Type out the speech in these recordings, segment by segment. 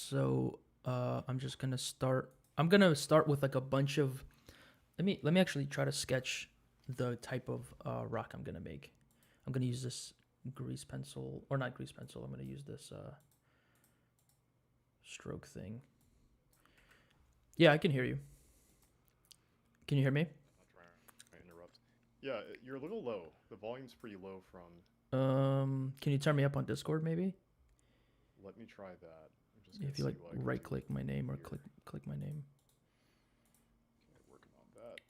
So I'm just gonna start. I'm gonna start with like a bunch of. Let me actually try to sketch the type of rock I'm gonna make. I'm gonna use this grease pencil, or not grease pencil. I'm gonna use this stroke thing. Yeah, I can hear you. Can you hear me? Not trying to interrupt. Yeah, you're a little low. The volume's pretty low from. Can you turn me up on Discord maybe? Let me try that. I'm just gonna If you see like what I can right do click my name or here. click my name. Okay, working on that.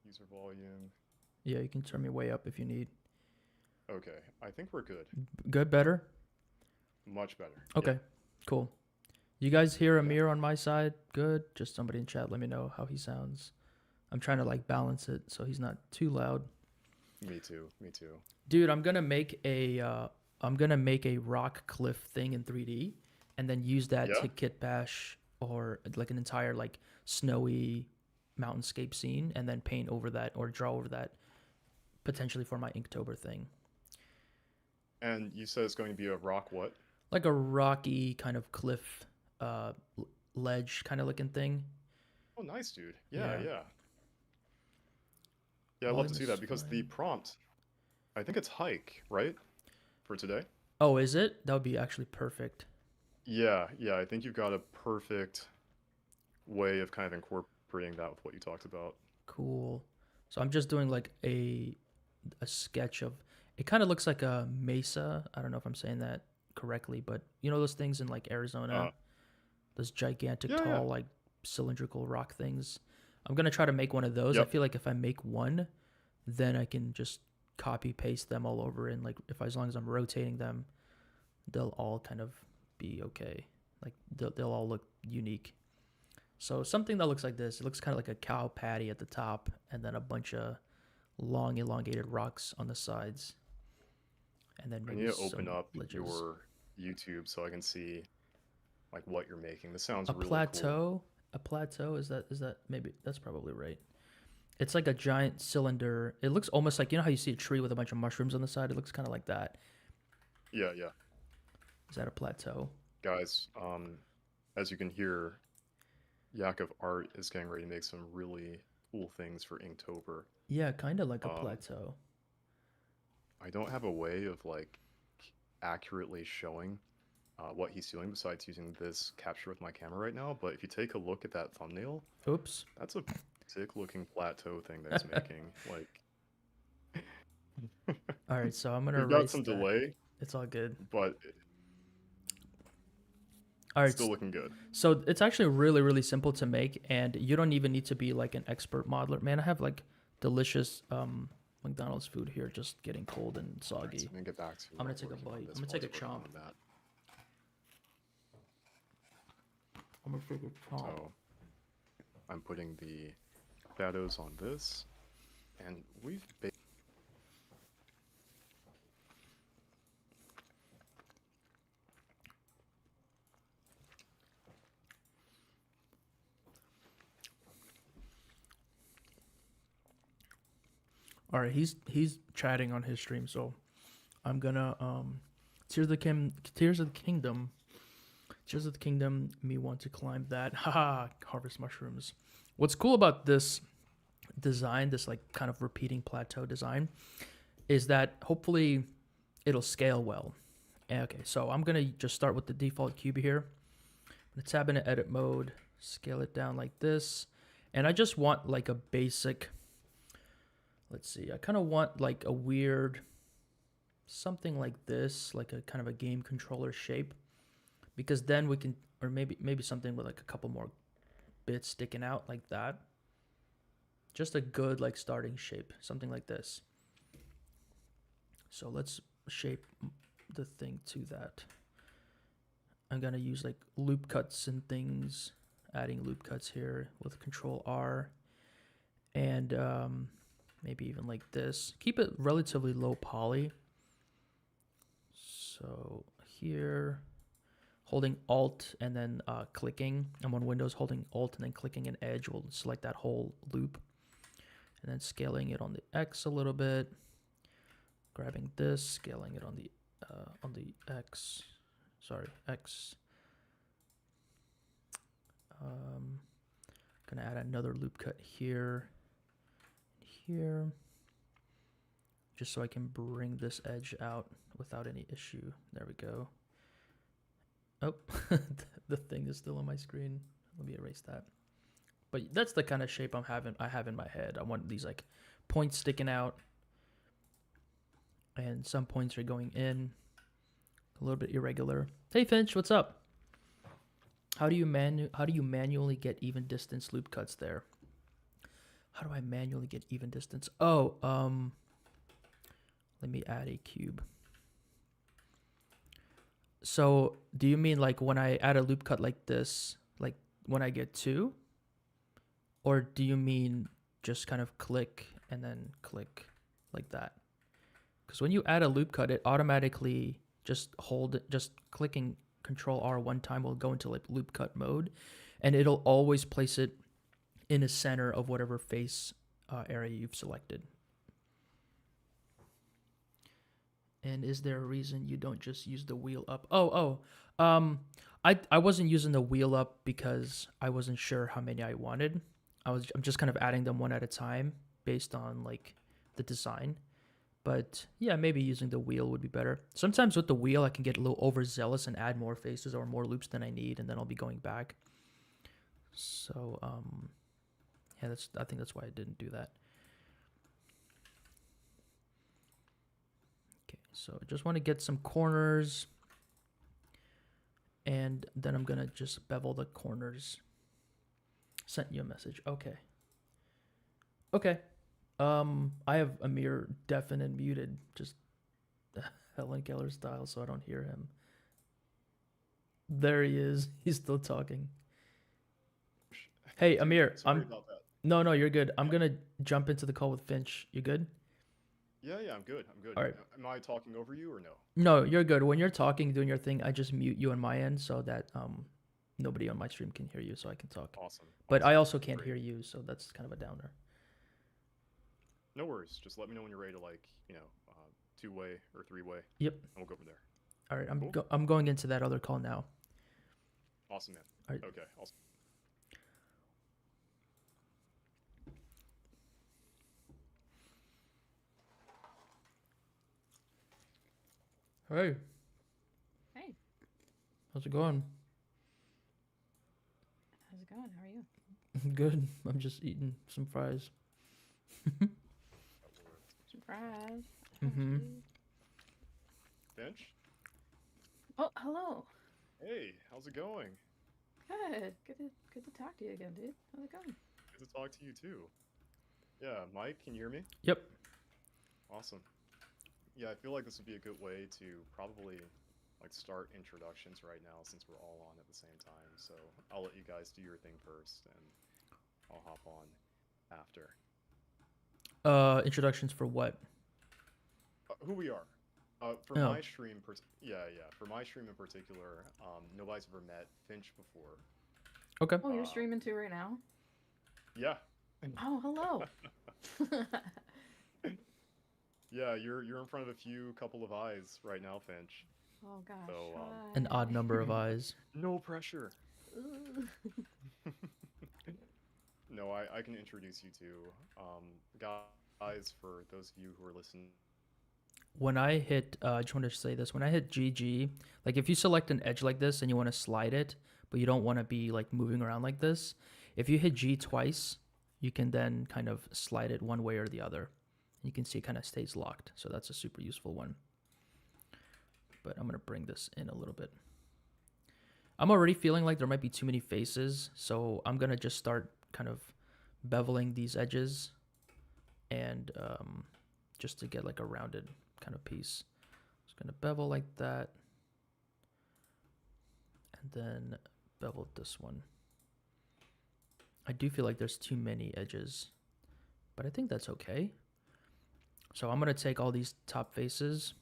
User volume. Yeah, you can turn me way up if you need. Okay, I think we're good. Good, better. Much better. Yeah, Okay, cool. You guys hear yeah. Amir on my side? Good. Just somebody in chat, let me know how he sounds. I'm trying to like balance it so he's not too loud. Me too. Me too. Dude, I'm gonna make a rock cliff thing in 3D, and then use that Yeah. to kit bash or like an entire like snowy mountainscape scene, and then paint over that or draw over that potentially for my Inktober thing. And you said it's going to be a rock what? Like a rocky kind of cliff, uh, ledge kind of looking thing. Oh, nice, dude. Yeah, Yeah, yeah. Yeah, I'd love to volume see is that because the fine. prompt, I think it's hike, right? For today? Oh, is it? That would be actually perfect. Yeah, yeah. I think you've got a perfect way of kind of incorporating that with what you talked about. Cool. So I'm just doing like a sketch of it kind of looks like a mesa. I don't know if I'm saying that correctly, but you know those things in like Arizona, Uh, those gigantic yeah, yeah. tall like cylindrical rock things. I'm going to try to make one of those. I Yep. feel like if I make one, then I can just copy paste them all over and like if as long as I'm rotating them, they'll all kind of be okay. Like they'll all look unique. So something that looks like this, it looks kind of like a cow patty at the top and then a bunch of long elongated rocks on the sides and then I maybe need to open some up ledges. your YouTube so I can see like what you're making. This sounds A really cool. plateau, a plateau is that maybe that's probably right. It's like a giant cylinder. It looks almost like you know how you see a tree with a bunch of mushrooms on the side. It looks kind of like that. Yeah, yeah. Is that a plateau? Guys, as you can hear, Yak of Art is getting ready to make some really cool things for Inktober. Yeah, kind of like a Um, plateau. I don't have a way of like accurately showing what he's doing besides using this capture with my camera right now, but if you take a look at that thumbnail, Oops. that's a sick looking plateau thing that he's making. Like, All right, so I'm gonna we've got erase some that. delay, It's all good. but All it's right, still looking good. so it's actually really really simple to make, and you don't even need to be like an expert modeler. Man, I have like delicious McDonald's food here, just getting cold and All right, so soggy. I'm gonna get back to I'm gonna take a working on bite. I'm this gonna while take a he's working chomp. on that. I'm gonna take a chomp. So I'm putting the shadows on this, and we've All right, he's chatting on his stream, so I'm gonna Tears of the Kingdom. Tears of the Kingdom. Me want to climb that. Haha. Harvest mushrooms. What's cool about this design, this like kind of repeating plateau design, is that hopefully it'll scale well. Okay, so I'm gonna just start with the default cube here. I'm gonna tab into edit mode, scale it down like this, and I just want like a basic. Let's see. I kind of want like a weird something like this, like a kind of a game controller shape, because then we can, or maybe something with like a couple more bits sticking out like that. Just a good like starting shape, something like this. So let's shape the thing to that. I'm gonna use like loop cuts and things, adding loop cuts here with Control R, and maybe even like this. Keep it relatively low poly. So here, holding Alt and then clicking. I'm on Windows, holding Alt and then clicking an edge will select that whole loop, and then scaling it on the X a little bit. Grabbing this, scaling it on the X. Sorry, X. Gonna add another loop cut here, here, just so I can bring this edge out without any issue. There we go. Oh, the thing is still on my screen. Let me erase that. But that's the kind of shape I have in my head. I want these like points sticking out, and some points are going in, a little bit irregular. Hey Finch, what's up? How do you manually get even distance loop cuts there? How do I manually get even distance? Oh, let me add a cube. So do you mean like when I add a loop cut like this, like when I get 2? Or do you mean just kind of click and then click like that? Because when you add a loop cut, it automatically just clicking Control R one time will go into like loop cut mode, and it'll always place it in the center of whatever face area you've selected. And is there a reason you don't just use the wheel up? I wasn't using the wheel up because I wasn't sure how many I wanted. I'm just kind of adding them one at a time based on like the design. But yeah, maybe using the wheel would be better. Sometimes with the wheel, I can get a little overzealous and add more faces or more loops than I need, and then I'll be going back. So yeah, I think that's why I didn't do that. Okay, so I just want to get some corners, and then I'm gonna just bevel the corners. Sent you a message. Okay. Okay. I have Amir deafened and muted, just Helen Keller style, so I don't hear him. There he is. He's still talking. Hey, Amir. Sorry about that. No, you're good. I'm gonna jump into the call with Finch. You good? Yeah, I'm good. I'm good. All right. Am I talking over you or no? No, you're good. When you're talking, doing your thing, I just mute you on my end so that nobody on my stream can hear you, so I can talk. Awesome. But awesome. I also can't Great. hear you, so that's kind of a downer. No worries. Just let me know when you're ready to two-way or three-way. Yep. And we'll go from there. All right. Cool. I'm going into that other call now. Awesome, man. All right. Okay. Awesome. Hey. Hey. How's it going? How's it going? How are you? Good. I'm just eating some fries. Surprise. Mm-hmm. Finch? Oh, hello. Hey, how's it going? Good. Good to talk to you again, dude. How's it going? Good to talk to you too. Yeah, Mike, can you hear me? Yep. Awesome. Yeah, I feel like this would be a good way to probably like start introductions right now since we're all on at the same time. So I'll let you guys do your thing first and I'll hop on after. Introductions for what? Who we are. For Oh. my stream, for my stream in particular, nobody's ever met Finch before. Okay. Oh, you're streaming too right now? Yeah. Oh, hello. Yeah, you're in front of a couple of eyes right now, Finch. Oh gosh. So, An odd number of eyes. No pressure. Ooh. No, I can introduce you to guys, for those of you who are listening. When I hit, I just want to say this. When I hit GG, like if you select an edge like this and you want to slide it, but you don't want to be like moving around like this, if you hit G twice, you can then kind of slide it one way or the other. You can see it kind of stays locked. So that's a super useful one. But I'm going to bring this in a little bit. I'm already feeling like there might be too many faces. So I'm going to just start kind of beveling these edges and just to get like a rounded kind of piece. Just going to bevel like that. And then bevel this one. I do feel like there's too many edges, but I think that's okay. So I'm going to take all these top faces.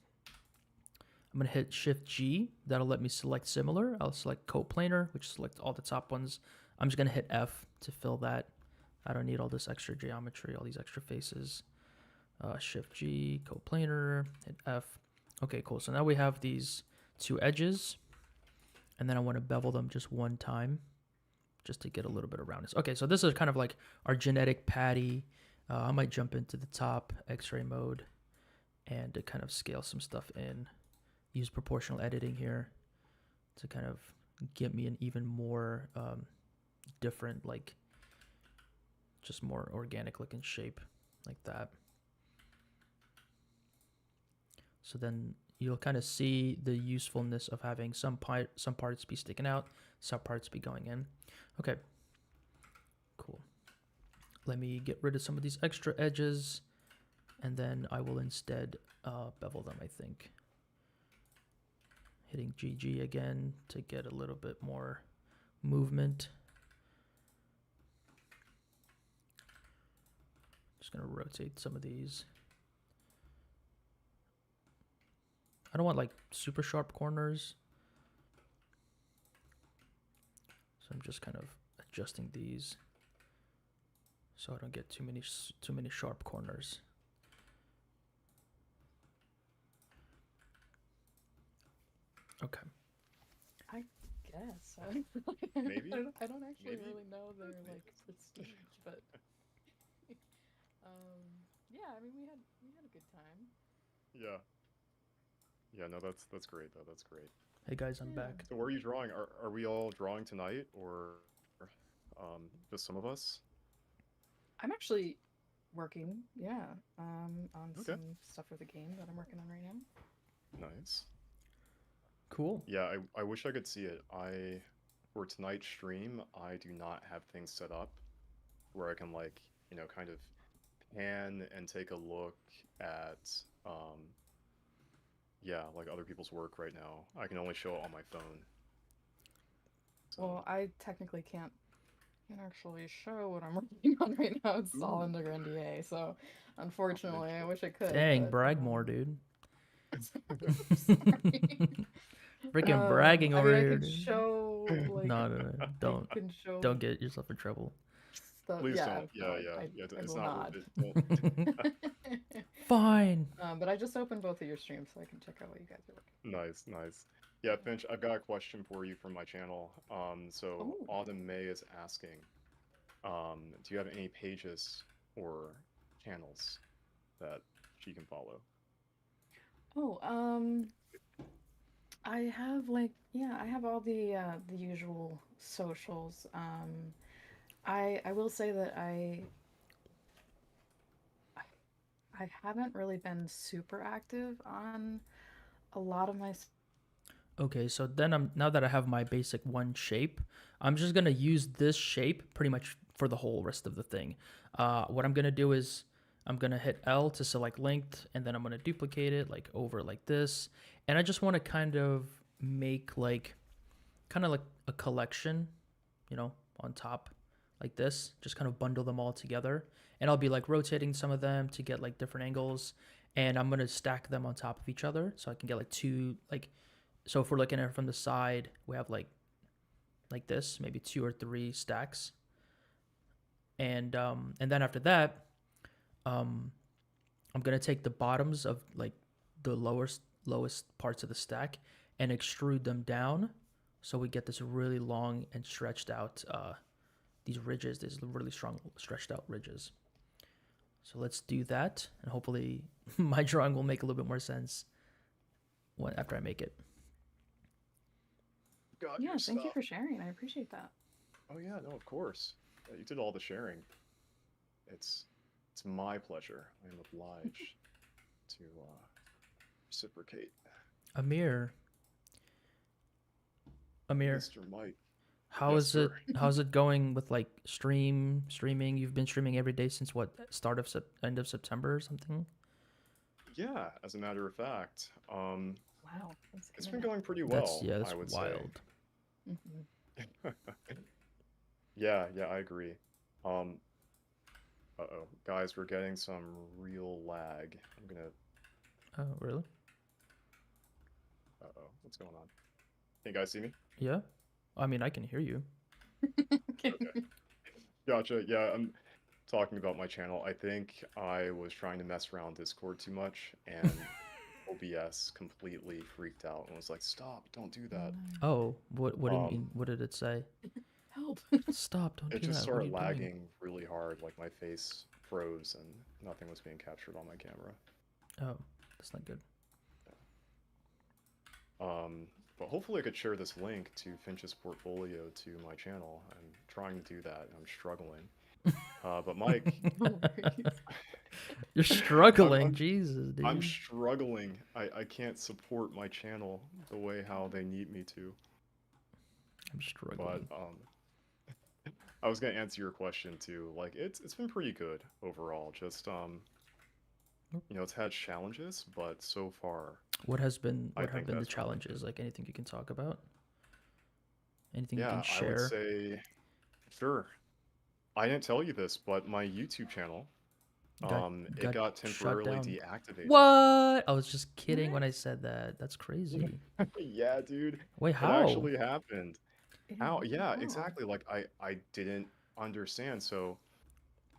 I'm going to hit Shift G. That'll let me select similar. I'll select coplanar, which select all the top ones. I'm just going to hit F to fill that. I don't need all this extra geometry, all these extra faces. Shift G, coplanar, hit F. Okay, cool. So now we have these two edges. And then I want to bevel them just one time, just to get a little bit of roundness. Okay, so this is kind of like our genetic patty. I might jump into the top X-ray mode and to kind of scale some stuff in. Use proportional editing here to kind of get me an even more different, like just more organic looking shape like that. So then you'll kind of see the usefulness of having some parts be sticking out, some parts be going in. Okay, cool. Let me get rid of some of these extra edges, and then I will instead bevel them, I think. Hitting GG again to get a little bit more movement. Just gonna rotate some of these. I don't want like super sharp corners, so I'm just kind of adjusting these so I don't get too many sharp corners. Okay. I guess. Maybe? I don't actually Maybe? really know their Maybe. like prestige, but yeah. I mean, we had a good time. Yeah. Yeah, no, that's great though. That's great. Hey guys, I'm Yeah. back. So where are you drawing? Are we all drawing tonight, or just some of us? I'm actually working. Yeah. On Okay. some stuff for the game that I'm working on right now. Nice. Cool. Yeah, I wish I could see it. For tonight's stream, I do not have things set up where I can like, kind of pan and take a look at yeah, like other people's work right now. I can only show it on my phone. So, Well, I technically can't actually show what I'm working on right now. It's all under NDA, so unfortunately, I wish I could. Dang, but, brag more, dude. Sorry. Freaking bragging I over mean, I here, could dude. show like No, I don't can show don't get yourself in trouble. stuff. please Yeah, don't. no, Yeah. I It's will not not. worth it. Fine. But I just opened both of your streams so I can check out what you guys are working. Nice. Yeah, Finch, I've got a question for you from my channel. So Oh. Autumn May is asking, do you have any pages or channels that she can follow? Oh, I have I have all the usual socials. I will say that I haven't really been super active on a lot of my. Okay, so then now that I have my basic one shape, I'm just gonna use this shape pretty much for the whole rest of the thing. What I'm gonna do is I'm gonna hit L to select length, and then I'm gonna duplicate it like over like this, and I just want to kind of make like a collection, on top like this. Just kind of bundle them all together, and I'll be like rotating some of them to get like different angles, and I'm gonna stack them on top of each other so I can get like two like. So if we're looking at it from the side, we have like this, maybe 2 or 3 stacks. And then after that, I'm gonna take the bottoms of like the lowest parts of the stack and extrude them down, so we get this really long and stretched out these ridges, these really strong stretched out ridges. So let's do that, and hopefully my drawing will make a little bit more sense after I make it. Got Yeah, your thank you stuff. for sharing. I appreciate that. Oh yeah, no, of course. You did all the sharing. It's my pleasure. I am obliged to reciprocate. Amir, Mr. Mike. how's Yes, sir. it going with like streaming? You've been streaming every day since what, end of September or something? Yeah, as a matter of fact, Wow, it's been going pretty well. That's I would wild. Mm-hmm. say. Yeah, I agree. Uh-oh, guys, we're getting some real lag. I'm gonna. Oh, really? Uh-oh, what's going on? Can you guys see me? Yeah. I mean, I can hear you. Okay. Gotcha. Yeah, I'm talking about my channel. I think I was trying to mess around Discord too much, and OBS completely freaked out and was like, "Stop! Don't do that." Oh, what do you Um, mean? What did it say? Help! failed. Stop! Don't It do just that. What are started you doing? lagging really hard, like my face froze and nothing was being captured on my camera. Oh, that's not good. But hopefully I could share this link to Finch's portfolio to my channel. I'm trying to do that, and I'm struggling. But Mike, No worries. You're I'm, struggling, I'm Jesus, I'm dude. struggling. I can't support my channel the way how they need me to. I'm But struggling. I was gonna answer your question too. Like it's been pretty good overall. Just it's had challenges, but so far What has been? I What have think been the that's been really good. challenges? Like anything you can talk about? Anything you can Yeah, I would share? say sure. I didn't tell you this, but my YouTube channel, Got it got got shut temporarily down. deactivated. What? I was just kidding when What? I said that. That's crazy. Yeah, dude, Wait, it how? actually happened. Yeah, How? what the Yeah, hell? exactly. Like I didn't understand. So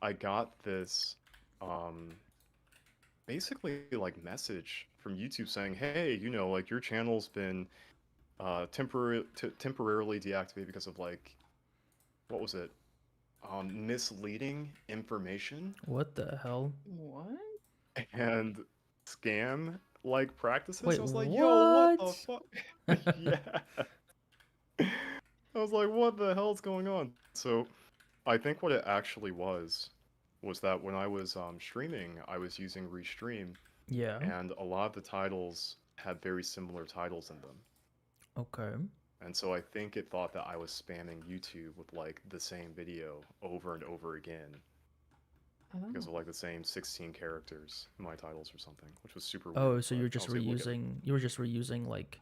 I got this um basically like message from YouTube saying, "Hey, like your channel's been temporarily deactivated because of like what was it? Misleading information What the hell? What? and scam like practices." Wait, I was like, "Yo, what the what? fuck?" Yeah. I was like, "What the hell's going on?" So I think what it actually was that when I was streaming, I was using Restream, Yeah. and a lot of the titles had very similar titles in them. Okay. And so I think it thought that I was spamming YouTube with like the same video over and over again because Oh. of like the same 16 characters in my titles or something, which was super Oh, weird, so but you're I just was able to get it. reusing. You were just reusing like.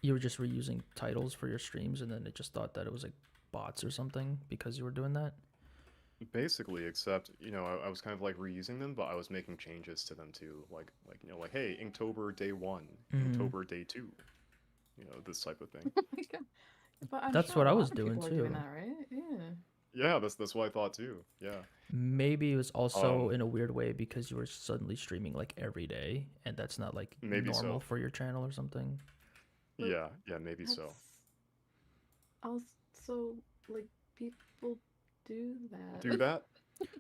You were just reusing titles for your streams, and then it just thought that it was like bots or something because you were doing that. Basically, except I was kind of like reusing them, but I was making changes to them too, like hey, Inktober day 1, Hmm. Inktober day 2, this type of thing. Oh my god. But I'm That's sure a what I lot was of doing people are doing too. that, right? Yeah. Yeah, that's what I thought too. Yeah. Maybe it was also Um, in a weird way because you were suddenly streaming like every day, and that's not like maybe normal so. for your channel or something. But Yeah, maybe that's so. also like people do Do that. that?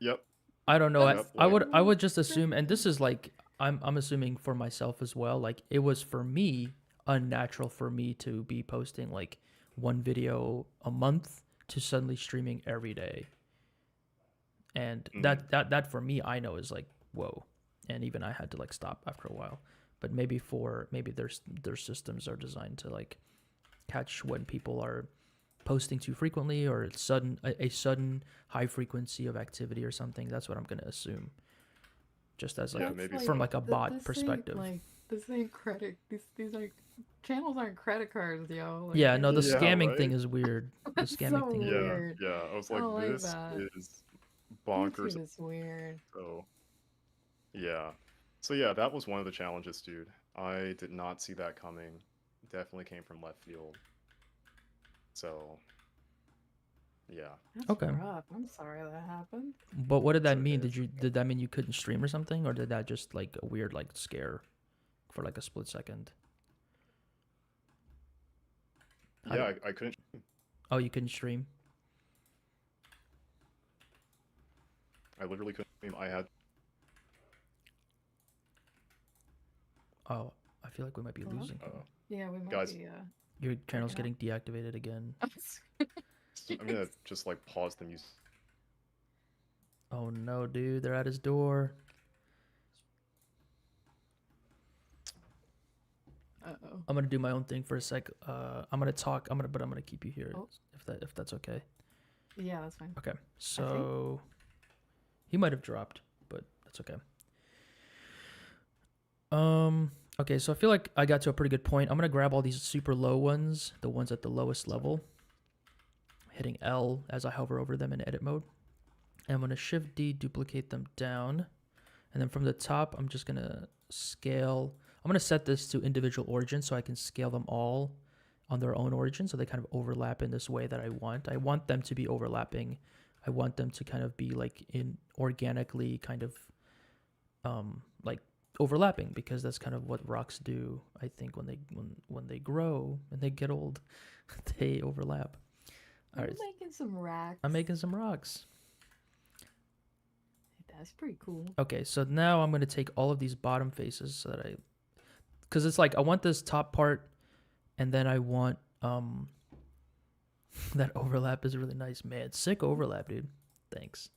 Yep, I don't know. That's yep. I Like would I so would just assume, and this strange. is like I'm assuming for myself as well. Like it was for me unnatural for me to be posting like one video a month to suddenly streaming every day, and mm, that for me I know is like whoa, and even I had to like stop after a while. But maybe their systems are designed to like catch when people are posting too frequently or a sudden high frequency of activity or something. That's what I'm gonna assume, just as like yeah, That's maybe like from so. like a bot this ain't perspective. like this ain't credit. These are channels aren't credit cards, yo. Like Yeah, these no, the are Yeah, scamming thing right? is weird. The that's scamming so thing is Yeah, weird. weird. yeah. I was I like, don't like this that. is bonkers. YouTube is weird. So, yeah. So yeah, that was one of the challenges, dude. I did not see that coming. Definitely came from left field. So, yeah, That's Okay, rough. I'm sorry that happened. but what did it's that mean? okay. Did that mean you couldn't stream or something, or did that just like a weird like scare for like a split second? How Yeah, did? I couldn't. Oh, you couldn't stream. I literally couldn't stream. I had. Oh, I feel like we might be Hello? losing him. Yeah, we might Guys, be Your channel's breaking up. getting deactivated again. I'm gonna just like pause the music. Oh no, dude, they're at his door. Uh-oh. I'm gonna do my own thing for a sec. I'm gonna talk. I'm gonna keep you here Oh. if that's okay. Yeah, that's fine. Okay. So he might have dropped, but that's okay. Okay, so I feel like I got to a pretty good point. I'm gonna grab all these super low ones, the ones at the lowest level, hitting L as I hover over them in edit mode. And I'm gonna Shift D, duplicate them down. And then from the top, I'm just gonna scale. I'm gonna set this to individual origins so I can scale them all on their own origin so they kind of overlap in this way that I want. I want them to be overlapping. I want them to kind of be like in organically kind of like overlapping because that's kind of what rocks do. I think when they grow and they get old, they overlap. All You're right, making some racks. I'm making some rocks. That's pretty cool. Okay, so now I'm gonna take all of these bottom faces so that because it's like I want this top part, and then I want that overlap is really nice, man. Sick overlap, dude. Thanks.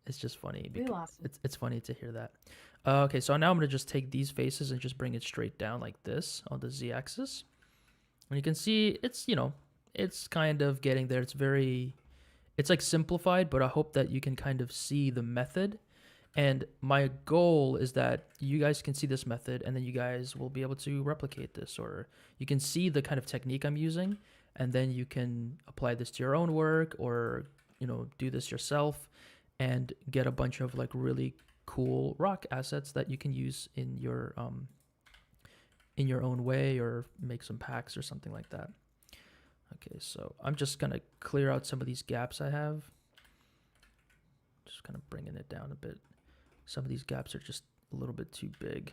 It's just funny We because lost it. it's funny to hear that. Okay, so now I'm gonna just take these faces and just bring it straight down like this on the z-axis. And you can see it's it's kind of getting there. It's like simplified, but I hope that you can kind of see the method. And my goal is that you guys can see this method, and then you guys will be able to replicate this, or you can see the kind of technique I'm using, and then you can apply this to your own work, or do this yourself and get a bunch of like really cool rock assets that you can use in your own way, or make some packs or something like that. Okay, so I'm just gonna clear out some of these gaps I have. Just kind of bringing it down a bit. Some of these gaps are just a little bit too big.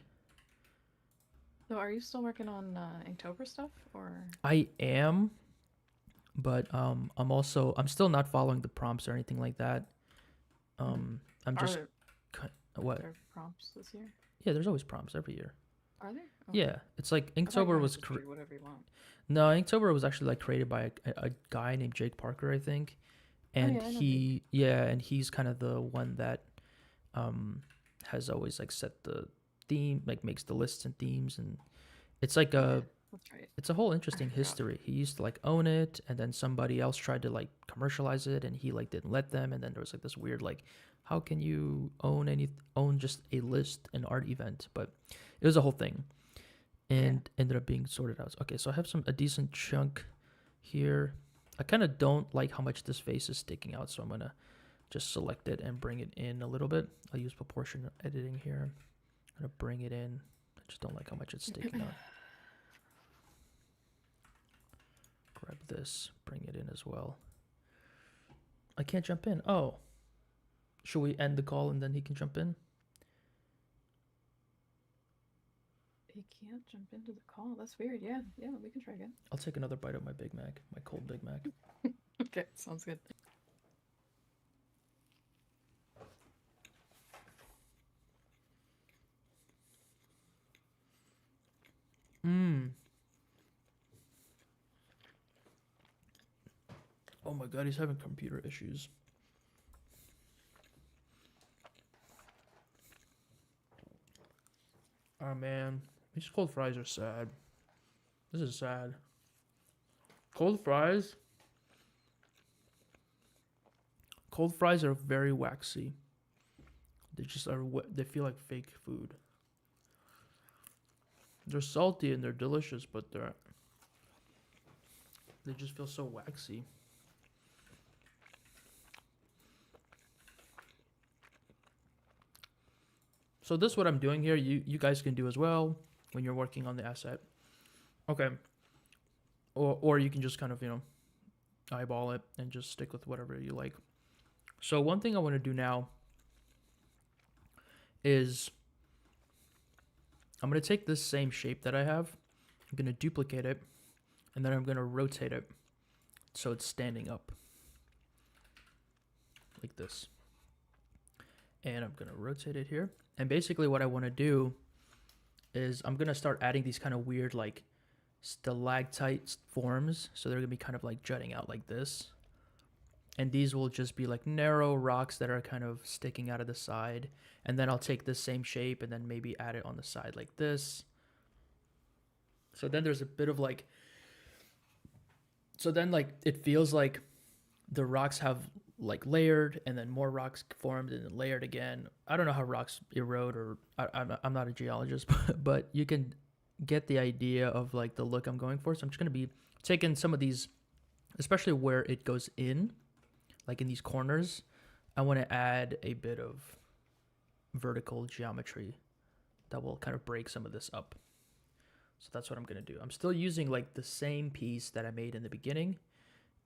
So, are you still working on Inktober stuff, or? I am, but I'm still not following the prompts or anything like that. I'm just Are what? there prompts this year? Yeah, there's always prompts every year. Are there? Yeah, it's like I thought you Inktober could was just do whatever you want. no, Inktober was actually like created by a guy named Jake Parker, I think, and yeah, I know and he's kind of the one that has always like set the theme, like makes the lists and themes, and it's like That's right. it's a whole interesting forgot. history. He used to like own it, and then somebody else tried to like commercialize it, and he like didn't let them, and then there was like this weird like, how can you own just a list, an art event? But it was a whole thing, and ended up being sorted out. Okay, so I have a decent chunk here. I kind of don't like how much this face is sticking out, so I'm gonna just select it and bring it in a little bit. I'll use proportion editing here. I'm gonna bring it in. I just don't like how much it's sticking out. Grab this, bring it in as well. I can't jump in. Oh. Should we end the call and then he can jump in? He can't jump into the call. That's weird. Yeah, we can try again. I'll take another bite of my Big Mac, my cold Big Mac. Okay, sounds good. Oh my god, he's having computer issues. Oh man, these cold fries are sad. This is sad. Cold fries are very waxy. They just are. They feel like fake food. They're salty and they're delicious, but they just feel so waxy. So this is what I'm doing here. You guys can do as well when you're working on the asset. Okay. Or you can just kind of, eyeball it and just stick with whatever you like. So one thing I want to do now is I'm going to take this same shape that I have. I'm going to duplicate it, and then I'm going to rotate it so it's standing up like this. And I'm going to rotate it here. And basically what I want to do is I'm going to start adding these kind of weird like stalactite forms. So they're going to be kind of like jutting out like this. And these will just be like narrow rocks that are kind of sticking out of the side. And then I'll take this same shape and then maybe add it on the side like this. So then there's a bit of like, so then like it feels like the rocks have like layered and then more rocks formed and then layered again. I don't know how rocks erode, or I'm not a geologist, but you can get the idea of like the look I'm going for. So I'm just going to be taking some of these, especially where it goes in, like in these corners. I want to add a bit of vertical geometry that will kind of break some of this up. So that's what I'm going to do. I'm still using like the same piece that I made in the beginning.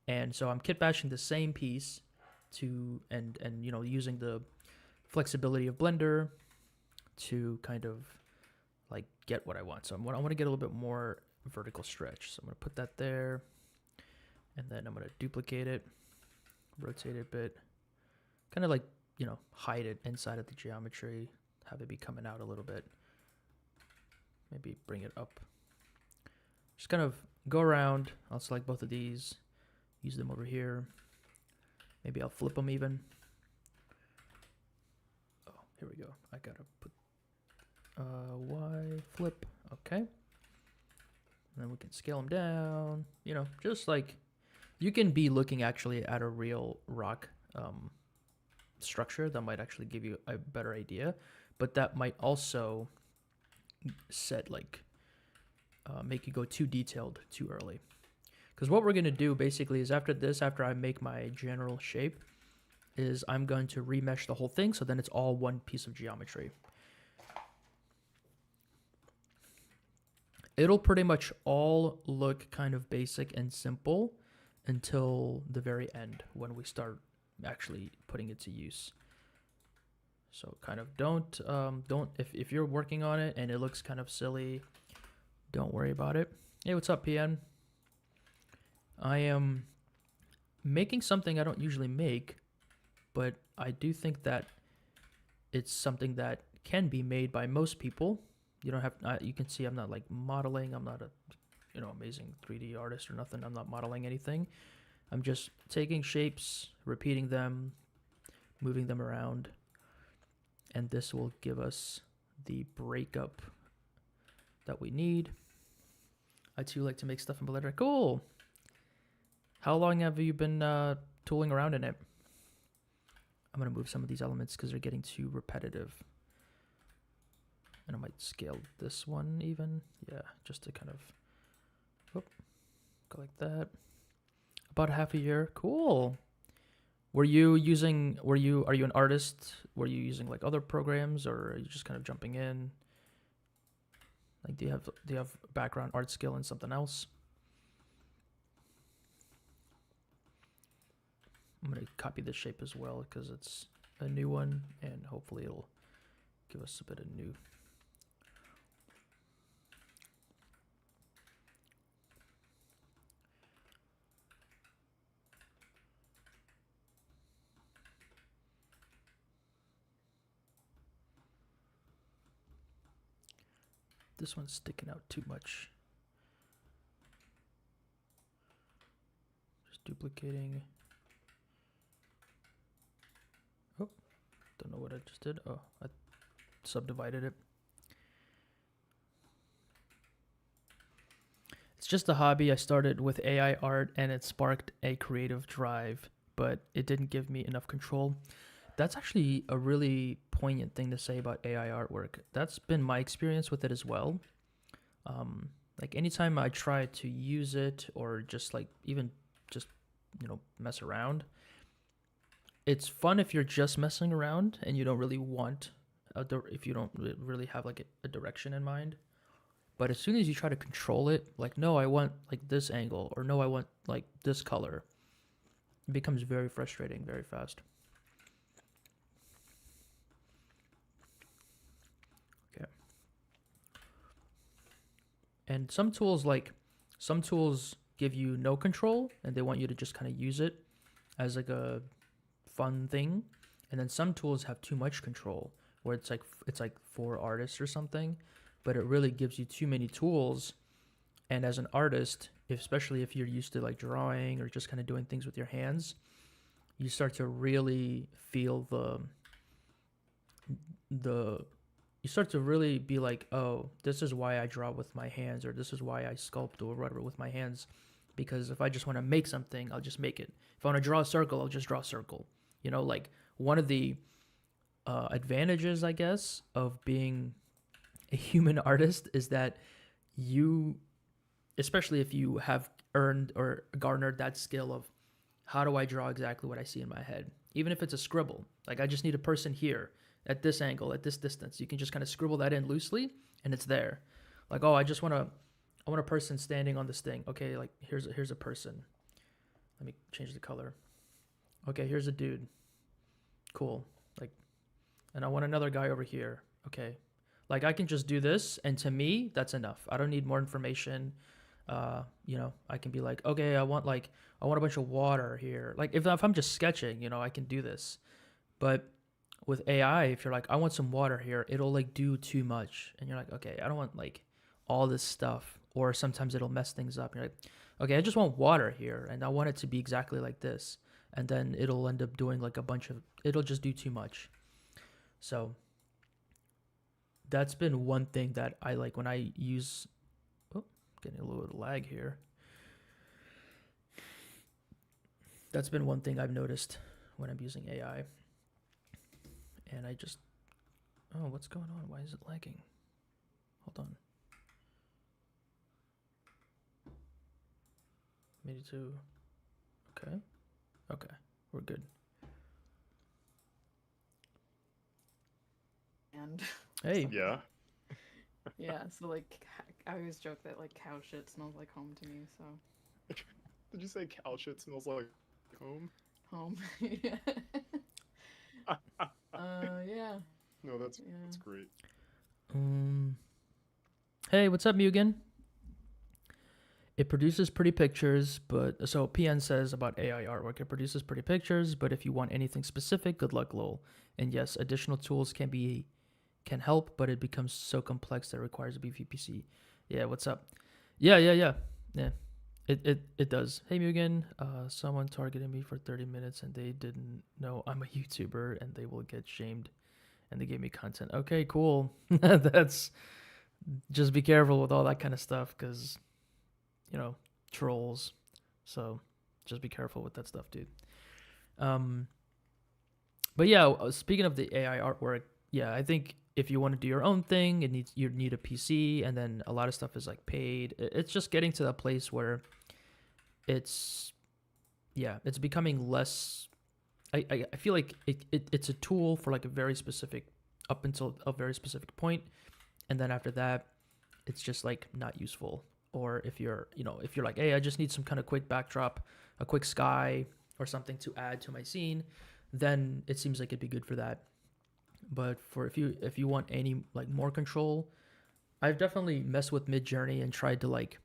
And so I'm kit bashing the same piece to, and using the flexibility of Blender to kind of like get what I want. So I want to get a little bit more vertical stretch. So I'm going to put that there. And then I'm going to duplicate it, rotate it a bit, kind of like, you know, hide it inside of the geometry, have it be coming out a little bit. Maybe bring it up. Just kind of go around. I'll select both of these, use them over here. Maybe I'll flip them even. Oh, here we go. I gotta put Y flip. Okay. And then we can scale them down. You know, just like you can be looking actually at a real rock structure that might actually give you a better idea, but that might also set like make you go too detailed too early. Because what we're going to do basically is after this, after I make my general shape, is I'm going to remesh the whole thing so then it's all one piece of geometry. It'll pretty much all look kind of basic and simple until the very end when we start actually putting it to use. So kind of don't if you're working on it and it looks kind of silly, don't worry about it. Hey, what's up, PN? I am making something I don't usually make, but I do think that it's something that can be made by most people. You don't have, you can see I'm not like modeling. I'm not a, you know, amazing 3D artist or nothing. I'm not modeling anything. I'm just taking shapes, repeating them, moving them around. And this will give us the breakup that we need. I too like to make stuff in Blender. Cool. How long have you been tooling around in it? I'm going to move some of these elements because they're getting too repetitive. And I might scale this one even. Yeah, just to kind of go like that. About half a year. Cool. Are you an artist? Were you using like other programs, or are you just kind of jumping in? Like, do you have background art skill in something else? I'm going to copy this shape as well because it's a new one, and hopefully it'll give us a bit of new. This one's sticking out too much. Just duplicating. Oh, don't know what I just did. Oh, I subdivided it. It's just a hobby. I started with AI art and it sparked a creative drive, but it didn't give me enough control. That's actually a really poignant thing to say about AI artwork. That's been my experience with it as well. Like anytime I try to use it or just like even just, you know, mess around, it's fun if you're just messing around and you don't really want, if you don't really have like a direction in mind. But as soon as you try to control it, like, no, I want like this angle, or no, I want like this color, it becomes very frustrating very fast. Okay. And some tools give you no control and they want you to just kind of use it as like a fun thing. And then some tools have too much control where it's like for artists or something, but it really gives you too many tools. And as an artist, especially if you're used to like drawing or just kind of doing things with your hands, you start to really feel you start to really be like, oh, this is why I draw with my hands, or this is why I sculpt or whatever with my hands. Because if I just want to make something, I'll just make it. If I want to draw a circle, I'll just draw a circle. You know, like one of the advantages, I guess, of being a human artist is that you, especially if you have earned or garnered that skill of how do I draw exactly what I see in my head, even if it's a scribble, like I just need a person here at this angle, at this distance, you can just kind of scribble that in loosely and it's there. Like, oh, I want a person standing on this thing. Okay, like here's a person. Let me change the color. Okay, here's a dude. Cool. Like, and I want another guy over here. Okay. Like I can just do this, and to me, that's enough. I don't need more information. You know, I can be like, okay, I want a bunch of water here. Like if I'm just sketching, you know, I can do this. But with AI, if you're like, I want some water here, it'll like do too much, and you're like, okay, I don't want like all this stuff. Or sometimes it'll mess things up. You're like, okay, I just want water here, and I want it to be exactly like this, and then it'll end up doing like a bunch of. It'll just do too much. So that's been one thing that I like when I use. Oh, getting a little bit of lag here. That's been one thing I've noticed when I'm using AI. And I just, oh, what's going on? Why is it lagging? Hold on. Made it to, okay. Okay, we're good. And Hey. Yeah. yeah, so like I always joke that like cow shit smells like home to me. So Did you say cow shit smells like home? home. Yeah. Yeah. No, that's Yeah. great. Hey, what's up, Mugen? It produces pretty pictures, but so PN says about AI artwork, it produces pretty pictures, but if you want anything specific, good luck, lol. And yes, additional tools can help, but it becomes so complex that it requires a BVPC. Yeah, what's up? Yeah. It does. Hey Mugen, someone targeted me for 30 minutes and they didn't know I'm a YouTuber and they will get shamed and they gave me content. Okay, cool. That's just be careful with all that kind of stuff because you know, trolls. So just be careful with that stuff, dude. But yeah, speaking of the AI artwork, yeah, I think if you want to do your own thing, you need a PC, and then a lot of stuff is like paid. It's just getting to that place where it's it's becoming less. I feel like it's a tool for like a very specific up until a very specific point, and then after that, it's just like not useful. Or if you're like, hey, I just need some kind of quick backdrop, a quick sky or something to add to my scene, then it seems like it'd be good for that. But for if you want any like more control, I've definitely messed with Midjourney and tried to like,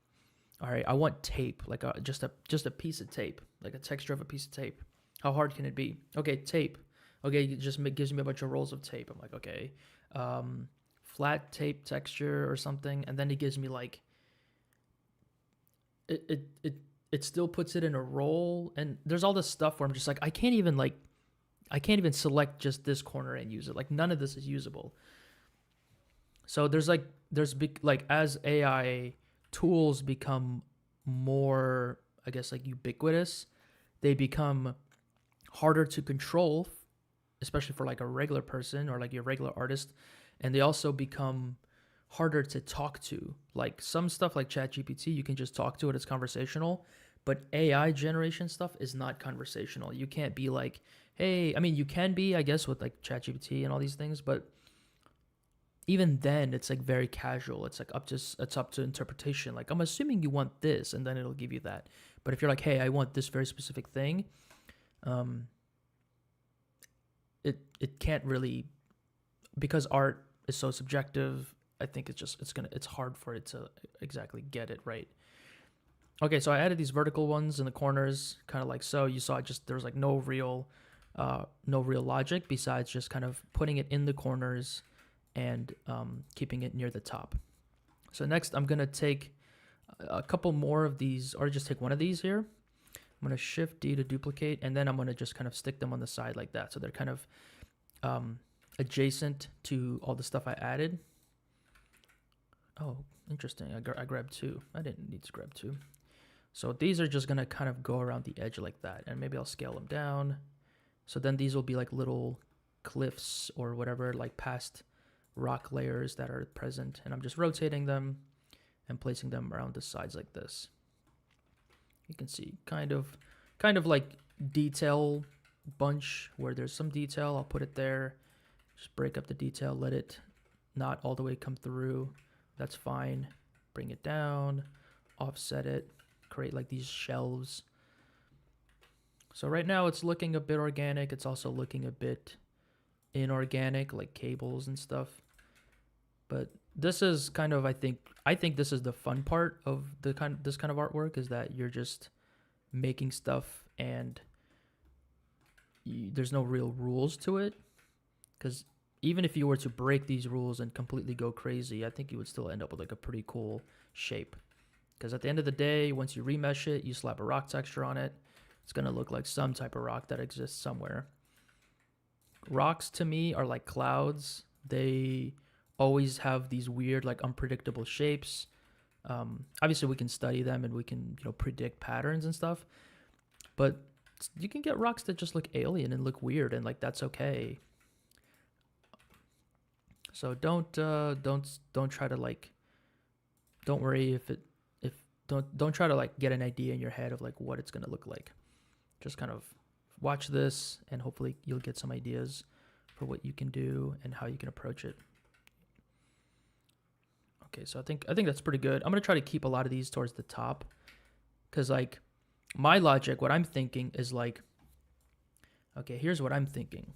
all right, I want tape, like just a piece of tape, like a texture of a piece of tape. How hard can it be? Okay, tape. Okay, it just gives me a bunch of rolls of tape. I'm like, okay, flat tape texture or something, and then it gives me like it still puts it in a roll, and there's all this stuff where I'm just like, I can't even select just this corner and use it. Like none of this is usable. So there's big like as AI tools become more, I guess, like ubiquitous, they become harder to control, especially for like a regular person or like your regular artist, and they also become harder to talk to. Like some stuff like ChatGPT, you can just talk to it, it's conversational, but AI generation stuff is not conversational. You can't be like, hey, I mean, you can be, I guess, with like ChatGPT and all these things, but even then it's like very casual. It's like it's up to interpretation. Like I'm assuming you want this, and then it'll give you that. But if you're like, hey, I want this very specific thing, it can't really, because art is so subjective. I think it's hard for it to exactly get it right. Okay, so I added these vertical ones in the corners, kind of like so. You saw there's like no real logic besides just kind of putting it in the corners and keeping it near the top. So next, I'm gonna take a couple more of these, or just take one of these here. I'm gonna Shift D to duplicate, and then I'm gonna just kind of stick them on the side like that, so they're kind of adjacent to all the stuff I added. Oh, interesting. I grabbed two. I didn't need to grab two. So these are just gonna kind of go around the edge like that, and maybe I'll scale them down. So then these will be like little cliffs or whatever, like past rock layers that are present, and I'm just rotating them and placing them around the sides like this. You can see kind of like detail bunch where there's some detail. I'll put it there. Just break up the detail, let it not all the way come through. That's fine. Bring it down, offset it, create like these shelves. So right now it's looking a bit organic. It's also looking a bit inorganic, like cables and stuff. But this is kind of, I think this is the fun part of this kind of artwork, is that you're just making stuff and there's no real rules to it. Because even if you were to break these rules and completely go crazy, I think you would still end up with like a pretty cool shape. Because at the end of the day, once you remesh it, you slap a rock texture on it, it's going to look like some type of rock that exists somewhere. Rocks to me are like clouds. They always have these weird, like unpredictable shapes. Obviously, we can study them and we can, predict patterns and stuff. But you can get rocks that just look alien and look weird, and like that's okay. So don't try to like, don't worry if don't try to like get an idea in your head of like what it's gonna look like. Just kind of watch this, and hopefully you'll get some ideas for what you can do and how you can approach it. Okay, so I think that's pretty good. I'm gonna try to keep a lot of these towards the top, because like my logic, what I'm thinking is like, okay, here's what I'm thinking,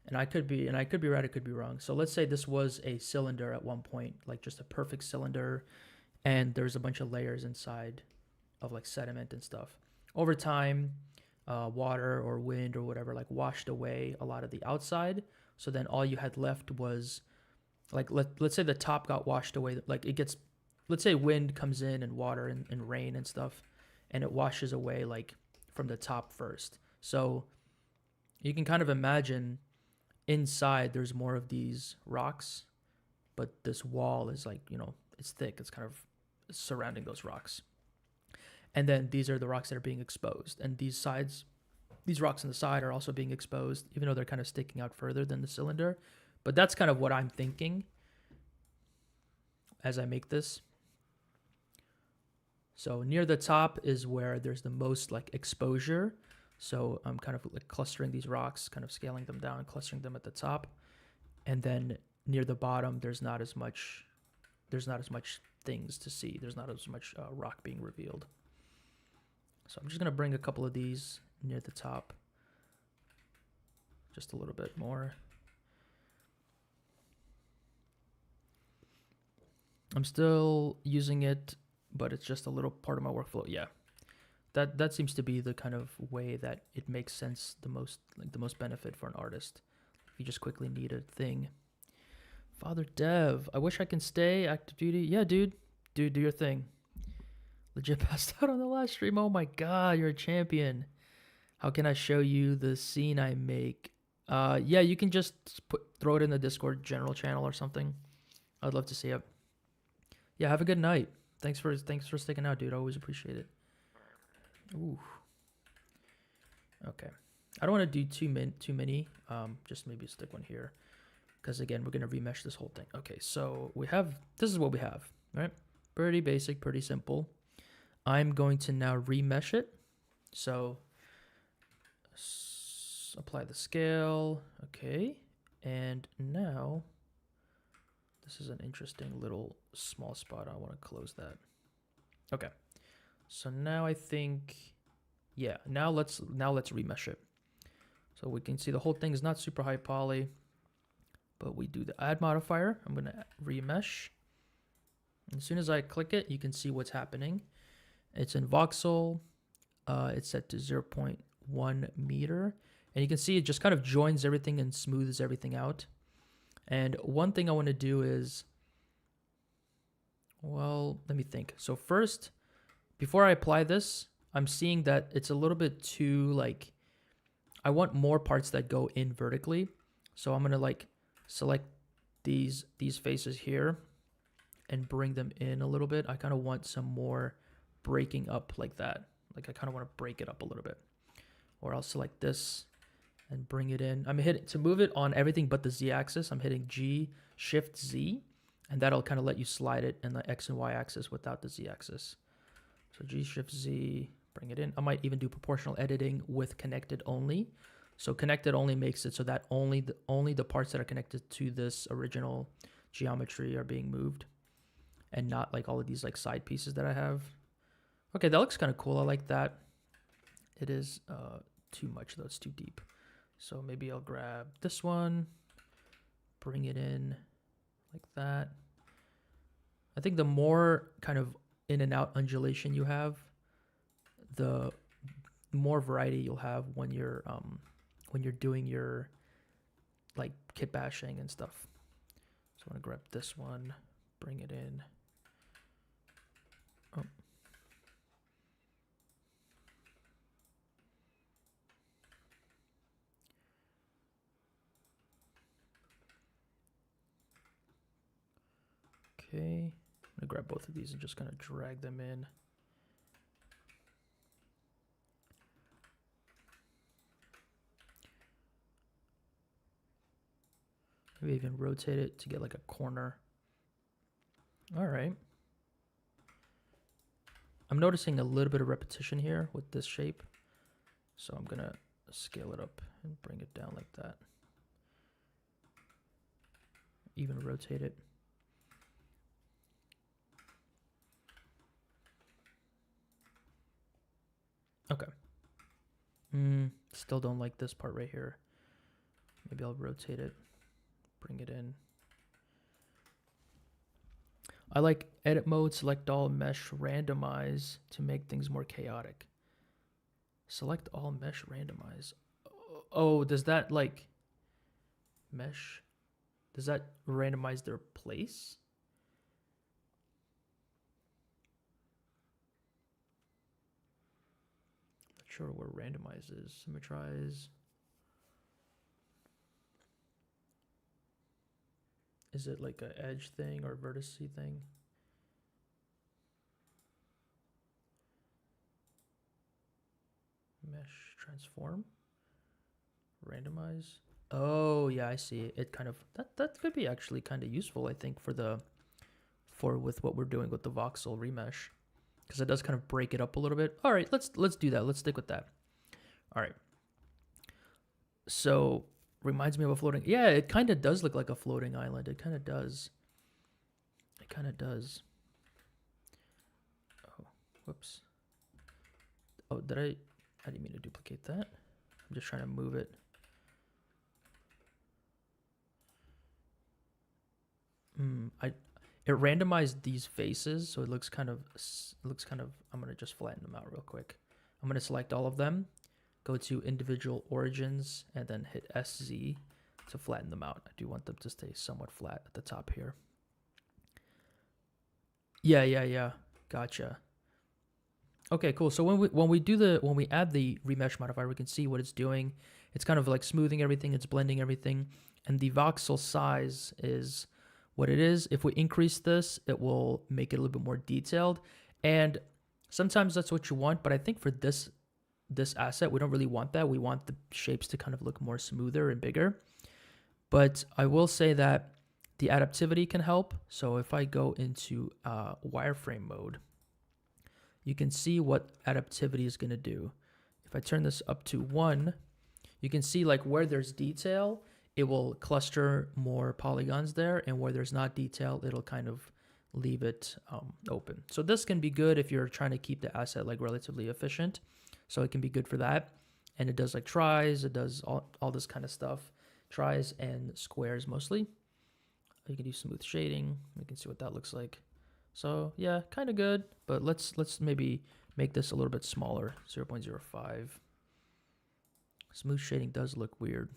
and I could be right, I could be wrong. So let's say this was a cylinder at one point, like just a perfect cylinder, and there's a bunch of layers inside of like sediment and stuff. Over time, water or wind or whatever like washed away a lot of the outside. So then all you had left was like, let's say the top got washed away. Like it gets, let's say wind comes in and water and rain and stuff, and it washes away like from the top first. So you can kind of imagine inside there's more of these rocks, but this wall is like, it's thick. It's kind of surrounding those rocks. And then these are the rocks that are being exposed. And these rocks on the side are also being exposed, even though they're kind of sticking out further than the cylinder. But that's kind of what I'm thinking as I make this. So near the top is where there's the most like exposure. So I'm kind of like clustering these rocks, kind of scaling them down, clustering them at the top. And then near the bottom, there's not as much things to see. There's not as much rock being revealed. So I'm just going to bring a couple of these near the top. Just a little bit more. I'm still using it, but it's just a little part of my workflow. Yeah. That seems to be the kind of way that it makes sense the most benefit for an artist. If you just quickly need a thing. Father Dev, I wish I can stay active duty. Yeah, dude, do your thing. Legit passed out on the last stream. Oh my god, you're a champion. How can I show you the scene I make? Yeah, you can just throw it in the Discord general channel or something. I'd love to see it. Yeah, have a good night. Thanks for sticking out, dude. I always appreciate it. Ooh. Okay. I don't want to do too many. Just maybe stick one here, because again, we're gonna remesh this whole thing. Okay, so this is what we have, right? Pretty basic, pretty simple. I'm going to now remesh it. So apply the scale. Okay, and now this is an interesting little small spot. I want to close that. Okay. So now I think, yeah, now let's remesh it. So we can see the whole thing is not super high poly, but we do the add modifier. I'm going to remesh. As soon as I click it, you can see what's happening. It's in voxel. It's set to 0.1 meter. And you can see it just kind of joins everything and smooths everything out. And one thing I want to do is, well, let me think. So first, before I apply this, I'm seeing that it's a little bit too like, I want more parts that go in vertically. So I'm going to like select these faces here and bring them in a little bit. I kind of want some more breaking up like that. Like I kind of want to break it up a little bit. Or I'll select this and bring it in. I'm hitting to move it on everything but the Z axis. I'm hitting G, Shift Z, and that'll kind of let you slide it in the X and Y axis without the Z axis. So G, Shift Z, bring it in. I might even do proportional editing with connected only. So connected only makes it so that only the parts that are connected to this original geometry are being moved, and not like all of these like side pieces that I have. Okay, that looks kind of cool. I like that. It is too much though. It's too deep. So maybe I'll grab this one, bring it in like that. I think the more kind of in and out undulation you have, the more variety you'll have when you're doing your like kit bashing and stuff. So I'm gonna grab this one, bring it in. Oh. Okay, I'm gonna grab both of these and just kind of drag them in. Maybe even rotate it to get like a corner. All right. I'm noticing a little bit of repetition here with this shape. So I'm gonna scale it up and bring it down like that. Even rotate it. Okay. Still don't like this part right here. Maybe I'll rotate it, bring it in. I like edit mode, select all, mesh, randomize to make things more chaotic. Select all, mesh, randomize. Oh, does that like mesh? Does that randomize their place? Not sure where randomize is. Symmetrize. Is it like an edge thing or vertice thing? Mesh, transform, randomize. Oh yeah, I see. It kind of that could be actually kind of useful, I think, for with what we're doing with the voxel remesh, because it does kind of break it up a little bit. All right, let's do that. Let's stick with that. All right. So reminds me of a floating. Yeah, it kind of does look like a floating island. It kind of does. It kind of does. Oh, whoops. Oh, did I didn't mean to duplicate that. I'm just trying to move it. It randomized these faces, so it looks kind of I'm gonna just flatten them out real quick. I'm gonna select all of them, go to individual origins, and then hit SZ to flatten them out. I do want them to stay somewhat flat at the top here. Yeah. Gotcha. Okay, cool. So when we add the remesh modifier, we can see what it's doing. It's kind of like smoothing everything, it's blending everything, and the voxel size is what it is. If we increase this, it will make it a little bit more detailed. And sometimes that's what you want, but I think for this asset, we don't really want that. We want the shapes to kind of look more smoother and bigger. But I will say that the adaptivity can help. So if I go into wireframe mode, you can see what adaptivity is going to do. If I turn this up to 1, you can see like where there's detail, it will cluster more polygons there, and where there's not detail, it'll kind of leave it open. So this can be good if you're trying to keep the asset like relatively efficient. So it can be good for that. And it does like tries, it does all this kind of stuff. Tries and squares mostly. You can do smooth shading. We can see what that looks like. So yeah, kind of good, but let's maybe make this a little bit smaller, 0.05. Smooth shading does look weird.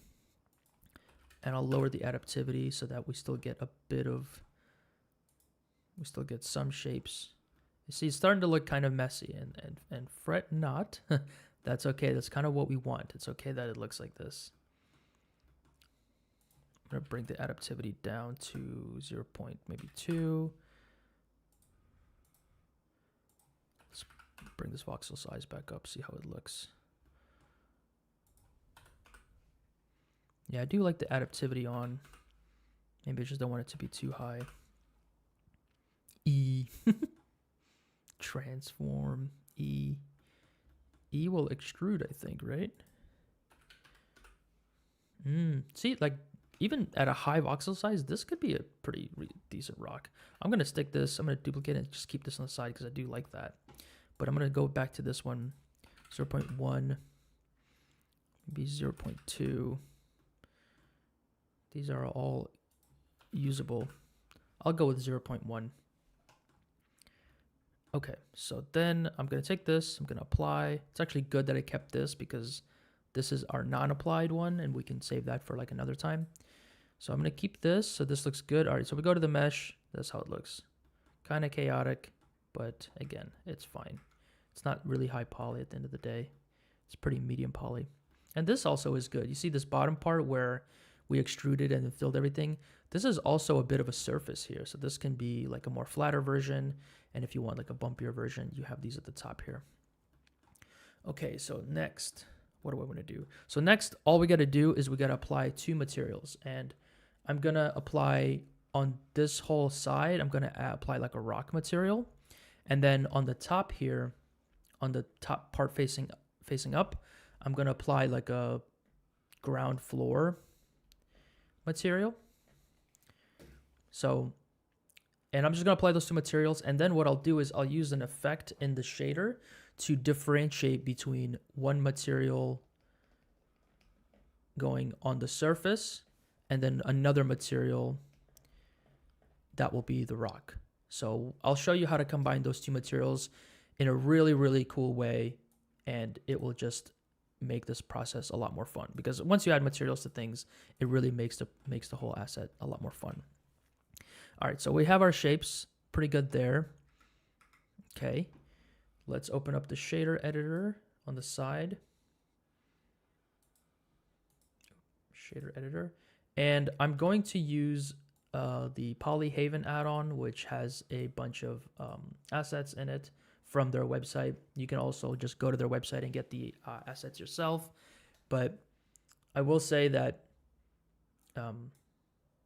And I'll lower the adaptivity so that we still get some shapes. You see, it's starting to look kind of messy, and fret not. That's okay. That's kind of what we want. It's okay that it looks like this. I'm gonna bring the adaptivity down to 0.2. Let's bring this voxel size back up, see how it looks. Yeah, I do like the adaptivity on. Maybe I just don't want it to be too high. E. Transform. E. E will extrude, I think, right? See, like, even at a high voxel size, this could be a pretty decent rock. I'm going to stick this. I'm going to duplicate it and just keep this on the side because I do like that. But I'm going to go back to this one. 0.1. Maybe 0.2. These are all usable. I'll go with 0.1. Okay, so then I'm going to take this, I'm going to apply. It's actually good that I kept this because this is our non-applied one and we can save that for like another time. So I'm going to keep this, so this looks good. All right, so we go to the mesh, that's how it looks. Kind of chaotic, but again, it's fine. It's not really high poly at the end of the day. It's pretty medium poly. And this also is good. You see this bottom part where we extruded and then filled everything? This is also a bit of a surface here. So this can be like a more flatter version. And if you want like a bumpier version, you have these at the top here. Okay, so next, what do I want to do? So next, all we got to do is we got to apply 2 materials. And I'm going to apply on this whole side, I'm going to apply like a rock material. And then on the top here, on the top part facing up, I'm going to apply like a ground floor material. So, and I'm just going to apply those 2 materials. And then what I'll do is I'll use an effect in the shader to differentiate between one material going on the surface and then another material that will be the rock. So I'll show you how to combine those 2 materials in a really, really cool way. And it will just make this process a lot more fun because once you add materials to things, it really makes the whole asset a lot more fun. All right, so we have our shapes pretty good there. Okay, let's open up the shader editor on the side. Shader editor. And I'm going to use the Polyhaven add-on, which has a bunch of assets in it from their website. You can also just go to their website and get the assets yourself. But I will say that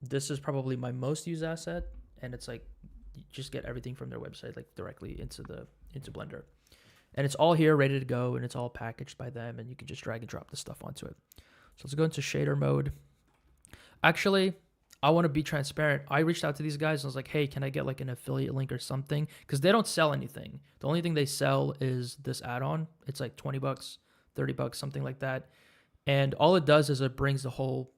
this is probably my most used asset, and it's like you just get everything from their website like directly into Blender. And it's all here ready to go, and it's all packaged by them, and you can just drag and drop the stuff onto it. So let's go into shader mode. Actually, I want to be transparent. I reached out to these guys and I was like, hey, can I get like an affiliate link or something? Because they don't sell anything. The only thing they sell is this add-on. It's like $20, $30, something like that. And all it does is it brings the whole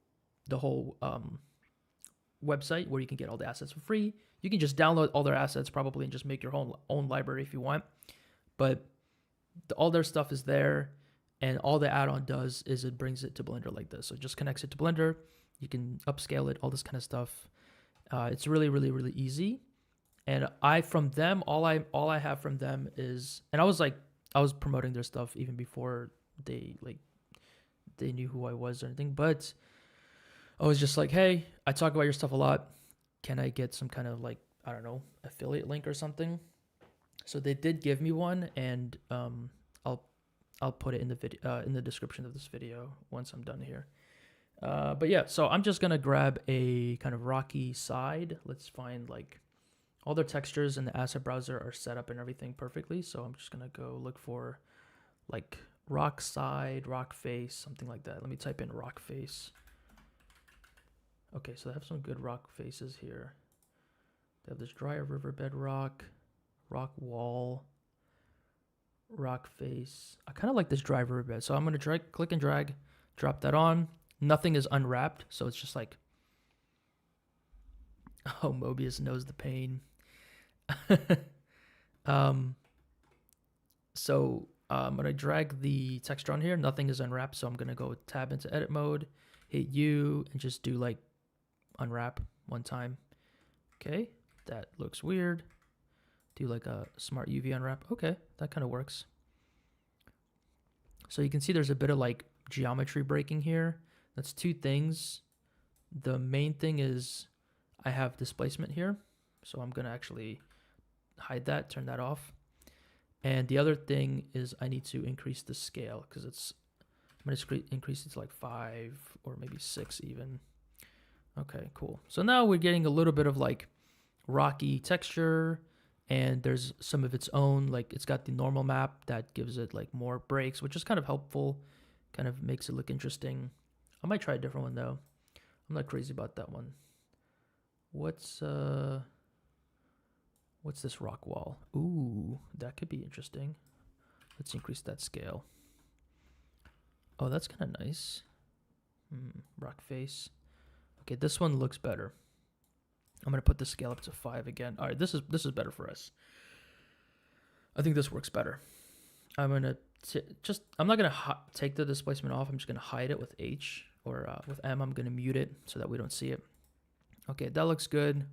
website where you can get all the assets for free. You can just download all their assets probably and just make your own library if you want. But all their stuff is there. And all the add-on does is it brings it to Blender like this. So it just connects it to Blender. You can upscale it, all this kind of stuff. It's really, really, really easy. And from them, all I have from them is, and I was promoting their stuff even before they knew who I was or anything. But I was just like, hey, I talk about your stuff a lot. Can I get some kind of like, I don't know, affiliate link or something? So they did give me one, and I'll put it in the video in the description of this video once I'm done here. But yeah, so I'm just gonna grab a kind of rocky side. Let's find like all their textures in the asset browser are set up and everything perfectly. So I'm just gonna go look for like rock side, rock face, something like that. Let me type in rock face. Okay, so they have some good rock faces here. They have this dry riverbed rock, rock wall, rock face. I kind of like this dry riverbed. So I'm gonna click and drag, drop that on. Nothing is unwrapped, so it's just like, oh, Mobius knows the pain. So I'm going to drag the texture on here. Nothing is unwrapped, so I'm going to go tab into edit mode, hit U, and just do like unwrap one time. Okay, that looks weird. Do like a smart UV unwrap. Okay, that kind of works. So you can see there's a bit of like geometry breaking here. That's 2 things. The main thing is I have displacement here. So I'm going to actually hide that, turn that off. And the other thing is I need to increase the scale because I'm going to increase it to like 5 or maybe 6 even. Okay, cool. So now we're getting a little bit of like rocky texture, and there's some of its own, like it's got the normal map that gives it like more breaks, which is kind of helpful, kind of makes it look interesting. I might try a different one though. I'm not crazy about that one. What's this rock wall? Ooh, that could be interesting. Let's increase that scale. Oh, that's kind of nice. Rock face. Okay, this one looks better. I'm gonna put the scale up to 5 again. All right, this is better for us. I think this works better. I'm gonna I'm not gonna take the displacement off. I'm just gonna hide it with H or with M. I'm gonna mute it so that we don't see it. Okay, that looks good.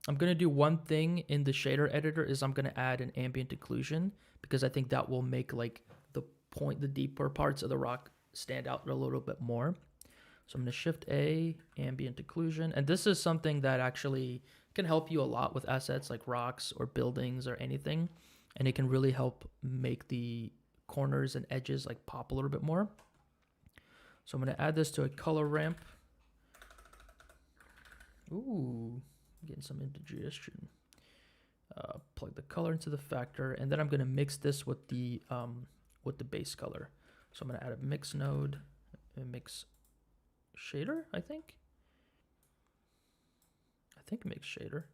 I'm gonna do one thing in the shader editor is I'm gonna add an ambient occlusion because I think that will make like the deeper parts of the rock stand out a little bit more. So I'm gonna Shift A, ambient occlusion, and this is something that actually can help you a lot with assets like rocks or buildings or anything, and it can really help make the corners and edges like pop a little bit more. So I'm gonna add this to a color ramp. Ooh, getting some indigestion. Plug the color into the factor, and then I'm gonna mix this with the base color. So I'm gonna add a mix node, a mix shader, I think mix shader.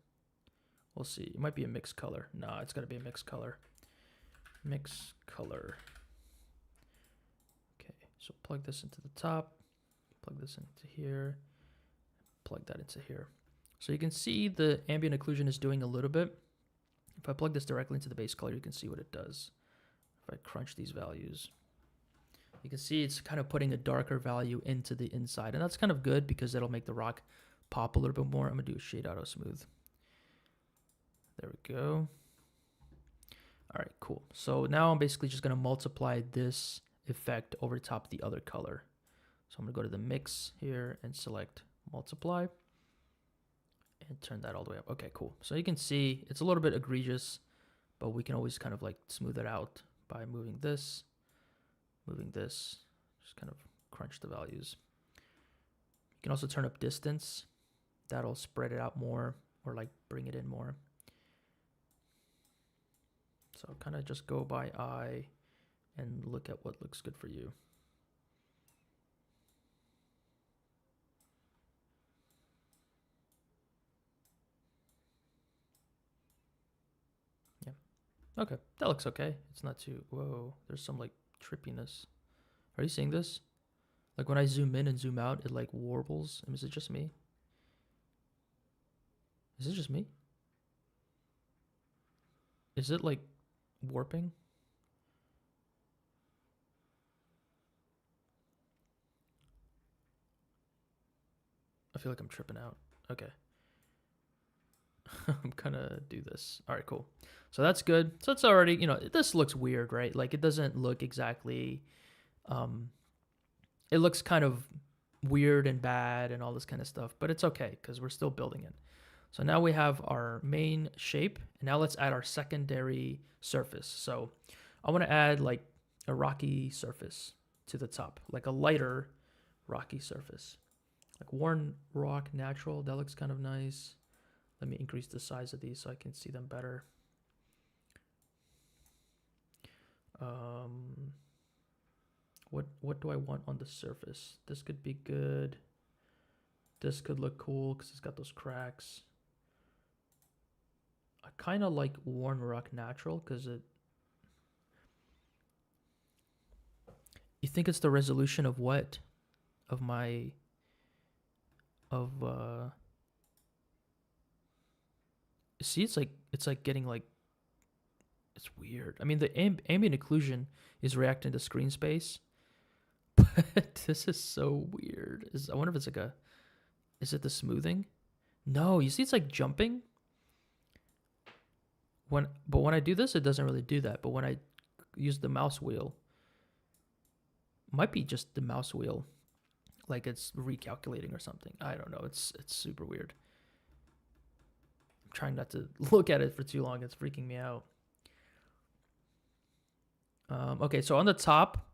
We'll see. It might be a mix color. No, it's gotta be a mix color. Mix color. Okay, so plug this into the top, plug this into here, plug that into here. So you can see the ambient occlusion is doing a little bit. If I plug this directly into the base color, you can see what it does. If I crunch these values, you can see it's kind of putting a darker value into the inside, and that's kind of good because it'll make the rock pop a little bit more. I'm gonna do a shade auto smooth. There we go. All right, cool. So now I'm basically just gonna multiply this effect over top the other color. So I'm gonna go to the mix here and select multiply and turn that all the way up. Okay, cool. So you can see it's a little bit egregious, but we can always kind of like smooth it out by moving this, just kind of crunch the values. You can also turn up distance. That'll spread it out more or like bring it in more. So kind of just go by eye and look at what looks good for you. Yeah. Okay, that looks okay. It's not too, whoa, there's some like trippiness. Are you seeing this? Like when I zoom in and zoom out, it like warbles. I mean, is it just me? Is it just me? Is it like warping? I feel like I'm tripping out. Okay. I'm gonna do this. All right, cool. So that's good. So it's already, this looks weird, right? Like it doesn't look exactly, it looks kind of weird and bad and all this kind of stuff, but it's okay because we're still building it. So now we have our main shape, and now let's add our secondary surface. So I want to add like a rocky surface to the top, like a lighter rocky surface, like worn rock natural. That looks kind of nice. Let me increase the size of these so I can see them better. What do I want on the surface? This could be good. This could look cool because it's got those cracks. I kind of like worn rock natural because it. You think it's the resolution of what? Of my. See, it's like getting like. It's weird. I mean, the ambient occlusion is reacting to screen space, but this is so weird. I wonder if it's like a. Is it the smoothing? No, you see, it's like jumping. But when I do this, it doesn't really do that. But when I use the mouse wheel, might be just the mouse wheel, like it's recalculating or something. I don't know. It's super weird. I'm trying not to look at it for too long. It's freaking me out. Okay, so on the top,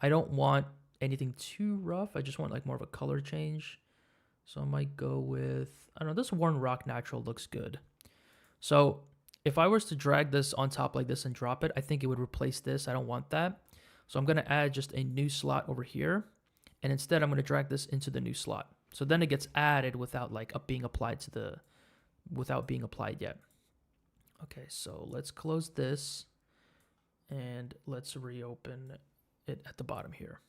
I don't want anything too rough. I just want like more of a color change. So I might go with, I don't know, this worn rock natural looks good. So if I was to drag this on top like this and drop it, I think it would replace this. I don't want that. So I'm going to add just a new slot over here. And instead, I'm going to drag this into the new slot. So then it gets added without like being applied without being applied yet. Okay, so let's close this and let's reopen it at the bottom here.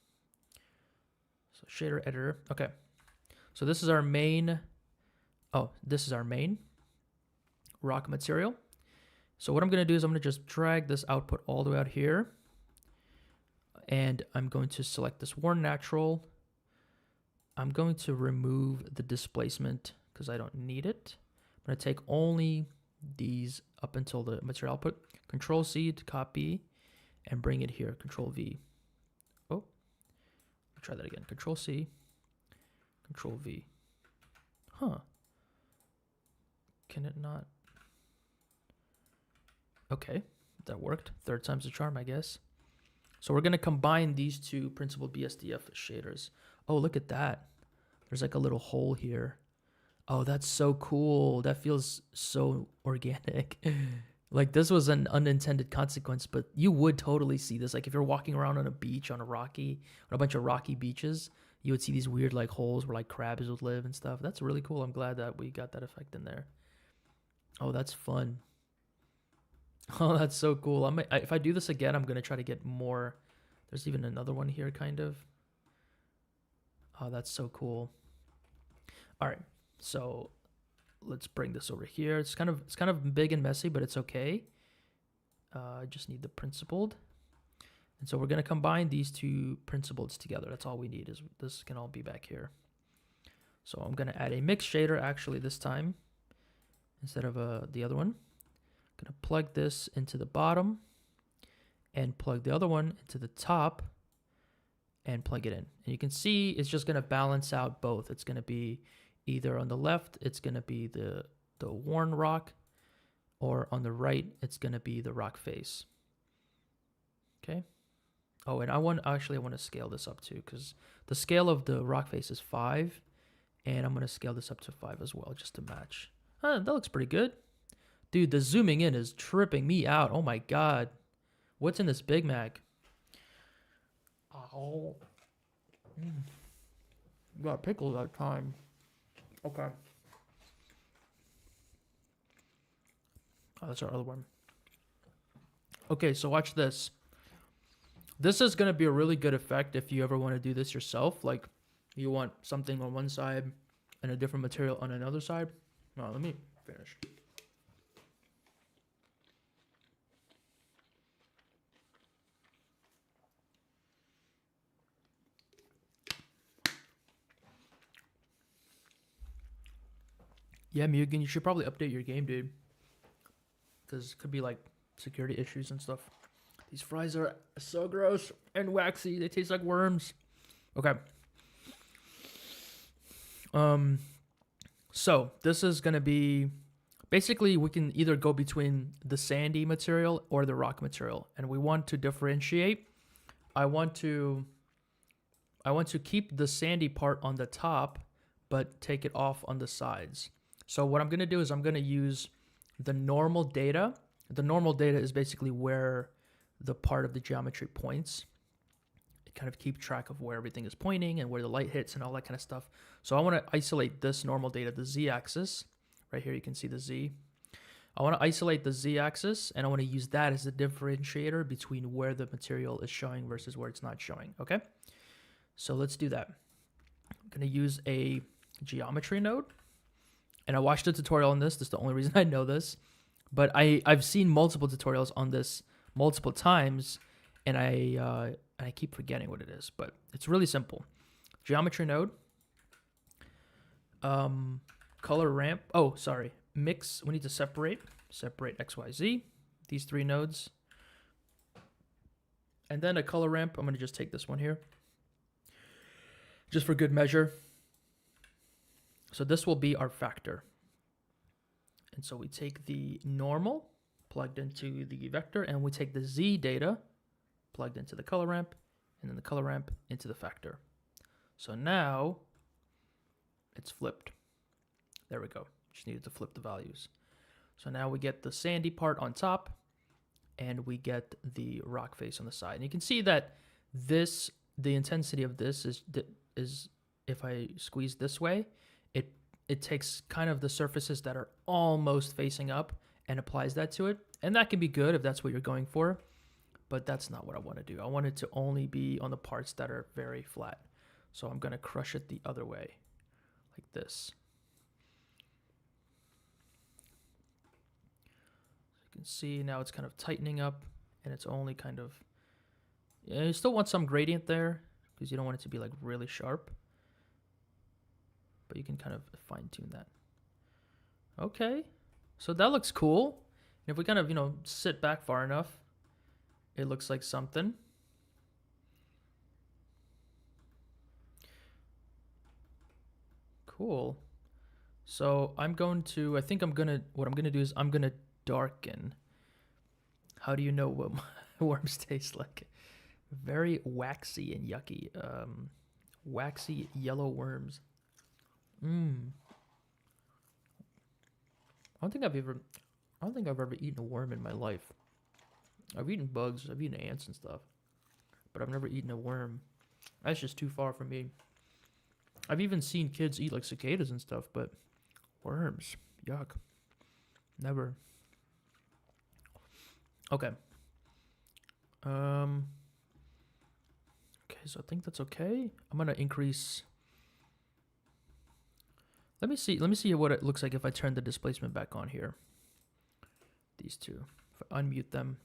So shader editor. Okay. So this is our main. Oh, this is our main rock material. So what I'm going to do is I'm going to just drag this output all the way out here. And I'm going to select this Worn Natural. I'm going to remove the displacement because I don't need it. I'm going to take only these up until the material output. Control C to copy and bring it here. Control V. Oh, try that again. Control C, Control V. Huh. Can it not? Okay, that worked. Third time's the charm, I guess. So we're going to combine these two principled BSDF shaders. Oh, look at that. There's like a little hole here. Oh, that's so cool. That feels so organic. Like this was an unintended consequence, but you would totally see this. Like if you're walking around on a beach on a bunch of rocky beaches, you would see these weird like holes where like crabs would live and stuff. That's really cool. I'm glad that we got that effect in there. Oh, that's fun. Oh, that's so cool. If I do this again, I'm going to try to get more. There's even another one here, kind of. Oh, that's so cool. All right, so let's bring this over here. It's kind of big and messy, but it's okay. I just need the principled. And so we're going to combine these two principleds together. That's all we need. Is this can all be back here. So I'm going to add a mix shader actually this time instead of the other one. I'm going to plug this into the bottom and plug the other one into the top and plug it in. And you can see it's just going to balance out both. It's going to be either on the left, it's going to be the worn rock, or on the right, it's going to be the rock face. Okay. Oh, and I want to scale this up too, because the scale of the rock face is 5, and I'm going to scale this up to 5 as well, just to match. That looks pretty good. Dude, the zooming in is tripping me out. Oh my God. What's in this Big Mac? Oh. Got pickles that time. Okay. Oh, that's our other one. Okay, so watch this. This is going to be a really good effect if you ever want to do this yourself. Like, you want something on one side and a different material on another side. No, let me finish. Yeah, Mugen, you should probably update your game, dude. Because it could be like security issues and stuff. These fries are so gross and waxy. They taste like worms. Okay. So this is going to be... Basically, we can either go between the sandy material or the rock material. And we want to differentiate. I want to keep the sandy part on the top, but take it off on the sides. So what I'm going to do is I'm going to use the normal data. The normal data is basically where the part of the geometry points. It kind of keep track of where everything is pointing and where the light hits and all that kind of stuff. So I want to isolate this normal data, the z-axis. Right here you can see the z. I want to isolate the z-axis, and I want to use that as a differentiator between where the material is showing versus where it's not showing, okay? So let's do that. I'm going to use a geometry node. And I watched a tutorial on this. This is the only reason I know this. But I've seen multiple tutorials on this multiple times, and I keep forgetting what it is. But it's really simple. Geometry node. Color ramp. Oh, sorry. Mix. We need to separate X, Y, Z. These 3 nodes. And then a color ramp. I'm going to just take this one here. Just for good measure. So this will be our factor. And so we take the normal plugged into the vector, and we take the Z data plugged into the color ramp, and then the color ramp into the factor. So now it's flipped. There we go. Just needed to flip the values. So now we get the sandy part on top, and we get the rock face on the side. And you can see that the intensity of this is if I squeeze this way, it takes kind of the surfaces that are almost facing up and applies that to it. And that can be good if that's what you're going for, but that's not what I want to do. I want it to only be on the parts that are very flat. So I'm going to crush it the other way, like this. You can see now it's kind of tightening up, and it's only kind of, yeah, you still want some gradient there because you don't want it to be like really sharp, but you can kind of fine tune that. Okay, so that looks cool. And if we kind of, sit back far enough, it looks like something. Cool. So I think what I'm gonna do is I'm gonna darken. How do you know what worms taste like? Very waxy and yucky. Waxy yellow worms. Mmm. I don't think I've ever eaten a worm in my life. I've eaten bugs, I've eaten ants and stuff, but I've never eaten a worm. That's just too far from me. I've even seen kids eat like cicadas and stuff, but worms, yuck. Never. Okay. Okay, so I think that's okay. I'm gonna increase. Let me see what it looks like if I turn the displacement back on here. These two. If I unmute them.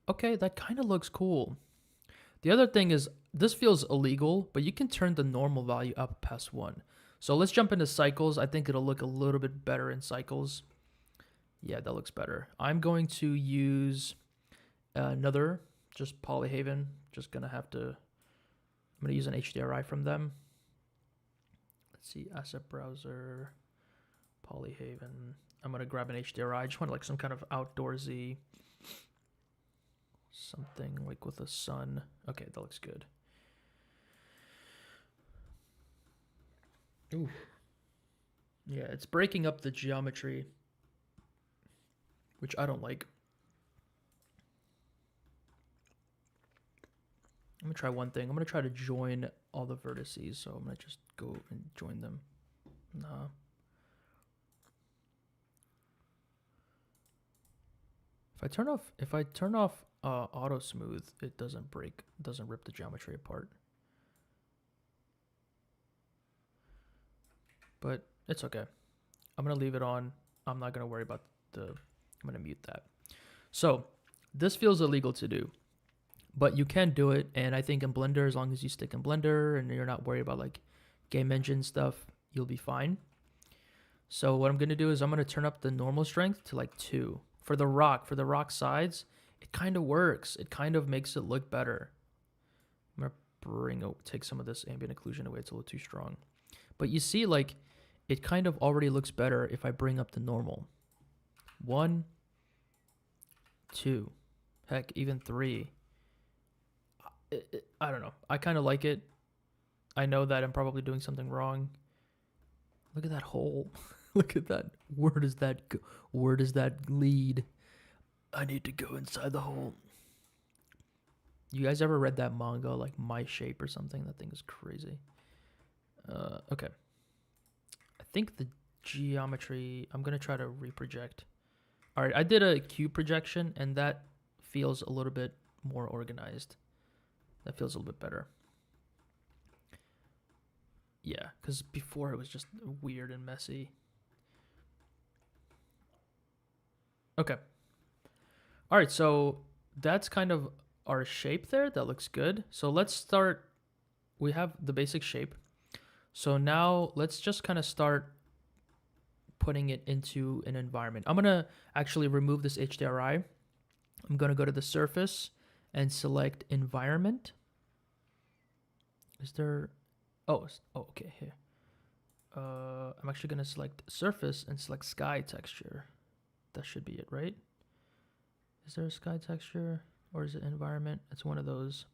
Okay, that kind of looks cool. The other thing is, this feels illegal, but you can turn the normal value up past 1. So let's jump into cycles. I think it'll look a little bit better in cycles. Yeah, that looks better. I'm going to use another, just Polyhaven. I'm going to use an HDRI from them. Let's see, asset browser, Polyhaven. I'm going to grab an HDRI. I just want like some kind of outdoorsy, something like with a sun. Okay, that looks good. Ooh. Yeah, it's breaking up the geometry, which I don't like. I'm going to try one thing. I'm going to try to join all the vertices, so I'm going to just go and join them. Nah. If I turn off auto smooth, it doesn't rip the geometry apart. But it's okay. I'm going to leave it on. I'm not going to worry about I'm going to mute that. So this feels illegal to do, but you can do it. And I think in Blender, as long as you stick in Blender and you're not worried about like game engine stuff, you'll be fine. So what I'm going to do is I'm going to turn up the normal strength to like 2. For the rock sides, it kind of works. It kind of makes it look better. I'm going to take some of this ambient occlusion away. It's a little too strong. But you see, like, it kind of already looks better if I bring up the normal. 1, 2, heck, even 3. I don't know. I kind of like it. I know that I'm probably doing something wrong. Look at that hole. Look at that. Where does that go? Where does that lead? I need to go inside the hole. You guys ever read that manga, like My Shape or something? That thing is crazy. Okay. I think the geometry, I'm going to try to reproject. All right, I did a cube projection, and that feels a little bit more organized. That feels a little bit better. Yeah, because before it was just weird and messy. Okay. All right, so that's kind of our shape there. That looks good. So let's start. We have the basic shape. So now let's just kind of start putting it into an environment. I'm going to actually remove this HDRI. I'm going to go to the surface and select environment. Is there... Oh, okay, here. I'm actually going to select surface and select sky texture. That should be it, right? Is there a sky texture or is it environment? It's one of those.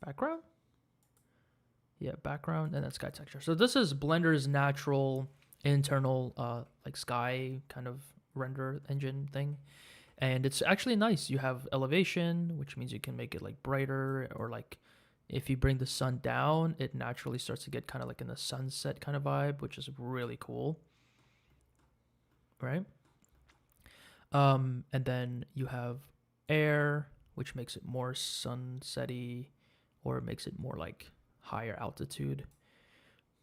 Background? Yeah, background and then sky texture. So this is Blender's natural internal like sky kind of render engine thing. And it's actually nice. You have elevation, which means you can make it like brighter, or like if you bring the sun down, it naturally starts to get kind of like in the sunset kind of vibe, which is really cool. Right? And then you have air, which makes it more sunsetty, or it makes it more like higher altitude.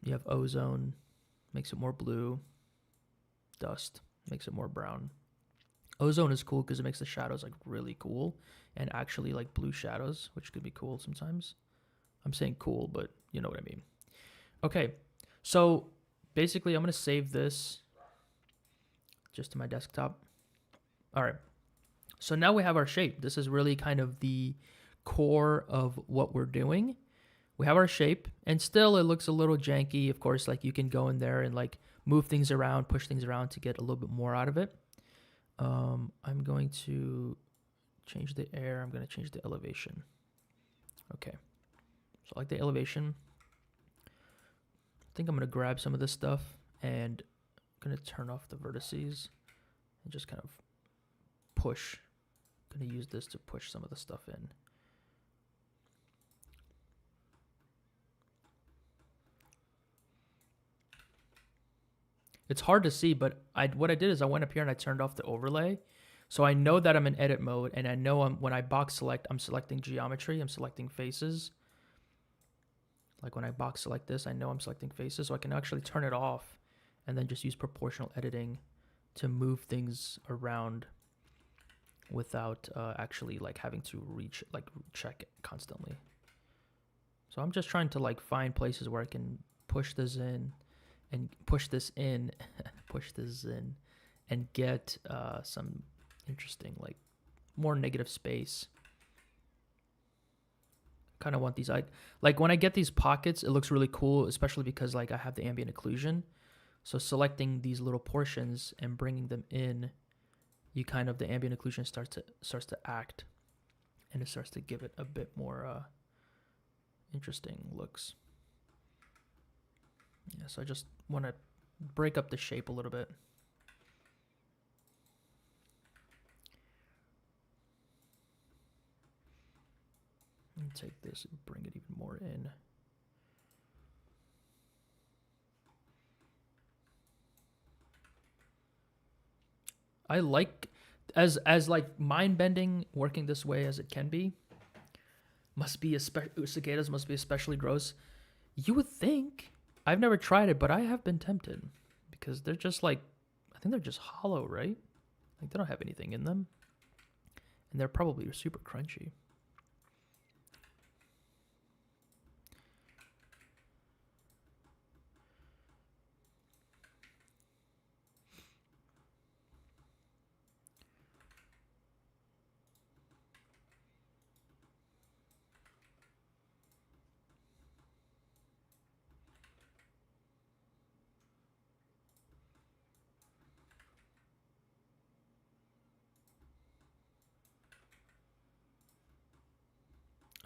You have ozone, Makes it more blue. Dust makes it more brown. Ozone is cool because it makes the shadows like really cool and actually like blue shadows, which could be cool sometimes. I'm saying cool, but you know what I mean. Okay, so basically I'm going to save this just to my desktop. All right, so now we have our shape. This is really kind of the core of what we're doing. We have our shape, and still it looks a little janky. Of course, like you can go in there and like move things around, push things around to get a little bit more out of it. I'm going to change the air. I'm going to change the elevation. Okay, so I like the elevation. I think I'm going to grab some of this stuff and I'm going to turn off the vertices and just kind of push. I'm going to use this to push some of the stuff in. It's hard to see, but what I did is I went up here and I turned off the overlay. So I know that I'm in edit mode, and I know when I box select, I'm selecting geometry, I'm selecting faces. Like when I box select this, I know I'm selecting faces, so I can actually turn it off and then just use proportional editing to move things around without actually like having to check it constantly. So I'm just trying to like find places where I can push this in and push this in and get some interesting, like more negative space. Kind of want these, like when I get these pockets, it looks really cool, especially because like I have the ambient occlusion. So selecting these little portions and bringing them in, you kind of, the ambient occlusion starts to act, and it starts to give it a bit more interesting looks. Yeah, so I just want to break up the shape a little bit. And take this and bring it even more in. I like, as like mind bending working this way as it can be. Cicadas must be especially gross. You would think. I've never tried it, but I have been tempted because they're just like, I think they're just hollow, right? Like they don't have anything in them, and they're probably super crunchy.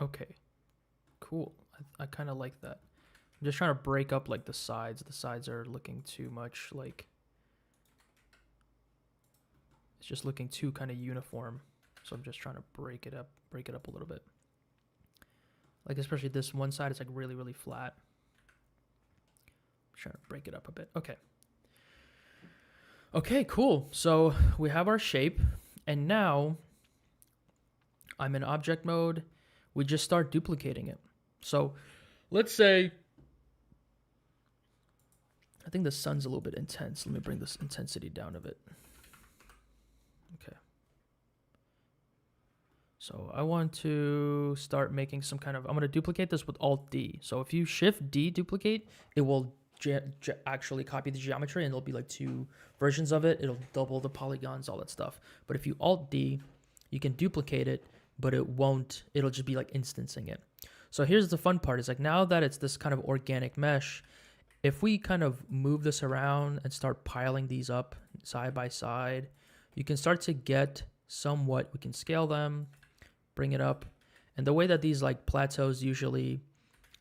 Okay, cool. I kind of like that. I'm just trying to break up like the sides. The sides are looking too much like, it's just looking too kind of uniform. So I'm just trying to break it up a little bit. Like especially this one side is like really, really flat. I'm trying to break it up a bit. Okay. Okay, cool. So we have our shape, and now I'm in object mode. We just start duplicating it. So let's say, I think the sun's a little bit intense. Let me bring this intensity down a bit. Okay. So I want to start making some kind of, I'm going to duplicate this with Alt D. So if you Shift D duplicate, it will actually copy the geometry, and there'll be like two versions of it. It'll double the polygons, all that stuff. But if you Alt D, you can duplicate it, but it won't, it'll just be like instancing it. So here's the fun part, is like now that it's this kind of organic mesh, if we kind of move this around and start piling these up side by side, you can start to get somewhat, we can scale them, bring it up. And the way that these like plateaus usually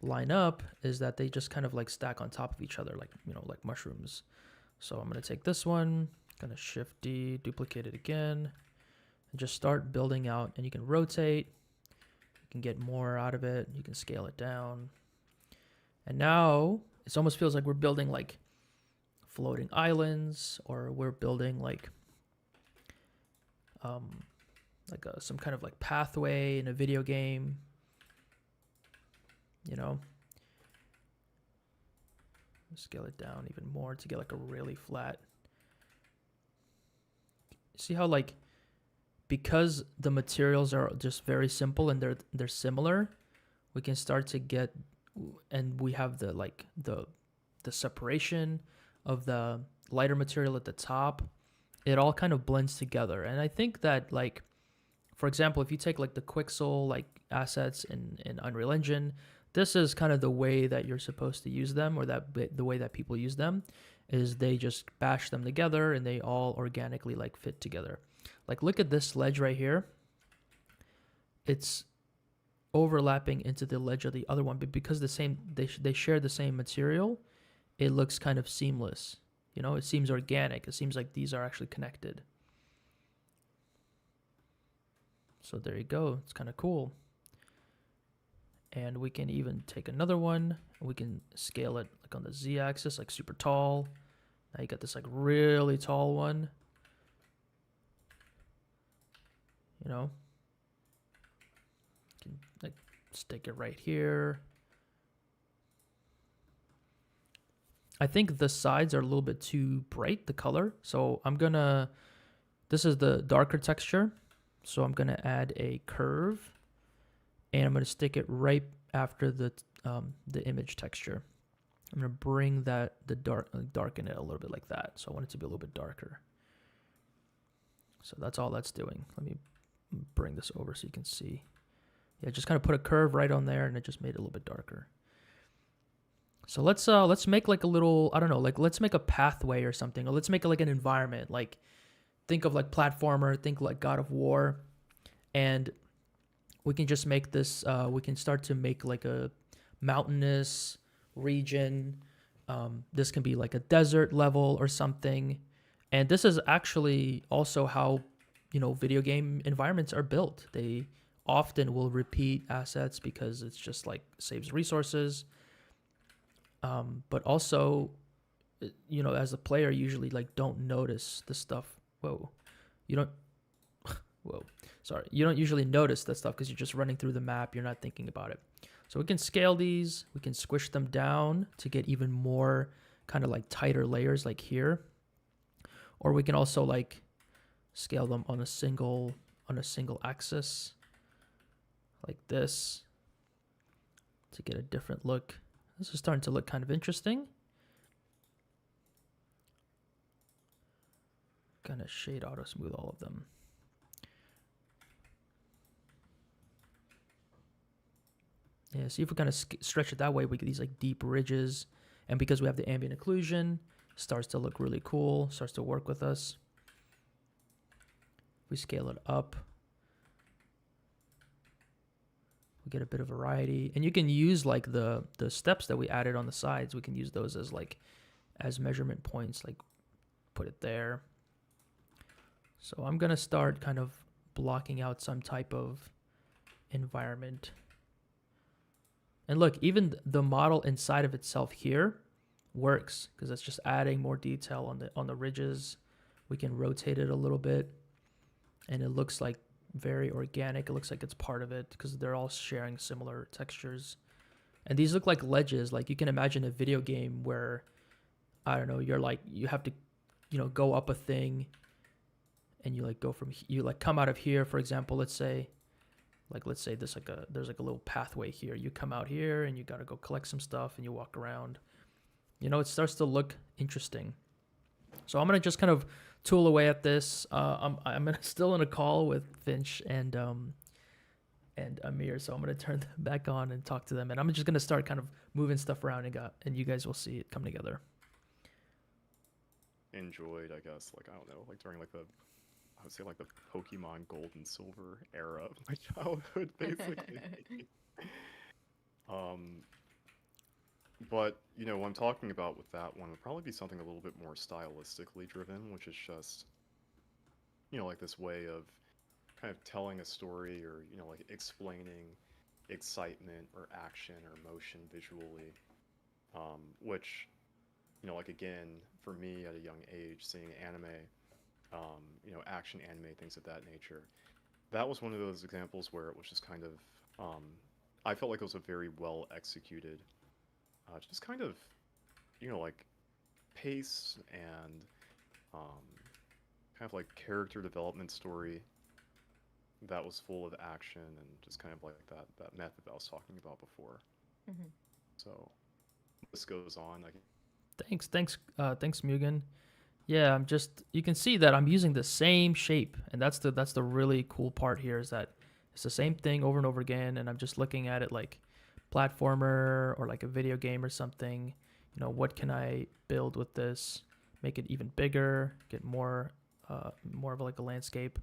line up is that they just kind of like stack on top of each other, like, you know, like mushrooms. So I'm going to take this one, going to Shift D, duplicate it again, and just start building out. And you can rotate, you can get more out of it, you can scale it down. And now it almost feels like we're building like floating islands, or we're building like some kind of like pathway in a video game, you know. Scale it down even more to get like a really flat. See how like because the materials are just very simple and they're similar, we can start to get, and we have the like the separation of the lighter material at the top. It all kind of blends together, and I think that like, for example, if you take like the Quixel like assets in Unreal Engine, this is kind of the way that you're supposed to use them, or that the way that people use them is they just bash them together and they all organically like fit together. Like look at this ledge right here. It's overlapping into the ledge of the other one, but because they share the same material, it looks kind of seamless. You know, it seems organic. It seems like these are actually connected. So there you go. It's kind of cool. And we can even take another one. We can scale it like on the z-axis, like super tall. Now you got this like really tall one. You know, you can like stick it right here. I think the sides are a little bit too bright, the color. So this is the darker texture. So I'm gonna add a curve, and I'm gonna stick it right after the image texture. I'm gonna bring darken it a little bit like that. So I want it to be a little bit darker. So that's all that's doing. Let me bring this over so you can see. Yeah, just kind of put a curve right on there, and it just made it a little bit darker. So let's make like a little, I don't know, like let's make a pathway or something, or let's make it like an environment. Like think of like platformer, think like God of War, and we can just make this. We can start to make like a mountainous region. This can be like a desert level or something, and this is actually also how video game environments are built. They often will repeat assets because it's just like saves resources. But also, as a player, usually like don't notice the stuff. Whoa, you don't. Whoa, sorry. You don't usually notice that stuff because you're just running through the map. You're not thinking about it. So we can scale these. We can squish them down to get even more kind of like tighter layers, like here. Or we can also like scale them on a single axis, like this, to get a different look. This is starting to look kind of interesting. Gonna shade auto smooth all of them. Yeah, see if we kind of stretch it that way, we get these like deep ridges, and because we have the ambient occlusion, starts to look really cool, starts to work with us. We scale it up, we get a bit of variety, and you can use like the steps that we added on the sides. We can use those as measurement points, like put it there. So I'm gonna start kind of blocking out some type of environment. And look, even the model inside of itself here works because it's just adding more detail on the ridges. We can rotate it a little bit, and it looks like very organic. It looks like it's part of it because they're all sharing similar textures. And these look like ledges. Like you can imagine a video game where, I don't know, you have to, go up a thing, and you like go from, you like come out of here, for example. Let's say there's like a little pathway here. You come out here and you got to go collect some stuff, and you walk around. It starts to look interesting. So I'm gonna just kind of tool away at this. I'm still in a call with Finch and Amir, so I'm gonna turn them back on and talk to them, and I'm just gonna start kind of moving stuff around, and you guys will see it come together. Enjoyed, I guess, like I don't know, like during like I would say like the Pokemon Gold and Silver era of my childhood, basically. But what I'm talking about with that one would probably be something a little bit more stylistically driven, which is just, like this way of kind of telling a story, or like explaining excitement or action or motion visually, which, like again, for me at a young age, seeing anime, action anime, things of that nature, that was one of those examples where it was just kind of, I felt like it was a very well executed, just kind of like pace and um, kind of like character development story that was full of action and just kind of like that method that I was talking about before. Hmm. So this goes on. Thanks, Mugen. Yeah, I'm just you can see that I'm using the same shape, and that's the really cool part here is that it's the same thing over and over again, and I'm just looking at it like platformer or like a video game or something. What can I build with this? Make it even bigger, get more of like a landscape.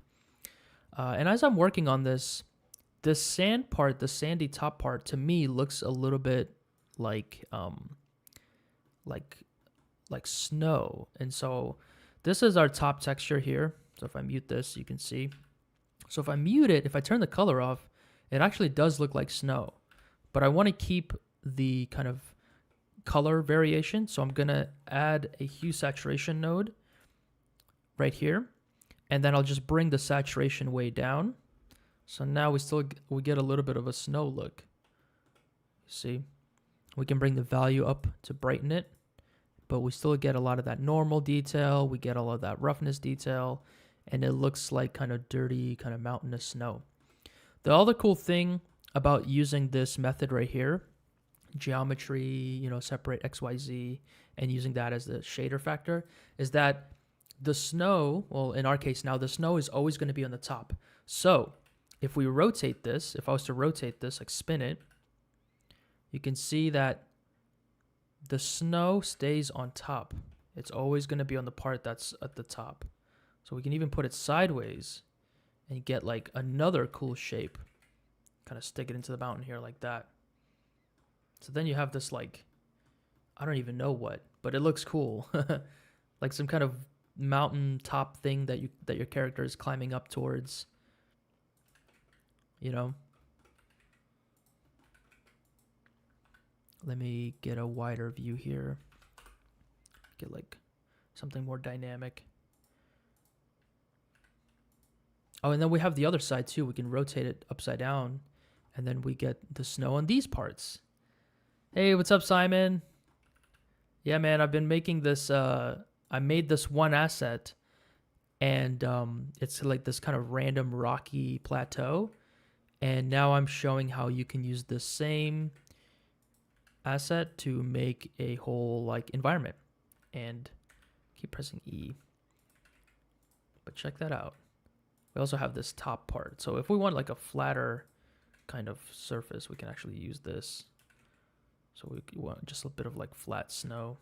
And as I'm working on this sand part, the sandy top part, to me looks a little bit like like like snow. And so this is our top texture here. So if I mute this, you can see. So if I mute it, if I turn the color off, it actually does look like snow. But I want to keep the kind of color variation. So I'm going to add a hue saturation node right here. And then I'll just bring the saturation way down. So now we get a little bit of a snow look. See? We can bring the value up to brighten it, but we still get a lot of that normal detail. We get all of that roughness detail, and it looks like kind of dirty, kind of mountainous snow. The other cool thing about using this method right here, geometry, separate XYZ, and using that as the shader factor, is that the snow, well, in our case now, the snow is always going to be on the top. So if we rotate this, if I was to rotate this, like spin it, you can see that the snow stays on top. It's always going to be on the part that's at the top. So we can even put it sideways and get like another cool shape. Kind of stick it into the mountain here like that. So then you have this like, I don't even know what, but it looks cool. Like some kind of mountain top thing that your character is climbing up towards. Let me get a wider view here. Get like something more dynamic. Oh, and then we have the other side too. We can rotate it upside down, and then we get the snow on these parts. Hey, what's up, Simon? Yeah, man, I've been making this. I made this one asset, and it's like this kind of random rocky plateau. And now I'm showing how you can use the same asset to make a whole like environment. And keep pressing E. But check that out. We also have this top part. So if we want like a flatter kind of surface, we can actually use this. So we want just a bit of like flat snow.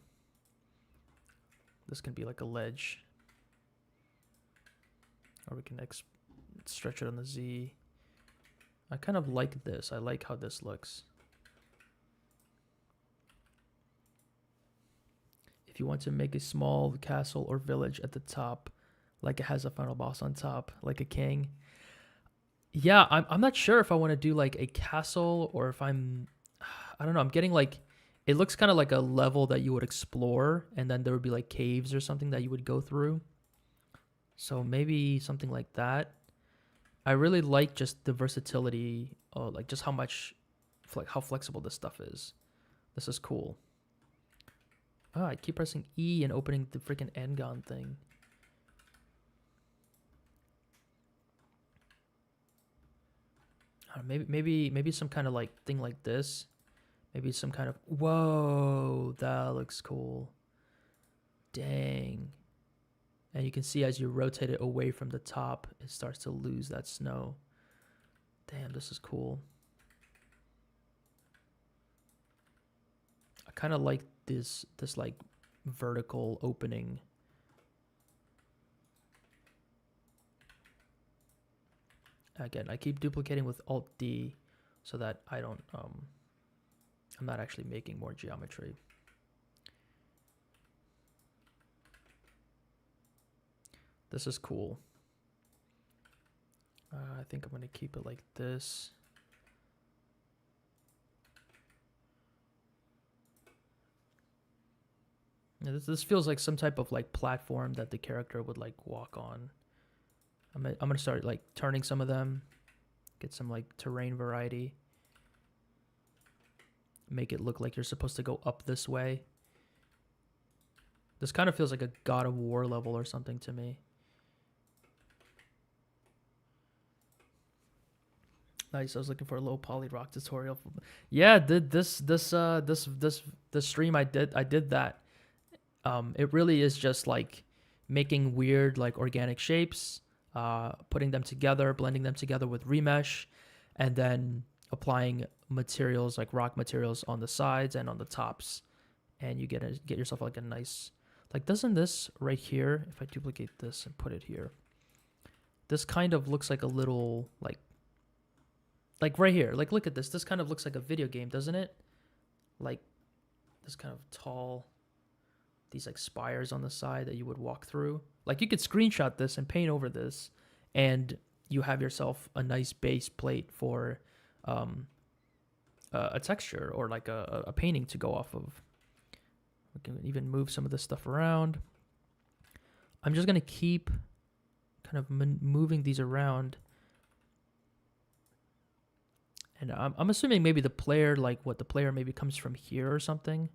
This can be like a ledge. Or we can stretch it on the Z. I kind of like this. I like how this looks. If you want to make a small castle or village at the top, like it has a final boss on top, like a king. Yeah, I'm not sure if I want to do like a castle or if I don't know. I'm getting like, it looks kind of like a level that you would explore, and then there would be like caves or something that you would go through. So maybe something like that. I really like just the versatility, like just how much, how flexible this stuff is. This is cool. Oh, I keep pressing E and opening the freaking Ngon thing. Maybe some kind of like thing like this. Maybe some kind of, whoa, that looks cool. Dang. And you can see as you rotate it away from the top, it starts to lose that snow. Damn, this is cool. I kind of like this like vertical opening. Again, I keep duplicating with Alt D so that I don't I'm not actually making more geometry. This is cool. I think I'm going to keep it like this. Yeah, this feels like some type of like platform that the character would like walk on. I'm gonna start like turning some of them, get some like terrain variety, make it look like you're supposed to go up this way. This kind of feels like a God of War level or something to me. Nice. I was looking for a low poly rock tutorial. Yeah, this stream I did that. It really is just like making weird like organic shapes, putting them together, blending them together with remesh, and then applying materials like rock materials on the sides and on the tops, and you get yourself like a nice, like, doesn't this right here, if I duplicate this and put it here, this kind of looks like a little like right here, like look at this kind of looks like a video game, doesn't it? Like this kind of tall, these like spires on the side that you would walk through. Like you could screenshot this and paint over this, and you have yourself a nice base plate for a texture or like a painting to go off of. We can even move some of this stuff around. I'm just gonna keep kind of moving these around, and I'm assuming maybe the player, like what the player maybe comes from here or something.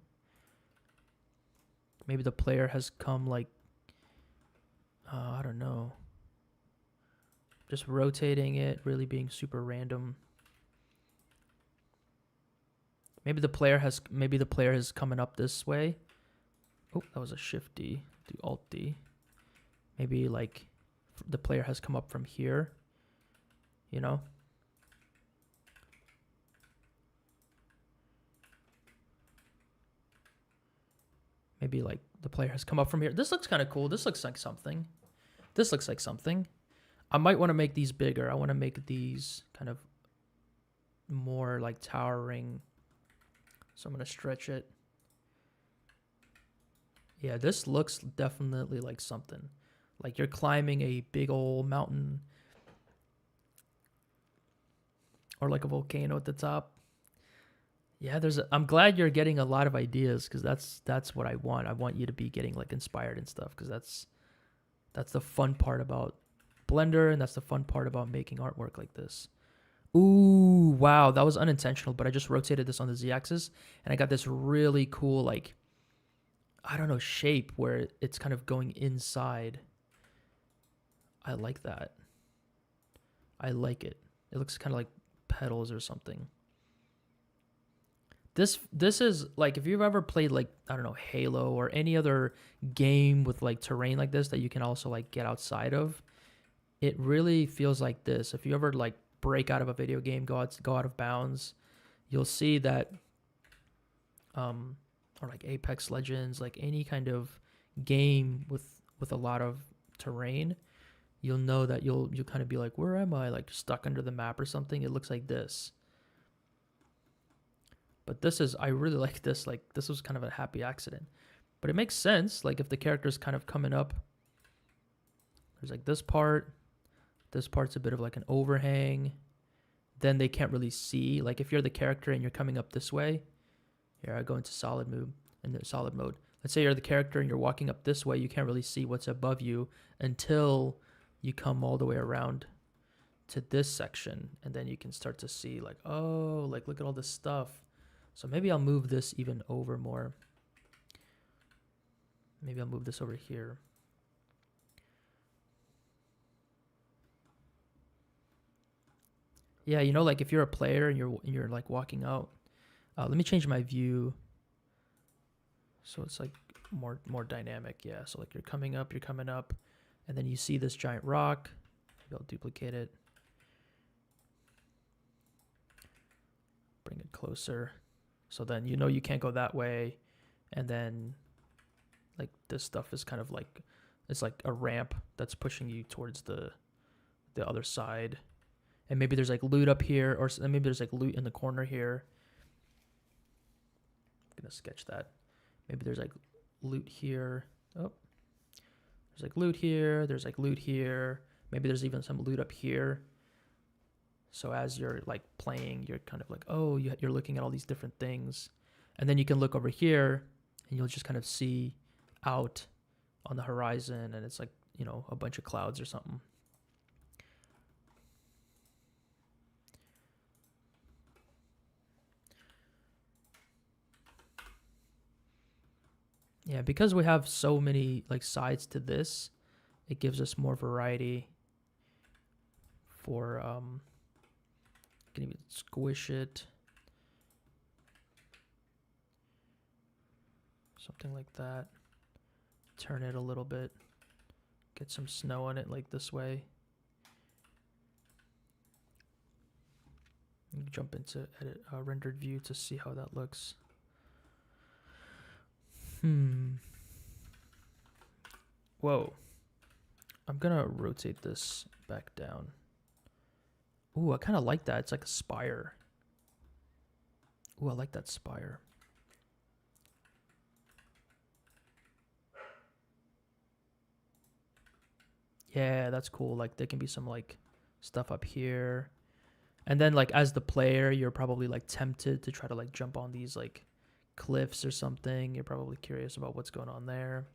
Maybe the player has come like, I don't know. Just rotating it, really being super random. Maybe the player has coming up this way. Oh, that was a Shift D. Do Alt D. Maybe like the player has come up from here. You know? Maybe like the player has come up from here. This looks kind of cool. This looks like something. This looks like something. I might want to make these bigger. I want to make these kind of more like towering. So I'm going to stretch it. Yeah, this looks definitely like something. Like you're climbing a big old mountain. Or like a volcano at the top. Yeah, I'm glad you're getting a lot of ideas, because that's what I want. I want you to be getting like inspired and stuff, because that's the fun part about Blender, and that's the fun part about making artwork like this. Ooh, wow, that was unintentional, but I just rotated this on the Z-axis, and I got this really cool, like, I don't know, shape where it's kind of going inside. I like that. I like it. It looks kind of like petals or something. This is like, if you've ever played like, I don't know, Halo or any other game with like terrain like this that you can also like get outside of, it really feels like this. If you ever like break out of a video game, go out of bounds, you'll see that or like Apex Legends, like any kind of game with a lot of terrain, you'll know that you'll kind of be like, where am I? Like stuck under the map or something. It looks like this. But I really like this. Like, this was kind of a happy accident. But it makes sense. Like, if the character's kind of coming up, there's like this part. This part's a bit of like an overhang. Then they can't really see. Like, if you're the character and you're coming up this way, here I go into solid mode. Let's say you're the character and you're walking up this way. You can't really see what's above you until you come all the way around to this section. And then you can start to see like, oh, like look at all this stuff. So maybe I'll move this even over more. Maybe I'll move this over here. Yeah, you know, like if you're a player and you're like walking out. Let me change my view so it's like more dynamic. Yeah, so like you're coming up, and then you see this giant rock. Maybe I'll duplicate it. Bring it closer. So then you know you can't go that way, and then like this stuff is kind of like, it's like a ramp that's pushing you towards the other side. And maybe there's like loot up here, or maybe there's like loot in the corner here. I'm gonna sketch that. Maybe there's like loot here. Oh, there's like loot here. There's like loot here. Maybe there's even some loot up here. So as you're like playing, you're kind of like, oh, you're looking at all these different things. And then you can look over here and you'll just kind of see out on the horizon, and it's like, you know, a bunch of clouds or something. Yeah, because we have so many like sides to this, it gives us more variety for can even squish it, something like that. Turn it a little bit, get some snow on it like this way. Jump into edit rendered view to see how that looks. Whoa. I'm gonna rotate this back down. Ooh, I kind of like that. It's like a spire. Ooh, I like that spire. Yeah, that's cool. Like there can be some like stuff up here. And then like as the player, you're probably like tempted to try to like jump on these like cliffs or something. You're probably curious about what's going on there.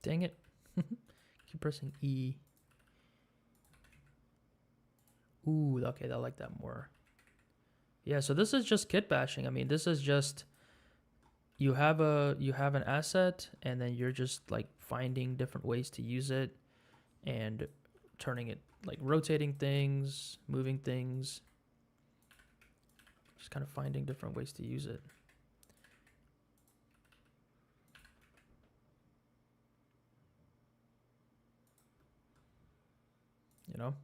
Dang it. Keep pressing E. Ooh, okay, I like that more. Yeah, so this is just kit bashing. I mean, this is just you have an asset and then you're just like finding different ways to use it and turning it like rotating things, moving things. Just kind of finding different ways to use it. You know?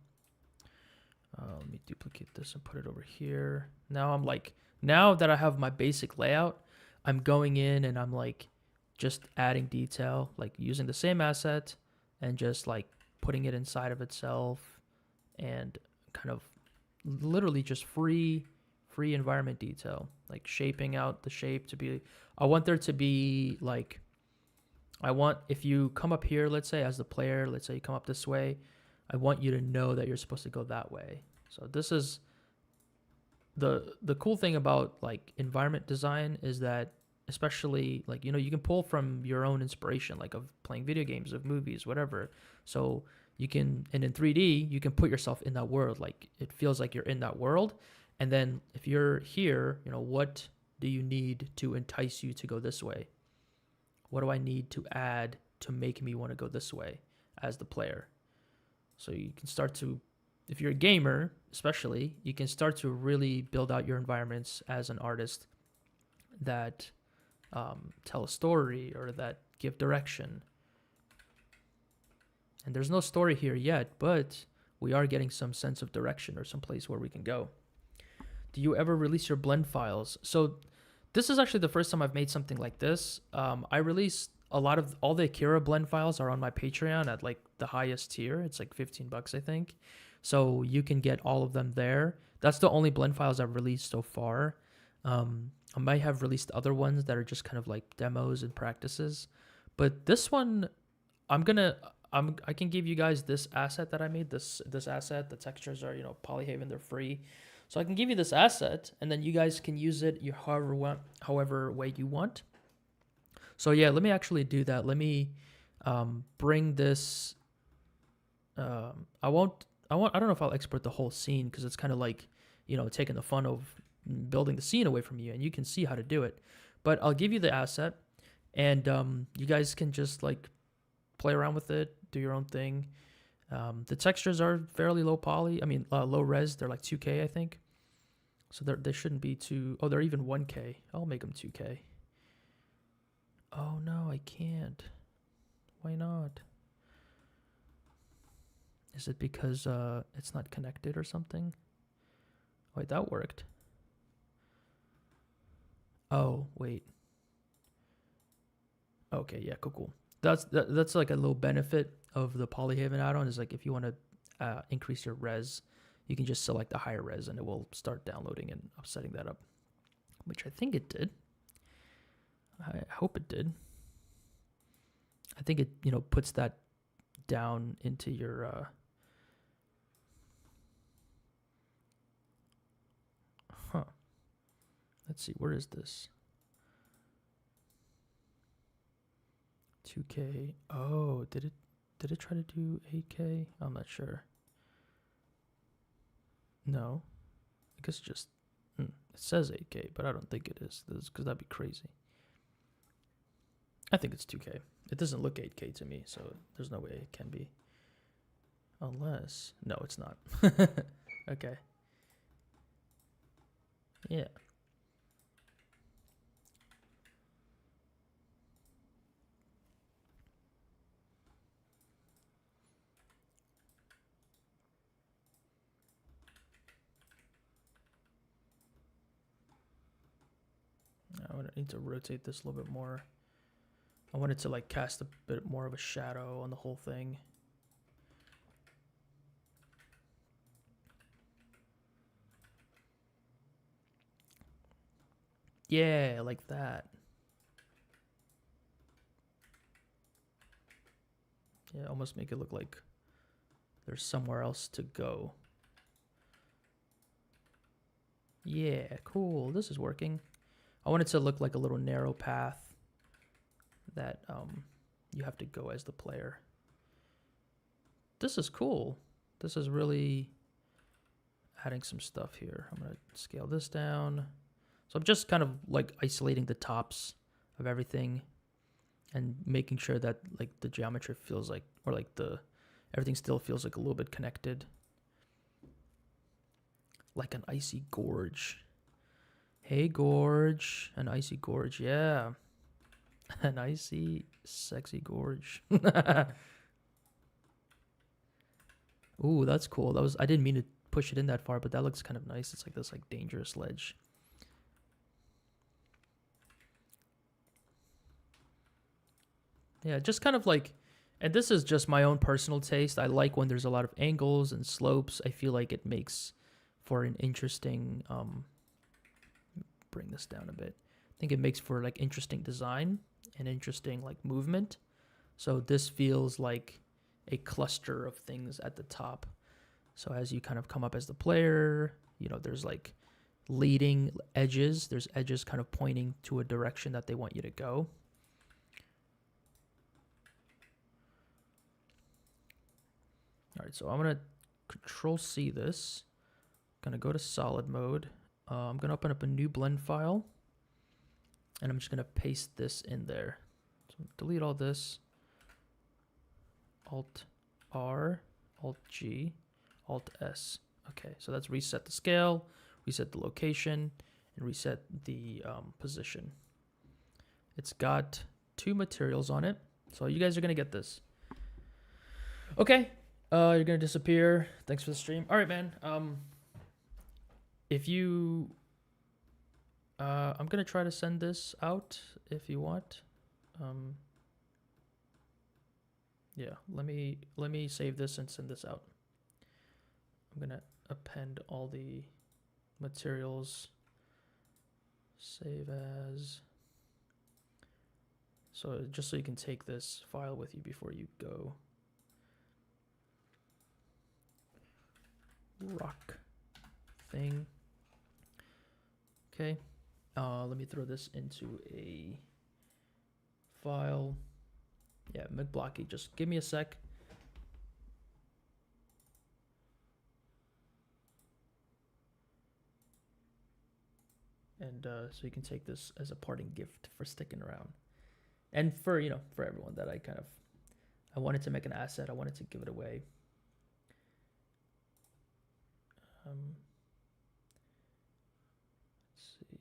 Let me duplicate this and put it over here. Now I'm like, now that I have my basic layout, I'm going in and I'm like just adding detail, like using the same asset and just like putting it inside of itself and kind of literally just free environment detail, like shaping out the shape to be, I want there to be like, I want, if you come up here, let's say as the player, let's say you come up this way, I want you to know that you're supposed to go that way. So this is the cool thing about like environment design is that especially like you can pull from your own inspiration like of playing video games, of movies, whatever. So you can, and in 3D you can put yourself in that world, like it feels like you're in that world. And then if you're here, what do you need to entice you to go this way? What do I need to add to make me want to go this way as the player? So you can start to, if you're a gamer especially, you can start to really build out your environments as an artist that tell a story or that give direction. And there's no story here yet, but we are getting some sense of direction or some place where we can go. Do you ever release your blend files? So this is actually the first time I've made something like this. I release a lot of, all the Akira blend files are on my Patreon at like the highest tier. It's like $15, I think. So you can get all of them there. That's the only blend files I've released so far. I might have released other ones that are just kind of like demos and practices. But this one, I can give you guys this asset that I made. This asset, the textures are, Polyhaven, they're free. So I can give you this asset, and then you guys can use it however way you want. So yeah, let me actually do that. Let me bring this. I don't know if I'll export the whole scene because it's kind of like, taking the fun of building the scene away from you, and you can see how to do it. But I'll give you the asset, and you guys can just like play around with it, do your own thing. The textures are fairly low poly. I mean, low res. They're like 2K, I think. So they shouldn't be too. Oh, they're even 1K. I'll make them 2K. Oh no, I can't. Why not? Is it because it's not connected or something? Wait, that worked. Oh, wait. Okay, yeah, cool. That's like a little benefit of the Polyhaven add-on is like if you want to increase your res, you can just select the higher res and it will start downloading and setting that up, which I think it did. I hope it did. I think it, puts that down into your Let's see, where is this? 2K. Oh, did it try to do 8K? I'm not sure. No. I guess just it says 8K, but I don't think it is. Because that'd be crazy. I think it's 2K. It doesn't look 8K to me, so there's no way it can be. Unless... No, it's not. Okay. Yeah. I need to rotate this a little bit more. I wanted to like cast a bit more of a shadow on the whole thing. Yeah, like that. Yeah, almost make it look like there's somewhere else to go. Yeah, cool. This is working. I want it to look like a little narrow path that you have to go as the player. This is cool. This is really adding some stuff here. I'm gonna scale this down. So I'm just kind of like isolating the tops of everything and making sure that like the geometry feels like, or like everything still feels like a little bit connected. Like an icy gorge. Hey, gorge. An icy gorge, yeah. An icy, sexy gorge. Ooh, that's cool. I didn't mean to push it in that far, but that looks kind of nice. It's like this like dangerous ledge. Yeah, just kind of like, and this is just my own personal taste. I like when there's a lot of angles and slopes. I feel like it makes for an interesting, bring this down a bit. I think it makes for like interesting design and interesting like movement. So this feels like a cluster of things at the top. So as you kind of come up as the player, you know, there's like leading edges. There's edges kind of pointing to a direction that they want you to go. All right, so I'm going to Control C this. I'm going to go to solid mode. I'm going to open up a new blend file. And I'm just going to paste this in there. So delete all this. Alt R, Alt G, Alt S. Okay, so that's reset the scale, reset the location, and reset the position. It's got 2 materials on it. So you guys are going to get this. Okay. You're gonna disappear. Thanks for the stream. All right, man. If you, I'm gonna try to send this out if you want. Yeah. Let me save this and send this out. I'm gonna append all the materials. Save as. So just so you can take this file with you before you go. Rock thing. Okay. Let me throw this into a file. Yeah, mid-blocky. Just give me a sec. And so you can take this as a parting gift for sticking around. And for, you know, for everyone that I wanted to make an asset. I wanted to give it away. Let's see.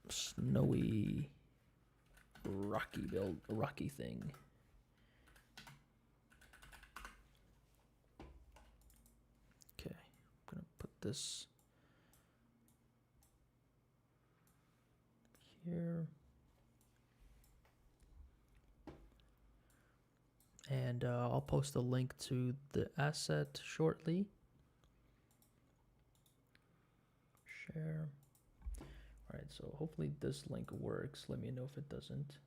Snowy, rocky thing. Okay, I'm gonna put this here. And I'll post a link to the asset shortly. Share. All right, so hopefully this link works. Let me know if it doesn't.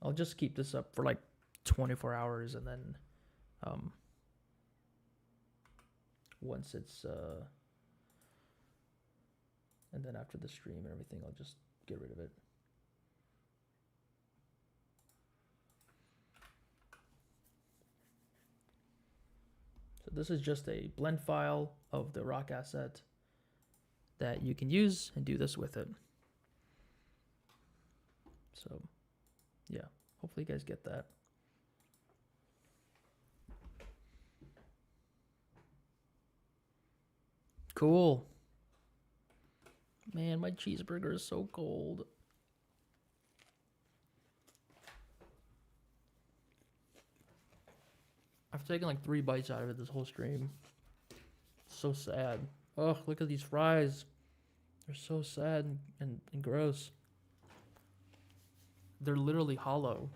I'll just keep this up for like 24 hours, and then once it's and then after the stream and everything, I'll just get rid of it. So this is just a blend file of the rock asset that you can use and do this with it. So yeah, hopefully you guys get that. Cool. Man, my cheeseburger is so cold. I've taken like 3 bites out of it this whole stream. So sad. Oh, look at these fries. They're so sad and gross. They're literally hollow.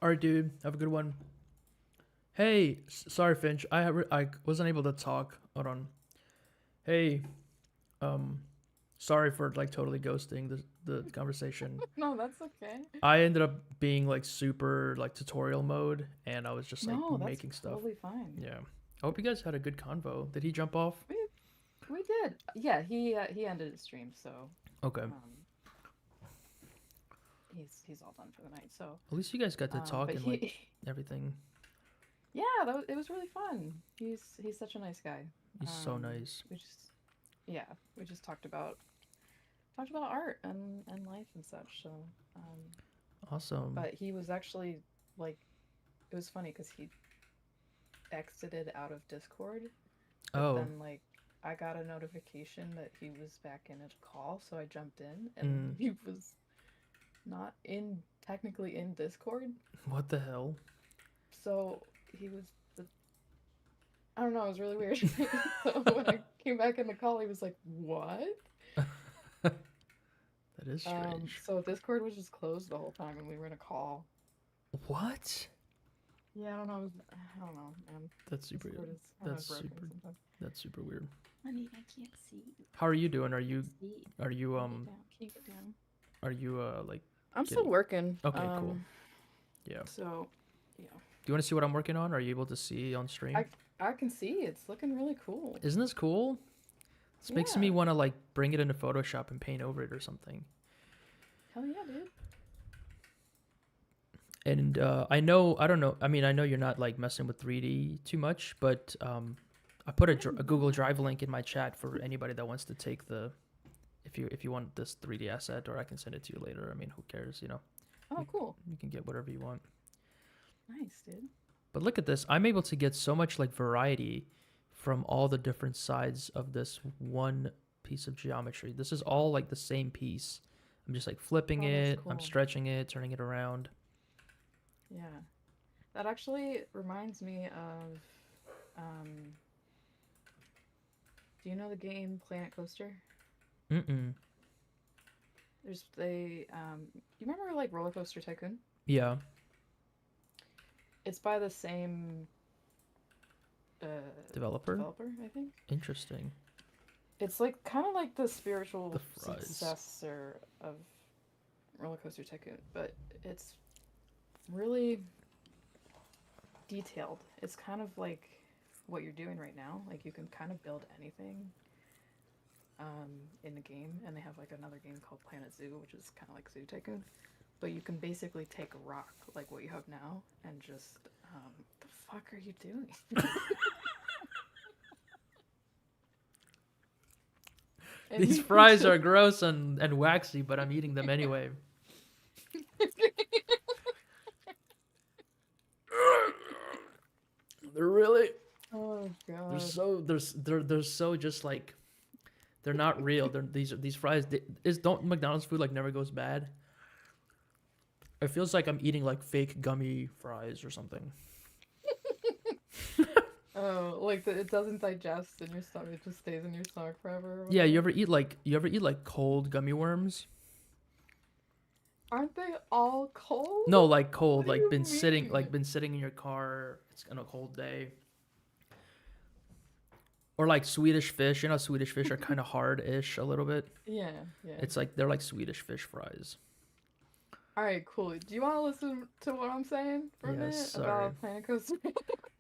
All right, dude. Have a good one. Hey, sorry, Finch. I wasn't able to talk. Hold on. Hey, sorry for like totally ghosting the conversation. No, that's okay. I ended up being like super like tutorial mode, and I was just like No, that's making stuff. totally fine. Yeah. I hope you guys had a good convo. Did he jump off? We did. Yeah, he ended his stream, so Okay. he's all done for the night. So At least you guys got to talk but and like everything. yeah, it was really fun. He's such a nice guy. He's so nice. We just talked about art and life and such. So Awesome. but he was actually like, it was funny because he exited out of Discord. But Oh. then like I got a notification that he was back in a call, so I jumped in, and he was not technically in Discord. What the hell? So he was I don't know, it was really weird. So when I came back in the call, he was like, "What?" That is strange. So Discord was just closed the whole time, and we were in a call. What? Yeah, I don't know, man. That's super Discord good. is kinda That's broken super. sometimes. That's super weird. Honey, I can't see. How are you doing? Are you See. are you Keep it down. are you like I'm still working. Okay, cool. Yeah. So, yeah. Do you want to see what I'm working on? Are you able to see on stream? I can see it's looking really cool. Isn't this cool? This makes Yeah. me want to like bring it into Photoshop and paint over it or something. Hell yeah, dude. And I don't know. I mean, I know you're not like messing with 3D too much, but I put a Google Drive link in my chat for anybody that wants to take the. If you want this 3D asset, or I can send it to you later. I mean, who cares? You know. Oh, cool. You can get whatever you want. Nice, dude. But look at this. I'm able to get so much like variety from all the different sides of this one piece of geometry. This is all like the same piece. I'm just like flipping Oh, that's it. I'm cool. stretching it, turning it around. Yeah. That actually reminds me of, do you know the game Planet Coaster? Mm-mm. You remember like Roller Coaster Tycoon? Yeah. It's by the same Developer? I think. Interesting. It's like kind of like the spiritual The fries. successor of Roller Coaster Tycoon, but it's really detailed. It's kind of like what you're doing right now. Like you can kind of build anything in the game, and they have like another game called Planet Zoo, which is kind of like Zoo Tycoon. But you can basically take a rock like what you have now and just the fuck are you doing? And These you fries just- are gross and waxy, but I'm eating them anyway. They're really Oh god. they're so just like they're not real. These fries don't McDonald's food like never goes bad. It feels like I'm eating like fake gummy fries or something. Oh, like it doesn't digest in your stomach; it just stays in your stomach forever. or Yeah, you whatever? ever eat like cold gummy worms? Aren't they all cold? No, like cold, What do you mean? been sitting in your car. It's on a cold day. Or like Swedish fish. You know, Swedish fish are kind of hard-ish a little bit. Yeah, yeah. It's like they're like Swedish fish fries. All right, cool. Do you want to listen to what I'm saying for a Yes, minute sorry. about Planet Coaster?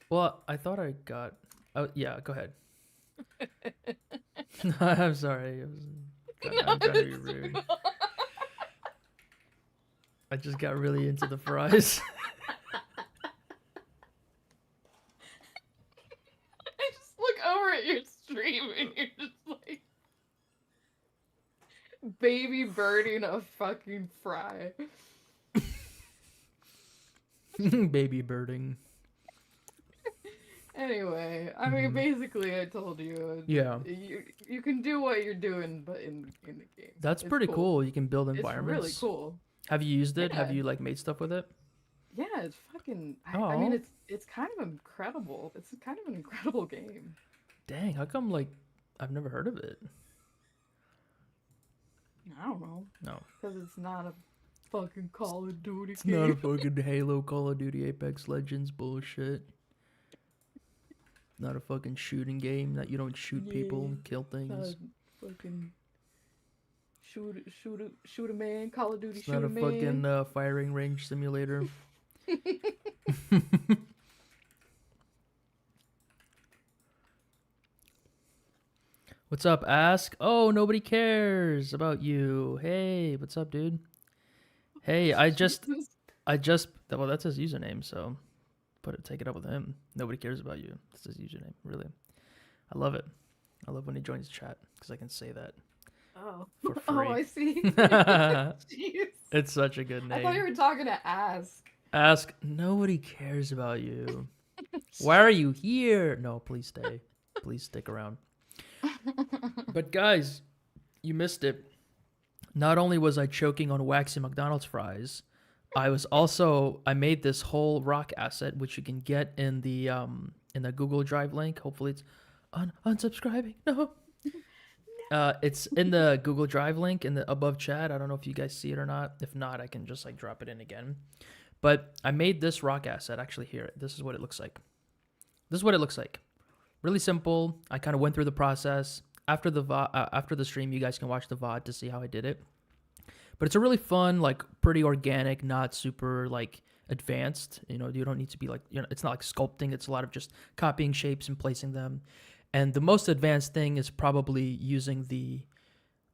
Well, I thought I got. Oh yeah, go ahead. I'm sorry. I'm trying to be rude. I just got really into the fries. I just look over at your stream and you're just like baby birding a fucking fry. Baby birding. Anyway, I mean, basically, I told you. Yeah. You can do what you're doing, but in the game. That's It's pretty cool. You can build It's environments. really cool. Have you used it? Have Yeah. you like made stuff with it? Yeah, it's fucking. I mean, Oh. it's kind of incredible. It's kind of an incredible game. Dang, how come like I've never heard of it? I don't know. No. Because it's not a fucking Call of Duty It's game. not a fucking Halo, Call of Duty, Apex Legends bullshit. Not a fucking shooting game that you don't shoot people and kill Not things. a fucking shoot a man. Call of Duty It's shoot not a a man. fucking firing range simulator. What's up, Ask? Oh, nobody cares about you. Hey, what's up, dude? Hey, well, that's his username, so take it up with him. Nobody cares about you. That's his username, really. I love it. I love when he joins chat because I can say that Oh. for free. Oh, I see. Jeez. It's such a good name. I thought you were talking to Ask. Ask, nobody cares about you. Why are you here? No, please stay. Please stick around. But guys, you missed it. Not only was I choking on waxy McDonald's fries, I made this whole rock asset, which you can get in the Google Drive link. Hopefully it's unsubscribing. No. It's in the Google Drive link in the above chat. I don't know if you guys see it or not. If not, I can just like drop it in again. But I made this rock asset actually here. This is what it looks like. Really simple. I kind of went through the process. After the stream, you guys can watch the VOD to see how I did it. But it's a really fun, like pretty organic, not super like advanced. You know, you don't need to be like, it's not like sculpting. It's a lot of just copying shapes and placing them. And the most advanced thing is probably using the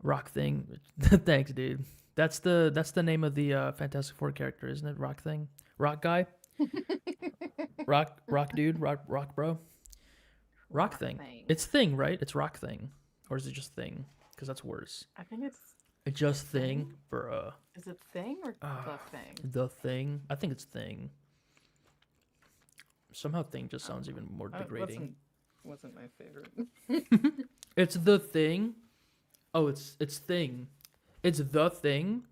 rock thing. Thanks, dude. That's the name of the Fantastic Four character, isn't it? Rock thing, rock guy, rock dude, rock bro, rock thing. It's thing, right? It's rock thing, or is it just thing? Because that's worse. I think it's just thing, bruh. Is it thing or the thing? The thing. I think it's thing. Somehow thing just sounds even more degrading. Wasn't my favorite. It's the thing. Oh, it's thing. It's the thing.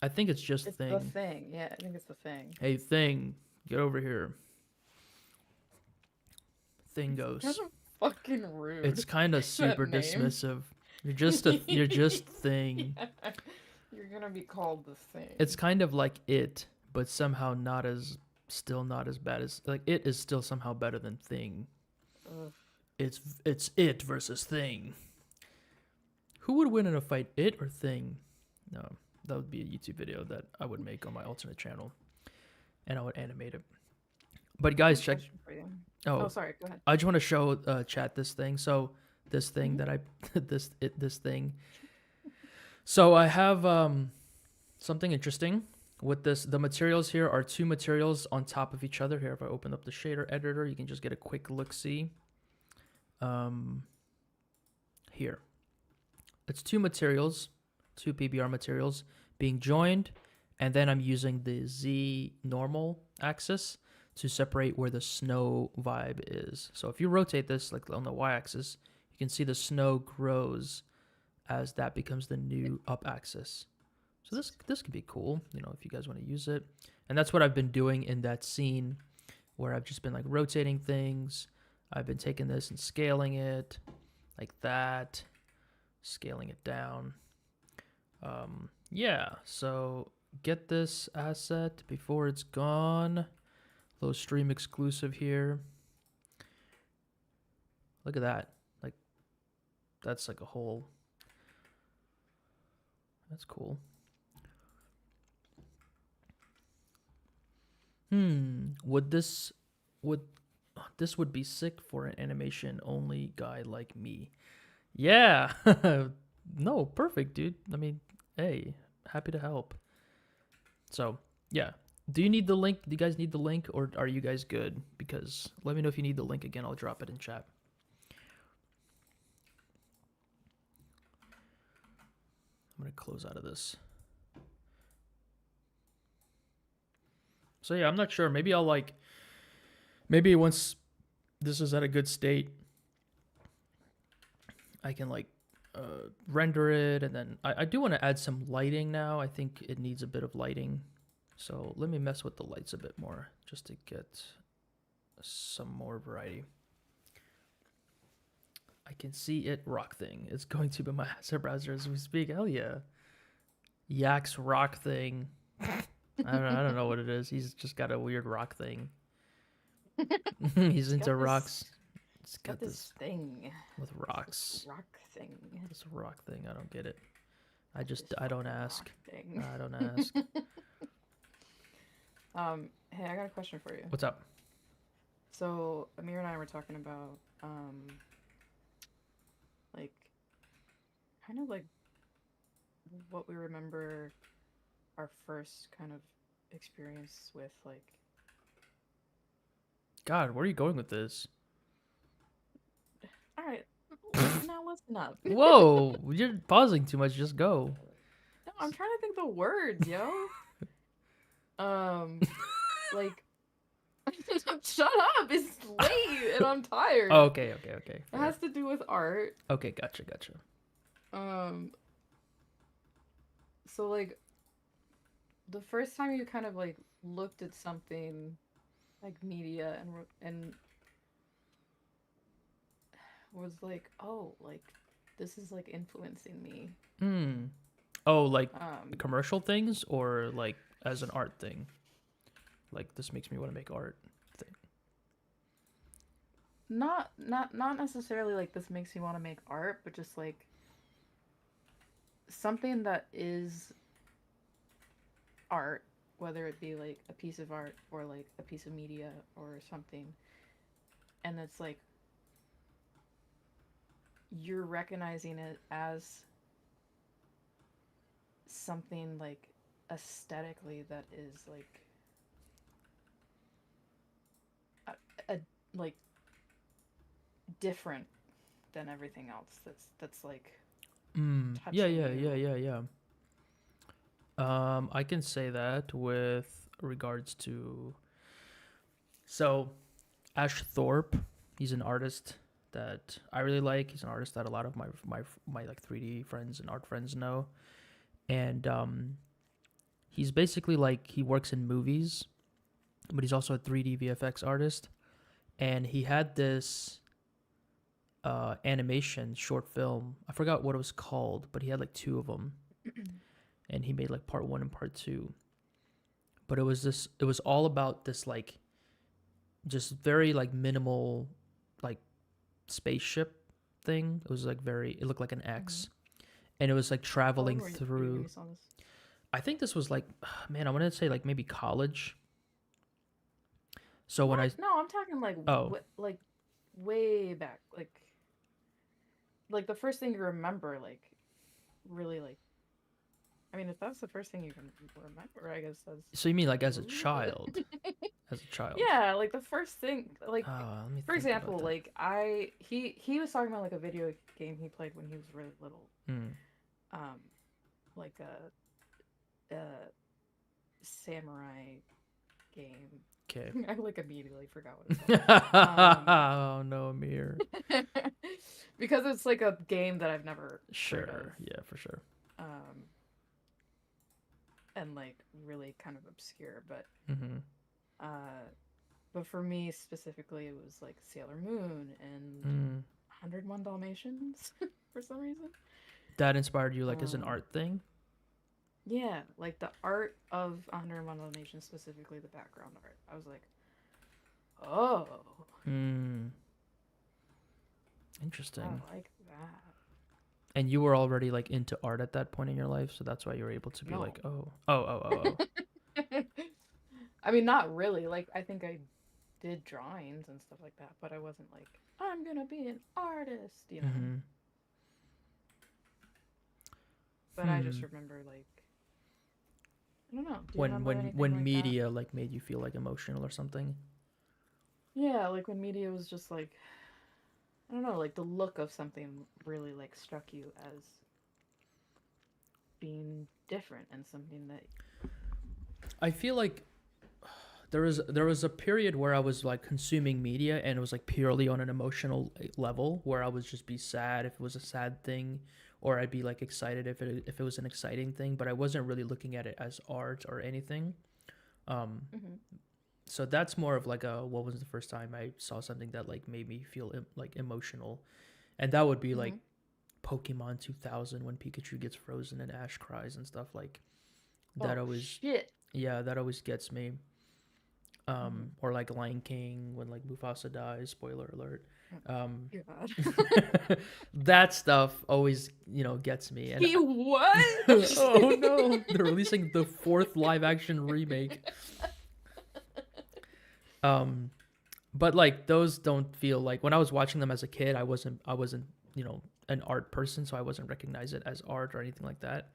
I think it's just thing. It's the thing. Yeah, I think it's the thing. Hey, thing, get over here. Thing goes. That's fucking rude. It's kind of super dismissive. You're just thing. Yeah. You're gonna be called the thing. It's kind of like it, but somehow still not as bad as like it is still somehow better than thing. Ugh. It's it versus thing. Who would win in a fight, it or thing? No, that would be a YouTube video that I would make on my alternate channel, and I would animate it. But guys, check. Oh, sorry. Go ahead. I just want to show chat this thing. So this thing that I this thing. So I have something interesting with this. The materials here are two materials on top of each other. Here, if I open up the shader editor, you can just get a quick look-see. Here. It's two materials, two PBR materials being joined, and then I'm using the Z normal axis to separate where the snow vibe is. So if you rotate this like on the y-axis, you can see the snow grows as that becomes the new up axis. So this could be cool, if you guys want to use it. And that's what I've been doing in that scene where I've just been like rotating things. I've been taking this and scaling it like that. Scaling it down. Yeah, so get this asset before it's gone. Little stream exclusive here. Look at that. Like, that's like a whole... That's cool. Would this would be sick for an animation only guy like me? Yeah. No, perfect, dude. I mean, hey, happy to help. So, yeah. Do you need the link? Do you guys need the link, or are you guys good? Because let me know if you need the link again. I'll drop it in chat. I'm gonna close out of this. So yeah, I'm not sure. Maybe I'll like, maybe once this is at a good state, I can like render it, and then I do want to add some lighting now. I think it needs a bit of lighting. So let me mess with the lights a bit more just to get some more variety. I can see it rock thing. It's going to be my asset browser as we speak. Hell yeah. Yak's rock thing. I don't know what it is. He's just got a weird rock thing. He's into rocks. It's got this thing with rocks. This rock thing. This rock thing. I don't get it. I This don't fucking ask. rock thing. I don't ask. Hey, I got a question for you. What's up? So Amir and I were talking about like kind of like what we remember our first kind of experience with like God, where are you going with this? all right, now listen up. Whoa, you're pausing too much. Just go. No, I'm trying to think the words, yo. Like shut up, it's late and I'm tired. Oh, okay. It has to do with art. Okay, gotcha. So like the first time you kind of like looked at something like media and was like, oh, like this is like influencing me. Oh, like commercial things, or like as an art thing? Like this makes me want to make art thing. Not necessarily like this makes me want to make art, but just like something that is art, whether it be like a piece of art or like a piece of media or something, and it's like you're recognizing it as something like aesthetically that is like a like different than everything else that's like Yeah. I can say that with regards to, so Ash Thorpe, he's an artist that I really like. He's an artist that a lot of my like 3D friends and art friends know. And he's basically like, he works in movies, but he's also a 3D VFX artist. And he had this animation short film. I forgot what it was called, but he had like two of them. And he made like part 1 and part 2. But it was all about this like just very like minimal like spaceship thing. It was like it looked like an X. And it was like traveling through. I think this was like, man, I want to say like maybe college. So when no, I'm talking like like way back, like the first thing you remember, like really like. I mean, if that's the first thing you can remember, I guess that's. So you mean like as a child? As a child. Yeah, like the first thing, like for example, like he was talking about like a video game he played when he was really little. Like a samurai game. Okay. I like immediately forgot what it was. Oh no, Amir. Because it's like a game that I've never heard of. Yeah, for sure. And like really kind of obscure, but but for me specifically, it was like Sailor Moon and 101 Dalmatians for some reason. That inspired you like as an art thing? Yeah, like the art of 101 Dalmatians, specifically the background art. I was like, oh, Hmm. I Interesting. like that. And you were already like into art at that point in your life, so that's why you were able to be No. like, oh, oh, oh, oh, oh. I mean, not really. Like, I think I did drawings and stuff like that, but I wasn't like, I'm gonna be an artist, you know? Mm-hmm. But I Hmm. just remember, like, I don't know. Do you When remember when anything when like that? media like made you feel like emotional or something. Yeah, like when media was just like, I don't know, like the look of something really like struck you as being different and something that. I feel like there was a period where I was like consuming media and it was like purely on an emotional level where I would just be sad if it was a sad thing or I'd be like excited if it was an exciting thing, but I wasn't really looking at it as art or anything. Um Mm-hmm. so that's more of like a what was the first time I saw something that like made me feel like emotional. And that would be Mm-hmm. like Pokemon 2000 when Pikachu gets frozen and Ash cries and stuff like that Oh always shit. yeah, that always gets me. Mm-hmm. Or like Lion King when like Mufasa dies. Spoiler alert. Um, God. that stuff always gets me. And He what? Oh oh shit. no, they're releasing the fourth live action remake. Um, but like those don't feel like when I was watching them as a kid, I wasn't an art person, so I wasn't recognize it as art or anything like that.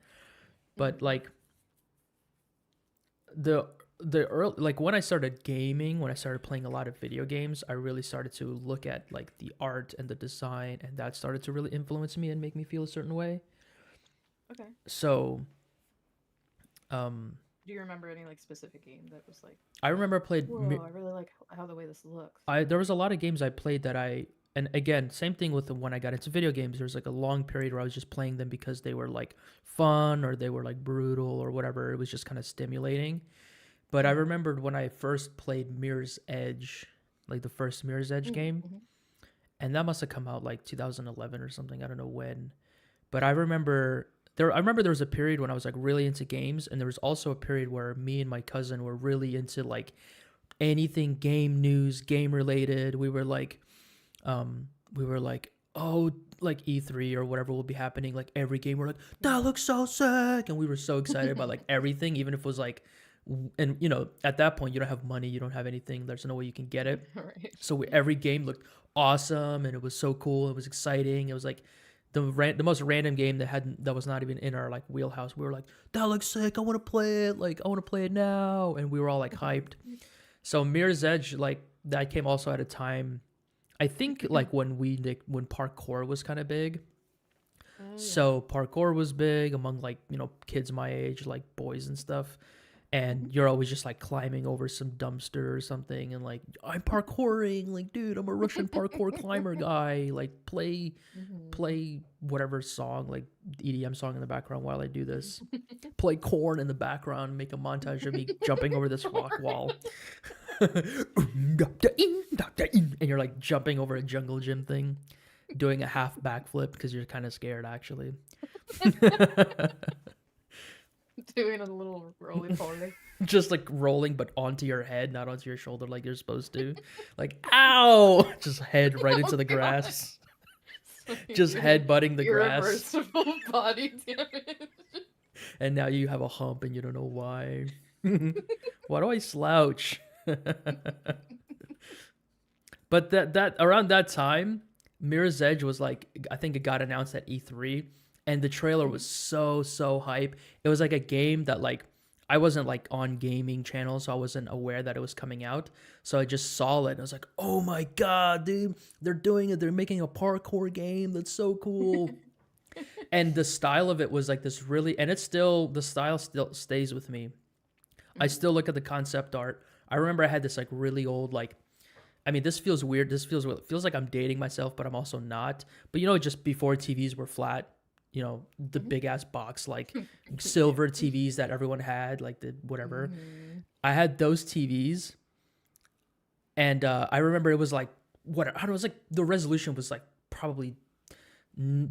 But Mm-hmm. like the the early like when I started gaming, when I started playing a lot of video games, I really started to look at like the art and the design, and that started to really influence me and make me feel a certain way. Okay. So, um, Do you remember any like specific game that was like, I remember I played. whoa, I really like how the way this looks? I there was a lot of games I played that and again, same thing with when I got into video games. There was like a long period where I was just playing them because they were like fun or they were like brutal or whatever. It was just kind of stimulating. But I Mm-hmm. remembered when I first played Mirror's Edge, like the first Mirror's Edge game, Mm-hmm. and that must have come out like 2011 or something. I don't know when, but I remember there was a period when I was like really into games, and there was also a period where me and my cousin were really into like anything game news, game related. We were like, oh, like E3 or whatever will be happening. Like every game, we're like, that looks so sick, and we were so excited about like everything, even if it was like, and at that point you don't have money, you don't have anything. There's no way you can get it. All right. So every game looked awesome, and it was so cool. It was exciting. It was like the most random game that was not even in our like wheelhouse. We were like, that looks sick. I want to play it. Like I want to play it now, and we were all like hyped. So Mirror's Edge, like that came also at a time. I think like when parkour was kind of big. Oh yeah. So parkour was big among like kids my age, like boys and stuff. Mm-hmm. And you're always just like climbing over some dumpster or something, and like I'm parkouring, like dude, I'm a Russian parkour climber guy. Like Mm-hmm. play whatever song, like EDM song in the background while I do this. Play corn in the background, make a montage of me jumping over this rock wall. And you're like jumping over a jungle gym thing, doing a half backflip because you're kind of scared actually. Doing a little roly poly. Just like rolling but onto your head, not onto your shoulder like you're supposed to. Like ow, just head right into Oh the god. grass. So Just head-butting the grass. irreversible body damage. And now you have a hump and you don't know why. Why do I slouch? But that around that time, Mirror's Edge was like, I think it got announced at E3, and the trailer was so hype. It was like a game that like I wasn't like on gaming channels, so I wasn't aware that it was coming out. So I just saw it and I was like, "Oh my god, dude. They're doing it. They're making a parkour game. That's so cool." And the style of it was like this really, and the style still stays with me. I Mhm. still look at the concept art. I remember I had this like really old like, I mean, this feels weird. This feels like I'm dating myself, but I'm also not. But just before TVs were flat, the Mhm. big ass box like Yeah. silver TVs that everyone had, like the whatever. Mhm. I had those TVs, and I remember it was like what I don't know, it was like the resolution was like probably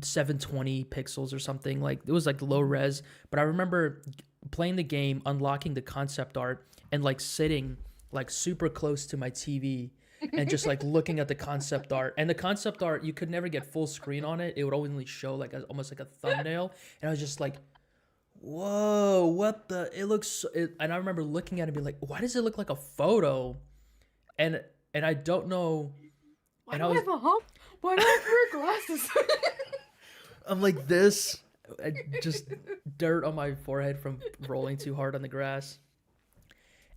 720 pixels or something. Like it was like low Mhm. res, but I remember playing the game, unlocking the concept art, and like sitting like super close to my TV and just like looking at the concept art. And the concept art, you could never get full screen on it. It would only show like almost like a thumbnail. And I was just like, whoa, what the? It looks. And I remember looking at it and be like, why does it look like a photo? And I don't know. Why And do I I was, have a hump? Why do I have to wear glasses? I'm like this, just dirt on my forehead from rolling too hard on the grass.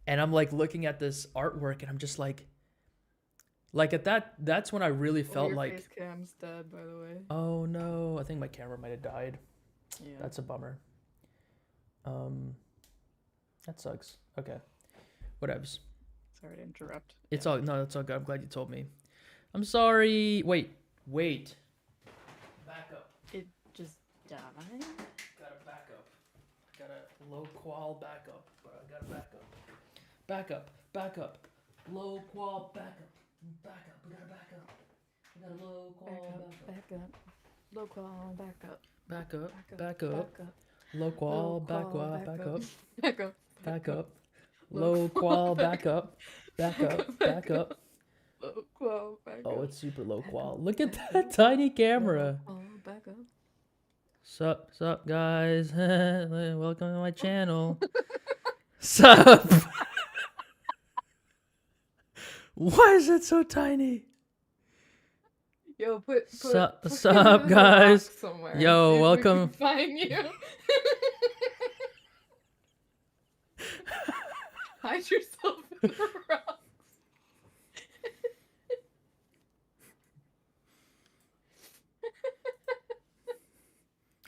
And I'm like looking at this artwork, and I'm just like at that. That's when I really felt your like, face cam's dead, by the way. oh no, I think my camera might have died. Yeah. That's a bummer. That sucks. Okay, whatevs. Sorry to interrupt. It's all no, it's all good. I'm glad you told me. I'm sorry. Wait. Back up. It just died. Gotta back up. Gotta low qual back up. But I gotta back up. Back up. Low qual back up. Back up. We gotta back up. We gotta low qual back up. Low qual, back up. Back up. Back Back up. Low qual back up. Back up. Back up. Back up. Low qual back up. Back up. Back up. Low qual, back up. Oh, it's super low qual. Look at that tiny camera. Oh, back up. Sup, guys? Welcome to my channel. Sup? Why is it so tiny? Yo, put Sup, put sup, it in the guys? box somewhere. Yo, See if we welcome. can find you. Hide yourself in the rocks.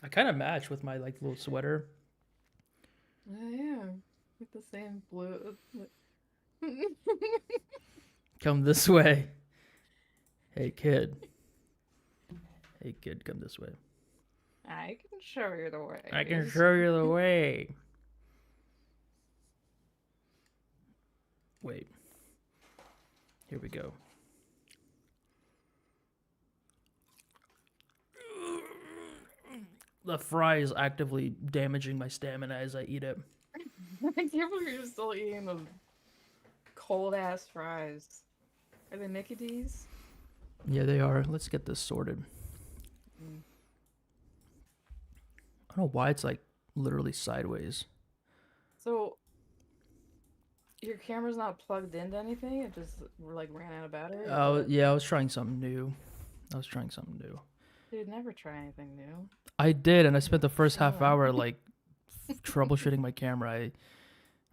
I kind of match with my like little sweater. Yeah, with the same blue. Come this way. Hey kid, come this way. I can show you the way. I can show you the way. Wait. Here we go. The fry is actively damaging my stamina as I eat it. I can't believe you're still eating those cold ass fries. Are they Mickey D's? Yeah, they are. Let's get this sorted. Mm. I don't know why it's like literally sideways. So, your camera's not plugged into anything? It just like ran out of battery? Oh, yeah, I was trying something new. Dude, never try anything new. I did, and I spent the first half Oh. hour like troubleshooting my camera.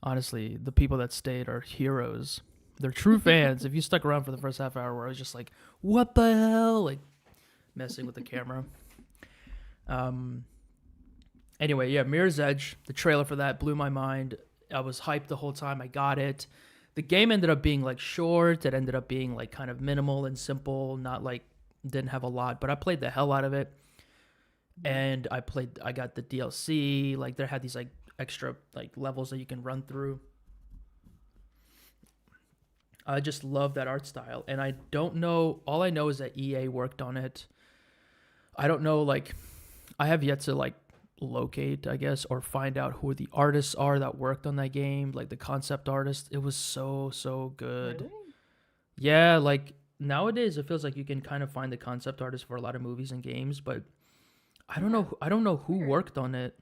Honestly, the people that stayed are heroes. They're true fans. If you stuck around for the first half hour where I was just like, what the hell? Like messing with the camera. Anyway, yeah, Mirror's Edge, the trailer for that blew my mind. I was hyped the whole time. I got it. The game ended up being like short. It ended up being like kind of minimal and simple, not like didn't have a lot, but I played the hell out of it. And I got the DLC. Like there had these like extra like levels that you can run through. I just love that art style, and I don't know. All I know is that EA worked on it. I don't know. Like, I have yet to like locate, I guess, or find out who the artists are that worked on that game. Like the concept artist. It was so good. Really? Yeah, like nowadays it feels like you can kind of find the concept artist for a lot of movies and games, but I don't know. I don't know who Weird. worked on it.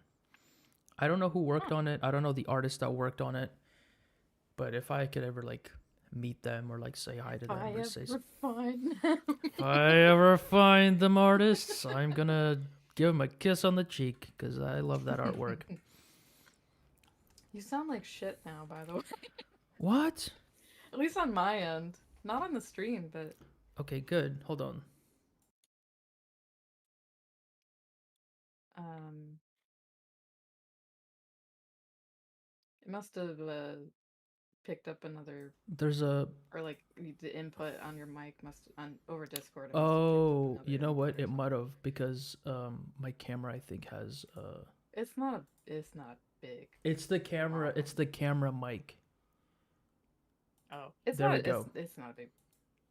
I don't know who worked on it. I don't know the artist that worked on it. But if I could ever like meet them or like say hi to them or say if I ever find them artists, I'm gonna give them a kiss on the cheek because I love that artwork. You sound like shit now, by the way. What? At least on my end. Not on the stream, but Okay, good. Hold on. it must have picked up another, There's a or like the input on your mic must on over Discord. It must have picked up oh, another you know what? input or It might something. have because my camera I think has It's not big. it's the camera. It's the camera mic. Oh, it's There not. we go. It's not a big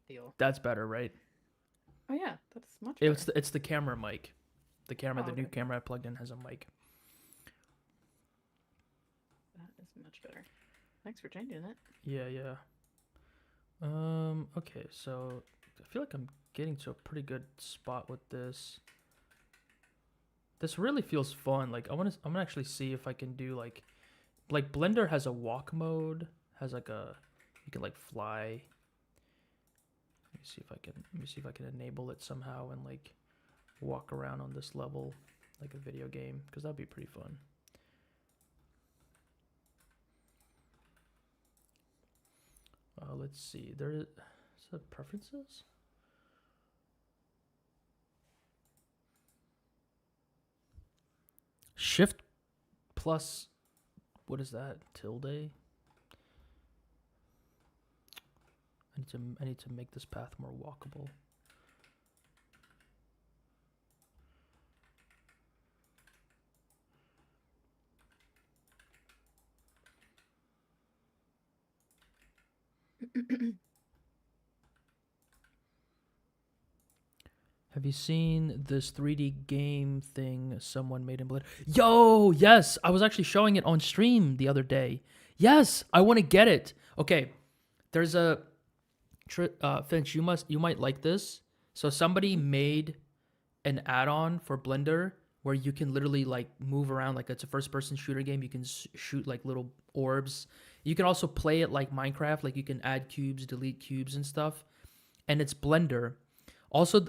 deal. That's better, right? Oh yeah, that's much better. It's the camera mic. The camera, Oh, the new okay. camera I plugged in has a mic. Much better. Thanks for changing it. Yeah. Okay, so I feel like I'm getting to a pretty good spot with this. This really feels fun. Like I'm gonna actually see if I can do like Blender has a walk mode, has like a you can like fly. Let me see if I can enable it somehow and like walk around on this level like a video game, because that'd be pretty fun. Let's see. There is that preferences. Shift plus, what is that? Tilde. I need to make this path more walkable. Have you seen this 3D game thing someone made in Blender? Yo, yes, I was actually showing it on stream the other day. Yes, I want to get it. Okay, there's a Finch. You might like this. So somebody made an add-on for Blender where you can literally like move around, like it's a first-person shooter game. You can shoot like little orbs. You can also play it like Minecraft. Like you can add cubes, delete cubes, and stuff. And it's Blender. Also,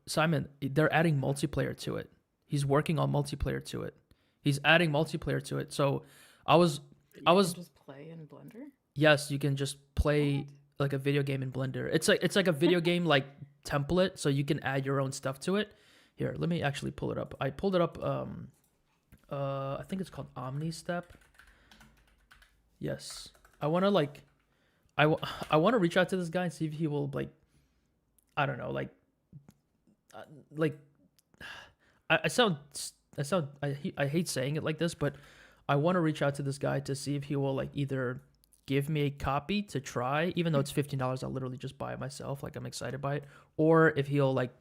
Simon, they're adding multiplayer to it. He's working on multiplayer to it. He's adding multiplayer to it. So I was just play in Blender. Yes, you can just play like a video game in Blender. It's like a video game like template, so you can add your own stuff to it. Here, let me actually pull it up. I pulled it up. I think it's called Omni Step. Yes, I want to like, I want to reach out to this guy and see if he will like, I don't know, I hate saying it like this, but I want to reach out to this guy to see if he will like either give me a copy to try, even though it's $15, I'll literally just buy it myself. Like I'm excited by it, or if he'll like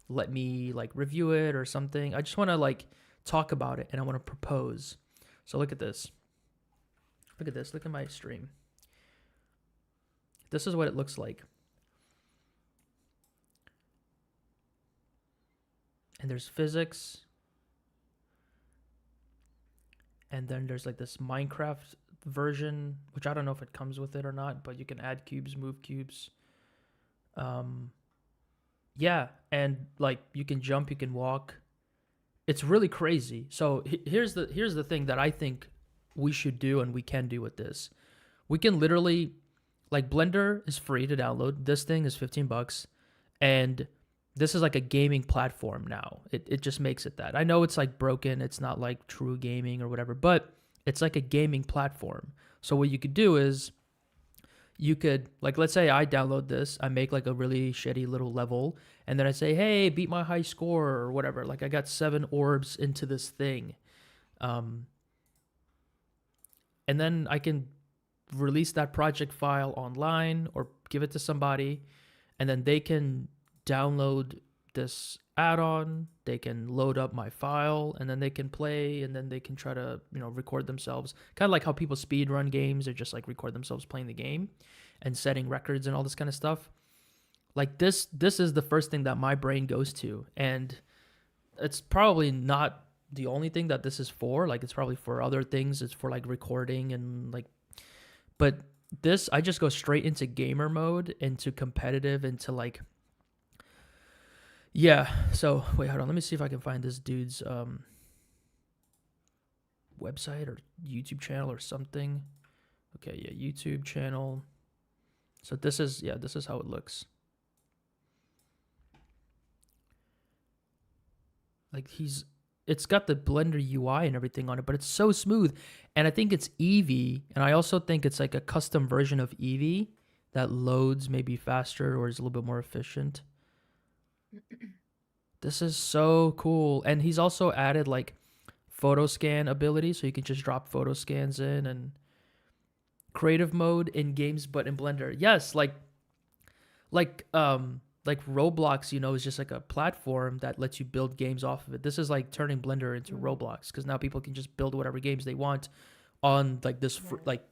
let me like review it or something. I just want to like talk about it and I want to propose. So look at this. Look at this. Look at my stream. This is what it looks like. And there's physics. And then there's like this Minecraft version, which I don't know if it comes with it or not, but you can add cubes, move cubes. Yeah, and like you can jump, you can walk. It's really crazy. So here's the thing that I think we should do and we can do with this. We can literally, like Blender is free to download. This thing is $15, and this is like a gaming platform now. It just makes it that. I know it's like broken. It's not like true gaming or whatever, but it's like a gaming platform. So what you could do is you could, like, let's say I download this. I make like a really shitty little level. And then I say, hey, beat my high score or whatever. Like I got 7 orbs into this thing. And then I can release that project file online or give it to somebody. And then they can download this add-on, they can load up my file, and then they can play, and then they can try to, record themselves. Kind of like how people speed run games. They just like record themselves playing the game and setting records and all this kind of stuff. Like this is the first thing that my brain goes to. And it's probably not the only thing that this is for. Like it's probably for other things. It's for like recording and like, but this, I just go straight into gamer mode, into competitive, into like, yeah. So wait, hold on. Let me see if I can find this dude's website or YouTube channel or something. Okay, yeah, YouTube channel. So this is how it looks. Like it's got the Blender UI and everything on it, but it's so smooth. And I think it's Eevee, and I also think it's like a custom version of Eevee that loads maybe faster or is a little bit more efficient. This is so cool. And he's also added like photo scan ability, so you can just drop photo scans in, and creative mode in games but in Blender. Yes, like Roblox, is just like a platform that lets you build games off of it. This is like turning Blender into Roblox, because now people can just build whatever games they want on like this Right. like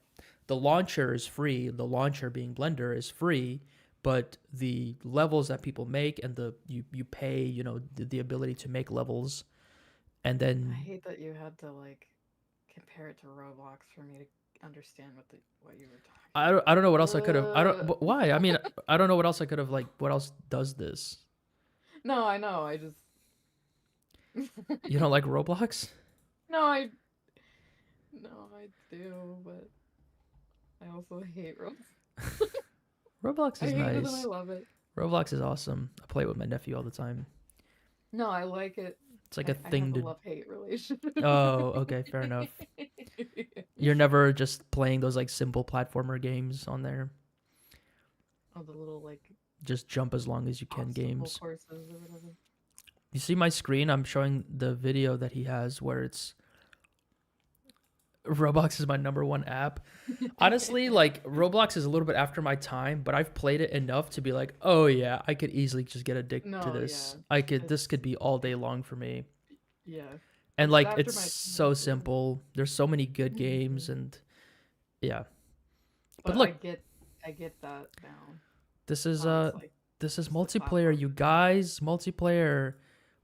the launcher is free. The launcher being Blender is free, but the levels that people make and you pay, the ability to make levels, and I then hate that you had to like compare it to Roblox for me to understand what you were I don't know what else I could have. I don't. talking. Why? I mean, I don't know what else I could have like. What else does this? No, I know. I just You don't like Roblox? no, I no, I do, but I also hate Roblox. Roblox I is hate it and I nice. love it. Roblox is awesome. I play it with my nephew all the time. No, I like it. It's like a I have thing a to. love-hate relationship. Oh, okay, fair enough. You're never just playing those like simple platformer games on there. Oh, the little like Just jump as long as you can obstacle games. courses or whatever. You see my screen? I'm showing the video that he has where it's Roblox is my number one app. Honestly, like Roblox is a little bit after my time, but I've played it enough to be like, oh yeah, I could easily just get addicted to No, yeah. this. I could this It's could be all day long for me. yeah. And It's like after it's my time so too. simple. There's so many good games Mhm. and yeah. But But look, I get that now. this is How it's like this is just a multiplayer, platform you for now. guys. Multiplayer.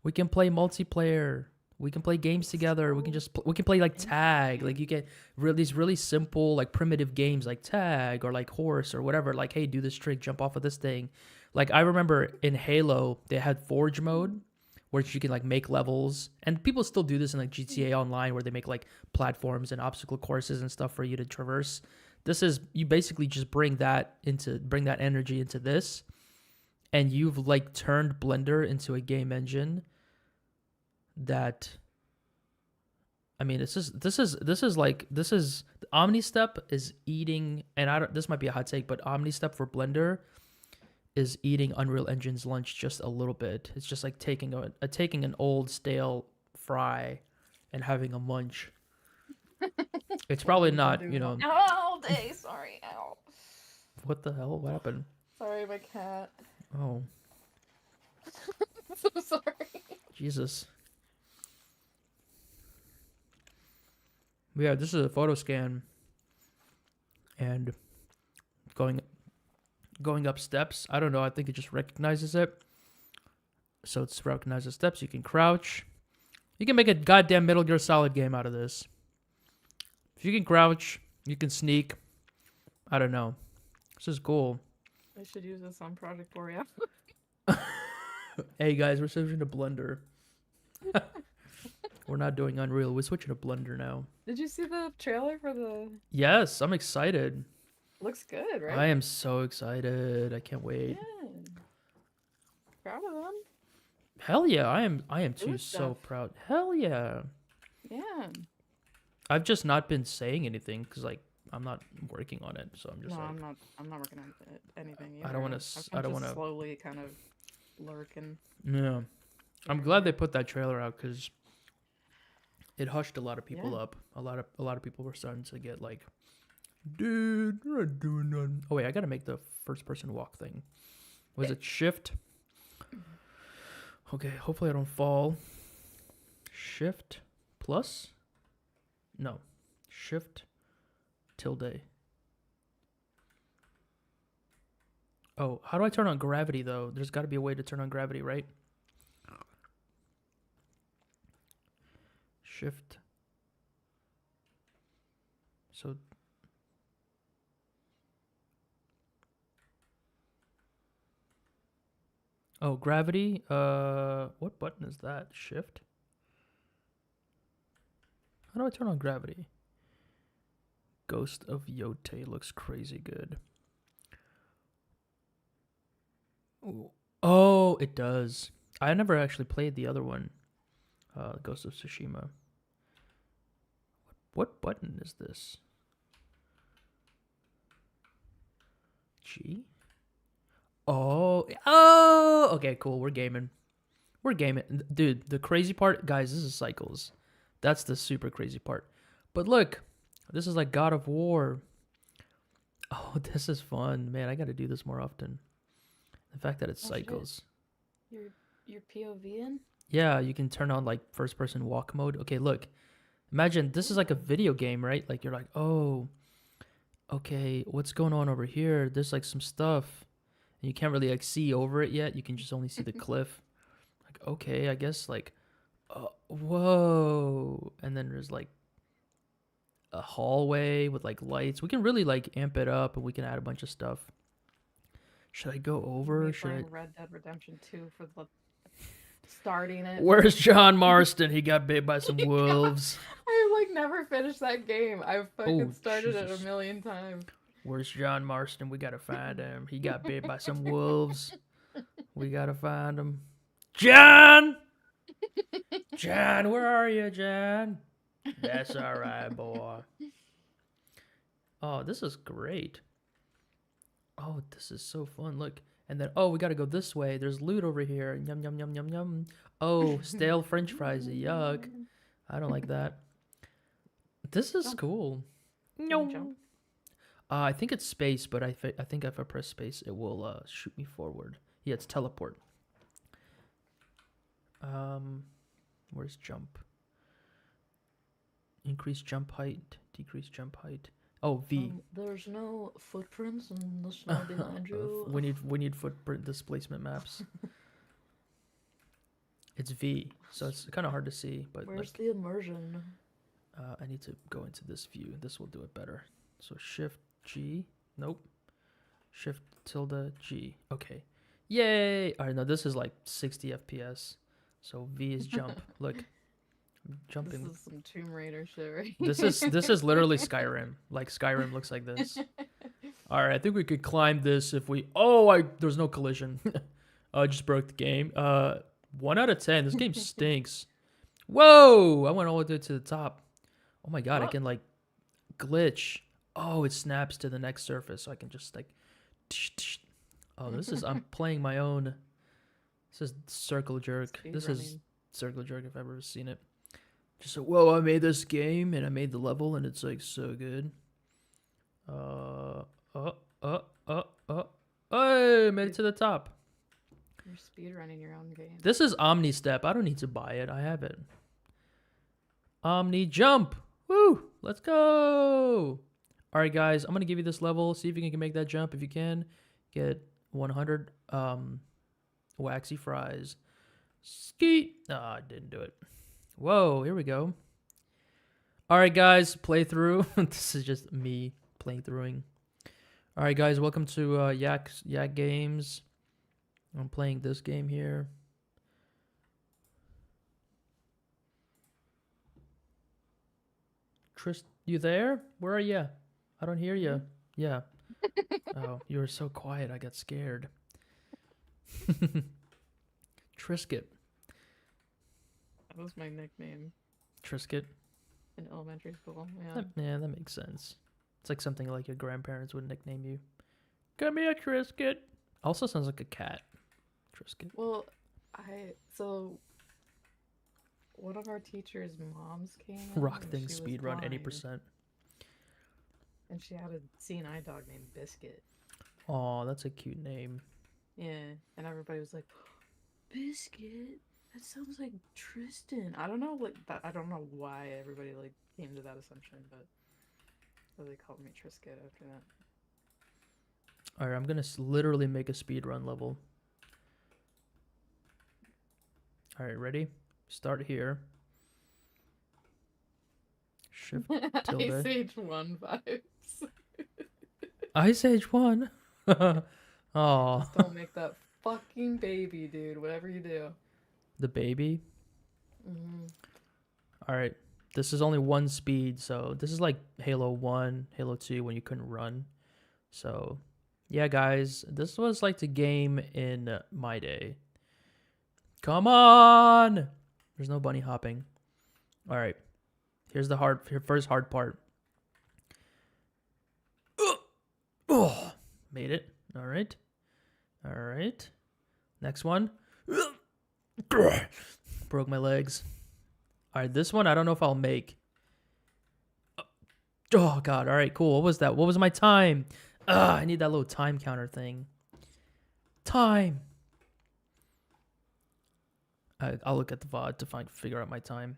We can play multiplayer. We can play games It's together. We can so just we can play like tag. Like interesting. you get these really simple like primitive games like tag or like horse or whatever. Like hey, do this trick, jump off of this thing. Like I remember in Halo they had Forge mode, where you can like make levels, and people still do this in like GTA Online where they make like platforms and obstacle courses and stuff for you to traverse. This is you basically just bring that energy into this, and you've like turned Blender into a game engine that I mean this is OmniStep is eating, and I don't this might be a hot take, but OmniStep for Blender is eating Unreal Engine's lunch just a little bit. It's just like taking taking an old stale fry and having a munch. It's That's probably what you've been not, doing all day. Sorry, ow. what the hell? What happened? Sorry, my cat. Oh, So sorry. Jesus. Yeah, this is a photo scan and going going up steps. I don't know. I think it just recognizes it. So it's recognizes steps. You can crouch. You can make a goddamn Metal Gear Solid game out of this. If you can crouch, you can sneak. I don't know. This is cool. I should use this on Project Boreal. Hey guys, we're switching to Blender. We're not doing Unreal. We're switching to Blender now. Did you see the trailer for the? Yes, I'm excited. Looks good, right? I am so excited. I can't wait. Yeah. Proud of them. Hell yeah, I am too Good so stuff. proud. Hell yeah. Yeah. I've just not been saying anything cuz like I'm not working on it. So I'm just No, like I'm not. I'm not working on anything either. I don't want I've to been I don't just want to slowly kind of lurking. Yeah. I'm here glad and they put that trailer out cuz it hushed a lot of there. people Yeah. up. A lot of people were starting to get like, dude, you're not doing nothing. Oh wait, I gotta make the first person walk thing. Was it shift? Okay, hopefully I don't fall. Shift plus? No. Shift tilde. Oh, how do I turn on gravity though? There's got to be a way to turn on gravity, right? Shift. So oh, gravity. What button is that? Shift. How do I turn on gravity? Ghost of Yote looks crazy good. Ooh. Oh, it does. I never actually played the other one. Ghost of Tsushima. What button is this? G? Oh, okay, cool. We're gaming. We're gaming. Dude, the crazy part, guys, this is cycles. That's the super crazy part. But look, this is like God of War. Oh, this is fun. Man, I got to do this more often. The fact that it's Oh, shit. cycles. Your POV in? Yeah, you can turn on like first person walk mode. Okay, look. Imagine this is like a video game, right? Like you're like, oh, okay, what's going on over here? There's like some stuff, and you can't really like see over it yet. You can just only see the cliff. Like, okay, I guess like, whoa, and then there's like a hallway with like lights. We can really like amp it up, and we can add a bunch of stuff. Should I go over? Me Should I? playing Red Dead Redemption 2 for the starting it. Where's John Marston? He got bit by some wolves. I like never finished that game. I've fucking Oh, started it Jesus. a million times. Where's John Marston? We gotta find him. He got bit by some wolves. We gotta find him. John! John, where are you, John? That's all right, boy. Oh, this is great. Oh, this is so fun. Look. And then, oh, we gotta go this way. There's loot over here. Yum, yum, yum, yum, yum. Oh, stale french fries. Yuck. I don't like that. This is cool. Can you jump? I think it's space, but I think if I press space, it will shoot me forward. Yeah, it's teleport. Where's jump? Increase jump height, decrease jump height. Oh, V. There's no footprints in the snow behind you. We need footprint displacement maps. It's V, so it's kind of hard to see. But Where's like, the immersion? I need to go into this view. This will do it better. So Shift G. Nope. Shift tilde G. Okay. Yay! All right, now this is like 60 FPS. So V is jump. Look, I'm jumping. This is some Tomb Raider shit, right? This is literally Skyrim. Like Skyrim looks like this. All right, I think we could climb this if we. Oh, there's no collision. I just broke the game. 1 out of 10. This game stinks. Whoa! I went all the way to the top. Oh my god, I can like glitch. Oh, it snaps to the next surface, so I can just like. Oh, this is. I'm playing my own. This is Circle Jerk. This is Circle Jerk if I've ever seen it. Just so, whoa, I made this game and I made the level and it's like so good. I made it to the top. You're speedrunning your own game. This is Omni Step. I don't need to buy it. I have it. Omni Jump. Woo! Let's go. All right, guys. I'm gonna give you this level. See if you can make that jump. If you can, get 100 waxy fries. Skeet. Ah, I didn't do it. Whoa, here we go. All right, guys, playthrough. This is just me playing throughing. All right, guys, welcome to Yak Games. I'm playing this game here. Trist, you there? Where are you? I don't hear you. Yeah. Oh, you were so quiet. I got scared. Trisket. That was my nickname Trisket. in elementary school. Yeah. Yeah, that makes sense. It's like something like your grandparents would nickname you. Come here, Trisket. Also sounds like a cat. Trisket. Well, so one of our teachers' moms came in Rock and thing she was speed run blind, 80%. and she had a CNI dog named Biscuit. Oh, that's a cute name. Yeah, and everybody was like, Biscuit? That sounds like Tristan. I don't know I don't know why everybody like came to that assumption, but so they called me Trisket after that. All right, I'm gonna literally make a speed run level. All right, ready? Start here. Shift tilde. Ice Age 1 vibes. Ice Age 1. Oh, Just don't make that fucking baby, dude. Whatever you do. the baby. Mm-hmm. All right, this is only one speed, so this is like Halo 1, Halo 2 when you couldn't run. So, yeah, guys, this was like the game in my day. Come on! There's no bunny hopping. All right, here's the first hard part. Oh, made it. All right. All right. Next one. Broke my legs. All right, this one I don't know if I'll make. Oh god. All right, cool. What was that? What was my time? I need that little time counter thing. Time. I'll look at the VOD to figure out my time.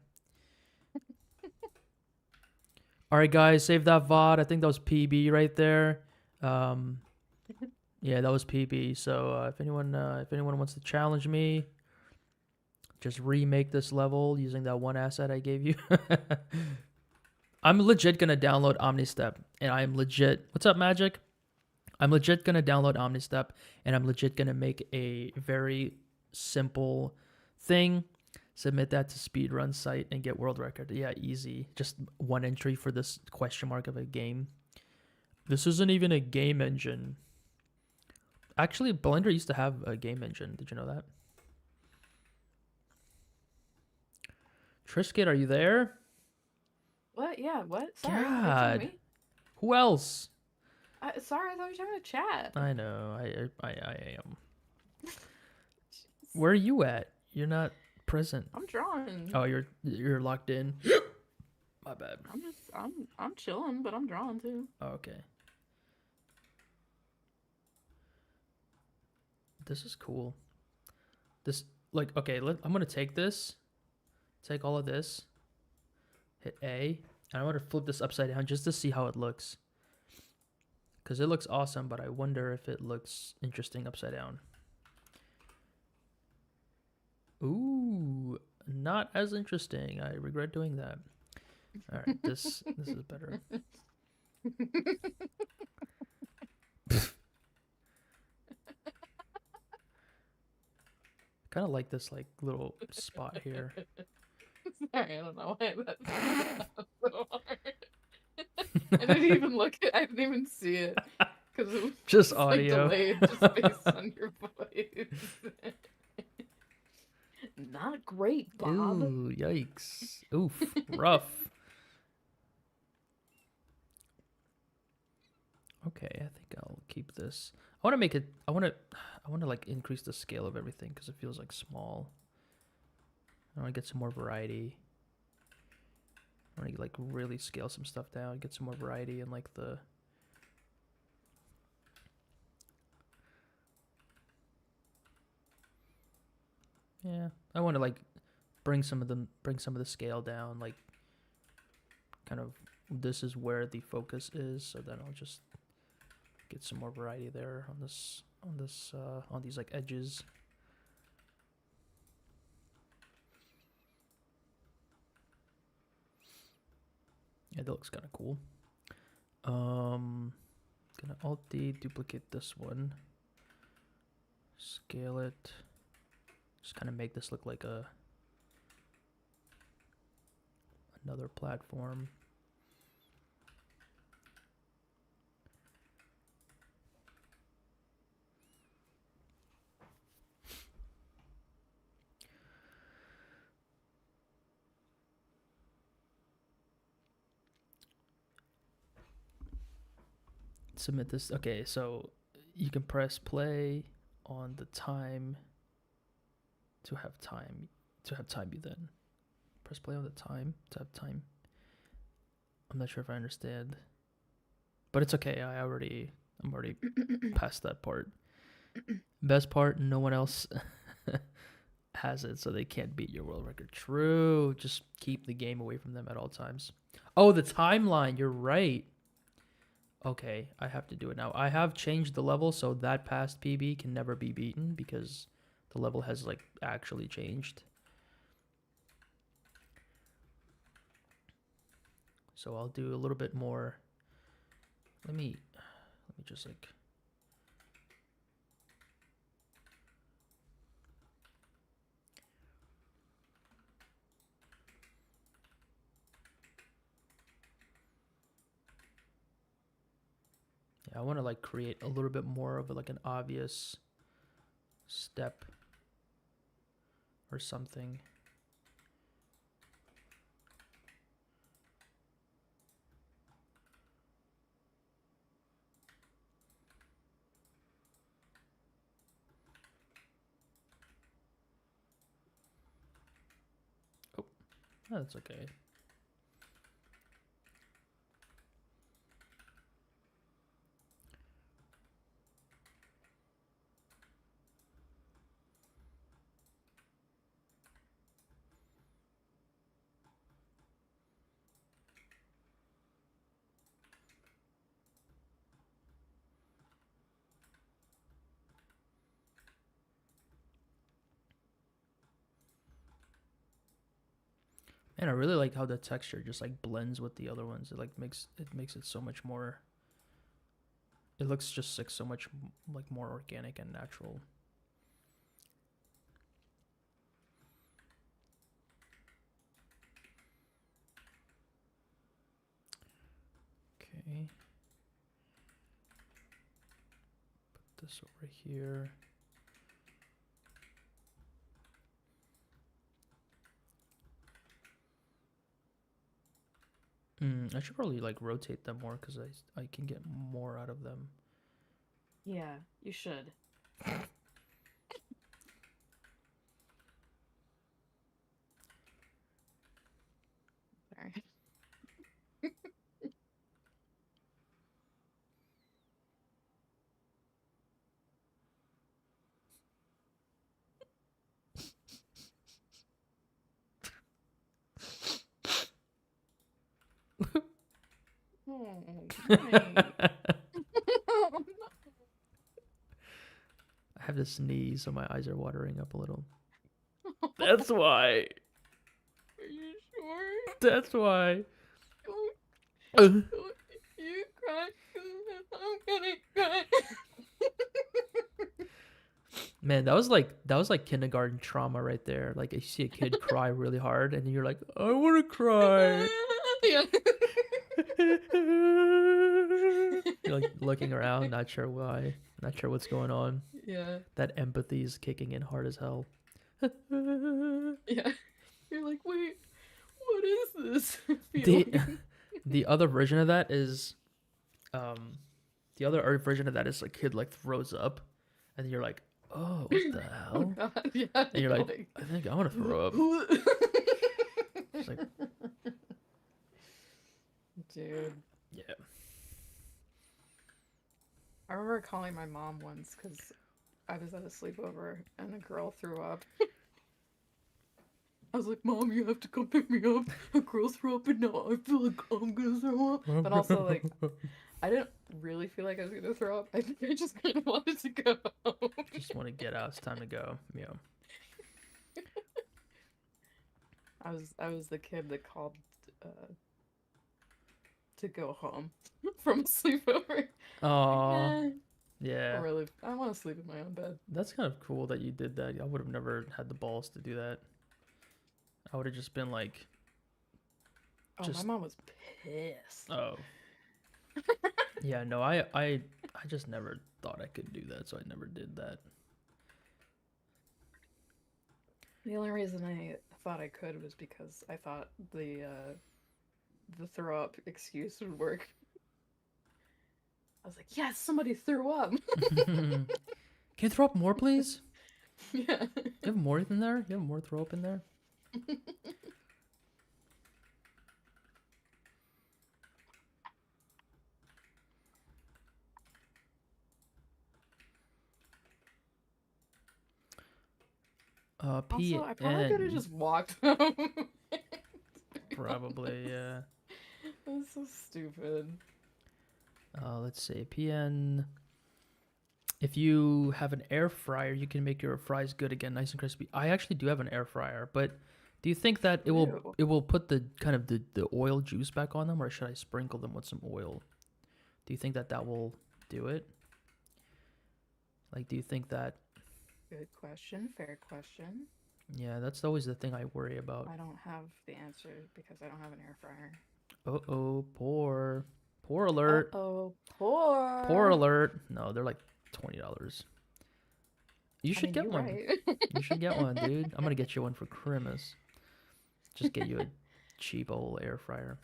All right, guys, save that VOD. I think that was PB right there. Um, yeah, that was PB. So if anyone wants to challenge me, just remake this level using that one asset I gave you. I'm legit gonna download OmniStep, and I'm legit. What's up, Magic? I'm legit gonna download OmniStep, and I'm legit gonna make a very simple thing. Submit that to speedrun site and get world record. Yeah, easy. Just one entry for this question mark of a game. This isn't even a game engine. Actually, Blender used to have a game engine. Did you know that? Trisket, are you there? What? Yeah, what? Sorry. Are you talking God. to me? Who else? Sorry, I thought you were talking to chat. I know. I am. Where are you at? You're not present. I'm drawing. Oh, you're locked in. My bad. I'm chilling, but I'm drawing too. Oh, okay. This is cool. This okay. I'm gonna take this. Take all of this. Hit A, and I want to flip this upside down just to see how it looks. Cause it looks awesome, but I wonder if it looks interesting upside down. Ooh, not as interesting. I regret doing that. All right, this is better. Kind of like this little spot here. Sorry, I don't know why that's so hard. I didn't even I didn't even see it because it was Just like audio. delayed just based on your voice. Not great, Bob. Ooh, yikes. Oof, rough. Okay, I think I'll keep this. I want to make it. I want to like increase the scale of everything because it feels like small. I want to get some more variety. I want to like really scale some stuff down, get some more variety in like the. Yeah, I want to like bring some of the scale down, like kind of this is where the focus is, so then I'll just get some more variety there on these like edges. Yeah, that looks kind of cool. Gonna Alt D, duplicate this one, scale it, just kind of make this look like another platform. Submit this. Okay, so you can press play on the time to have time you then press play on the time to have time. I'm not sure if I understand, but it's okay. I'm already past that part. Best part, no one else has it, so they can't beat your world record. True. Just keep the game away from them at all times. Oh, the timeline. You're right. Okay, I have to do it now. I have changed the level so that past PB can never be beaten because the level has like actually changed. So I'll do a little bit more. Let me just like I want to like create a little bit more of like an obvious step or something. Oh, that's okay. And I really like how the texture just like blends with the other ones. It like makes it so much more. It looks just like so much like more organic and natural. Okay. Put this over here. I should probably like rotate them more because I can get more out of them. Yeah, you should. Sorry. Oh, right. I have to sneeze, so my eyes are watering up a little. That's why. Are you sure? That's why. You cry. I'm gonna cry. Man, that was like kindergarten trauma right there. Like you see a kid cry really hard, and you're like, I want to cry. Yeah. You're like looking around, not sure why, not sure what's going on. Yeah. That empathy is kicking in hard as hell. Yeah. You're like, wait, what is this The feeling? the other version of that is, the other version of that is a kid like throws up, and you're like, oh, what the Oh hell? God, yeah. And you're like, I think I want to throw up. It's like, Dude, yeah. I remember calling my mom once because I was at a sleepover and a girl threw up. I was like, Mom, you have to come pick me up. A girl threw up and now I feel like I'm gonna throw up. But also, like, I didn't really feel like I was gonna throw up. I think I just kind of wanted to go home. Just want to get out. It's time to go. Yeah. I was the kid that called to go home from a sleepover. Oh, Eh, yeah. I want to sleep in my own bed. That's kind of cool that you did that. I would have never had the balls to do that. I would have just been like, Oh, just, my mom was pissed. oh. Yeah, no, I just never thought I could do that, so I never did that. The only reason I thought I could was because I thought the throw up excuse would work. I was like, yes, somebody threw up. Can you throw up more, please? Yeah. You have more in there? You have more throw up in there? Also, I probably could have just walked home. Probably, yeah. That's so stupid. Let's see. PN. If you have an air fryer, you can make your fries good again, nice and crispy. I actually do have an air fryer, but do you think that Ew. it will put the kind of the oil juice back on them, or should I sprinkle them with some oil? Do you think that that will do it? Like, do you think that? Good question. Fair question. Yeah, that's always the thing I worry about. I don't have the answer because I don't have an air fryer. Uh-oh, poor alert. Uh-oh, poor. Poor alert. No, they're like $20. You should get you're one. right. You should get one, dude. I'm gonna get you one for Christmas. Just get you a cheap old air fryer.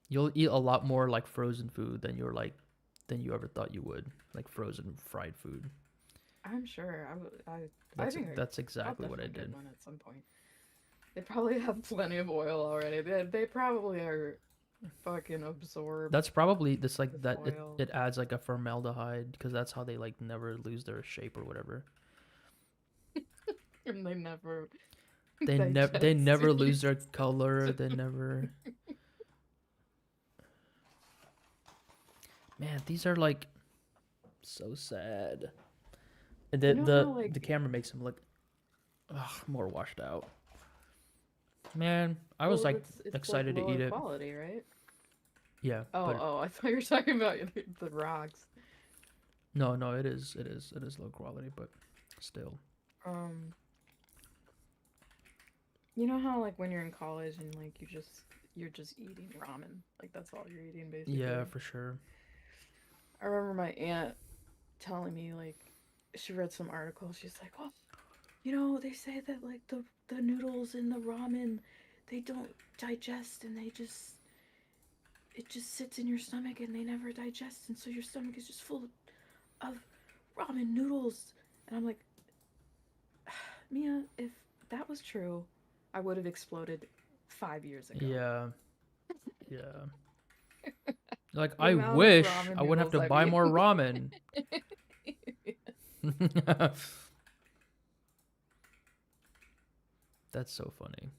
You'll eat a lot more like frozen food than than you ever thought you would, like frozen fried food. I'm sure. I think That's I'll exactly what I definitely get did. one at some point. They probably have plenty of oil already. They probably are fucking absorbed. That's probably this like with that oil. it adds like a formaldehyde because that's how they like never lose their shape or whatever. And they never. They digest never lose their these. color. They never. Man, these are like so sad. And You know how, the like- camera makes them look more washed out. Man, I was Well, like it's excited to lower eat it. quality, right? Yeah, Oh, but I thought you were talking about the rocks. no, no, it is low quality, but still. Um, you know how like when you're in college and like you're just eating ramen, like that's all you're eating Yeah, basically. for sure. I remember my aunt telling me like she read some article. She's like, "Oh, they say that like the noodles in the ramen, they don't digest and it just sits in your stomach and they never digest and so your stomach is just full of ramen noodles." And I'm like, Mia, if that was true, I would have exploded 5 years ago. Yeah, yeah. Like The I amount of wish ramen I wouldn't have noodles to I've buy more eaten. ramen. That's so funny.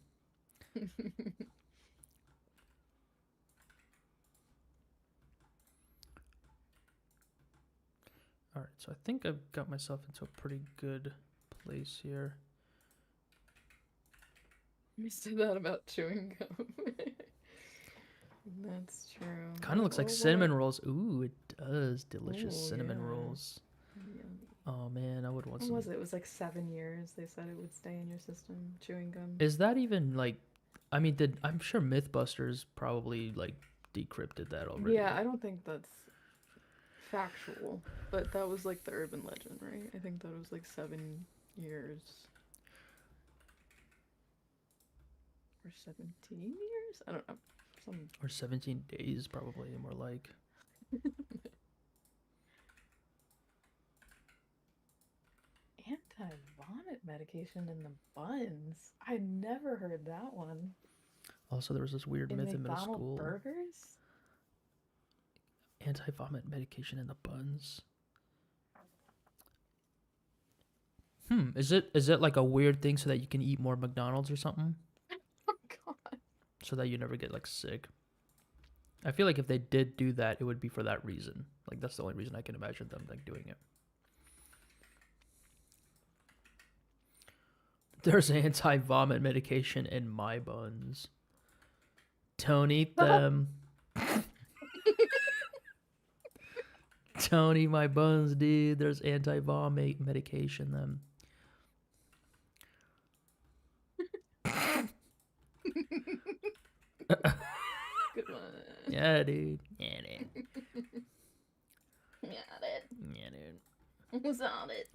All right, so I think I've got myself into a pretty good place here. You said that about chewing gum. That's true. Kind of looks like What cinnamon rolls. Ooh, it does. Delicious Oh cinnamon yeah. rolls. Yummy. Oh man, I would want What some. was it? It was like 7 years. They said it would stay in your system. Chewing gum. Is that even like? I mean, I'm sure MythBusters probably like decrypted that already. Yeah, I don't think that's factual, but that was like the urban legend, right? I think that was like 7 years or 17 years. I don't know. Some Or 17 days, probably more like. anti-vomit medication in the buns. I never heard that one. Also, there was this weird In myth in middle McDonald's school. burgers? Anti-vomit medication in the buns. Is it like a weird thing so that you can eat more McDonald's or something? Oh god. So that you never get like sick? I feel like if they did do that, it would be for that reason. Like that's the only reason I can imagine them like doing it. There's anti-vomit medication in my buns. Don't eat them. Don't eat my buns, dude. There's anti-vomit medication them. Good one. Yeah, dude. Yeah, dude. Got it. Yeah, dude. Who's on it?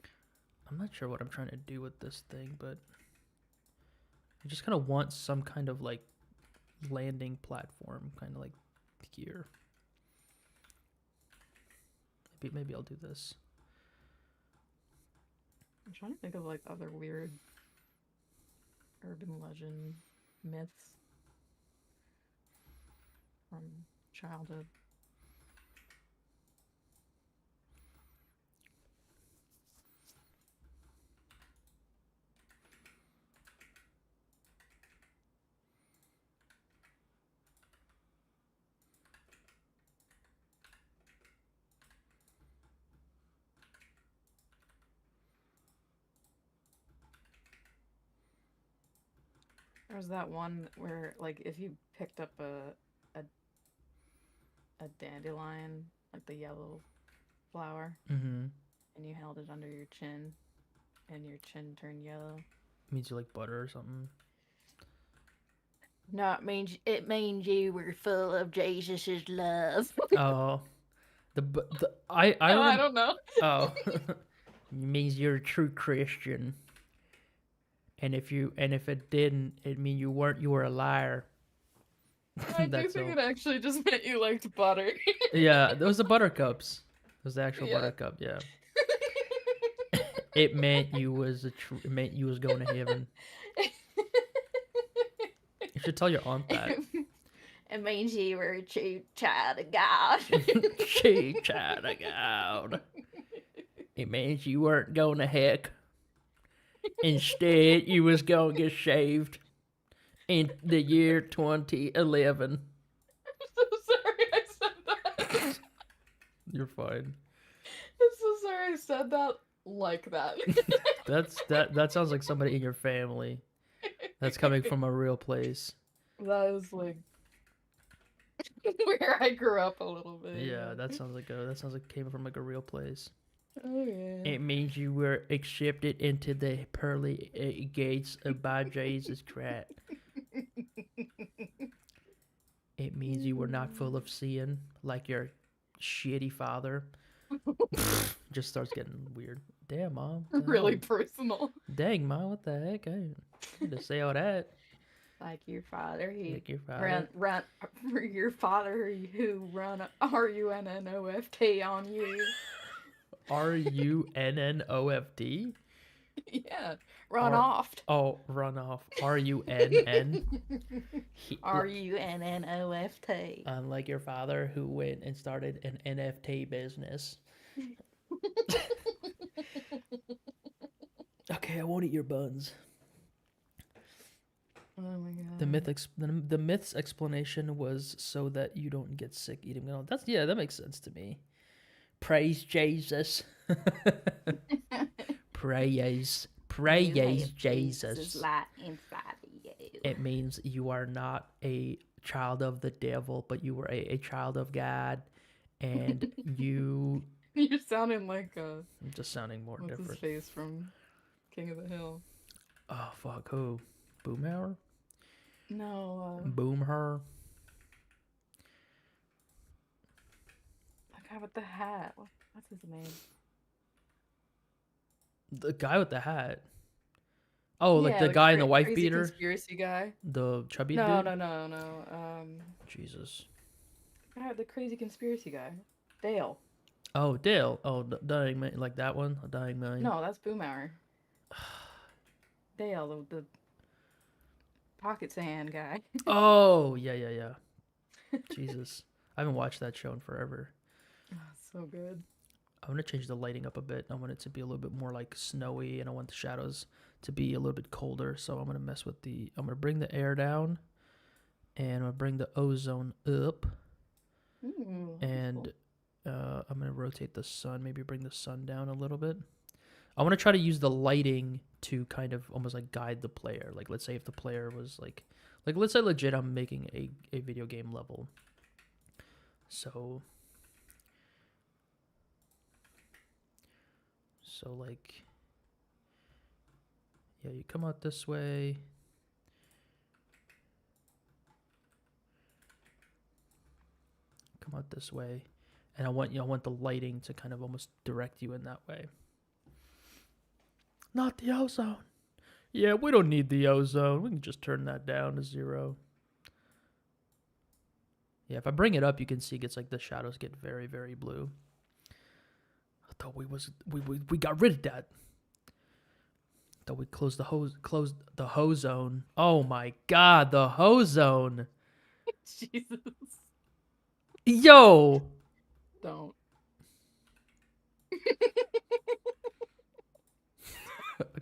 I'm not sure what I'm trying to do with this thing, but I just kind of want some kind of like landing platform, kind of like here. Maybe I'll do this. I'm trying to think of like other weird urban legend myths from childhood. There's that one where like if you picked up a dandelion, like the yellow flower, Mm-hmm. and you held it under your chin and your chin turned yellow. Means you like butter or something. No, it means you were full of Jesus's love. Oh, I No, I remember. don't know. Oh, it means you're a true Christian. And if it didn't, it mean you weren't. You were a liar. I do That's think all. it actually just meant you liked butter. Yeah, those the buttercups. Those the actual Yeah. buttercup. Yeah. It meant you was it meant you was going to heaven. You should tell your aunt that. It means you were a true child of God. She child of God. It means you weren't going to heck. Instead, you was going to get shaved in the year 2011. I'm so sorry I said that. You're fine. I'm so sorry I said that like that. That sounds like somebody in your family. That's coming from a real place. That is like where I grew up a little bit. Yeah, that sounds like it came from like a real place. Oh yeah. It means you were accepted into the pearly gates by Jesus Christ. It means you were not full of sin like your shitty father. Just starts getting weird. Damn, Mom. Really Damn. personal. Dang, Mom, what the heck? I need to say all that. Like your father, Like your father. run for your father who run RUNNOFT on you. RUNNOFT? Yeah, run R- off. Oh, run off. RUNN. RUNNOFT. Unlike your father who went and started an NFT business. Okay, I won't eat your buns. Oh my god. The myth's explanation was so that you don't get sick eating them. That makes sense to me. Praise Jesus. Praise Jesus. Light inside of you. It means you are not a child of the devil, but you were a child of God, and you. You're sounding like I'm just sounding more what's different. his face from King of the Hill? Oh fuck, who? Boomhauer? No. Boomher? The guy with the hat. What's his name? The guy with the hat. Oh, like Yeah, the guy in the wife crazy beater? Conspiracy guy. The chubby No, dude? no. Jesus. The crazy conspiracy guy. Dale. Oh, Dale. Oh, Dying Man. Like that one? A Dying Man. No, that's Boomhauer. Dale, the pocket sand guy. Oh, yeah. Jesus. I haven't watched that show in forever. Oh, so good. I'm going to change the lighting up a bit. I want it to be a little bit more like snowy, and I want the shadows to be a little bit colder. So I'm going to mess with I'm going to bring the air down, and I'm going to bring the ozone up, and I'm going to rotate the sun, maybe bring the sun down a little bit. I want to try to use the lighting to kind of almost like guide the player. Like, let's say if the player was like let's say legit I'm making a video game level. So like, yeah, you come out this way. Come out this way. And I want the lighting to kind of almost direct you in that way. Not the ozone. Yeah, we don't need the ozone. We can just turn that down to 0. Yeah, if I bring it up, you can see it gets like the shadows get very, very blue. I thought we got rid of that. I thought we closed the hozone. Oh my god, the hozone. Jesus. Yo. Don't.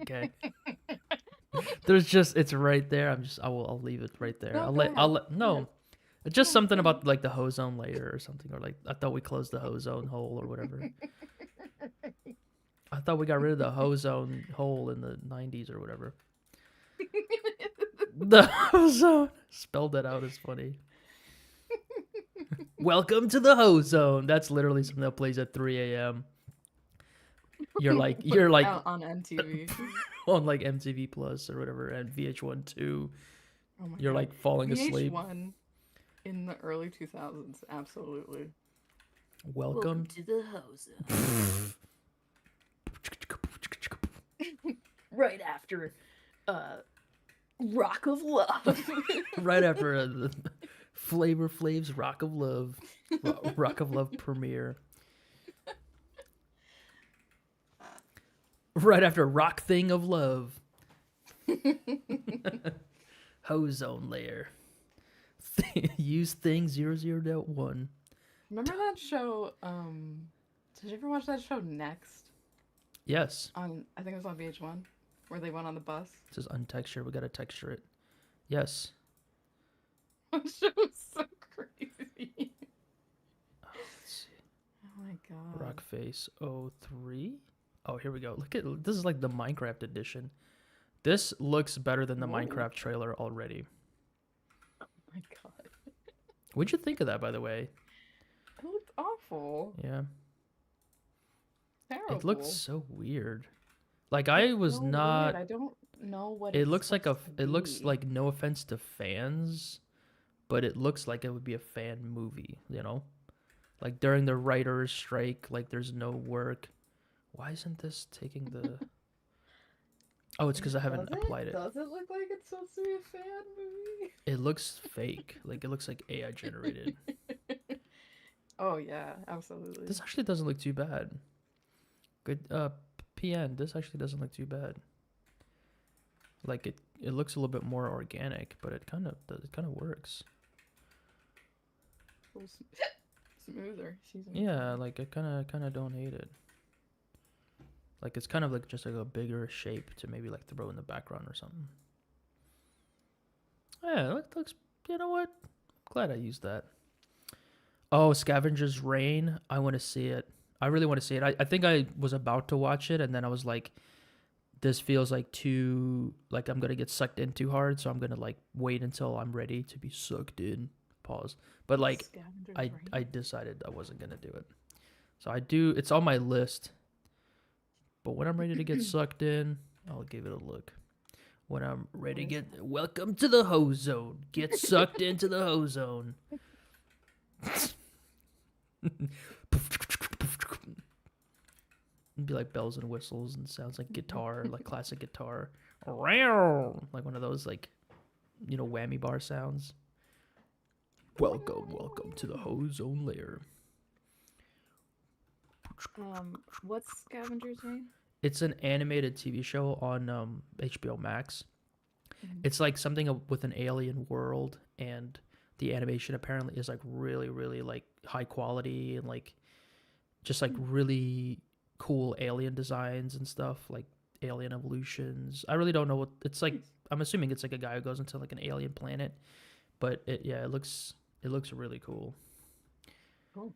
Okay. It's right there. I'll leave it right there. No, no. It's just something about like the ozone layer or something, or like I thought we closed the ozone hole or whatever. I thought we got rid of the ozone hole in the 90s or whatever. The ozone. Spelled that out is funny. Welcome to the ozone. That's literally something that plays at 3 a.m. You're like on MTV. on like MTV Plus or whatever, and VH1 2. Oh my You're God. like falling asleep. VH1 in the early 2000s, absolutely. Welcome to the ozone. Right after Rock of Love. right after the Flavor Flav's Rock of Love premiere. Right after Rock Thing of Love. Ozone layer. Use thing 00.1. Remember that show? Did you ever watch that show Next? Yes. I think it was on VH1, where they went on the bus. It says untexture. We gotta texture it. Yes. That show was so crazy. Let's see. Oh my god. Rockface 03. Oh, here we go. Look at this is like the Minecraft edition. This looks better than the Whoa. Minecraft trailer already. Oh my god. What'd you think of that, by the way? It looked awful. Yeah. Terrible. It looks so weird. Like I was so not. weird. I don't know what It it's looks like a. supposed to It looks be. like, no offense to fans, but it looks like it would be a fan movie. You know, like during the writers' strike, like there's no work. Why isn't this taking the? Oh, it's because I haven't applied it. Does it look like it's supposed to be a fan movie? It looks fake. Like it looks like AI generated. Oh yeah, absolutely. This actually doesn't look too bad. Good PN, this actually doesn't look too bad. Like it looks a little bit more organic, but it kind of works. A little smoother. Yeah, like I kind of don't hate it. Like it's kind of like just like a bigger shape to maybe like throw in the background or something. Yeah, it looks, you know what? I'm glad I used that. Oh, Scavenger's Reign. I want to see it. I really want to see it. I think I was about to watch it, and then I was like, this feels like too, like I'm going to get sucked in too hard, so I'm going to like wait until I'm ready to be sucked in. Pause. But like, I decided I wasn't going to do it. So it's on my list. But when I'm ready to get sucked in, I'll give it a look. When I'm ready to get, welcome to the hoe zone. Get sucked into the hoe zone. It'd be like bells and whistles and sounds like guitar, like classic guitar. Like one of those like, you know, whammy bar sounds. Welcome to the hoe zone lair. What's Scavenger's Reign? It's an animated TV show on HBO Max. It's like something with an alien world, and the animation apparently is like really, really like high quality and like just like really cool alien designs and stuff, like alien evolutions. I really don't know what it's like. I'm assuming it's like a guy who goes into like an alien planet, but it looks really cool. Cool.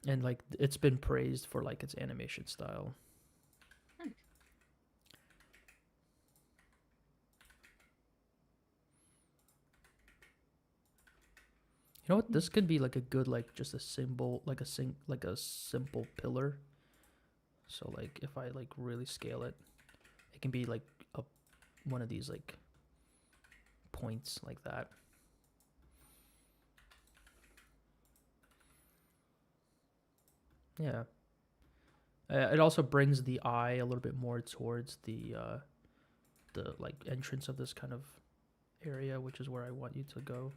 And like it's been praised for like its animation style. You know what? This could be like a good like just a symbol, like a simple pillar. So like if I like really scale it, it can be like one of these like points like that. Yeah. It also brings the eye a little bit more towards the like entrance of this kind of area, which is where I want you to go.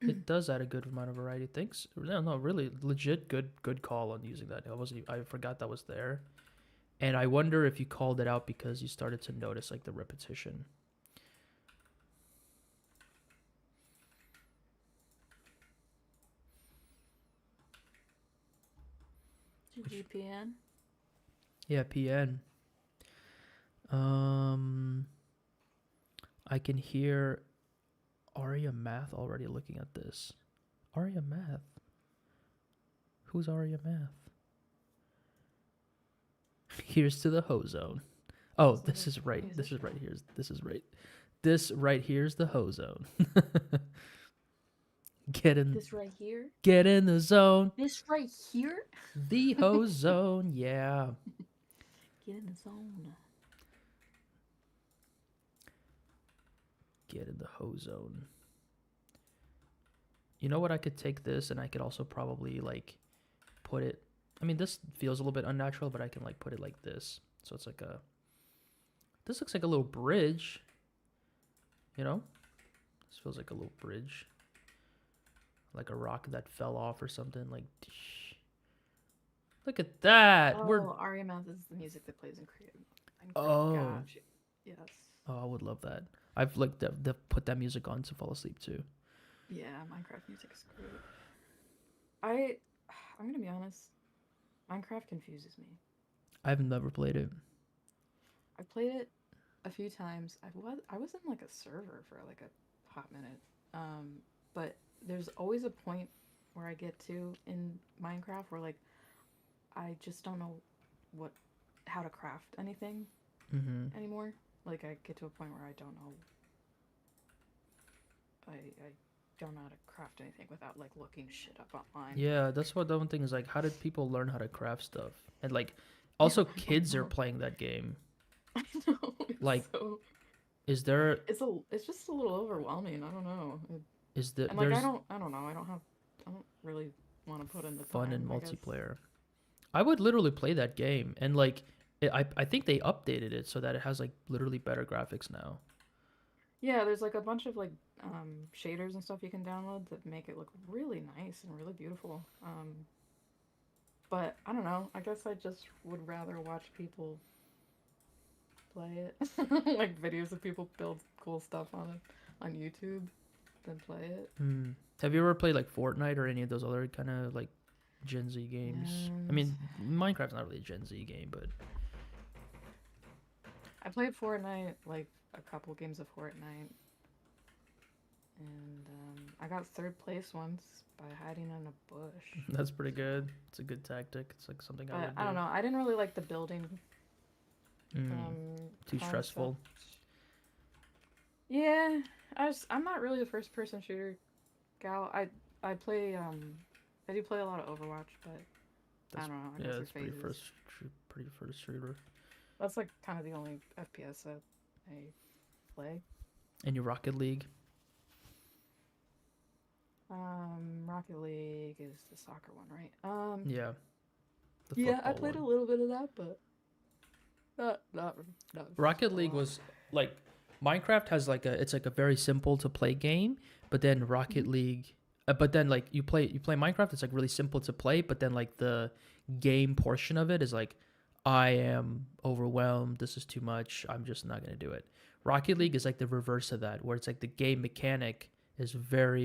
It does add a good amount of variety. Thanks. No, really legit good call on using that. I forgot that was there. And I wonder if you called it out because you started to notice like the repetition. GPN. Yeah, PN. I can hear Aria Math already looking at this. Aria Math. Who's Aria Math? Here's to the hoe zone. Oh, this is right. This is right. This is right. This right here's the hoe zone. Get in. This right here. Get in the zone. This right here. The hoe zone. Yeah. Get in the zone. Get in the hoe zone. You know what? I could take this and I could also probably like put it. I mean, this feels a little bit unnatural, but I can like put it like this. So it's like this looks like a little bridge. You know? This feels like a little bridge. Like a rock that fell off or something. Like, look at that. Oh, Aria Math is the music that plays in Creative. Oh. Gosh. Yes. Oh, I would love that. I've like put that music on to fall asleep too. Yeah, Minecraft music is great. I'm gonna be honest. Minecraft confuses me. I've never played it. I played it a few times. I was in like a server for like a hot minute. But there's always a point where I get to in Minecraft where like I just don't know what how to craft anything Mm-hmm. anymore. Like I get to a point where I don't know. I don't know how to craft anything without like looking shit up online. Yeah, that's what the one thing is like. How did people learn how to craft stuff? And like, Yeah, also I don't kids are know. playing that game. I know. Like, So is there it's just a little overwhelming. I don't know. is the And like there's I don't know. I don't really want to put in the fun in time. I guess. multiplayer? I would literally play that game, and like, I think they updated it so that it has like literally better graphics now. Yeah, there's like a bunch of like shaders and stuff you can download that make it look really nice and really beautiful. But I don't know. I guess I just would rather watch people play it, like videos of people build cool stuff on it on YouTube, than play it. Hmm. Have you ever played like Fortnite or any of those other kind of like Gen Z games? I And mean, Minecraft's not really a Gen Z game, but I played Fortnite, like a couple games of Fortnite, and I got third place once by hiding in a bush. that's pretty good. It's a good tactic. It's like something I But would I don't do. know. I didn't really like the building Mm. Too concept. stressful. Yeah, I'm not really a first person shooter gal. I play I do play a lot of Overwatch, but I That's don't know. I yeah, guess your it's pretty phases. pretty first shooter. That's like kind of the only FPS that I play. And your Rocket League. Rocket League is the soccer one, right? Yeah, the Yeah, I football played a one. little bit of that, but not Rocket a League lot. was like Minecraft has like a it's like a very simple to play game, but then Rocket Mhm. League, but then like you play Minecraft, it's like really simple to play, but then like the game portion of it is like I am overwhelmed. This is too much. I'm just not gonna do it. Rocket League is like the reverse of that, where it's like the game mechanic is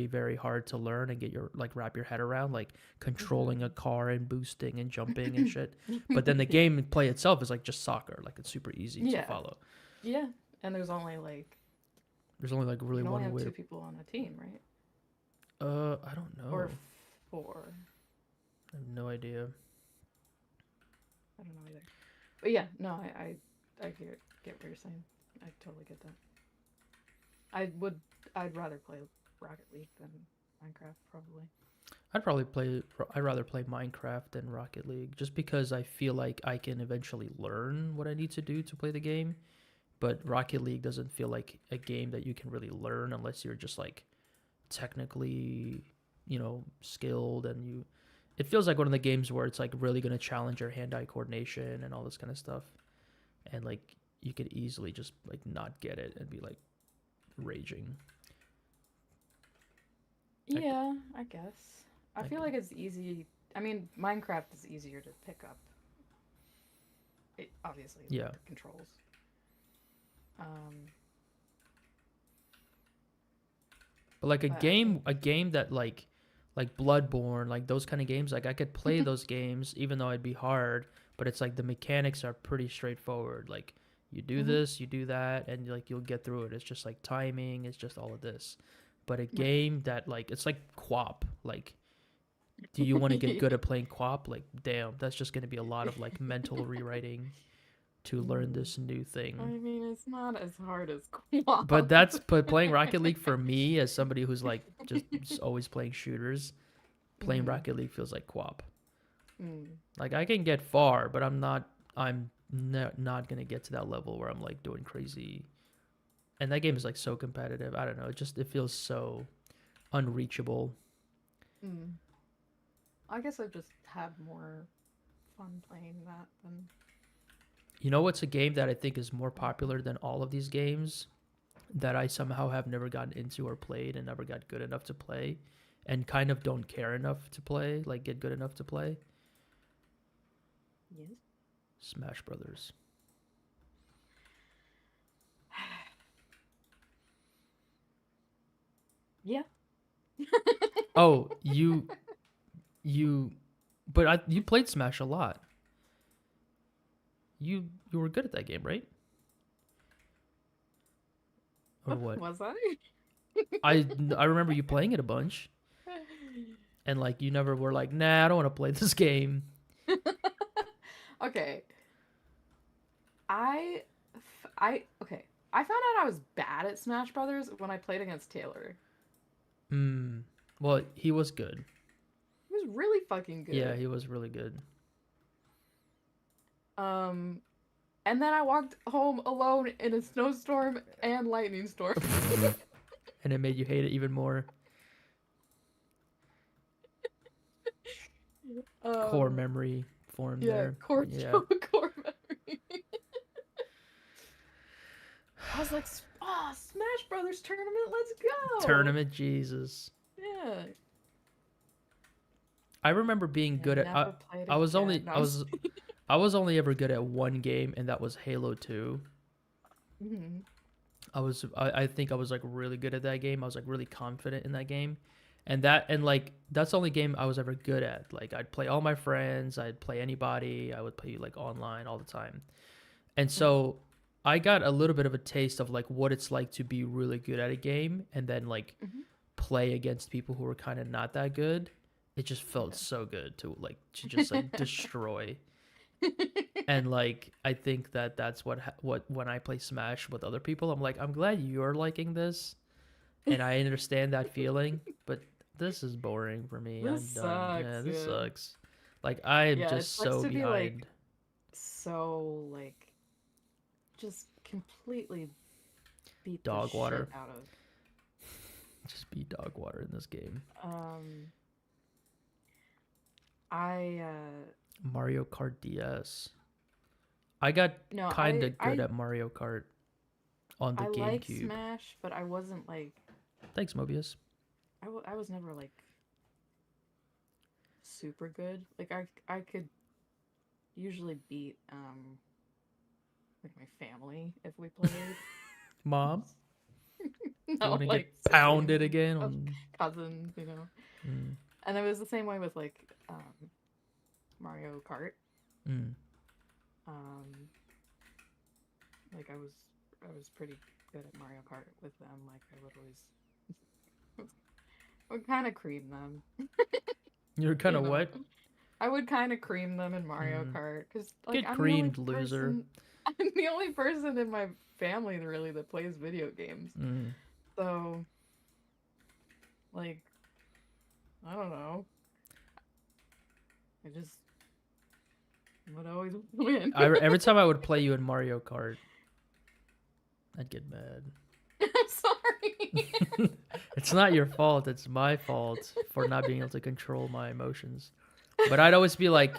very hard to learn and get your like wrap your head around, like controlling a car and boosting and jumping and shit. But then the Yeah, game play itself is like just soccer. Like it's super easy to yeah, follow. yeah. And there's only like There's only like you really can only one have way two to. people on a team, right? I don't Or know. four. I have no idea. I don't know either. But yeah, no, I get what you're saying. I totally get that. I would I'd rather play Rocket League than Minecraft probably. I'd rather play Minecraft than Rocket League, just because I feel like I can eventually learn what I need to do to play the game. But Rocket League doesn't feel like a game that you can really learn unless you're just like technically, skilled and you. It feels like one of the games where it's like really gonna challenge your hand-eye coordination and all this kind of stuff, and like you could easily just like not get it and be like raging. I, Yeah, I guess. I I, feel like it's easy. I mean, Minecraft is easier to pick up. It obviously yeah, like the controls. Um, but like a but I think game, a game that like Bloodborne, like those kind of games, like I could play those games even though it'd be hard, but it's like the mechanics are pretty straightforward. Like you do hmm this, you do that, and like you'll get through it. It's just like timing, it's just all of this. But a right. game that like it's like QWOP, like do you want to get good at playing QWOP? Like damn, that's just gonna be a lot of like mental rewriting to learn Mm. this new I thing. mean, it's not as hard as But co-op. playing Rocket League for me as somebody who's like just always playing shooters. Playing mm. Rocket League feels like QWOP. Mm. Like I can get far, but I'm not gonna get to that level where I'm like doing crazy. And that game is like so competitive. I don't know. It feels so unreachable. Mm. I guess I've just had more fun playing that than You know what's a game that I think is more popular than all of these games that I somehow have never gotten into or played and never got good enough to play and kind of don't care enough to play, like get good enough to play? yes. Smash Brothers. Yeah. Oh, you but you played Smash a lot. You were good at that game, right? Or what? Was I? I remember you playing it a bunch, and like you never were like, nah, I don't want to play this game. Okay. I, okay. I found out I was bad at Smash Brothers when I played against Taylor. Hmm. Well, he was good. He was really fucking Yeah, good. he was really good. Um, and then I walked home alone in a snowstorm and lightning storm. And it made you hate it even more. Core um, memory formed yeah, there. core Yeah. core memory. I was like, oh, Smash Brothers tournament, let's go! Tournament, Jesus. Yeah. I remember being And good at. never played I was again. only. No, I was. I was only ever good at one game, and that was Halo 2. Mhm. I think I was like really good at that game. I was like really confident in that game. And like that's the only game I was ever good at. Like I'd play all my friends, I'd play anybody, I would play like online all the time. And so I got a little bit of a taste of like what it's like to be really good at a game and then like Mhm. play against people who were kind of not that good. It just felt Yeah. so good to like to just like destroy. And like I think that that's what when I play Smash with other people, I'm like I'm glad you're liking this and I understand that feeling, but this is boring for me. This I'm done. Yeah, sucks. this Yeah. sucks. Like I am Yeah, it just sucks so to be like behind. so like just completely beat the Dog shit water. out of. Just be dog water in this game. Um, I Mario Kart DS. I got no, kind of good at Mario Kart on the I like GameCube. Smash, but I wasn't like Thanks, Mobius. I was never like super good. Like I could usually beat like my family if we played. Mom, you No, want to get like pounded siblings, again? On... cousins, you know. Mm, And it was the same way with like Mario Kart. mm. Um, like I was pretty good at Mario Kart with them. Like I would always would kind of cream them. You're kind You of know, what? I would kind of cream them in Mario Mm. Kart because like Get creamed, loser. I'm the only person in my family really that plays video games. Mm. So like I don't know. I just would always win. Every time I would play you in Mario Kart, I'd get mad. I'm sorry. It's not your fault. It's my fault for not being able to control my emotions. But I'd always be like,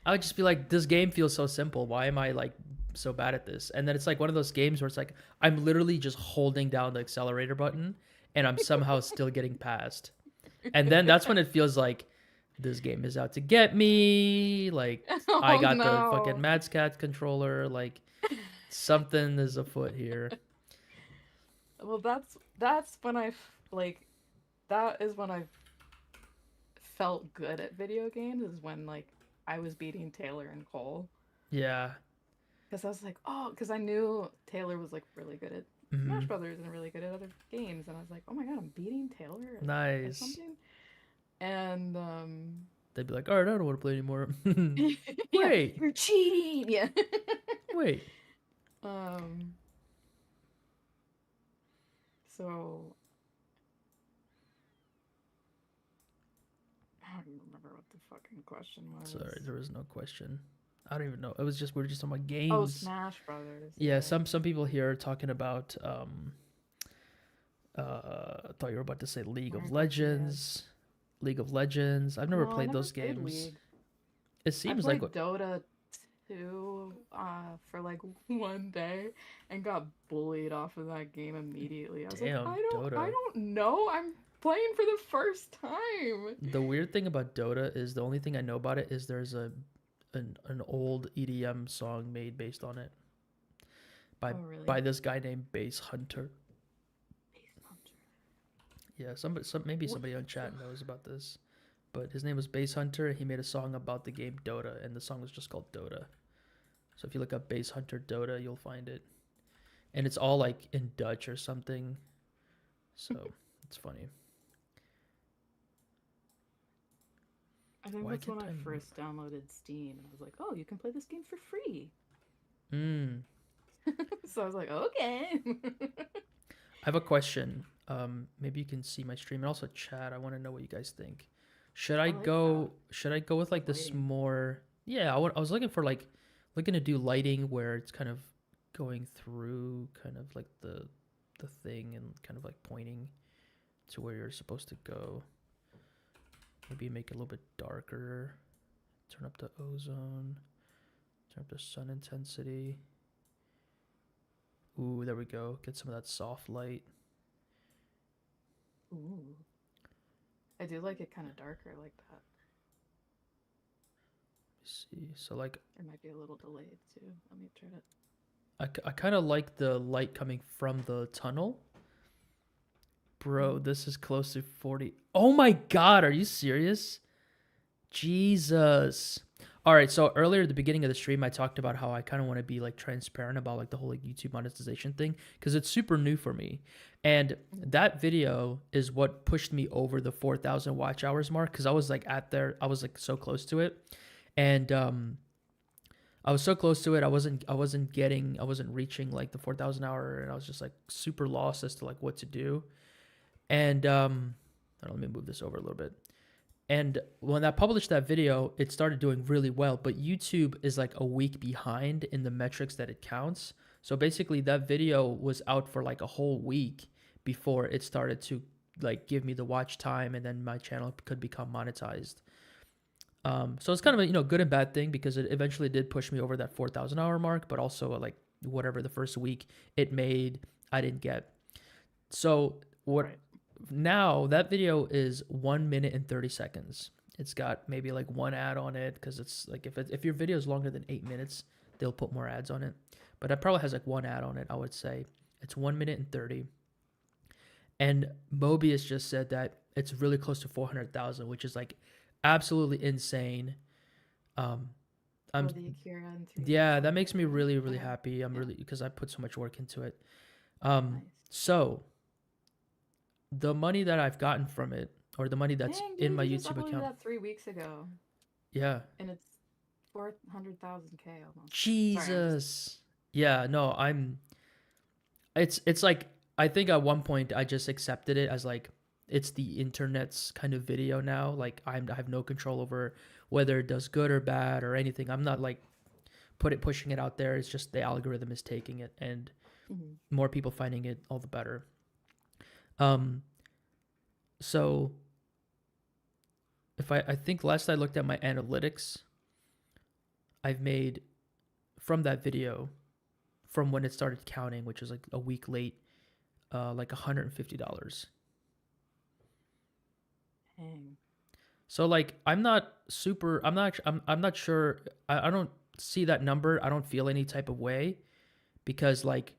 I would just be like, this game feels so simple. Why am I like so bad at this? And then it's like one of those games where it's like, I'm literally just holding down the accelerator button and I'm somehow still getting past. And then that's when it feels like this game is out to get me. Like, I Oh got the fucking no. Mads Cat controller. Like, something is afoot here. Well, that's when like that is when I felt good at video games is when like I was beating Taylor and Cole Yeah. because I was like, oh, because I knew Taylor was like really good at Smash Hmm. Brothers and really good at other games, and I was like, oh my god, I'm beating Taylor at Nice. something, and They'd be like, all right, I don't want to play anymore. yeah, Wait, you're cheating, yeah. wait. um, so I don't even remember what the fucking question was. Sorry, there was no question. I don't even know. It was just we were just talking about Oh, games. Smash Brothers. Yeah, some people here are talking about I thought you were about to say League of Mario Kart Legends. League of Legends. I've never No, I played never those played games. League. It I seems played like Dota 2 for like one day and got bullied off of that game immediately. I was damn, like, I Dota. don't know. I'm playing for the first time. The weird thing about Dota is the only thing I know about it is there's an old EDM song made based on it by Oh, really? by this guy named Bass Hunter. Base Hunter. Yeah, maybe What somebody on the- chat knows about this, but his name was Bass Hunter. He made a song about the game Dota, and the song was just called Dota. So if you look up Bass Hunter Dota, you'll find it, and it's all like in Dutch or something. So it's funny. I think Why that's when can't I I move? first downloaded Steam and I was like, oh, you can play this game for free. Mm. So I was like, okay. I have a question. Maybe you can see my stream and also chat. I want to know what you guys think. Should I I like that. go? Should I go with like this Lighting. more? Yeah, I was looking for like looking to do lighting where it's kind of going through kind of like the thing and kind of like pointing to where you're supposed to go. Maybe make it a little bit darker. Turn up the ozone. Turn up the sun intensity. Ooh, there we go. Get some of that soft light. Ooh. I do like it kind of darker like that. See, so like It might be a little delayed too. Let me turn it. I kind of like the light coming from the tunnel. Bro, this is close to 40. Oh my God, are you serious? Jesus. All right, so earlier at the beginning of the stream, I talked about how I kind of want to be like transparent about like the whole like YouTube monetization thing because it's super new for me. And that video is what pushed me over the 4,000 watch hours mark because I was like I was like so close to it. And I was so close to it. I wasn't reaching like the 4,000 hour and I was just like super lost as to like what to do. And let me move this over a little bit. And when I published that video, it started doing really well, but YouTube is like a week behind in the metrics that it counts. So basically that video was out for like a whole week before it started to like give me the watch time and then my channel could become monetized. So it's kind of a good and bad thing because it eventually did push me over that 4,000 hour mark, but also like whatever the first week it made, I didn't get. So what Right. now that video is 1 minute and 30 seconds. It's got maybe like one ad on it because it's like if your video is longer than 8 minutes, they'll put more ads on it. But it probably has like one ad on it, I would say. It's 1 minute and 30. And Mobius just said that it's really close to 400,000, which is like absolutely insane. I'm Oh, the Akira and 3D Yeah, that makes me animation. really really Okay. happy. I'm Yeah. really because I put so much work into it. Nice. So the money that I've gotten from it, or the money that's Dang, in dude, my you just YouTube uploaded account, that 3 weeks ago, yeah, and it's 400,000K almost. Sorry, I'm just. Jesus, yeah, no, it's like I think at one point I just accepted it as like it's the internet's kind of video now. Like I have no control over whether it does good or bad or anything. I'm not like pushing it out there. It's just the algorithm is taking it, and Mhm. more people finding it, all the better. Um, so if I think last I looked at my analytics, I've made from that video, from when it started counting, which was like a week late, like $150. Dang. So like I'm not super. I'm not sure. I don't see that number. I don't feel any type of way because like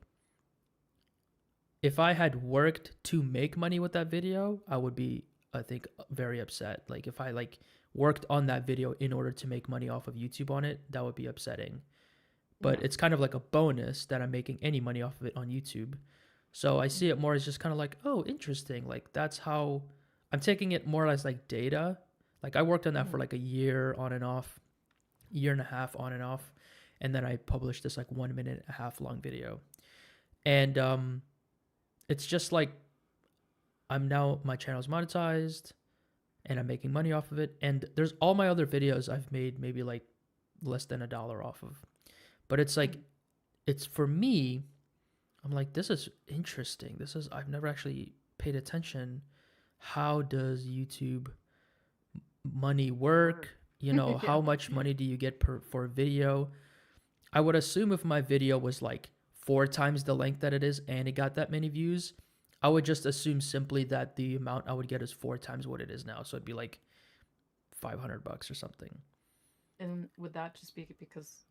if I had worked to make money with that video, I would be, I think, very upset. Like if I like worked on that video in order to make money off of YouTube on it, that would be upsetting. But Yeah. it's kind of like a bonus that I'm making any money off of it on YouTube. So I see it Mhm. more as just kind of like, oh, interesting. Like that's how I'm taking it more as like data. Like I worked on that for Mhm. like a year on and off, year and a half on and off, and then I published this like 1 minute and a half long video. And it's just like my channel's monetized and I'm making money off of it. And there's all my other videos I've made maybe like less than $1 off of. But it's like Mhm. it's for me, I'm like, this is interesting. I've never actually paid attention. How does YouTube money work? Work. Yeah. How much money do you get for a video? I would assume if my video was like 4 times the length that it is and it got that many views, I would just assume simply that the amount I would get is 4 times what it is now. So it'd be like $500 or something. And would that just be because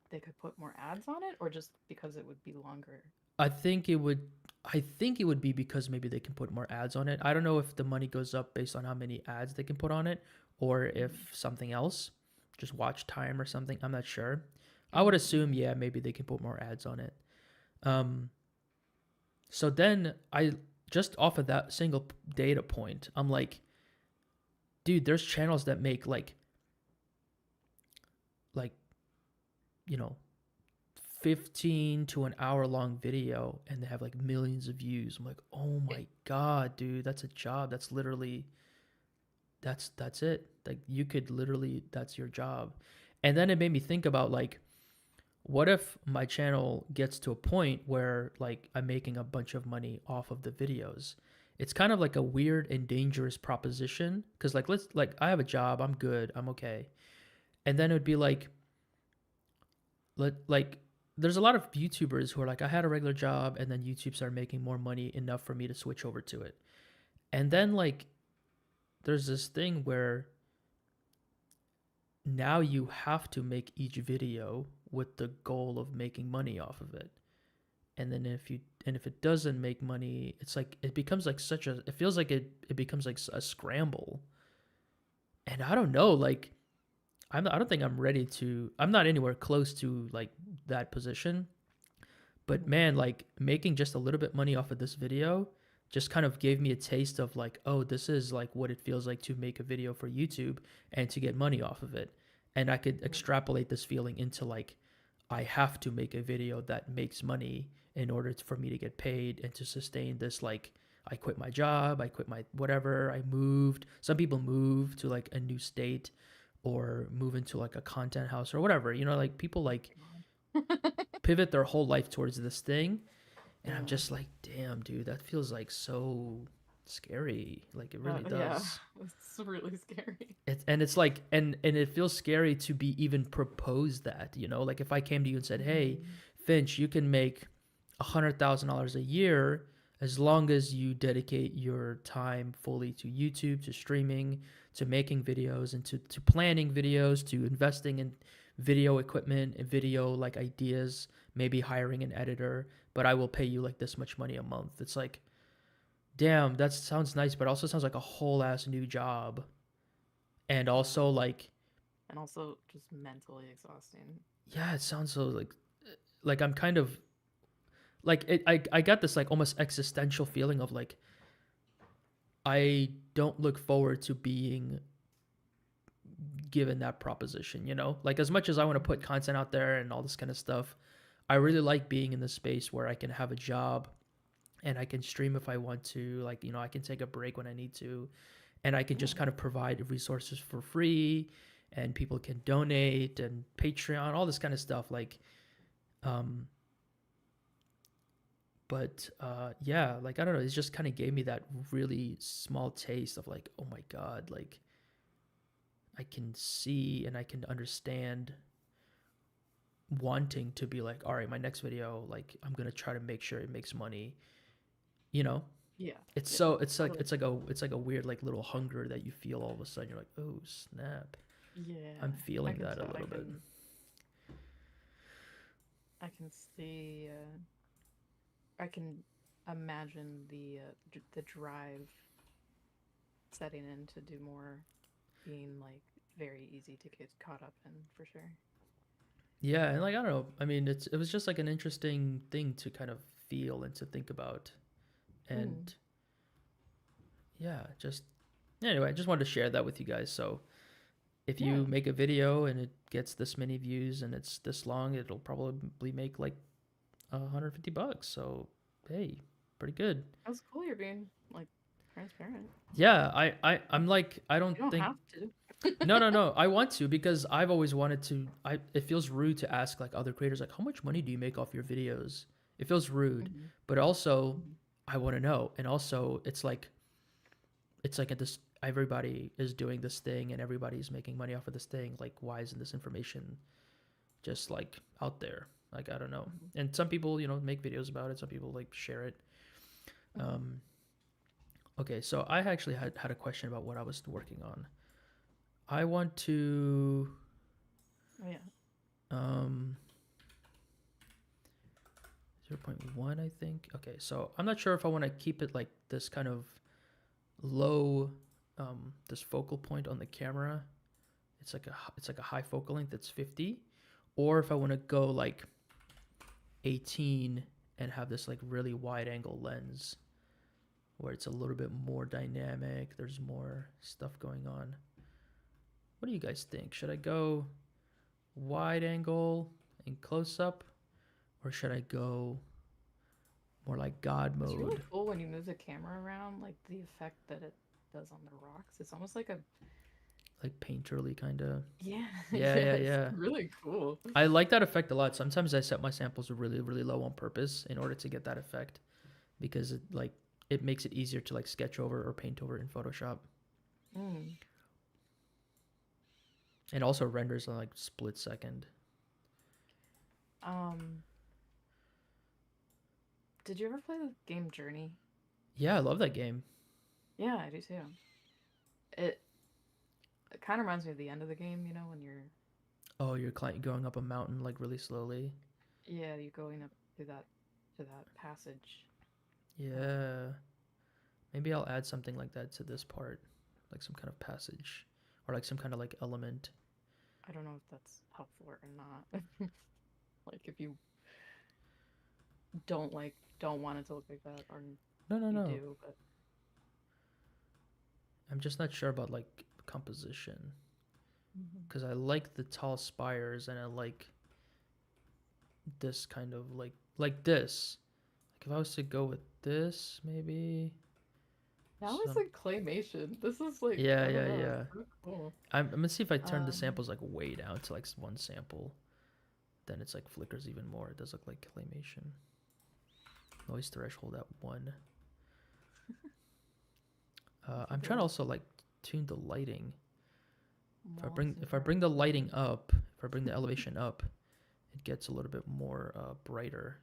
they could put more ads on it, or just because it would be longer? I think it would. I think it would be because maybe they can put more ads on it. I don't know if the money goes up based on how many ads they can put on it, or if Mhm. something else, just watch time or something. I'm not sure. I would Mhm. assume, Mhm. yeah, maybe they can put more ads on it. Um, so then I just off of that single data point, I'm like, dude, there's channels that make like you know 15 to an hour long video and they have like millions of views. I'm like, oh my god, dude, that's a job. That's literally that's it. Like you could literally that's your job. And then it made me think about like what if my channel gets to a point where like I'm making a bunch of money off of the videos? It's kind of like a weird and dangerous proposition because like let's like I have a job, I'm good, I'm okay. And then it would be like there's a lot of YouTubers who are like I had a regular job and then YouTube started making more money enough for me to switch over to it. And then like there's this thing where now you have to make each video with the goal of making money off of it. And then if it doesn't make money, it's like it becomes like such a it feels like it becomes like a scramble. And I don't know, like I don't think I'm ready to I'm not anywhere close to like that position. But Mhm. man, like making just a little bit money off of this video just kind of gave me a taste of like, oh, this is like what it feels like to make a video for YouTube and to get money off of it. And I could extrapolate this feeling into like, I have to make a video that makes money in order for me to get paid and to sustain this. Like, I quit my job, I quit my whatever, I moved. Some people move to like a new state or move into like a content house or whatever. You know, like people like pivot their whole life towards this thing and I'm Yeah. just like, damn, dude, that feels like so scary. Like it really Yeah. does. It's really scary. And it's like and it feels scary to be even proposed that, you know? Like if I came to you and said, "Hey, Mhm. Finch, you can make $100,000 a year as long as you dedicate your time fully to YouTube, to streaming, to making videos, and to planning videos, to investing in video equipment and video like ideas, maybe hiring an editor, but I will pay you like this much money a month." It's like, damn, that sounds nice, but also sounds like a whole ass new job. And Yeah. also like, And also just mentally exhausting. yeah, it sounds so like I'm kind of like I got this like almost existential feeling of like I don't look forward to being given that proposition, you know? Like as much as I want to put content out there and all this kind of stuff, I really like being in the space where I can have a job and I can stream if I want to, like, you know, I can take a break when I need to and I can Yeah. just kind of provide resources for free and people can donate and Patreon, all this kind of stuff like um but yeah, like I don't know, it just kind of gave me that really small taste of like, oh my god, like I can see and I can understand wanting to be like, all right, my next video, like I'm gonna try to make sure it makes money. You know, Yeah. it's Yeah. so it's like Totally. it's like a weird like little hunger that you feel all of a sudden. You're like, oh snap, Yeah. I'm I feeling can that a tell. little bit. I can see. I can imagine the drive setting in to do more being like very easy to get caught up in for sure. Yeah, and like I don't know. I mean, it was just like an interesting thing to kind of feel and to think about, Mm. and yeah, just anyway, I just wanted to share that with you guys. So if Yeah. you make a video and it gets this many views and it's this long, it'll probably make like $150. So hey, pretty good. That was cool. You're being like transparent. Yeah, I'm like I don't You don't think have to. no. I want to because I've always wanted to. I it feels rude to ask like other creators like how much money do you make off your videos? It feels rude, Mhm. but also Mhm. I want to know. And also it's like at this everybody is doing this thing and everybody's making money off of this thing. Like why isn't this information just like out there? Like I don't know. Mhm. And some people, you know, make videos about it. Some people like share it. Mhm. Um, okay, so I actually had a question about what I was working on. I want to Oh yeah. um 0.1 I think. Okay, so I'm not sure if I want to keep it like this kind of low this focal point on the camera. It's like a high focal length that's 50 or if I want to go like 18 and have this like really wide angle lens where it's a little bit more dynamic, there's more stuff going on. What do you guys think? Should I go wide angle and close up Or should I go more like God It's really mode? cool when you move the camera around, like the effect that it does on the rocks. It's almost like a Like painterly kind of. yeah, Yeah, yeah, yeah, it's yeah. really cool. I like that effect a lot. Sometimes I set my samples really, really low on purpose in order to get that effect because it makes it easier to like sketch over or paint over in Photoshop. Mm. And also renders in like split second. Um, did you ever play the game Journey? Yeah, I love that game. Yeah, I do too. It it kind of reminds me of the end of the game, you know, when you're Oh, you're going up a mountain like really slowly. yeah, you're going up to that passage. Yeah. Maybe I'll add something like that to this part, like some kind of passage or like some kind of like element. I don't know if that's helpful or not. Like if you don't want it to look like that, or No, no, you no. do, but I'm just not sure about like composition Mhm. because I like the tall spires and I like this kind of like this. Like if I was to go with this, maybe Now it's some. like claymation. This is like Yeah, I don't yeah, know, yeah. it's so cool. I'm gonna see if I turn the Um, samples like way down to like one sample. Then it's like flickers even more. It does look like claymation. Noise threshold at 1. that's a I'm good trying to one. also like tune the lighting. Moss If I bring the lighting up, if I bring the elevation up, it gets a little bit more brighter.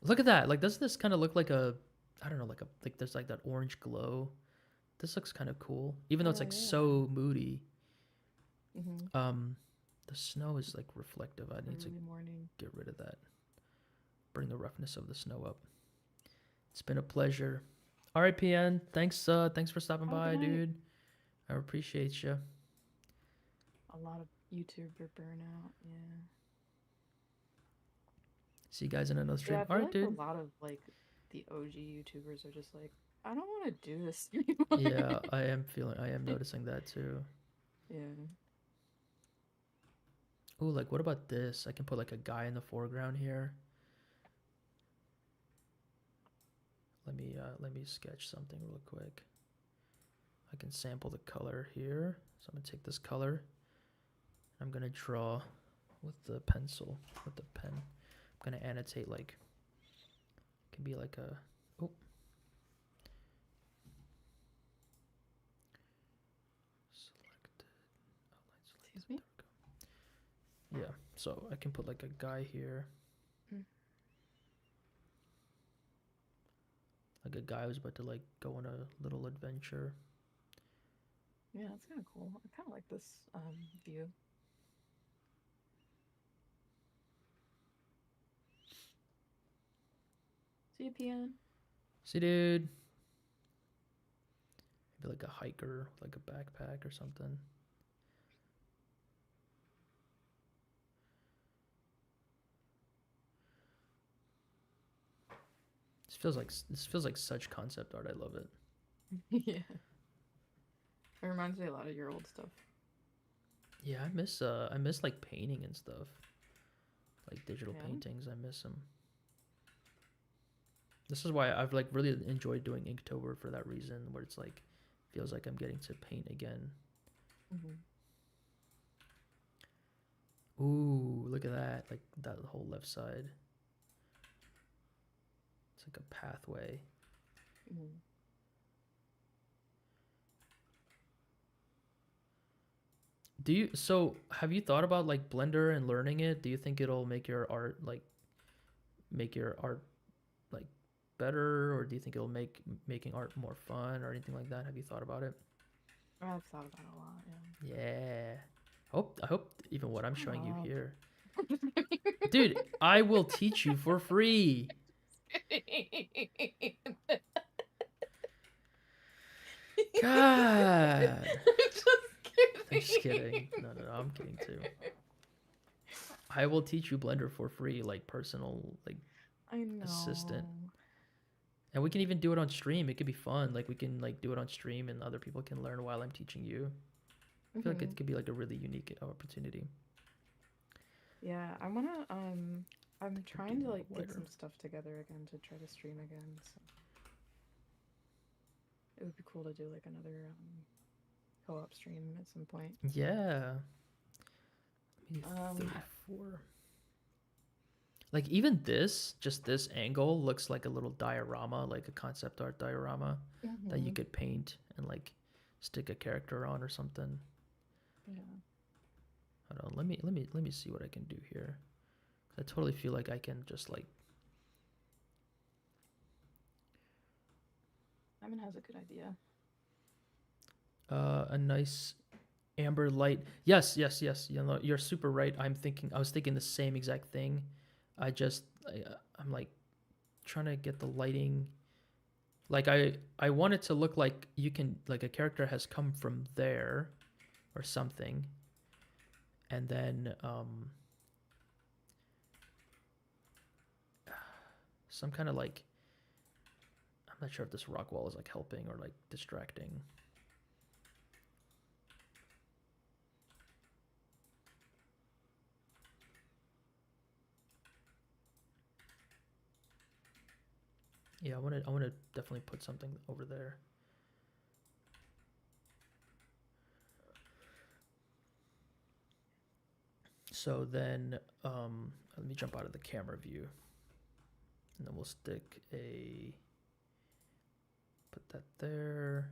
Look at that! Like, doesn't this kind of look like a, I don't know, like there's like that orange glow. This looks kind of cool, even though it's Oh like yeah. so moody. Mm-hmm. The snow is like reflective. I need to Early morning. get rid of that. Bring the roughness of the snow up. It's been a pleasure. All right, PN. Thanks for stopping Have a good by, night. dude. I appreciate you. A lot of YouTuber burnout. Yeah. See you guys in another Yeah, stream. I All feel right, like a dude. lot of like the OG YouTubers are just like, I don't want to do this anymore. Yeah, I am noticing that too. Yeah. Ooh, like what about this? I can put like a guy in the foreground here. Let me sketch something real quick. I can sample the color here. So I'm gonna take this color. I'm gonna draw with the pencil, with the pen. I'm gonna annotate like, it can be like a, oh, selected, outline selected, Excuse me. there we go. Yeah, so I can put like a guy here. Mm. Like a guy who's about to like go on a little adventure. Yeah, that's kind of cool. I kind of like this view. See you, PN. See, dude. Maybe like a hiker, like a backpack or something. This feels like such concept art. I love it. Yeah. It reminds me a lot of your old stuff. Yeah, I miss like painting and stuff. Like digital Yeah. paintings, I miss them. This is why I've like really enjoyed doing Inktober for that reason, where it's like feels like I'm getting to paint again. Mm-hmm. Ooh, look at that! Like that whole left side. It's like a pathway. Mm-hmm. Have you thought about like Blender and learning it? Do you think it'll make your art make your art like better, or do you think it'll make making art more fun or anything like that? Have you thought about it? I've thought about it a lot. Yeah. Yeah. I hope even what I'm showing you Stop. here. Dude, I will teach you for free. God. I'm just kidding. No, I'm kidding too. I will teach you Blender for free, like personal, like I know. assistant. And we can even do it on stream. It could be fun. Like we can like do it on stream and other people can learn while I'm teaching you. I feel like Mm-hmm. it could be like a really unique opportunity. Yeah, I wanna I'm could trying be to like get wider. some stuff together again to try to stream again. So it would be cool to do like another co-op stream at some point. Yeah. Maybe Um, 34. Like even this, just this angle looks like a little diorama, like a concept art diorama that you mhm, could paint and like stick a character on or something. yeah. Hold on, let me see what I can do here. I totally feel like I can just like Simon has a good idea. a nice amber light. Yes, yes, yes. You know, you're super right. I was thinking the same exact thing. I'm like trying to get the lighting. Like I want it to look like you can like a character has come from there or something, and then some kind of like I'm not sure if this rock wall is like helping or like distracting. Yeah, I want to definitely put something over there. So then, let me jump out of the camera view, and then we'll stick a, put that there,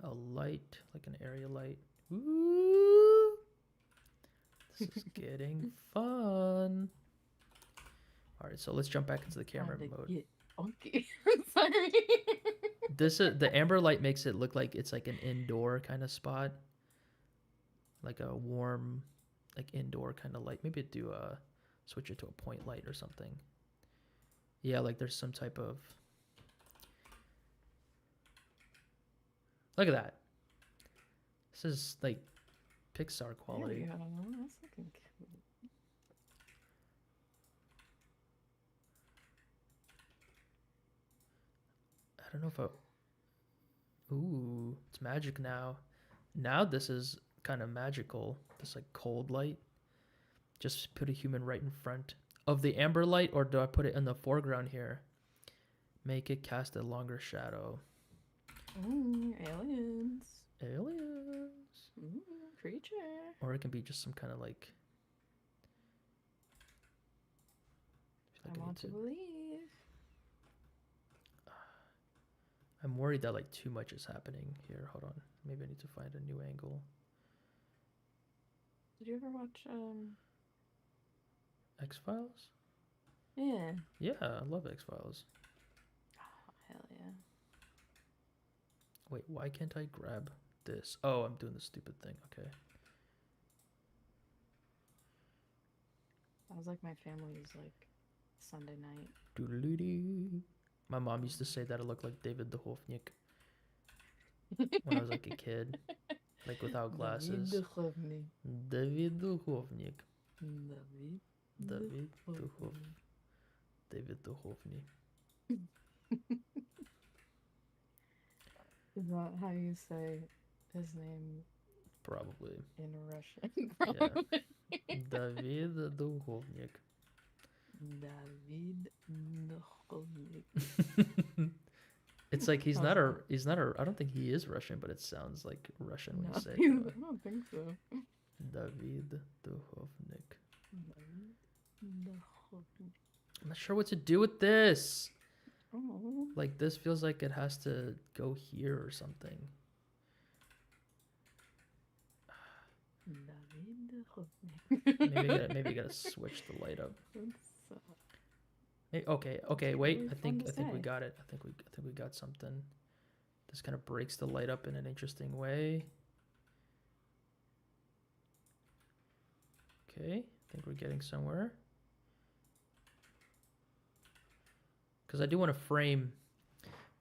a light, like an area light. Woo! This is getting fun. All right, so let's jump back into the camera Time to mode. get funky. Sorry. This is the amber light makes it look like it's like an indoor kind of spot, like a warm, like indoor kind of light. Maybe do a switch it to a point light or something. Yeah, like there's some type of. Look at that. This is like Pixar There we quality. go. That's looking cool. I don't know if I. Ooh, it's magic now. Now this is kind of magical. This like cold light. Just put a human right in front of the amber light, or do I put it in the foreground here? Make it cast a longer shadow. Aliens. Aliens. Creature. Or it can be just some kind of like. I want to believe. I'm worried that like too much is happening here. Hold on. Maybe I need to find a new angle. Did you ever watch X-Files? Yeah. Yeah, I love X-Files. Oh, hell yeah. Wait, why can't I grab this? Oh, I'm doing the stupid thing. Okay. That was like my family's like Sunday night. Doodle-doo. My mom used to say that I looked like David the Hofnik when I was like a kid, like without glasses. David the Hofnik. David the Hof. David the Hofnik. Is that how you say his name Probably. in Russian? Probably. David the Hofnik. David Duchovny. It's like he's not a I don't think he is Russian, but it sounds like Russian when No, you say I it. don't think so. David Duhovnik. David Duchovny. I'm not sure what to do with this. Oh. Like this feels like it has to go here or something. David Duchovny. Maybe I gotta switch the light up. That's, Okay, wait. really I fun think to we say. got it. I think we got something. This kind of breaks the light up in an interesting way. Okay, I think we're getting somewhere. Because I do want to frame,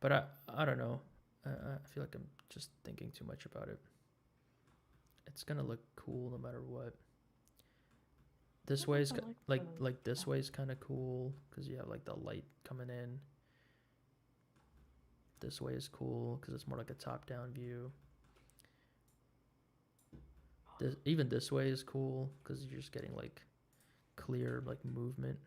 but I don't know. I feel like I'm just thinking too much about it. It's gonna look cool no matter what. This way is like this way is kind of cool because you have like the light coming in. This way is cool because it's more like a top-down view. Even this way is cool because you're just getting like clear like movement.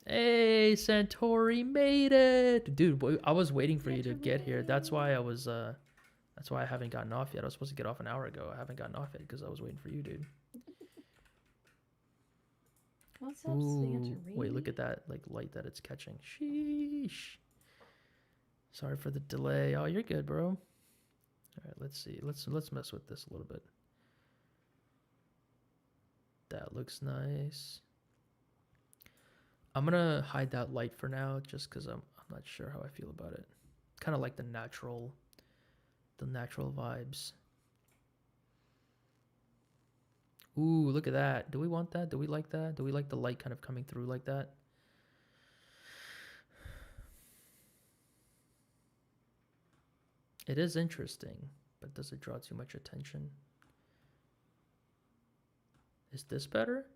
Hey, Santori made it, dude. I was waiting for you to get here. That's why I was. That's why I haven't gotten off yet. I was supposed to get off an hour ago. I haven't gotten off yet because I was waiting for you, dude. What's up, Ooh, Santorini? wait, look at that like light that it's catching. Sheesh. Sorry for the delay. Oh, you're good, bro. All right, let's see. Let's mess with this a little bit. That looks nice. I'm gonna hide that light for now, just because I'm not sure how I feel about it. Kind of like the natural vibes. Ooh, look at that. Do we want that? Do we like that? Do we like the light kind of coming through like that? It is interesting, but does it draw too much attention? Is this better?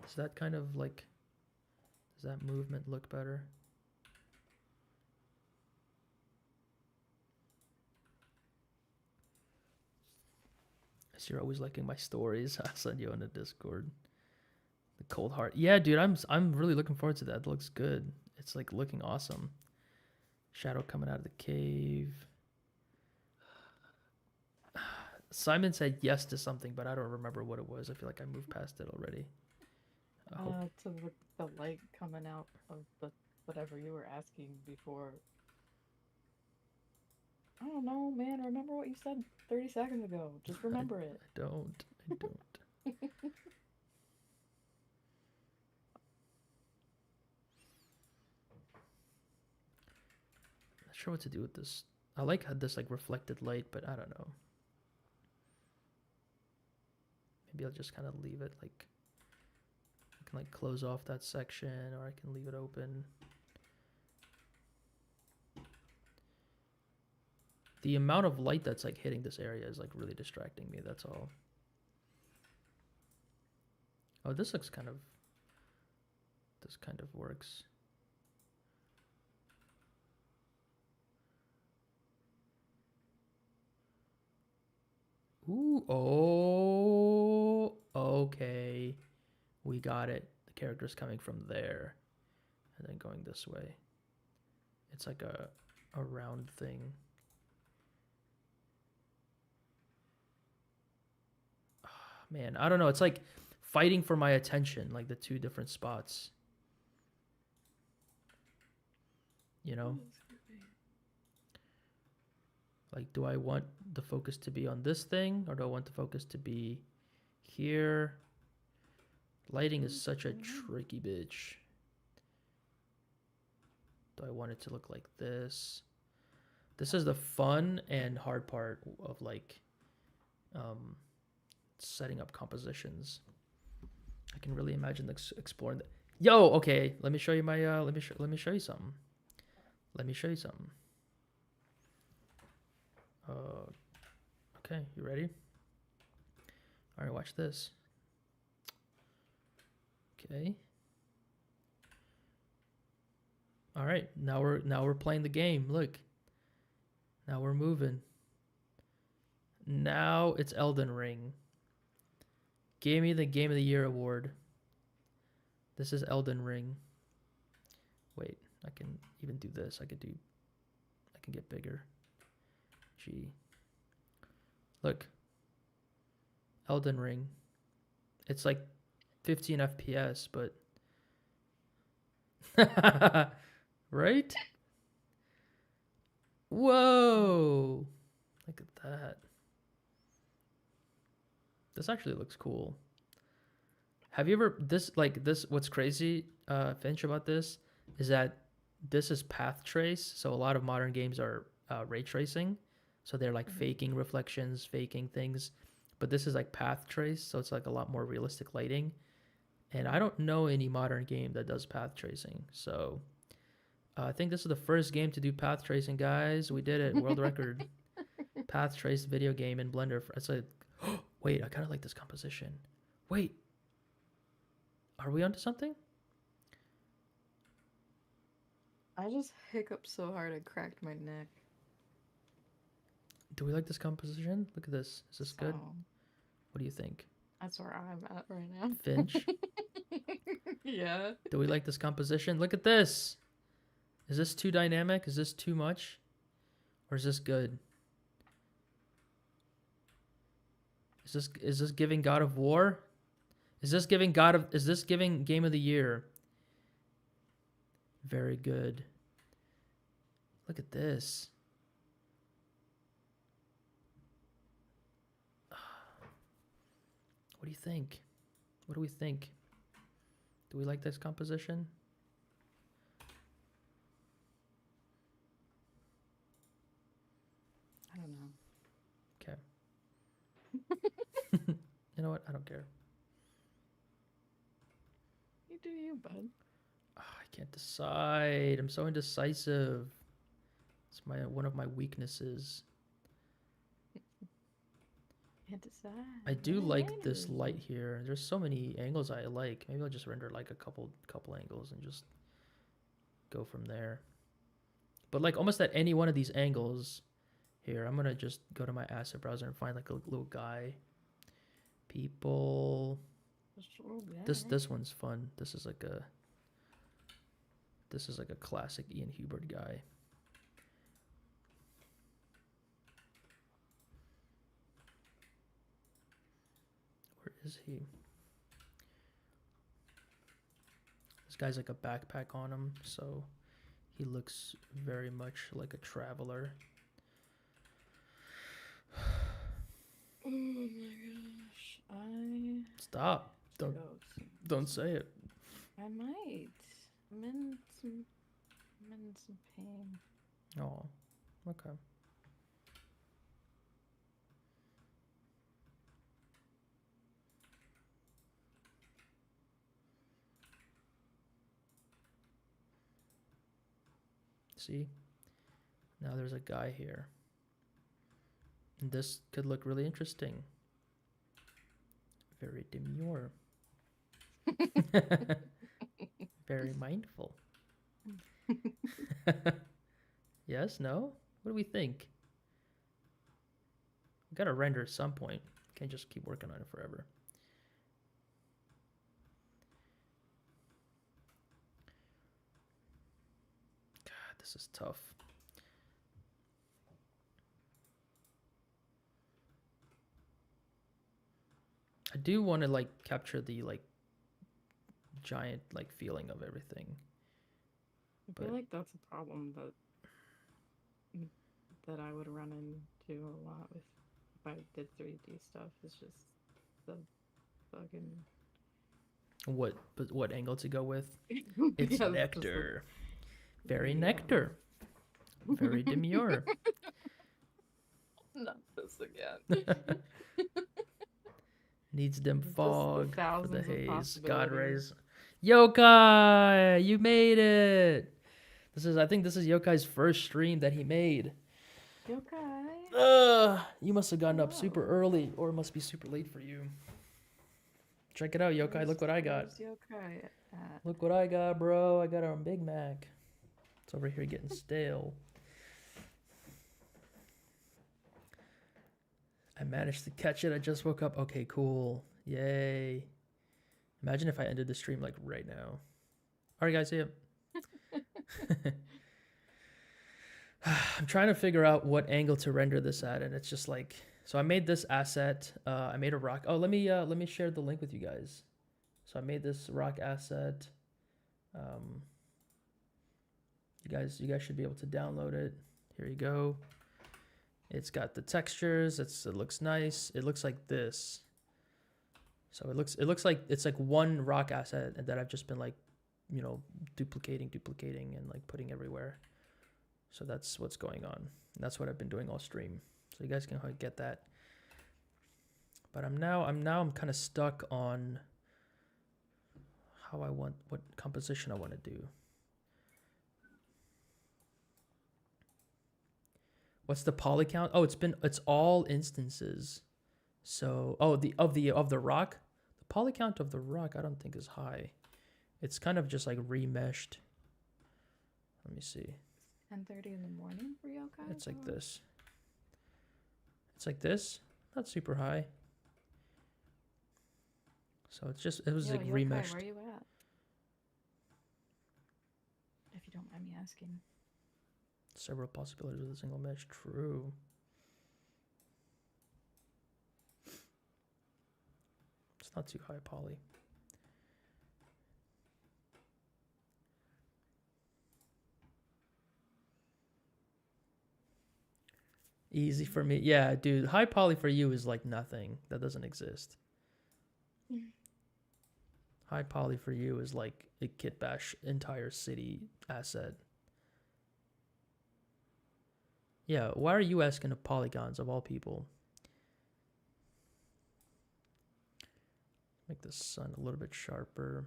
Does that kind of like, does that movement look better? As you're always liking my stories, I'll send you on the Discord. The cold heart. Yeah, dude, I'm really looking forward to that. It looks good. It's like looking awesome. Shadow coming out of the cave. Simon said yes to something, but I don't remember what it was. I feel like I moved past it already. I hope. To the light coming out of the whatever you were asking before. I don't know, man. Remember what you said 30 seconds ago. Just remember it. I don't. Not sure what to do with this. I like how this like reflected light, but I don't know. Maybe I'll just kind of leave it like, I can like close off that section, or I can leave it open. The amount of light that's like hitting this area is like really distracting me, that's all. Oh, this kind of works. Ooh, oh, okay. We got it. The character's coming from there and then going this way. It's like a round thing. Man, I don't know. It's like fighting for my attention, like the two different spots. You know? Like, do I want the focus to be on this thing, or do I want the focus to be here? Lighting is such a tricky bitch. Do I want it to look like this? This is the fun and hard part of like setting up compositions. I can really imagine exploring that. Yo, okay, let me show you my let me show you something. Let me show you something. Okay, you ready? All right, watch this. Okay. All right, now we're playing the game. Look. Now we're moving. Now it's Elden Ring. Gave me the Game of the Year award. This is Elden Ring. Wait, I can even do this. I can get bigger. G. Look. Elden Ring. It's like 15 FPS, but right? Whoa. Look at that. This actually looks cool. Have you ever what's crazy, Finch, about this is that this is path trace. So a lot of modern games are ray tracing. So they're like faking reflections, faking things. But this is like path trace, so it's like a lot more realistic lighting. And I don't know any modern game that does path tracing. So I think this is the first game to do path tracing, guys. We did it. World record. Path trace video game in Blender. It's like, oh, wait, I kind of like this composition. Wait. Are we onto something? I just hiccuped so hard I cracked my neck. Do we like this composition? Look at this. Is this good? So, What do you think? that's where I'm at right now. Finch? Yeah. Do we like this composition? Look at this. Is this too dynamic? Is this too much? Or is this good? Is this giving God of War? Is this giving Game of the Year? Very good. Look at this. What do you think? What do we think? Do we like this composition? I don't know. Okay. You know what? I don't care. You do you, bud. I can't decide. I'm so indecisive. It's one of my weaknesses. Can't decide. I do What like it this is. light here. There's so many angles I like. Maybe I'll just render like a couple angles and just go from there. But like almost at any one of these angles here, I'm gonna just go to my asset browser and find like a little guy. People. Just a little bit. This one's fun. This is like a classic Ian Hubert guy. Where is he? This guy's like a backpack on him, so he looks very much like a traveler. Oh my gosh. Stop. Go. Don't say it. I might. I'm in some pain. Oh, okay. See? Now there's a guy here. And this could look really interesting. Very demure. Very mindful. Yes? No? What do we think? We gotta render at some point. Can't just keep working on it forever. God, this is tough. I do want to like capture the like giant like feeling of everything. I feel But- like that's a problem that I would run into a lot if I did 3D stuff. It's just the fucking What angle to go with? It's Yeah, it's just like- nectar. Very Yeah. nectar. Very demure. Not this again. Needs them Just the fog for the thousands of haze. God rays. possibilities. Yokai, you made it. I think this is Yokai's first stream that he made. Yokai. You must have gotten up super Whoa. early, or it must be super late for you. Check it out, Yokai. Look what I got. Where's Yokai at? Look what I got, bro. I got a Big Mac. It's over here getting stale. I managed to catch it. I just woke up. Okay, cool. Yay. Imagine if I ended the stream like right now. All right, guys, see ya. I'm trying to figure out what angle to render this at, and it's just like, so I made this asset. I made a rock. Oh, let me share the link with you guys. So I made this rock asset. You guys should be able to download it. Here you go. It's got the textures. It looks nice. It looks like this. So it looks like it's like one rock asset that I've just been like, you know, duplicating and like putting everywhere. So that's what's going on. That's what I've been doing all stream. So you guys can get that. But I'm kind of stuck on what composition I want to do. What's the poly count? Oh, it's all instances. So, of the rock, the poly count of the rock I don't think is high. It's kind of just like remeshed. Let me see. 10:30 in the morning for Yokai? It's like this. It's like this, not super high. So it was Yo, like Yokai, remeshed. where are you at? If you don't mind me asking. Several possibilities with a single mesh. True. It's not too high poly. Easy for me. Yeah, dude. High poly for you is like nothing. That doesn't exist. High poly for you is like a kit bash entire city asset. Yeah, why are you asking of polygons of all people? Make the sun a little bit sharper.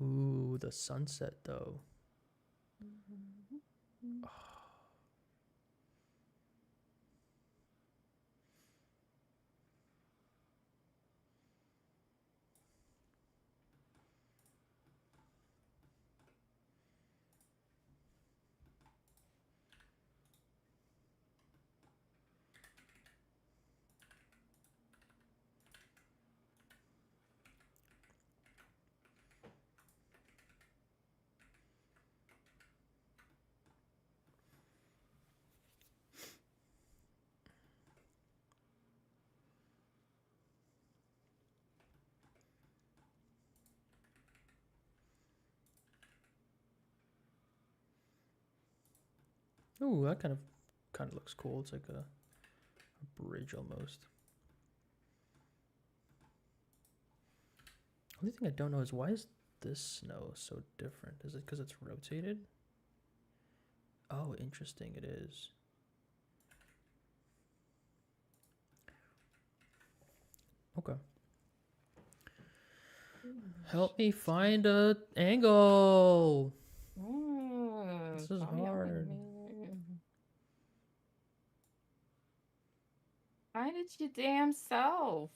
Ooh, the sunset though. Ooh, that kind of looks cool. It's like a bridge almost. Only thing I don't know is why is this snow so different? Is it because it's rotated? Oh, interesting. It is. Okay. Help me find a angle. This is Stop yelling at hard. me. Find it your damn self.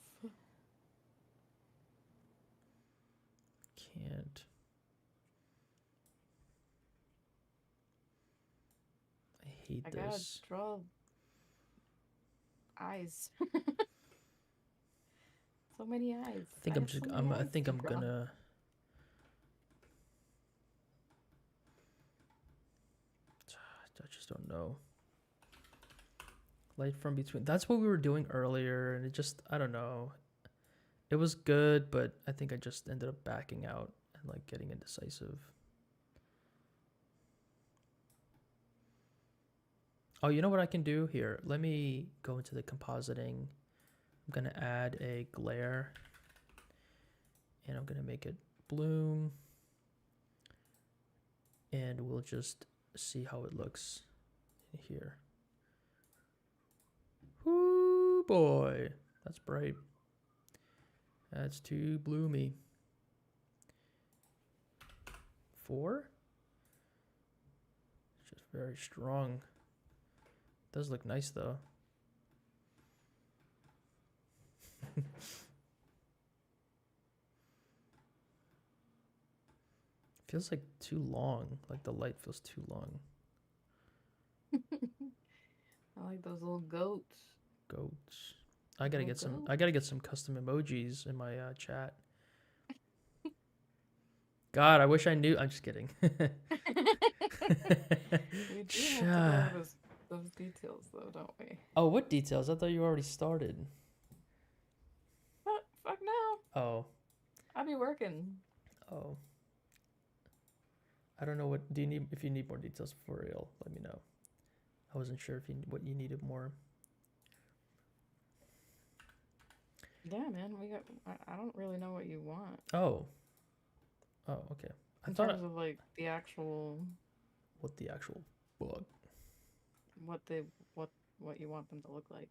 Can't. I hate I gotta this. draw eyes. So many eyes. I think I'm just. I think I'm gonna. I just don't know. Light from between. That's what we were doing earlier, and it just. I don't know. It was good, but I think I just ended up backing out and like getting indecisive. Oh, you know what I can do here? Let me go into the compositing. I'm gonna add a glare, and I'm gonna make it bloom, and we'll just see how it looks here. Whoo boy, that's bright. That's too bloomy. 4? It's just very strong. Does look nice though. Feels like too long. Like the light feels too long. I like those little goats. Goats. I gotta Little get some. goat. I gotta get some custom emojis in my chat. God, I wish I knew. I'm just kidding. We do have to go over those details, though, don't we? Oh, what details? I thought you already started. What? Fuck no. Oh, I'll be working. oh. I don't know what. Do you need? If you need more details for real, let me know. I wasn't sure if what you needed more. Yeah, man. I don't really know what you want. Oh. Oh, okay. I In thought terms of like the actual. what the actual book. What you want them to look like.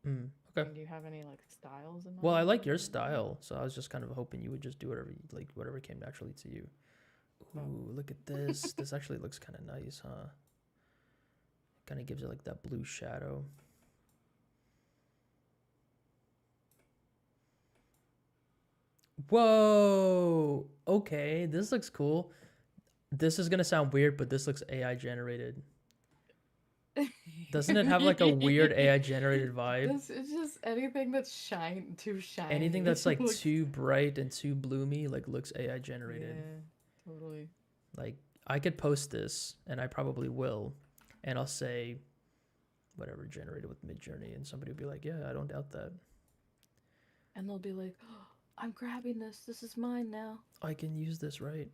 Okay. And do you have any like styles in mind? Well, I like your style, so I was just kind of hoping you would just do whatever whatever came naturally to you. Ooh, look at this. This actually looks kind of nice, huh? Kind of gives it like that blue shadow. Whoa. Okay, this looks cool. This is gonna sound weird, but this looks AI generated. Doesn't it have like a weird AI generated vibe? It's just anything that's too shiny. Anything that's like looks- too bright and too bloomy like looks AI generated. Yeah, totally. Like I could post this and I probably will, and I'll say whatever generated with Midjourney, and somebody will be like, "Yeah, I don't doubt that. And they'll be like, oh, I'm grabbing this. This is mine now. I can use this, right?"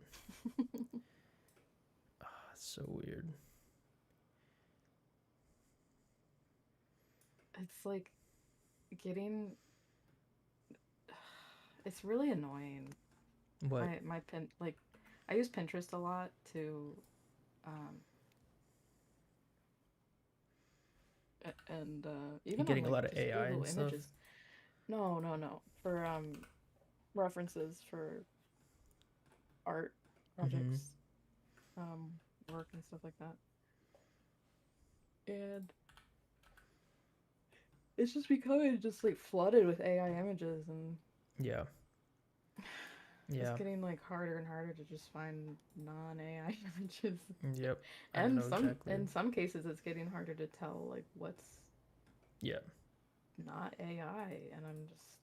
It's so weird. It's like getting. It's really annoying. What? I use Pinterest a lot to, um, and You're even on getting a like lot of just AI Google and stuff. images. No. For references for art projects, work and stuff like that. And it's just becoming just like flooded with AI images, and Yeah. it's Yeah. getting like harder and harder to just find non-AI images. Yep. I And know some exactly. in some cases it's getting harder to tell like what's Yeah. not AI, and I'm just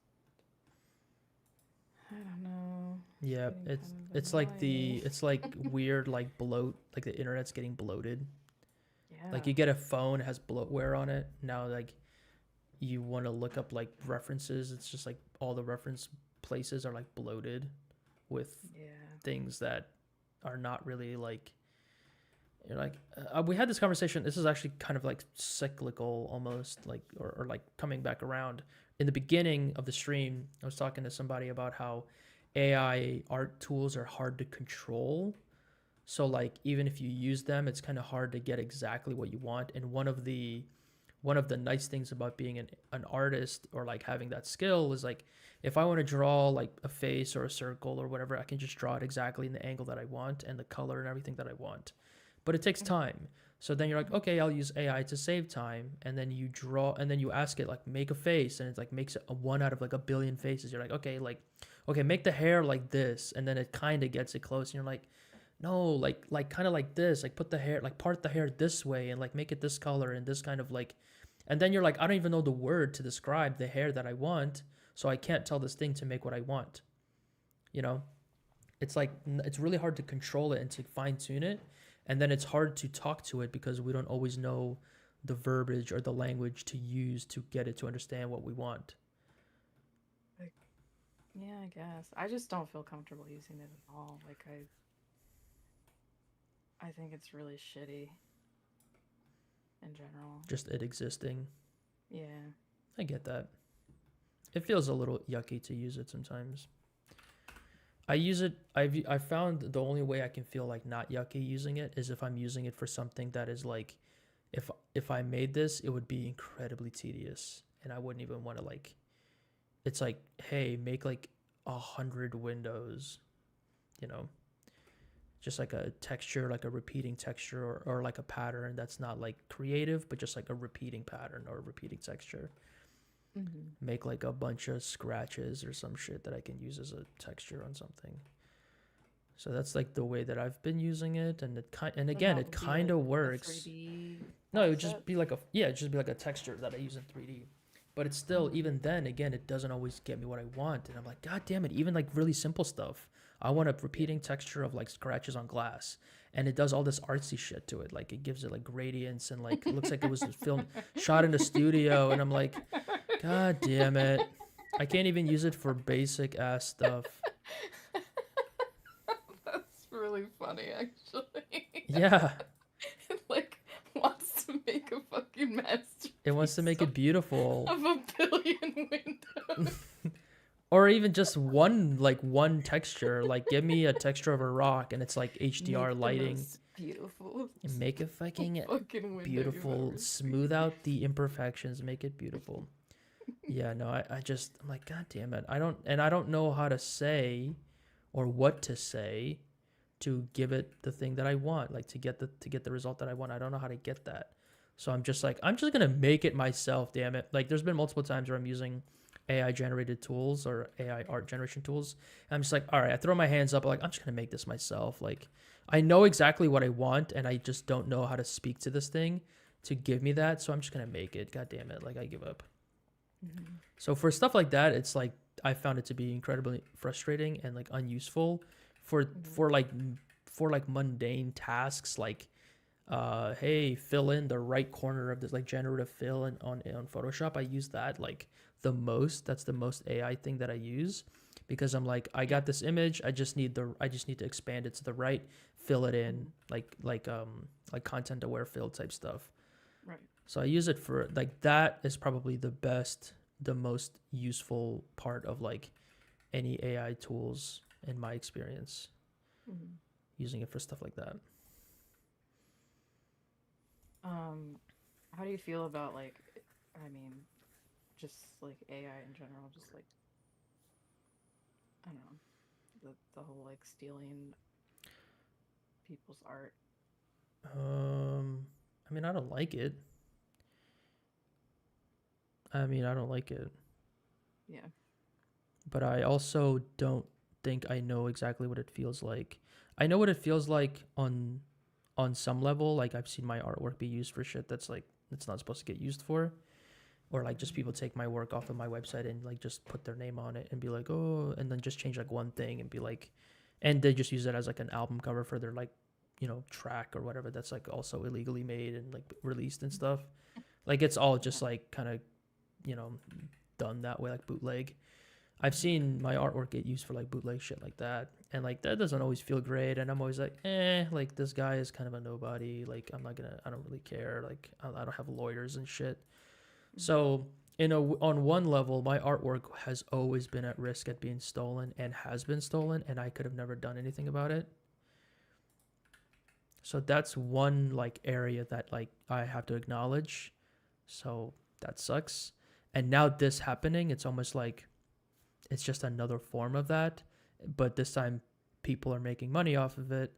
I don't know. Yeah. Getting It's kind of it's like annoying. it's like weird like bloat, like the internet's getting bloated. Like Yeah. you get a phone, it has bloatware on it. Now like you want to look up like references, it's just like all the reference places are like bloated with Yeah. things that are not really like you're like we had this conversation. This is actually kind of like cyclical almost, like or like coming back around. In the beginning of the stream, I was talking to somebody about how AI art tools are hard to control. So like even if you use them, it's kind of hard to get exactly what you want. And one of the nice things about being an artist or like having that skill is like if I want to draw like a face or a circle or whatever, I can just draw it exactly in the angle that I want and the color and everything that I want. But it takes time. So then you're like, okay, I'll use AI to save time, and then you draw, and then you ask it like make a face, and it like makes a one out of like a billion faces. You're like, okay, make the hair like this, and then it kind of gets it close, and you're like, no, like kind of like this, like put the hair, like part the hair this way, and like make it this color and this kind of like, and then you're like, I don't even know the word to describe the hair that I want, so I can't tell this thing to make what I want. You know, it's like it's really hard to control it and to fine tune it, and then it's hard to talk to it because we don't always know the verbiage or the language to use to get it to understand what we want. Yeah, I guess. I just don't feel comfortable using it at all. Like I think it's really shitty in general. Just it existing. Yeah. I get that. It feels a little yucky to use it sometimes. I use it. I found the only way I can feel like not yucky using it is if I'm using it for something that is like, if I made this, it would be incredibly tedious, and I wouldn't even want to like. It's like, hey, make like 100 windows, you know, just like a texture, like a repeating texture, or like a pattern that's not like creative, but just like a repeating pattern or a repeating texture. Make like a bunch of scratches or some shit that I can use as a texture on something. So that's like the way that I've been using it, and it kind of works. 3D No, it would offset? just be like a texture that I use in 3D. But it's still, even then, again, it doesn't always get me what I want, and I'm like, God damn it! Even like really simple stuff, I want a repeating texture of like scratches on glass, and it does all this artsy shit to it. Like it gives it like gradients and like it looks like it was filmed, shot in a studio, and I'm like, God damn it! I can't even use it for basic ass stuff. That's really funny, actually. Yeah, It like wants to make a fucking masterpiece it wants to make it beautiful. of a billion windows. Or even just one texture, like give me a texture of a rock and it's like HDR Make the lighting. most beautiful And make it fucking fucking window beautiful, you've smooth out the imperfections, make it beautiful. Yeah, no, I'm like, God damn it. I don't know how to say or what to say to give it the thing that I want, like to get the result that I want. I don't know how to get that. So I'm just gonna make it myself, damn it. Like there's been multiple times where I'm using AI generated tools or AI art generation tools. And I'm just like, all right, I throw my hands up, like I'm just gonna make this myself. Like I know exactly what I want and I just don't know how to speak to this thing to give me that, so I'm just gonna make it. God damn it, like I give up. Mhm. So for stuff like that, it's like I found it to be incredibly frustrating and like unuseful for Mhm. for like for like mundane tasks like hey, fill in the right corner of this, like generative fill in on Photoshop. I use that like the most. That's the most AI thing that I use because I'm like, I Yeah. got this image, I just need to expand it to the right, fill it in, Mhm. like content aware fill type stuff. Right. So I use it for like that is probably the most useful part of like any AI tools in my experience, Mhm. using it for stuff like that. Um, how do you feel about like, I mean, just like AI in general, just like I don't know, the whole like stealing people's art. I mean, I don't like it. I mean, I don't like it, Yeah. but I also don't think I know exactly what it feels like. I know what it feels like on some level. Like I've seen my artwork be used for shit that's like it's not supposed to get used for, or like just people take my work off of my website and like just put their name on it and be like, oh, and then just change like one thing and be like, and they just use it as like an album cover for their like, track or whatever that's like also illegally made and like released and stuff. Like it's all Yeah. just like kind of, you know, done that way, like bootleg. I've seen my artwork get used for like bootleg shit like that, and like that doesn't always feel great. And I'm always like, like this guy is kind of a nobody. Like I don't really care. Like I don't have lawyers and shit. Mhm. So on one level, my artwork has always been at risk at being stolen and has been stolen, and I could have never done anything about it. So that's one like area that like I have to acknowledge. So that sucks. And now this happening, it's almost like it's just another form of that, but this time people are making money off of it,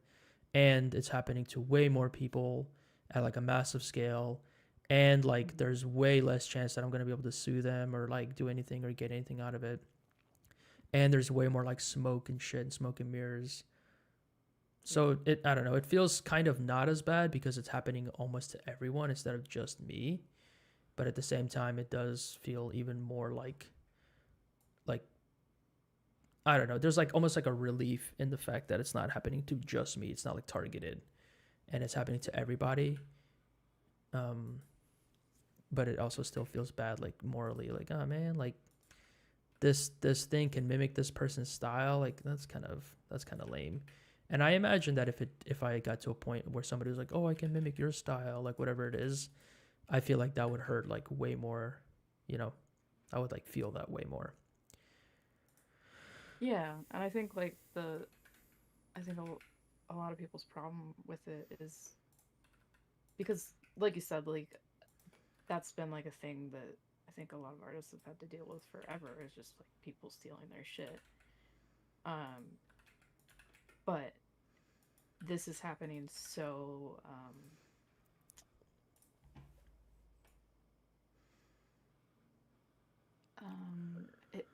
and it's happening to way more people at like a massive scale, and like Mhm. there's way less chance that I'm going to be able to sue them or like do anything or get anything out of it, and there's way more like smoke and shit and smoke and mirrors. Yeah. So I don't know, it feels kind of not as bad because it's happening almost to everyone instead of just me, but at the same time it does feel even more like I don't know. There's like almost like a relief in the fact that it's not happening to just me. It's not like targeted, and it's happening to everybody. Um, but it also still feels bad, like morally, like oh man, like this thing can mimic this person's style. Like that's kind of lame. And I imagine that if I got to a point where somebody was like, oh, I can mimic your style, like whatever it is, I feel like that would hurt like way more. You know, I would like feel that way more. Yeah, and I think like I think a lot of people's problem with it is because, like you said, like that's been like a thing that I think a lot of artists have had to deal with forever. Is just like people stealing their shit. Um, but this is happening so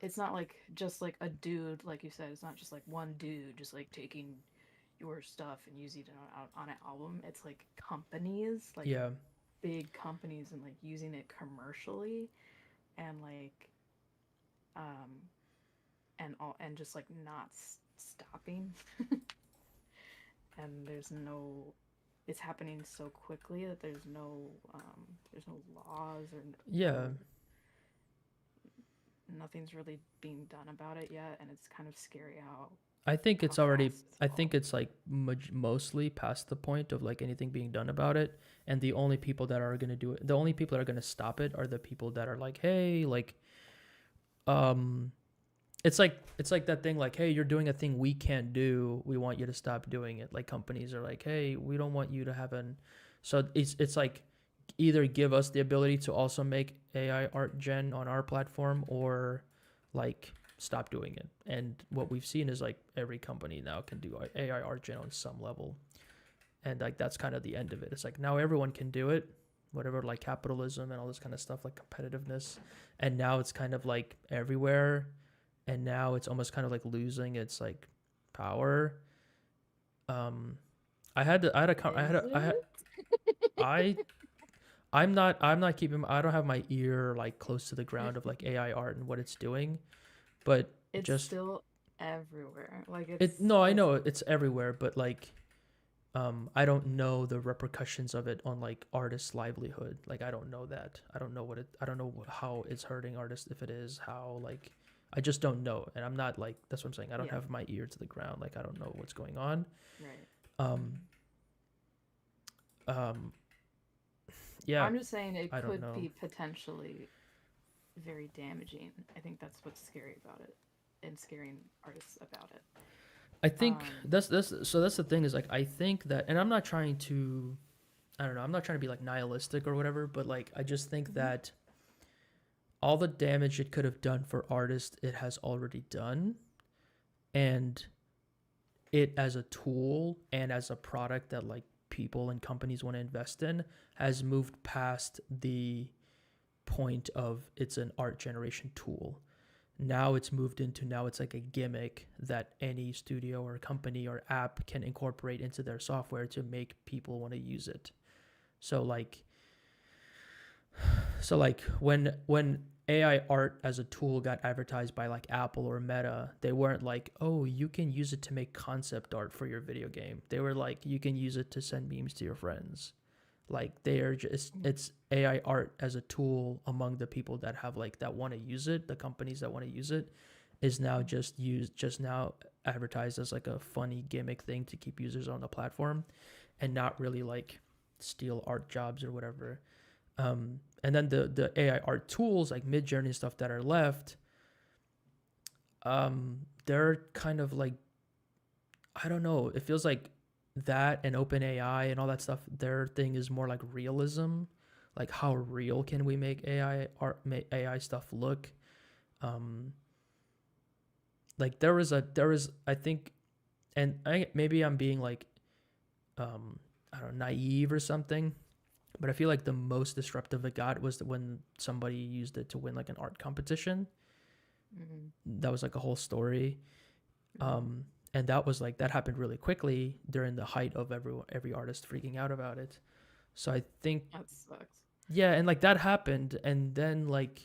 it's not like just like a dude, like you said. It's not just like one dude just like taking your stuff and using it on an album. It's like companies, like Yeah, big companies, and like using it commercially, and like um and just like not stopping. And it's happening so quickly that there's no laws or yeah. nothing's really being done about it yet, and it's kind of scary I think how it's already. fast it's I think evolving. it's like mostly past the point of like anything being done about it, and the only people that are gonna do it, the only people that are gonna stop it, are the people that are like, hey, like, um, it's like that thing, like, hey, you're doing a thing we can't do. We want you to stop doing it. Like companies are like, hey, we don't want you to have an. So it's like either give us the ability to also make AI art gen on our platform, or like stop doing it. And what we've seen is like every company now can do AI art gen on some level, and like that's kind of the end of it. It's like now everyone can do it, whatever, like capitalism and all this kind of stuff, like competitiveness, and now it's kind of like everywhere, and now it's almost kind of like losing its like power. Um, I had to, I had a, I had Is a, I had, it? I I'm not keeping. I don't have my ear like close to the ground of like AI art and what it's doing, but It's just still everywhere. Like it. No, I it's know it's everywhere, but like I don't know the repercussions of it on like artists' livelihood. Like I don't know that. I don't know what it. I don't know how it's hurting artists if it is. How like I just don't know, and I'm not like that's what I'm saying. I don't yeah, have my ear to the ground. Like I don't know what's going on. right. Um. Um. Yeah. I'm just saying it I don't could know. be potentially very damaging. I think that's what's scary about it and scaring artists about it. I think Um, that's the thing is like I think that, and I'm not trying to. I don't know. I'm not trying to be like nihilistic or whatever, but like I just think mhm, that all the damage it could have done for artists, it has already done, and it as a tool and as a product that like people and companies want to invest in has moved past the point of it's an art generation tool. Now it's moved into now it's like a gimmick that any studio or company or app can incorporate into their software to make people want to use it. So like when AI art as a tool got advertised by like Apple or Meta, they weren't like, "Oh, you can use it to make concept art for your video game." They were like, "You can use it to send memes to your friends." Like they are just mhm, it's AI art as a tool among the people that have like that want to use it, the companies that want to use it is now mhm, just now advertised as like a funny gimmick thing to keep users on the platform and not really like steal art jobs or whatever. And then the AI art tools like Midjourney and stuff that are left, they're kind of like I don't know. It feels like that and OpenAI and all that stuff. Their thing is more like realism, like how real can we make AI art, AI stuff look? Um, like there was I think, and maybe I'm being like I don't know, naive or something. But I feel like the most disruptive it got was when somebody used it to win like an art competition. mhm, That was like a whole story. mhm. And that was like that happened really quickly during the height of every artist freaking out about it. So I think That sucks. yeah, and like that happened, and then like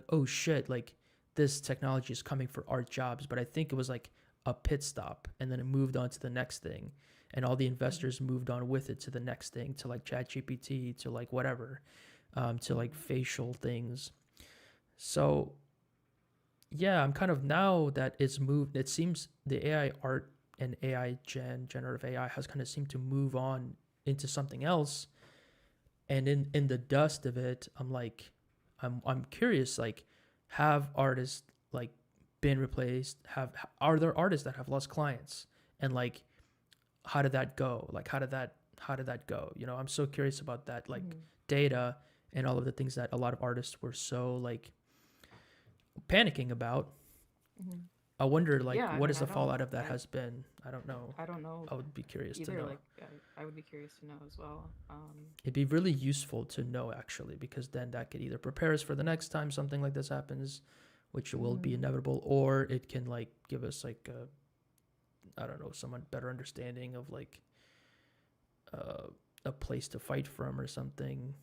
oh shit, like this technology is coming for art jobs. But I think it was like a pit stop, and then it moved on to the next thing, and all the Mhm, investors moved on with it to the next thing, to like ChatGPT, to like whatever, to like mhm, facial things. So yeah, I'm kind of now that it's moved. It seems the AI art and generative AI has kind of seemed to move on into something else. And in the dust of it, I'm like, I'm curious. Like, have artists like been replaced? Have Are there artists that have lost clients? And like, how did that go? Like, how did that go? You know, I'm so curious about that. Like mhm, data and all of the things that a lot of artists were so like panicking about. mhm. I wonder, like, Yeah, I what mean, is the fallout of that has been? I don't know. I don't know I would be curious to either. know. Like, I would be curious to know as well. It'd be really useful to know, actually, because then that could either prepare us for the next time something like this happens, which will be Mhm, inevitable, or it can, like, give us, like, I don't know, some better understanding of, like, uh, a place to fight from or something.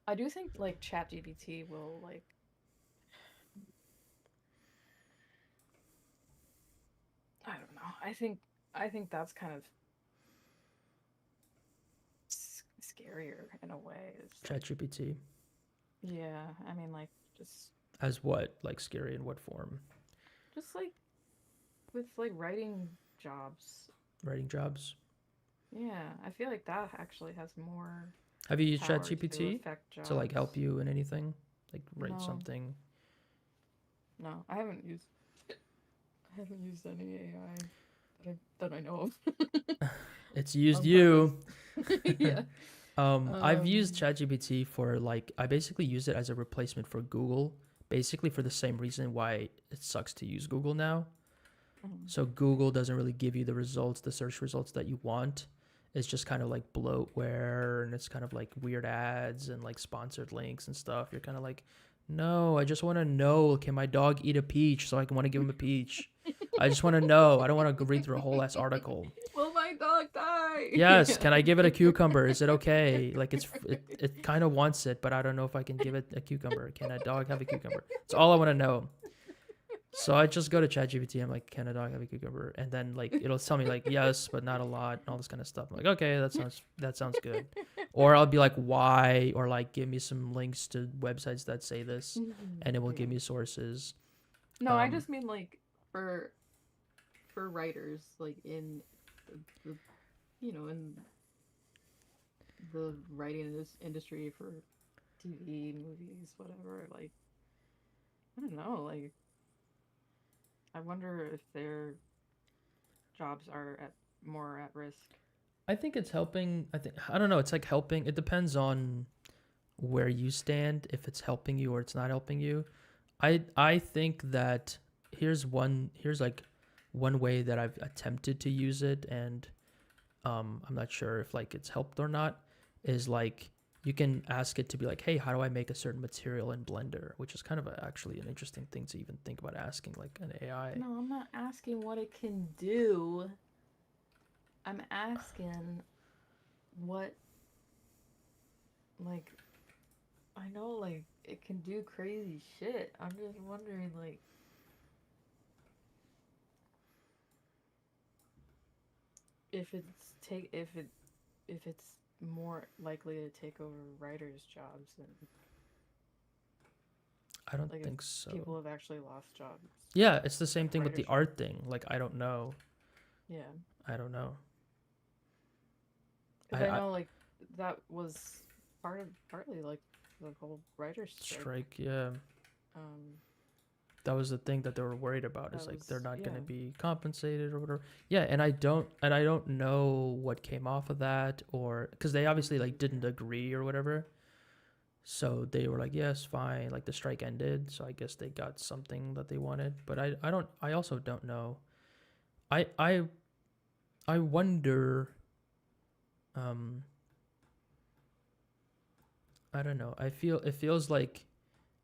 I do think like ChatGPT will like I don't know. I think that's kind of scarier in a way. It's like ChatGPT. yeah, I mean like just As what? Like, scary in what form? just like with like writing jobs. Writing jobs? Yeah, I feel like that actually has more Have you used power to ChatGPT affect to, like, help jobs. you in anything? Like, write No, something? no, I haven't used any AI that I know It's of used on purpose. you. Yeah. I've used Um. ChatGPT for like I basically use it as a replacement for Google, basically for the same reason why it sucks to use Google now. Mhm. So Google doesn't really give you the results, the search results that you want. It's just kind of like bloatware and it's kind of like weird ads and like sponsored links and stuff. You're kind of like, no, I just want to know, can my dog eat a peach so I can want to give him a peach? I just want to know. I don't want to read through a whole ass article. Will my dog die? Why? Yes, can I give it a cucumber? Is it okay? Like it kind of wants it, but I don't know if I can give it a cucumber. Can a dog have a cucumber? It's all I want to know. So I just go to ChatGPT. I'm like, can a dog have a cucumber? And then like it'll tell me like yes, but not a lot, and all this kind of stuff. I'm like, okay, that sounds good. Or I'll be like, why? Or like, give me some links to websites that say this, and it will give Yeah. me sources. No, I just mean like for writers, like in the in the writing industry for TV, movies, whatever. Like I don't know, like I wonder if their jobs are at more at risk. I think it's helping. I don't know. It's like helping. It depends on where you stand, if it's helping you or it's not helping you. I think that here's like one way that I've attempted to use it, and I'm not sure if like it's helped or not, is like you can ask it to be like, hey, how do I make a certain material in Blender, which is kind of actually an interesting thing to even think about asking like an AI. No, I'm not asking what it can do. I'm asking what, like, I know, like, it can do crazy shit. I'm just wondering, like, if it's more likely to take over writers' jobs than I don't like if think so. people have actually lost jobs. Yeah, it's the same thing with the Writers' art thing. Like I don't know. Yeah, I don't know. because I I know like that was partly like the whole writers' strike. strike. Yeah, Um, that was the thing that they were worried about. that Is like was they're not yeah. gonna be compensated or whatever. Yeah, and I don't know what came off of that, or because they obviously like didn't agree or whatever. So they were like, yes, fine. Like the strike ended, so I guess they got something that they wanted. But I also don't know. I I I wonder. Um, I don't know. It feels like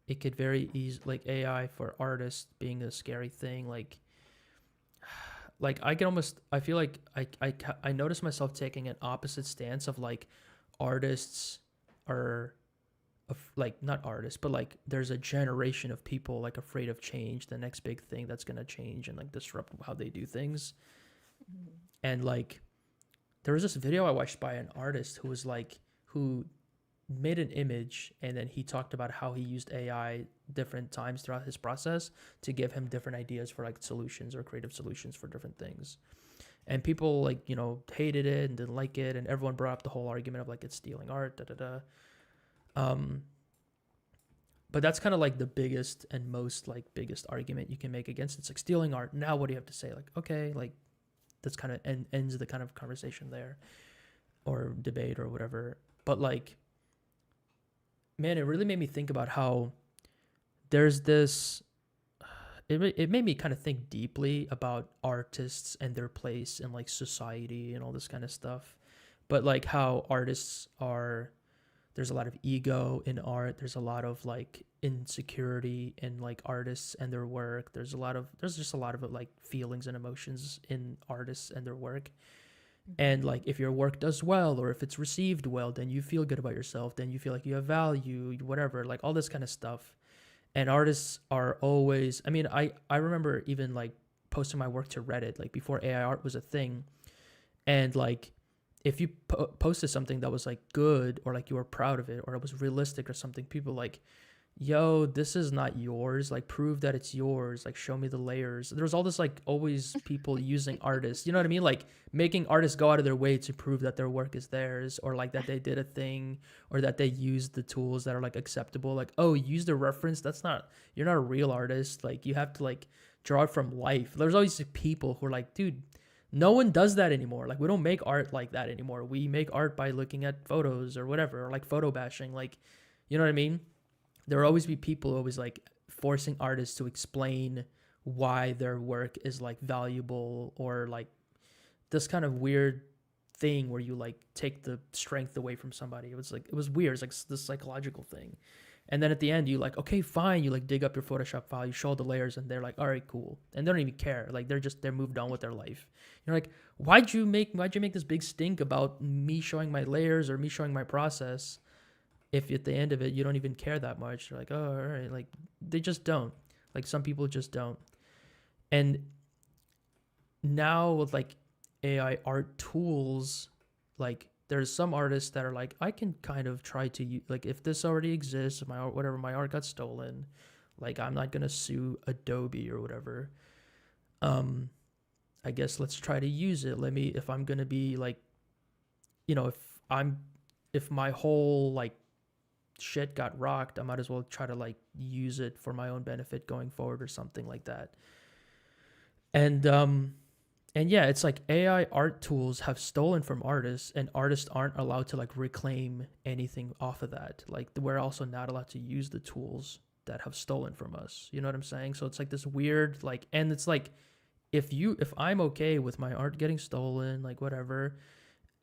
it could very easy like AI for artists being a scary thing. Like I can almost I feel like I notice myself taking an opposite stance of like artists are like not artists but like there's a generation of people like afraid of change, the next big thing that's going to change and like disrupt how they do things. Mhm. And like there was this video I watched by an artist who made an image, and then he talked about how he used AI different times throughout his process to give him different ideas for like solutions or creative solutions for different things. And people like, hated it and didn't like it, and everyone brought up the whole argument of like it's stealing art, da da da. Um but that's kind of like the biggest and most like biggest argument you can make against it. It's like stealing art. Now what do you have to say? Like, okay, like that's kind of ends the kind of conversation there or debate or whatever. But like, man, it really made me think about how there's this. It made me kind of think deeply about artists and their place in like society and all this kind of stuff. But like how artists are, there's a lot of ego in art. There's a lot of like insecurity in like artists and their work. There's just a lot of like feelings and emotions in artists and their work. And like if your work does well or if it's received well, then you feel good about yourself, then you feel like you have value, whatever, like all this kind of stuff. And artists are always, I mean, I remember even like posting my work to Reddit like before AI art was a thing. And like if you posted something that was like good or like you were proud of it or it was realistic or something, people like, yo, this is not yours, like prove that it's yours, like show me the layers. There's all this like always people using artists, you know what I mean, like making artists go out of their way to prove that their work is theirs or like that they did a thing or that they used the tools that are like acceptable. Like, oh, you used a reference, that's not, you're not a real artist, like you have to like draw it from life. There's always people who are like, dude, no one does that anymore. Like we don't make art like that anymore. We make art by looking at photos or whatever, or like photo bashing, like, you know what I mean. There will always be people always like forcing artists to explain why their work is like valuable or like this kind of weird thing where you like take the strength away from somebody. It was weird. It's like this psychological thing. And then at the end, you like, okay, fine. You like dig up your Photoshop file, you show the layers, and they're like, all right, cool. And they don't even care. Like they're moved on with their life. You're like, why'd you make this big stink about me showing my layers or me showing my process? If at the end of it, you don't even care that much. You're like, oh, all right. Like they just don't. Like some people just don't. And now with like AI art tools, like there's some artists that are like, I can kind of try to like if this already exists, my art, whatever, my art got stolen, like I'm not gonna sue Adobe or whatever. Um, I guess let's try to use it. If I'm gonna be like, I'm, if my whole like shit got rocked, I might as well try to like use it for my own benefit going forward or something like that. And yeah, it's like AI art tools have stolen from artists, and artists aren't allowed to like reclaim anything off of that. Like we're also not allowed to use the tools that have stolen from us. You know what I'm saying? So it's like this weird like, and it's like if I'm okay with my art getting stolen, like whatever,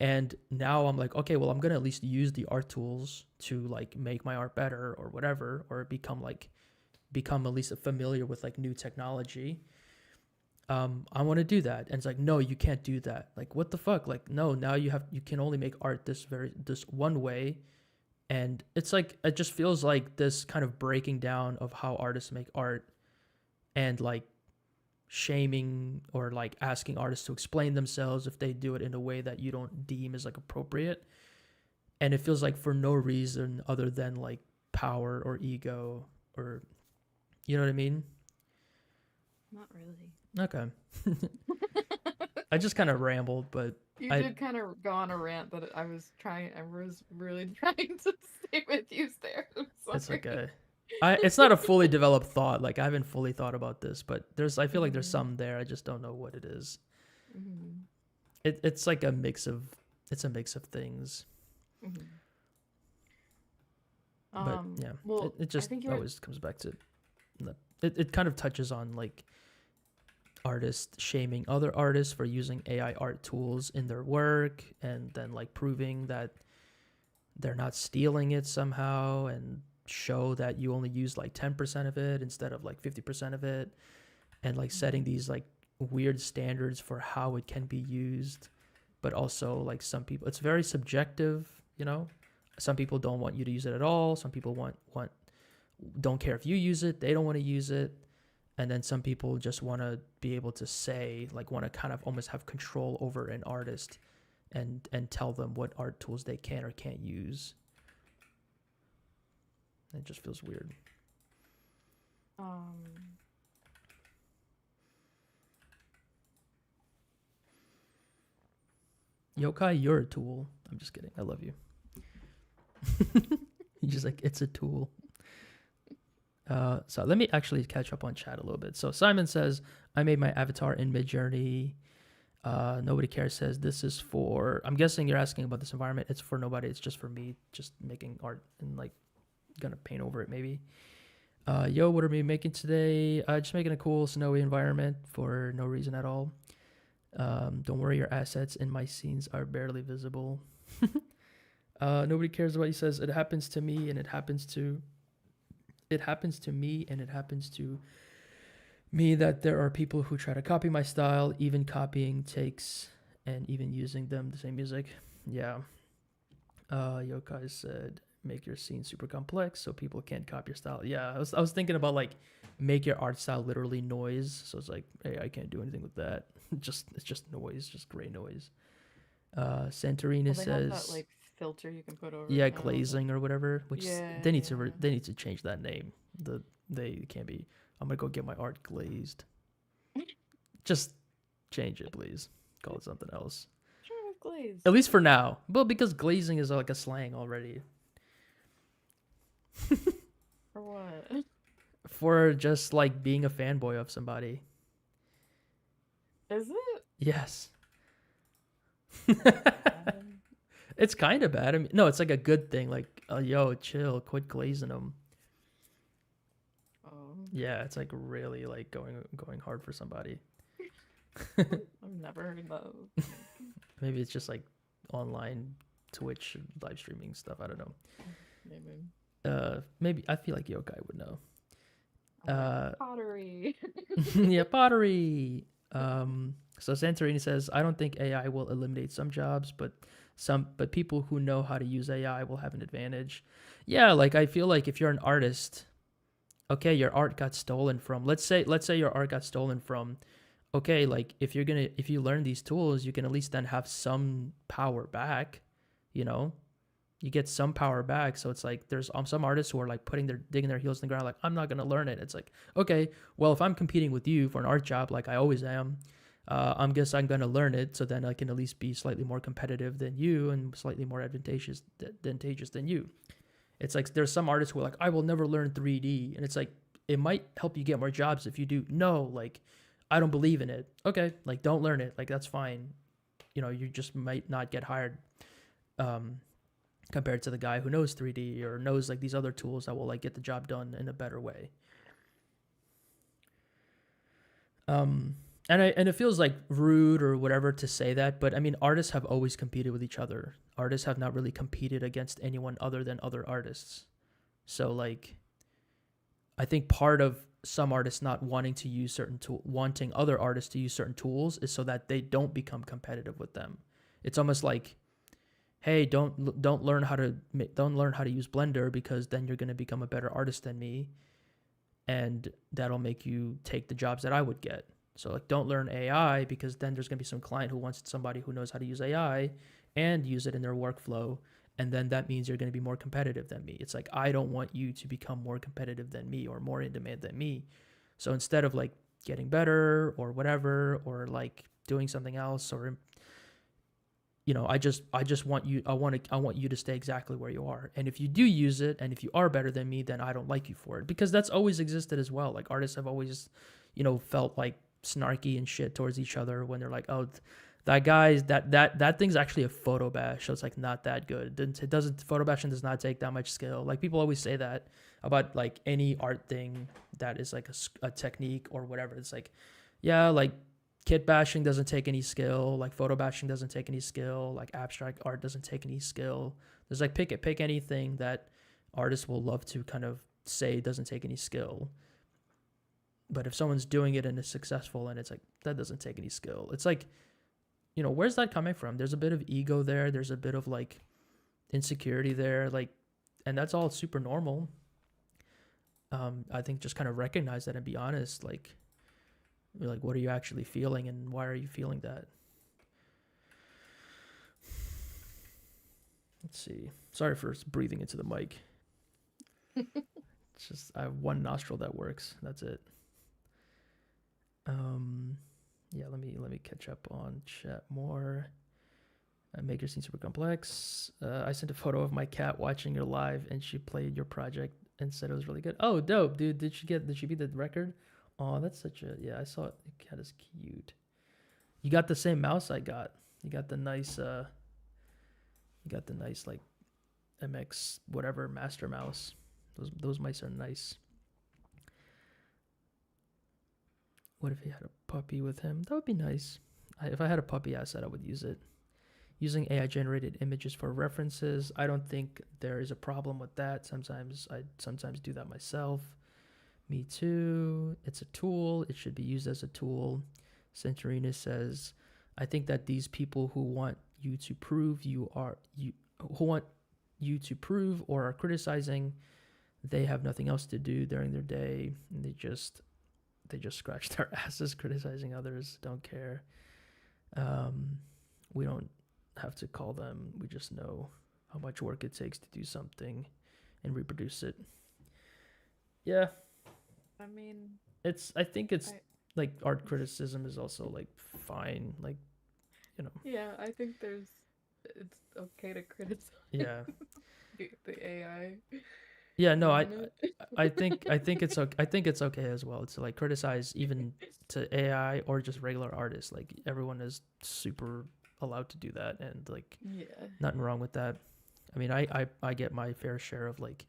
and now I'm like, okay, well I'm gonna at least use the art tools to like make my art better or whatever, or become at least familiar with like new technology. I want to do that. And it's like, no, you can't do that. Like, what the fuck? Like, no, now you can only make art this one way. And it's like, it just feels like this kind of breaking down of how artists make art, and like shaming or like asking artists to explain themselves if they do it in a way that you don't deem as like appropriate. And it feels like for no reason other than like power or ego, or, you know what I mean? Not really. Okay. I just kind of rambled, but You I did kind of go on a rant that I was really trying to stay with you there. I'm it's sorry. okay. It's not a fully developed thought. Like I haven't fully thought about this, but I feel like there's some there. I just don't know what it is. Mm-hmm. It's like a mix of things. Mm-hmm. But yeah, Well, it just always comes back to it kind of touches on like artists shaming other artists for using AI art tools in their work, and then like proving that they're not stealing it somehow, and show that you only used like 10% of it instead of like 50% of it, and like setting these like weird standards for how it can be used. But also like some people, it's very subjective, some people don't want you to use it at all, some people don't care if you use it, they don't want to use it. And then some people just want to be able to say, like, want to kind of almost have control over an artist and tell them what art tools they can or can't use. It just feels weird. Yokai, you're a tool. I'm just kidding. I love you. You're just like, it's a tool. So let me actually catch up on chat a little bit. So Simon says, I made my avatar in Midjourney. Nobody cares says, this is for, I'm guessing you're asking about this environment. It's for nobody. It's just for me, just making art and like gonna paint over it maybe. Yo, what are we making today? Just making a cool snowy environment for no reason at all. Don't worry, your assets in my scenes are barely visible. Nobody cares what he says. It happens to me, and it happens to me that there are people who try to copy my style, even copying takes and even using them, the same music. Yeah. Yokai said, make your scene super complex so people can't copy your style. Yeah, I was thinking about like make your art style literally noise. So it's like, hey, I can't do anything with that. It's just noise, just gray noise. Santorina says, have that like filter you can put over. Yeah, glazing or whatever. Which they need to change that name. They can't be. I'm gonna go get my art glazed. Just change it, please. Call it something else. Sure, glazed. At least for now. Well, because glazing is like a slang already. For what? For just like being a fanboy of somebody. Is it? Yes. It's kind of bad. I mean, no, it's like a good thing. Like, yo, chill, quit glazing them. Oh. Yeah, it's like really like going hard for somebody. I've never heard that. Maybe it's just like online Twitch live streaming stuff. I don't know. Maybe. Maybe I feel like Yokai would know. I'm like, pottery. Yeah, pottery. So Santorini says, I don't think AI will eliminate some jobs, but people who know how to use AI will have an advantage. Yeah, like I feel like if you're an artist, okay, your art got stolen from. Let's say your art got stolen from. Okay, like if you learn these tools, you can at least then have some power back, you know? You get some power back. So it's like there's some artists who are like digging their heels in the ground, like I'm not gonna learn it. It's like okay, well if I'm competing with you for an art job, like I always am, I'm gonna learn it so then I can at least be slightly more competitive than you and slightly more advantageous than you. It's like there's some artists who are like I will never learn 3D, and it's like it might help you get more jobs if you do. No, like I don't believe in it. Okay, like don't learn it. Like that's fine. You know, you just might not get hired. Um, Compared to the guy who knows 3D or knows like these other tools that will like get the job done in a better way. And it feels like rude or whatever to say that, but I mean artists have always competed with each other. Artists have not really competed against anyone other than other artists. So like I think part of some artists not wanting to use wanting other artists to use certain tools is so that they don't become competitive with them. It's almost like hey, don't learn how to use Blender because then you're going to become a better artist than me, and that'll make you take the jobs that I would get. So like don't learn AI because then there's going to be some client who wants somebody who knows how to use AI and use it in their workflow, and then that means you're going to be more competitive than me. It's like I don't want you to become more competitive than me or more in demand than me. So instead of like getting better or whatever or like doing something else or I just want you I want you to stay exactly where you are. And if you do use it and if you are better than me, then I don't like you for it. Because that's always existed as well. Like artists have always, felt like snarky and shit towards each other when they're like, "Oh, that guy's that thing's actually a photo bash, so it's like not that good." Photo bashing does not take that much skill. Like people always say that about like any art thing that is like a technique or whatever. It's like, yeah, like kit bashing doesn't take any skill, like photo bashing doesn't take any skill, like abstract art doesn't take any skill. There's like pick anything that artists will love to kind of say doesn't take any skill. But if someone's doing it and is successful and it's like that doesn't take any skill, it's like, where's that coming from? There's a bit of ego there, there's a bit of like insecurity there, like, and that's all super normal. I think just kind of recognize that and be honest, like what are you actually feeling and why are you feeling that? Let's see. Sorry for breathing into the mic. It's just I have one nostril that works. That's it. Yeah, let me catch up on chat more. Maker seems super complex. I sent a photo of my cat watching your live and she played your project and said it was really good. Oh, dope, dude. Did she beat the record? Oh, that's such a, yeah, I saw it. The cat is cute. You got the same mouse I got. You got the nice like MX whatever master mouse. Those mice are nice. What if he had a puppy with him? That would be nice. If I had a puppy asset, I would use it. Using AI generated images for references, I don't think there is a problem with that. I sometimes do that myself. Me too. It's a tool. It should be used as a tool. Centurina says, I think that these people who want you to prove or are criticizing, they have nothing else to do during their day. And they just scratch their asses criticizing others. Don't care. We don't have to call them. We just know how much work it takes to do something and reproduce it. Yeah. I mean, I think it's like art criticism is also like fine, like, Yeah, I think it's okay to criticize. Yeah. the AI. Yeah, no, I think it's okay. I think it's okay as well to like criticize even to AI or just regular artists. Like everyone is super allowed to do that, and like nothing wrong with that. I mean, I get my fair share of like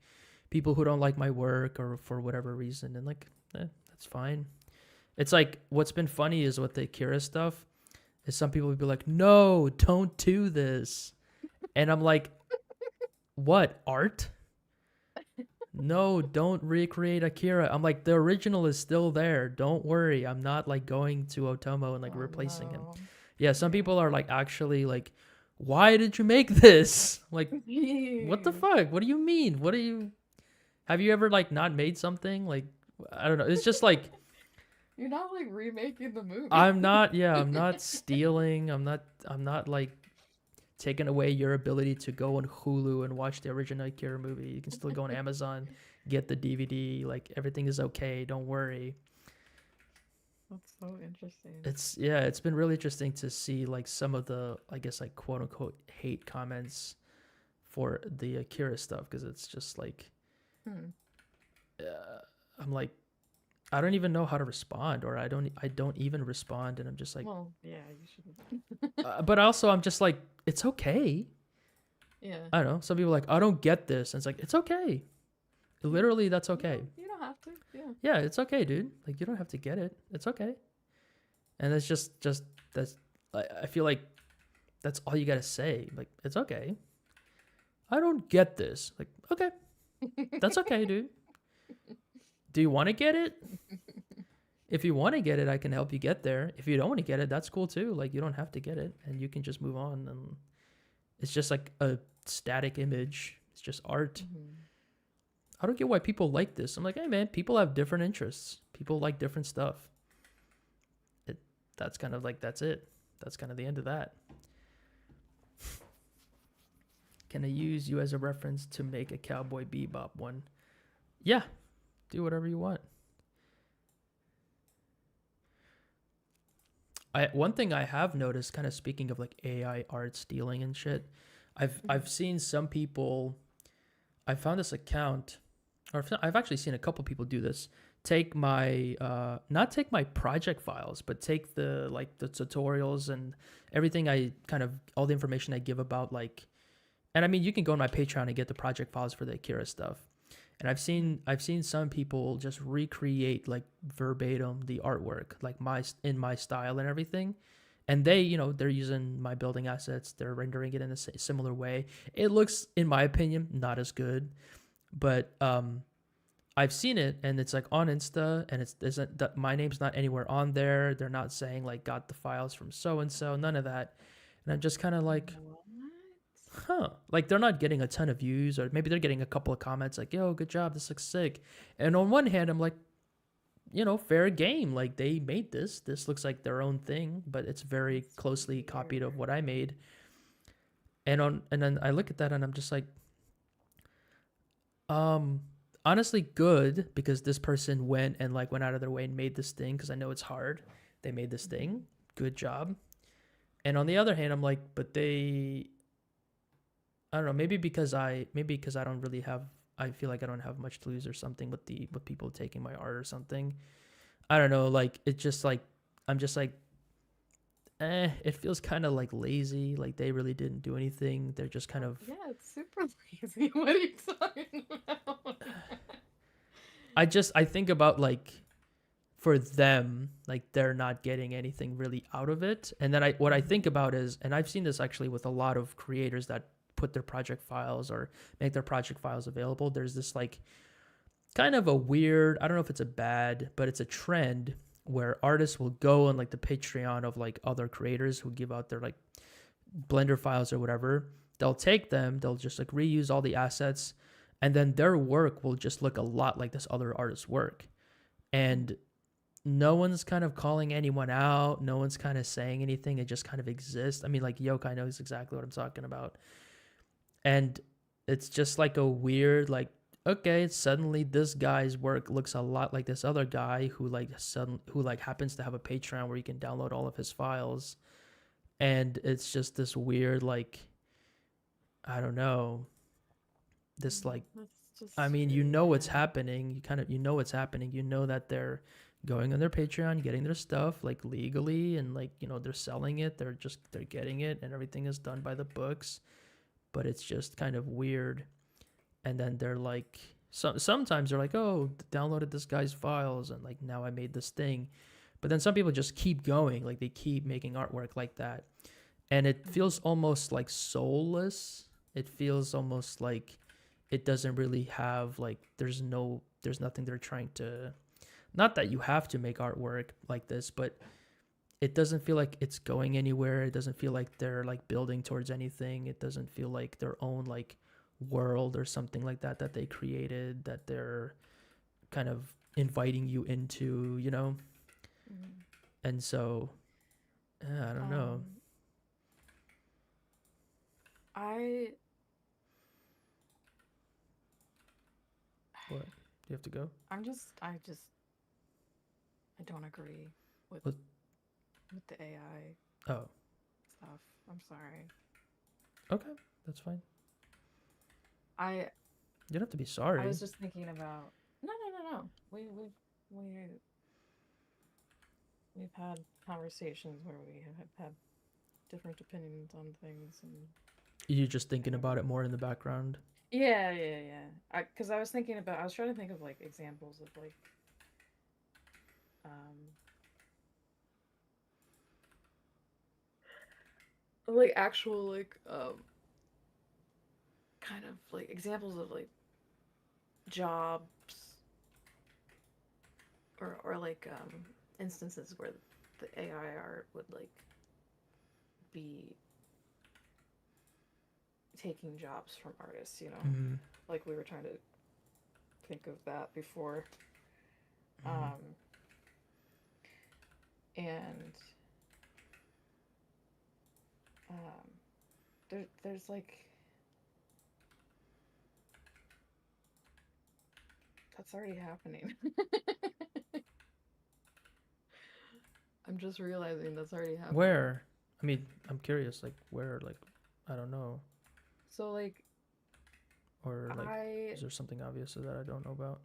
people who don't like my work or for whatever reason, and like that's fine. It's like what's been funny is with the Akira stuff is some people would be like, no, don't do this, and I'm like, what art? no, don't recreate Akira. I'm like, the original is still there. Don't worry. I'm not like going to Otomo and like Oh replacing him. no. Yeah, some Yeah. people are like actually like, why did you make this? Like, what the fuck? What do you mean? What do you have you ever like not made something? Like, I don't know. It's just like You're not like remaking the movie. I'm not stealing. I'm not like taking away your ability to go on Hulu and watch the original Akira movie. You can still go on Amazon, get the DVD. Like everything is okay. Don't worry. That's so interesting. It's been really interesting to see like some of the I guess like quote unquote hate comments for the Akira stuff because it's just like Hmm. I'm like I don't even know how to respond or I don't even respond and I'm just like Well, yeah, you shouldn't. but also I'm just like it's okay. Yeah. I don't know. Some people are like I don't get this and it's like it's okay. Literally that's okay. You don't have to. Yeah. Yeah, it's okay, dude. Like you don't have to get it. It's okay. And it's just that's I feel like that's all you got to say. Like it's okay. I don't get this. Like okay. That's okay, dude. Do you want to get it? If you want to get it, I can help you get there. If you don't want to get it, that's cool too. Like you don't have to get it and you can just move on and it's just like a static image. It's just art. Mhm. I don't get why people like this. I'm like, "Hey man, people have different interests. People like different stuff." That's kind of like that's it. That's kind of the end of that. Can I use you as a reference to make a Cowboy Bebop one? Yeah, do whatever you want. One thing I have noticed, kind of speaking of like AI art stealing and shit, I've seen some people. I found this account, or I've actually seen a couple people do this. Take my not take my project files, but take the like the tutorials and everything I kind of all the information I give about like, and I mean you can go on my Patreon and get the project files for the Akira stuff. And I've seen some people just recreate like verbatim the artwork, like in my style and everything. And they, they're using my building assets. They're rendering it in a similar way. It looks, in my opinion, not as good, but I've seen it, and it's like on Insta, and it's isn't that my name's not anywhere on there. They're not saying like got the files from so and so, none of that. And I'm just kind of like, huh, like they're not getting a ton of views, or maybe they're getting a couple of comments like, yo, good job, this looks sick. And on one hand, I'm like, fair game. Like they made this. This looks like their own thing, but it's very closely copied of what I made. And then I look at that and I'm just like, honestly good because this person went out of their way and made this thing because I know it's hard. They made this thing. Good job. And on the other hand, I'm like, but I don't know, maybe because I don't really have I feel like I don't have much to lose or something with people taking my art or something. I don't know, like it's just like I'm just like it feels kind of like lazy, like they really didn't do anything. They're just kind of Yeah, it's super lazy. What are you talking about? I think about like for them, like they're not getting anything really out of it. And then what I think about is, and I've seen this actually with a lot of creators that put their project files or make their project files available. There's this like kind of a weird, I don't know if it's a bad, but it's a trend where artists will go on like the Patreon of like other creators who give out their like Blender files or whatever. They'll take them, they'll just like reuse all the assets, and then their work will just look a lot like this other artist's work. And no one's kind of calling anyone out. No one's kind of saying anything. It just kind of exists. I mean, like Yokai knows exactly what I'm talking about. And it's just like a weird, like, okay, suddenly this guy's work looks a lot like this other guy who happens to have a Patreon where you can download all of his files. And it's just this weird, like, I don't know, this like, I mean, you know what's happening. You know what's happening. You know that they're going on their Patreon, getting their stuff like legally, and like, they're selling it. They're getting it, and everything is done by the books. But it's just kind of weird. And then they're like, sometimes they're like, oh, downloaded this guy's files, and like now I made this thing. But then some people just keep going, like they keep making artwork like that, and it feels almost like soulless. It feels almost like it doesn't really have like there's nothing they're trying to, not that you have to make artwork like this, but it doesn't feel like it's going anywhere. It doesn't feel like they're like building towards anything. It doesn't feel like their own like world or something like that that they created, that they're kind of inviting you into, you know? Mhm. And so I don't know. I What? Do you have to go? I don't agree with What? with the AI Oh, stuff. I'm sorry. okay. That's fine. I You don't have to be I sorry. was just thinking about no. We've had conversations where we have had different opinions on things, and You're just thinking about it more in the background. yeah. Because I was trying to think of like examples of um like actual kind of like examples of like jobs or like instances where the AI art would like be taking jobs from artists, you know? Mm-hmm. Like we were trying to think of that before. Mm-hmm. Um and um there's like that's already happening. I'm just realizing that's already happening. Where? I mean, I'm curious. Like where? Like I don't know. So like Or like, I is there something obvious that I don't know about?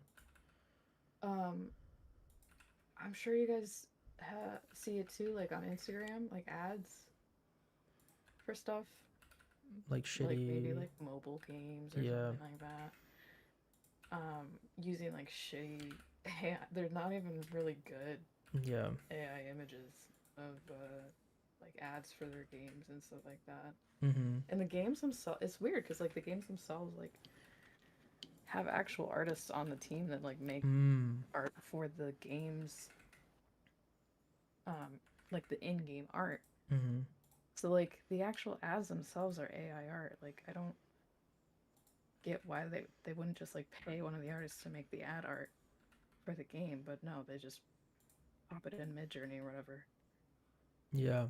um I'm sure you guys see it too, like on Instagram, like ads for stuff, Like like maybe shitty. like mobile games or Yeah. something like that. Using like shitty, they're not even really good Yeah. AI images of like ads for their games and stuff like that. Mm-hmm. And the games themselves, it's weird because like the games themselves like have actual artists on the team that like make Mm. art for the games, um, like the in-game art. Mm-hmm. So like the actual ads themselves are AI art. Like I don't get why they wouldn't just like pay one of the artists to make the ad art for the game, but no, they just pop it in Mid Journey or whatever. Yeah.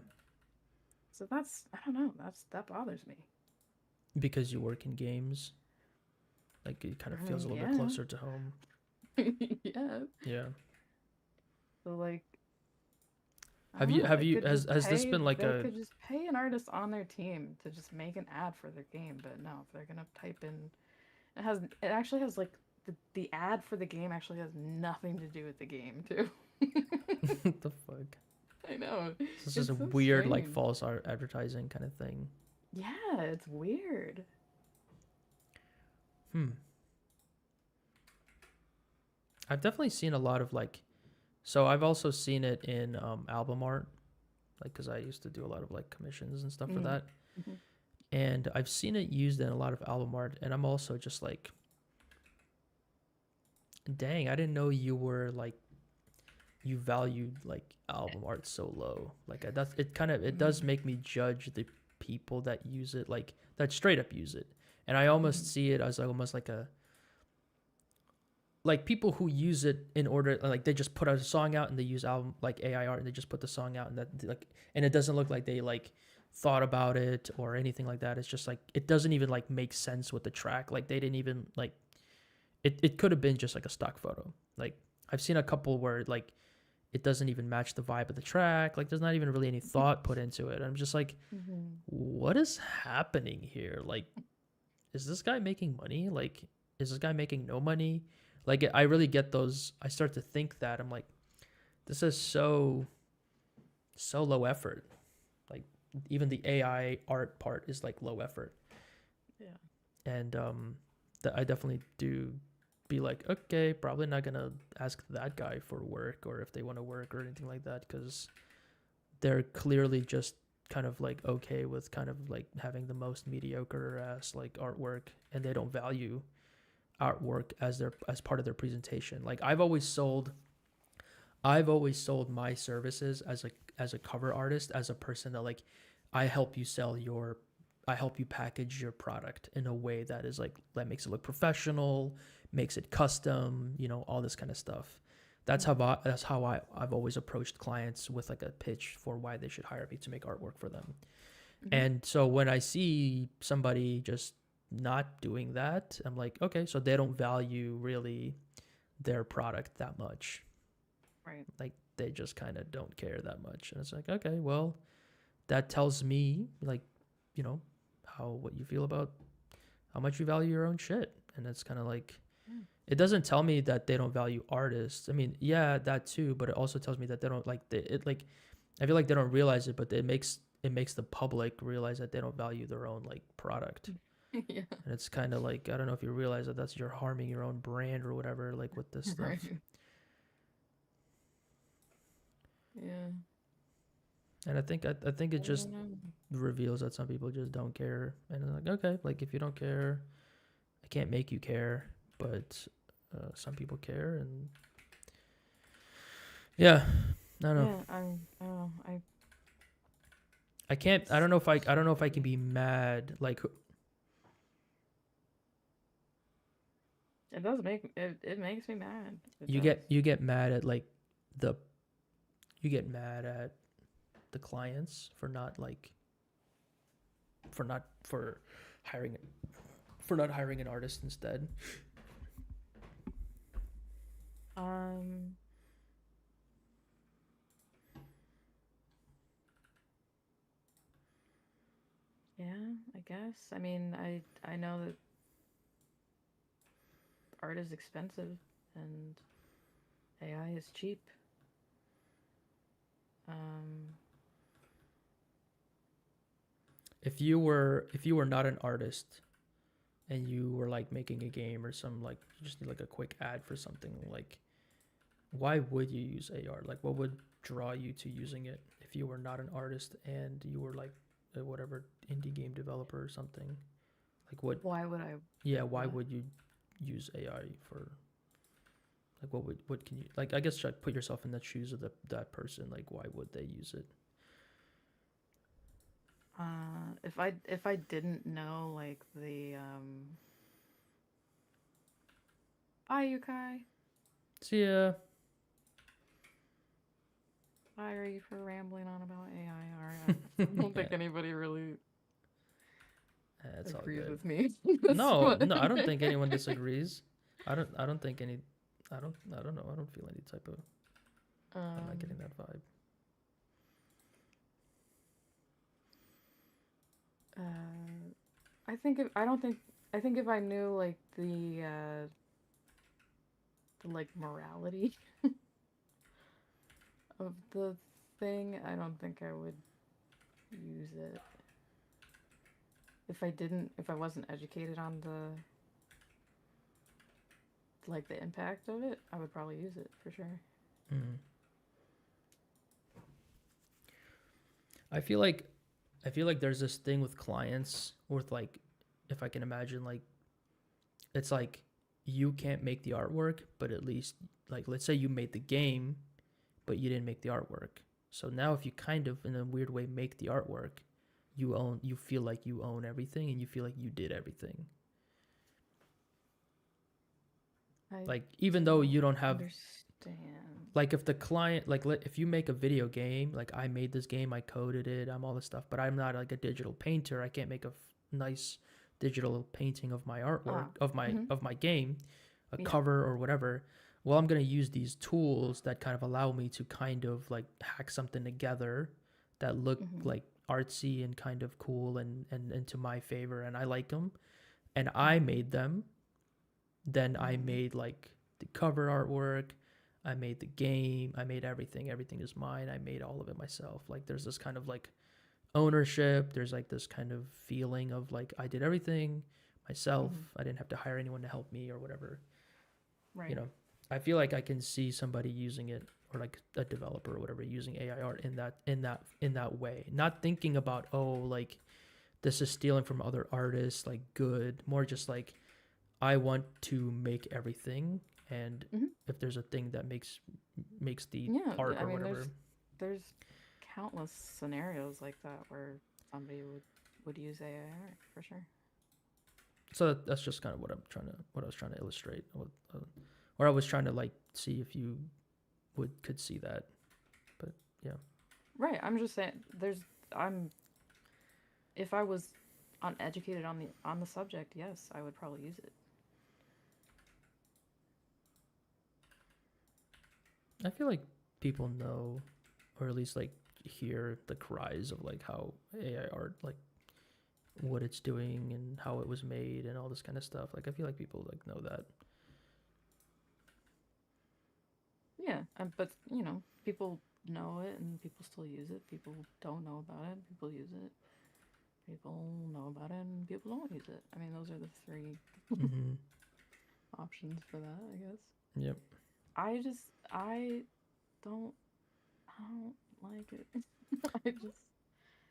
So that's I don't know. That bothers me. Because you work in games, like it kind of I feels a mean, little bit closer to home. yeah, yeah. Yeah. So like I Have don't you know. have you has this been like They a could just pay an artist on their team to just make an ad for their game. But no, if they're gonna type in, it actually has like the ad for the game actually has nothing to do with the game too. what the fuck? I know. This is just It's a so weird like strange. false art advertising kind of thing. Yeah, it's weird. Hmm. I've definitely seen a lot of like, so I've also seen it in album art, like because I used to do a lot of like commissions and stuff for Mm. that, Hmm. and I've seen it used in a lot of album art, and I'm also just like, dang, I didn't know you were like you valued like album art so low. Like that's it. Kind of it does Hmm. make me judge the people that use it, like that straight up use it, and I Hmm. almost see it as like, almost like people who use it in order, like they just put a song out and they use album like AI art and they just put the song out and that like, and it doesn't look like they like thought about it or anything like that. It's just like it doesn't even like make sense with the track. Like they didn't even like it could have been just like a stock photo. Like I've seen a couple where like it doesn't even match the vibe of the track. Like there's not even really any thought put into it. I'm just like, Hmm. what is happening here? Like, is this guy making money? Like, is this guy making no money? Like, I really get those. I start to think that I'm like, this is so low effort. Like, even the AI art part is like low effort, Yeah. and that I definitely do be like, okay, probably not gonna ask that guy for work or if they want to work or anything like that because they're clearly just kind of like okay with kind of like having the most mediocre ass like artwork and they don't value artwork as part of their presentation. Like I've always sold my services as a cover artist, as a person that like I help you I help you package your product in a way that is like that makes it look professional, makes it custom, all this kind of stuff. That's how I've always approached clients with like a pitch for why they should hire me to make artwork for them. Mhm. And so when I see somebody just not doing that, I'm like, okay, so they don't value really their product that much. Right. Like they just kind of don't care that much. And it's like, okay, well, that tells me like, what you feel about how much you value your own shit. And it's kind of like, Yeah. it doesn't tell me that they don't value artists. I mean, yeah, that too, but it also tells me that they don't I feel like they don't realize it, but it makes the public realize that they don't value their own like product. Yeah. And it's kind of like, I don't know if you realize that you're harming your own brand or whatever, like with this stuff. Right. Yeah. And I think it just don't know. reveals that some people just don't care. And I'm like, okay, like if you don't care, I can't make you care, but some people care, and yeah, I don't know. Yeah, I can't. I don't know if I can be mad. Like it does make it makes me mad. It you does. get mad at like you get mad at the clients for not hiring not hiring an artist instead. Yeah, I guess. I mean, I know that art is expensive and AI is cheap. If you were not an artist and you were like making a game or some like you just need like a quick ad for something, like why would you use AR? Like what would draw you to using it if you were not an artist and you were like a whatever indie game developer or something? Like what Why would I? why what? would you use AI for like what can you like I guess try to put yourself in the shoes of that person, like why would they use it? If I didn't know like the Bye Yukai. See ya. Sorry for rambling on about AI art. I don't think anybody really That's all agrees good. with me. No, I don't think anyone disagrees. I don't think any. I don't know. I don't feel any type of. I'm not getting that vibe. I think if I knew like the like morality of the thing, I don't think I would use it. If I wasn't educated on the like the impact of it, I would probably use it for sure. I feel like there's this thing with clients with like, if I can imagine, like it's like you can't make the artwork, but at least like let's say you made the game, but you didn't make the artwork. So now if you kind of in a weird way make the artwork, you feel like you own everything and you feel like you did everything. Like even though you don't have like if the client like if you make a video game, like I made this game, I coded it, I'm all this stuff, but I'm not like a digital painter. I can't make a nice digital painting of my artwork of my game, a cover or whatever. Well, I'm going to use these tools that kind of allow me to kind of like hack something together that look like artsy and kind of cool and into my favor, and I like them, and I made them. Then I made like the cover artwork, I made the game, I made everything. Everything is mine. I made all of it myself. Like there's this kind of like ownership. There's like this kind of feeling of like I did everything myself. I didn't have to hire anyone to help me or whatever. Right. You know, I feel like I can see somebody using it, or like a developer or whatever, using AI art in that way. Not thinking about, oh, like this is stealing from other artists, like good. More just like I want to make everything, and Mhm. if there's a thing that makes the Yeah, art I or mean, whatever. there's countless scenarios like that where somebody would use AI art for sure. So that's just kind of what I was trying to illustrate, or I was trying to like see if you could see that. But yeah, Right. I'm just saying I'm if I was uneducated on the subject, yes, I would probably use it. I feel like people know, or at least like hear the cries of like how AI art, like what it's doing and how it was made and all this kind of stuff. Like I feel like people like know that. Yeah, but people know it and people still use it. People don't know about it. People use it. People know about it and people don't use it. I mean, those are the three Mm-hmm. options for that, I guess. Yep. I just don't I don't like it. I just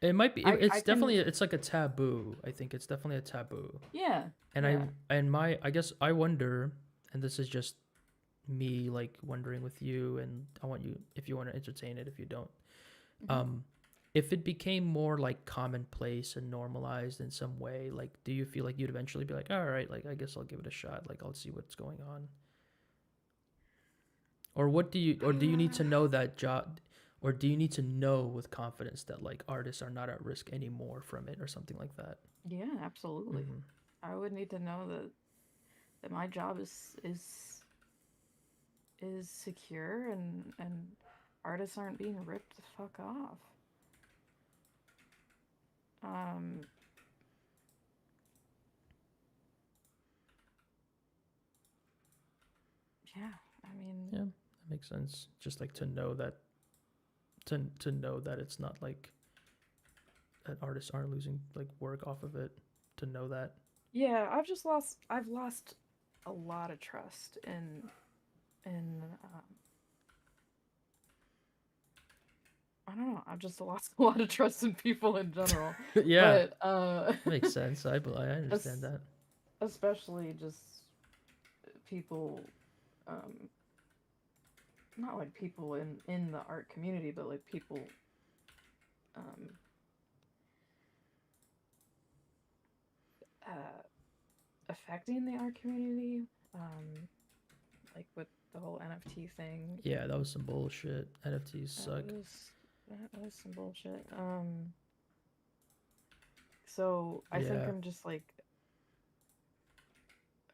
It might be. I It's can definitely. It's like a taboo. I think it's definitely a taboo. yeah, And yeah. I guess I wonder, and this is just me like wondering with you, and I want you if you want to entertain it, if you don't. Mhm. Um, if it became more like commonplace and normalized in some way, like, do you feel like you'd eventually be like, all right, like I guess I'll give it a shot. Like I'll see what's going on. Or do you need to know that job, or do you need to know with confidence that like artists are not at risk anymore from it or something like that? Yeah, absolutely. Mm-hmm. I would need to know that my job is secure and artists aren't being ripped the fuck off. Um, yeah, I mean, Yeah, that makes sense. Just like to know that to know that it's not like that artists aren't losing like work off of it. To know that. yeah, I've lost a lot of trust in I don't know, I've just lost a lot of trust in people in general. Yeah, But makes sense. I understand es- that. especially just people um not like people in the art community, but like people um uh affecting the art community, like with the whole NFT thing. Yeah, that was some bullshit. NFTs That suck. was that was some bullshit. So I think Yeah. I'm just like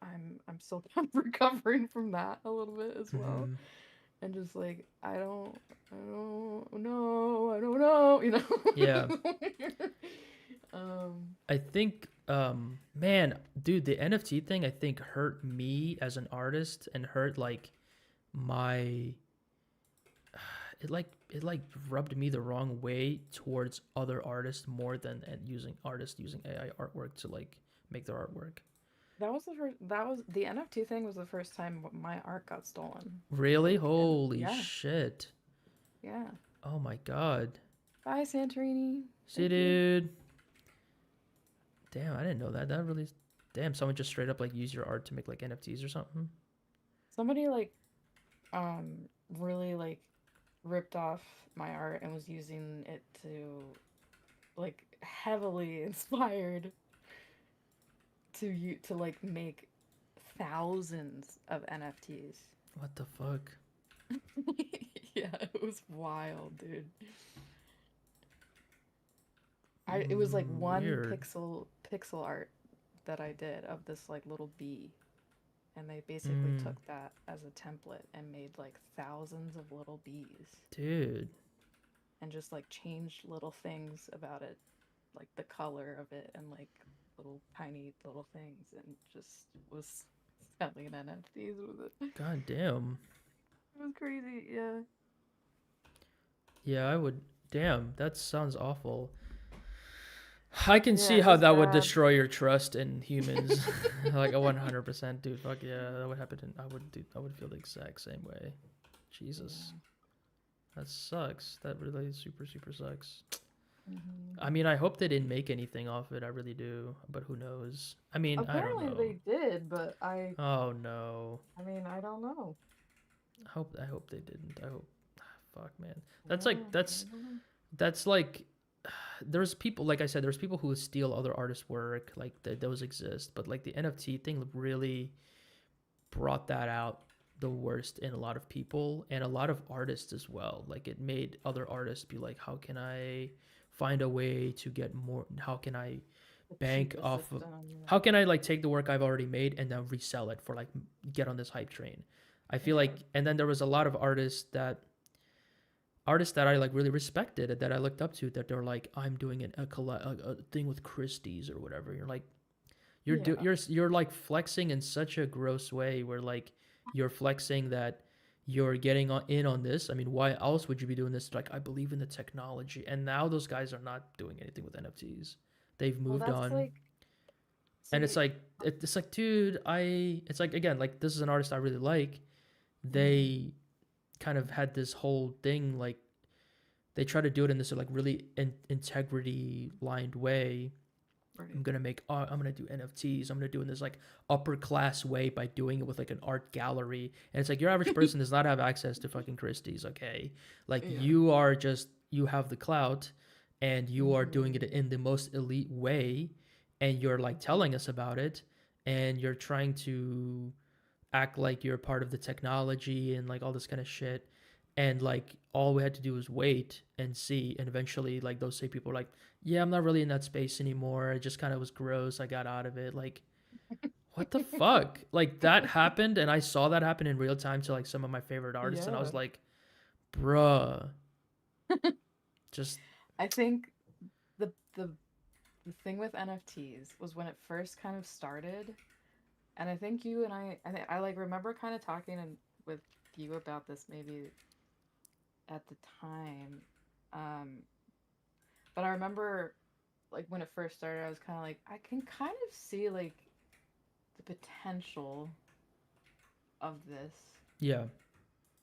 I'm still kind of recovering from that a little bit as well, Hmm. and just like I don't know, you Yeah. know. um, I think man, dude, the NFT thing I think hurt me as an artist and hurt like my it like rubbed me the wrong way towards other artists more than using artists using AI artwork to like make their artwork. that was the NFT thing was the first time my art got stolen. Really? Like, and Holy yeah, shit. yeah. Oh my god. Bye, Santorini. See, Thank you. dude. Damn, I didn't know that. That really. Damn, someone just straight up like use your art to make like NFTs or something. Somebody like really like ripped off my art and was using it to like heavily inspired to like make thousands of NFTs. What the fuck? Yeah, it was wild, dude. It was like one Weird. pixel art that I did of this like little bee, and they basically Mm, took that as a template and made like thousands of little bees dude. and just like changed little things about it, like the color of it and like little tiny little things, and just was selling NFTs with it. God damn. It was crazy, yeah. Yeah, I would. Damn, that sounds awful. I can Yeah, see it how was that would bad. destroy your trust in humans. Like a 100%, dude. Fuck yeah, that would happen. I would feel the exact same way. Jesus, Yeah. that sucks. That really super super sucks. Hmm. I mean, I hope they didn't make anything off it. I really do, but who knows? I mean, I don't Apparently know. they did, but Oh no. I mean, I don't know. I hope they didn't. I hope. Fuck, man. That's Yeah, like I that's don't know. that's like there's people, like I said, there's people who steal other artists' work, like those exist, but like the NFT thing really brought that out the worst in a lot of people and a lot of artists as well. Like it made other artists be like, how can I find a way to get more? How can I The bank cheapest off of? system. How can I like take the work I've already made and then resell it for like get on this hype train? I feel Yeah. like, and then there was a lot of artists that I like really respected and that I looked up to, that they're like, I'm doing a thing with Christie's or whatever. You're like, Yeah. you're like flexing in such a gross way where like you're flexing that you're getting in on this. I mean, why else would you be doing this? Like, I believe in the technology, and now those guys are not doing anything with NFTs. They've Well, moved that's on, like, and it's see, like it's like, dude, it's like, again, like this is an artist I really like. mhm, They kind of had this whole thing like they try to do it in this like really integrity lined way. right. I'm gonna do NFTs. I'm gonna do it in this like upper class way by doing it with like an art gallery. And it's like your average person does not have access to fucking Christie's, okay? Like Yeah. you have the clout and you are doing it Hmm. in the most elite way, and you're like telling us about it, and you're trying to act like you're part of the technology and like all this kind of shit. And like all we had to do was wait and see, and eventually like those same people are like, yeah, I'm not really in that space anymore. It just kind of was gross. I got out of it. Like, what the fuck? Like that happened, and I saw that happen in real time to like some of my favorite artists, and I Yeah. was like, bruh, just I think the the the thing with NFTs was when it first kind of started, and I think you and I like remember kind of talking with you about this maybe at the time. Um, but I remember like when it first started, I was kind of like, I can kind of see like the potential of this, yeah.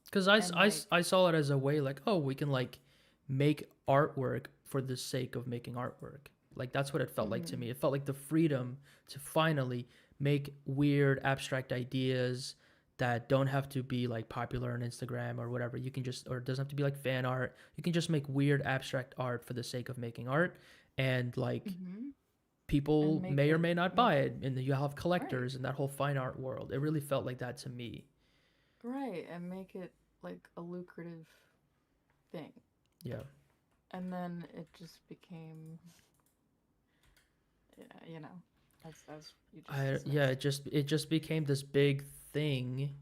Because I, and I, like, I saw it as a way like, oh, we can like make artwork for the sake of making artwork. Like that's what it felt like to hmm me. It felt like the freedom to finally make weird abstract ideas that don't have to be like popular on Instagram or whatever. You can just, or it doesn't have to be like fan art. You can just make weird abstract art for the sake of making art, and like hmm and people may or may not make buy it it, and you have right, collectors and that whole fine art world. It really felt like that to me. right, and make it like a lucrative thing. Yeah. And then it just became, yeah, as you just Yeah, dismissed. it just became this big thing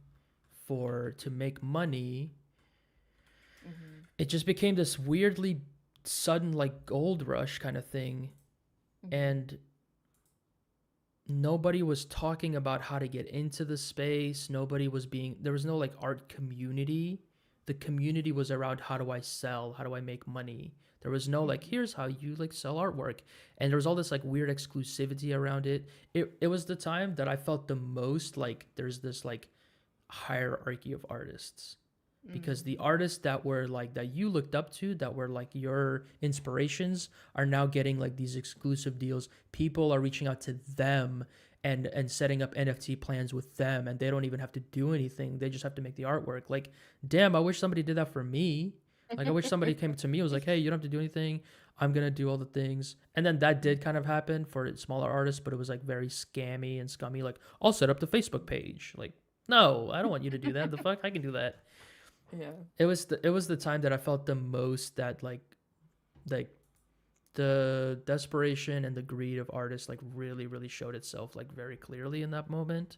for to make money. Hmm. It just became this weirdly sudden like gold rush kind of thing, Hmm. and nobody was talking about how to get into the space. Nobody was being There was no like art community. The community was around, how do I sell? How do I make money? There was no like, Hmm. here's how you like sell artwork. And there was all this like weird exclusivity around it. It was the time that I felt the most like there's this like hierarchy of artists, because the Hmm. artists that were like that you looked up to, that were like your inspirations, are now getting like these exclusive deals. People are reaching out to them and setting up NFT plans with them, and they don't even have to do anything. They just have to make the artwork. Like, damn, I wish somebody did that for me. Like, I wish somebody came to me and was like, hey, you don't have to do anything. I'm gonna do all the things. And then that did kind of happen for smaller artists, but it was like very scammy and scummy. Like, I'll set up the Facebook page. Like, no, I don't want you to do that. The fuck, I can do that. Yeah. It was the time that I felt the most that like the desperation and the greed of artists like really showed itself like very clearly in that moment.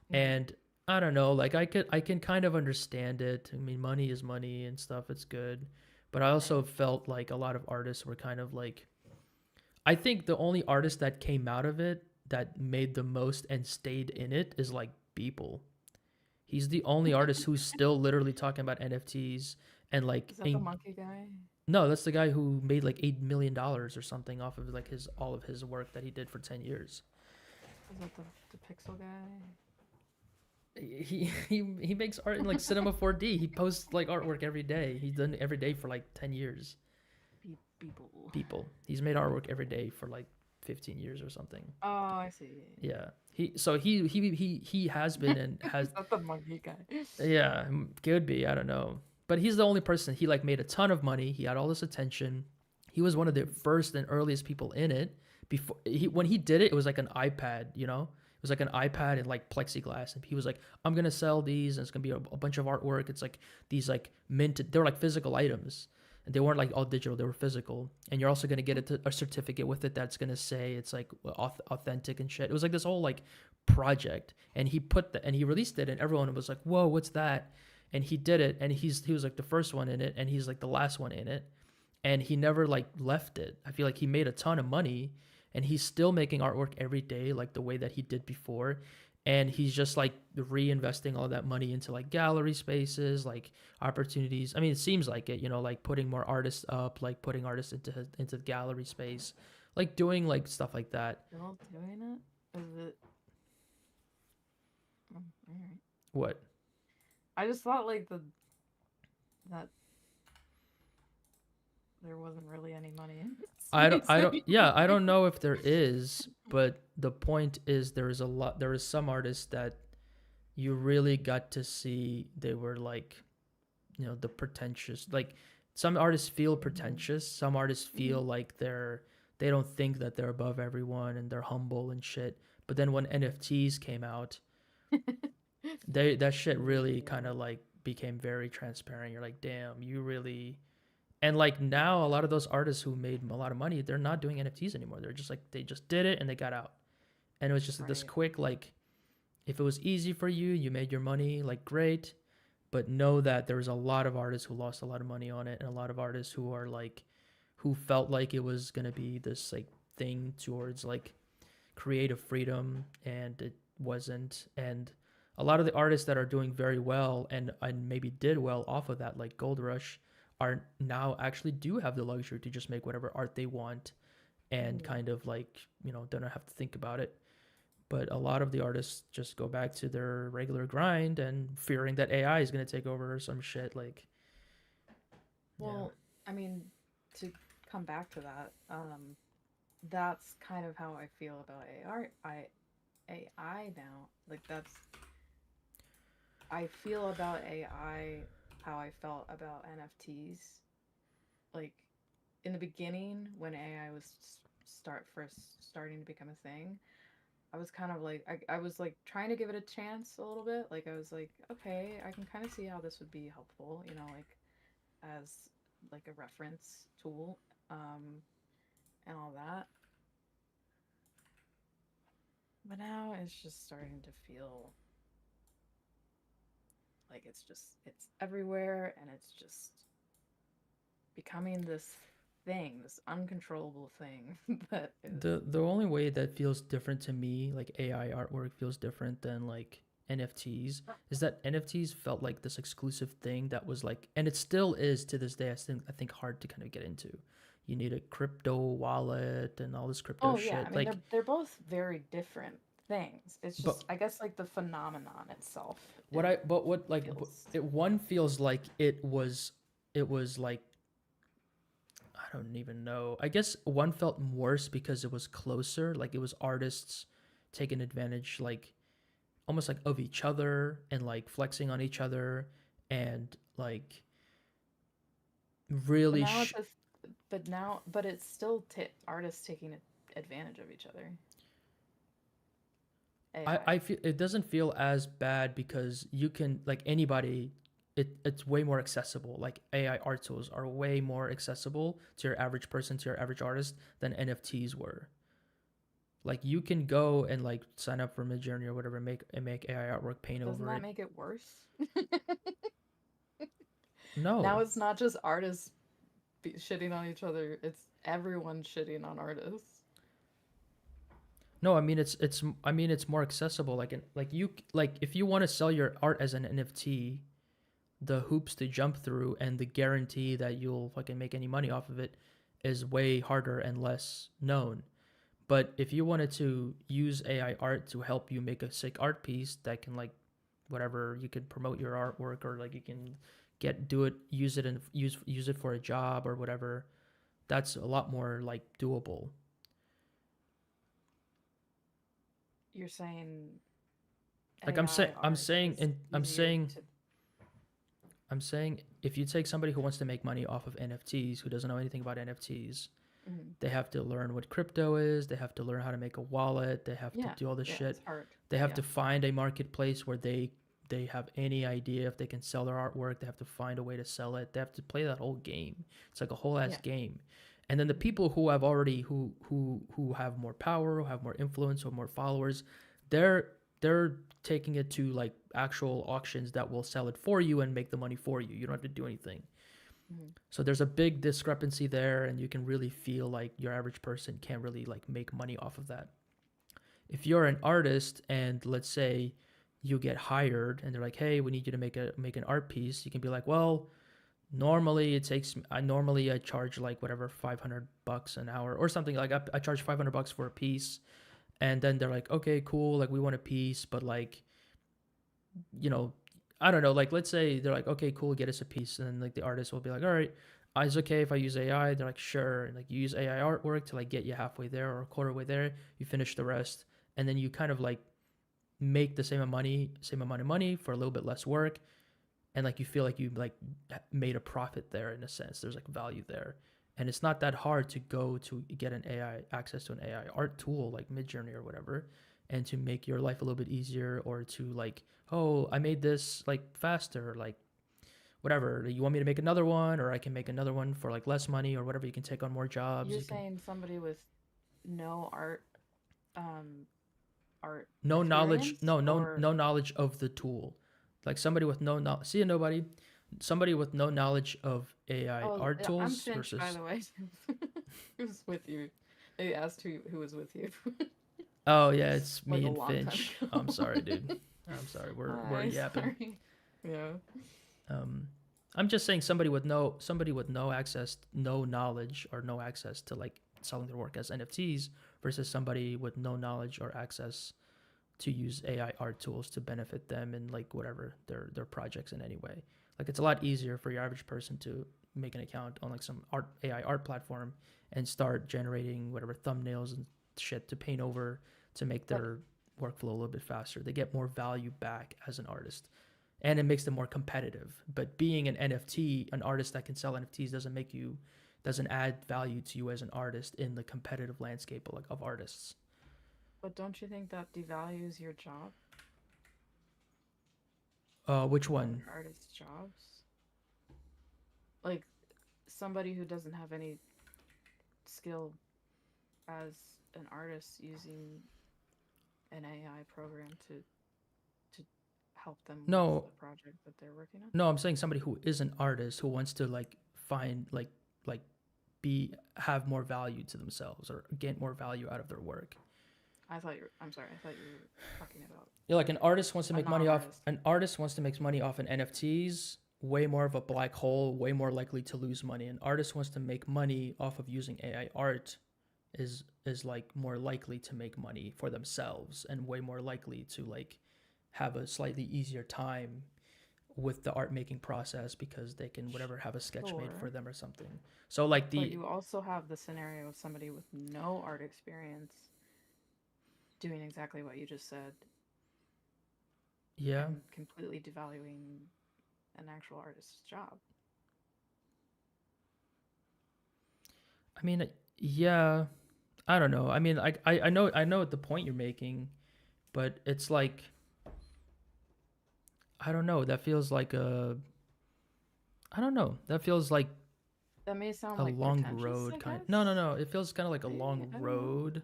Hmm. And I don't know, like I can kind of understand it. I mean, money is money and stuff. It's good, but I also Right. felt like a lot of artists were kind of like, I think the only artist that came out of it that made the most and stayed in it is like Beeple. He's the only artist who's still literally talking about NFTs and like Is that the monkey guy? no, that's the guy who made like $8 million or something off of like his all of his work that he did for 10 years. Is that the pixel guy? He makes art in like Cinema 4D. He posts like artwork every day. He's done it every day for like 10 years. People. people. He's made artwork every day for like 15 years or something. Oh, I see. Yeah. He has been and has Is that the monkey guy? yeah, could be, I don't know. But he's the only person. He like made a ton of money. He had all this attention. He was one of the first and earliest people in it. Before when he did it, it was like an iPad, you know? It was like an iPad and like plexiglass, and he was like, "I'm gonna sell these, and it's gonna be a bunch of artwork. It's like these like minted. They're like physical items, and they weren't like all digital. They were physical. And you're also gonna get a certificate with it that's gonna say it's like authentic and shit. It was like this whole like project, and he released it, and everyone was like, "Whoa, what's that?" And he did it, and he was like the first one in it, and he's like the last one in it, and he never like left it. I feel like he made a ton of money, and he's still making artwork every day like the way that he did before, and he's just like reinvesting all that money into like gallery spaces, like opportunities. I mean, it seems like it, you know, like putting more artists up, like putting artists into the gallery space, like doing like stuff like that. Still doing it? Is it? Oh, all right. What? I just thought like that there wasn't really any money in it. I don't know if there is, but the point is there is some artists that you really got to see they were like, you know, the pretentious, like some artists feel pretentious, some artists feel like they don't think that they're above everyone and they're humble and shit. But then when NFTs came out, that shit really kind of like became very transparent. You're like, damn, you really. And like now, a lot of those artists who made a lot of money, they're not doing NFTs anymore. They're just like they just did it and they got out. And it was just like this Right. quick like, if it was easy for you, you made your money, like great. But know that there was a lot of artists who lost a lot of money on it, and a lot of artists who are like, who felt like it was gonna be this like thing towards like creative freedom, and it wasn't. And a lot of the artists that are doing very well and maybe did well off of that, like Gold Rush, are now actually do have the luxury to just make whatever art they want, and Ooh. kind of like, you know, don't have to think about it. But a lot of the artists just go back to their regular grind and fearing that AI is going to take over or some shit. Like, yeah. Well, I mean, to come back to that, that's kind of how I feel about AI now. Like that's I feel about AI how I felt about NFTs. Like in the beginning when AI was starting to become a thing, I was kind of like I was like trying to give it a chance a little bit. Like I was like, okay, I can kind of see how this would be helpful, you know, like as like a reference tool, and all that. But now it's just starting to feel like it's everywhere and it's just becoming this thing, this uncontrollable thing that is. The only way that feels different to me, like AI artwork feels different than like NFTs, is that NFTs felt like this exclusive thing that was like, and it still is to this day. I think hard to kind of get into. You need a crypto wallet and all this crypto Oh yeah, I shit. mean Like, they're both very different things. It's but just I guess like the phenomenon itself. what like Feels it one feels like it was like, I don't even know. I guess one felt worse because it was closer. Like it was artists taking advantage, like almost like of each other and like flexing on each other, and like but really. now it's just but it's still artists taking advantage of each other. AI. I feel it doesn't feel as bad because you can like anybody. It's way more accessible. Like AI art tools are way more accessible to your average person, to your average artist than NFTs were. Like you can go and like sign up for Midjourney or whatever, make AI artwork, paint Doesn't over that it. make it worse? Now No, it's not just artists shitting on each other, it's everyone shitting on artists. no. I mean it's more accessible. Like if you want to sell your art as an NFT, the hoops to jump through and the guarantee that you'll fucking make any money off of it is way harder and less known. But if you wanted to use AI art to help you make a sick art piece that can like whatever, you could promote your artwork, or like you can use it and use it for a job or whatever, That's a lot more like doable. You're saying Like AI I'm art saying, is and easier to. I'm saying, if you take somebody who wants to make money off of NFTs, who doesn't know anything about NFTs, Mhm. they have to learn what crypto is. They have to learn how to make a wallet. They have to Yeah, do all this yeah, shit. it's hard. They have Yeah, to find a marketplace where they have any idea if they can sell their artwork. They have to find a way to sell it. They have to play that whole game. It's like a whole ass yeah. game. And then the people who have already who have more power, who have more influence, or more followers, they're they're taking it to like actual auctions that will sell it for you and make the money for you. You don't have to do anything. Mhm. So there's a big discrepancy there, and you can really feel like your average person can't really like make money off of that. If you're an artist and let's say you get hired and they're like, "Hey, we need you to make an art piece," you can be like, "Well, normally it takes I charge like whatever $500 an hour or something like I charge $500 for a piece." And then they're like, "Okay, cool, like we want a piece, but like, you know, I don't know, like let's say they're like, okay, cool, get us a piece," and then like the artist will be like, "All right, it's okay if I use AI." They're like, "Sure," and like you use AI artwork to like get you halfway there or a quarter way there. You finish the rest, and then you kind of like make the same amount of money for a little bit less work, and like you feel like you like made a profit there in a sense. There's like value there, and it's not that hard to go to get an AI access to an AI art tool like Midjourney or whatever, and to make your life a little bit easier, or to like, oh, I made this like faster, like whatever. You want me to make another one, or I can make another one for like less money or whatever. You can take on more jobs. You're You can saying somebody with no um, art no knowledge, experience, or no knowledge of the tool, like somebody with no knowledge. See, nobody, somebody with no knowledge of AI oh, art I'm tools Finch, by versus. the way. Who's with you? They asked who was with you, Oh yeah, it's like me a and long time Finch. ago. I'm sorry, dude. I'm sorry. We're Hi, yapping. sorry. Yeah. Um, I'm just saying somebody with no access, no knowledge, or no access to like selling their work as NFTs versus somebody with no knowledge or access to use AI art tools to benefit them in like whatever their projects in any way. Like it's a lot easier for your average person to make an account on like some art AI art platform and start generating whatever thumbnails and shit to paint over to make But their workflow a little bit faster. They get more value back as an artist. And it makes them more competitive. But being an NFT, an artist that can sell NFTs doesn't add value to you as an artist in the competitive landscape of artists. don't you think that devalues your job, Which other one? artists' jobs? Like somebody who doesn't have any skill as an artist using an AI program to help them with No, the project that they're working on. no, I'm saying somebody who is an artist who wants to like find like be have more value to themselves or get more value out of their work. I'm sorry. I thought you were talking about Yeah, like an artist wants to a make money off non-artist. an artist wants to make money off an NFTs, way more of a black hole, way more likely to lose money. An artist wants to make money off of using AI art is like more likely to make money for themselves and way more likely to like have a slightly easier time with the art making process because they can whatever have a sketch made for Sure. them or something. So like But the you also have the scenario of somebody with no art experience doing exactly what you just said yeah, and completely devaluing an actual artist's job. I mean yeah, I don't know. I mean I know the point you're making, but it's like I don't know. That feels like a I don't know. That feels like That may sound a like long pretentious, I road kind. No, no, guess. no. It feels kind of like a Maybe, long I don't know. road.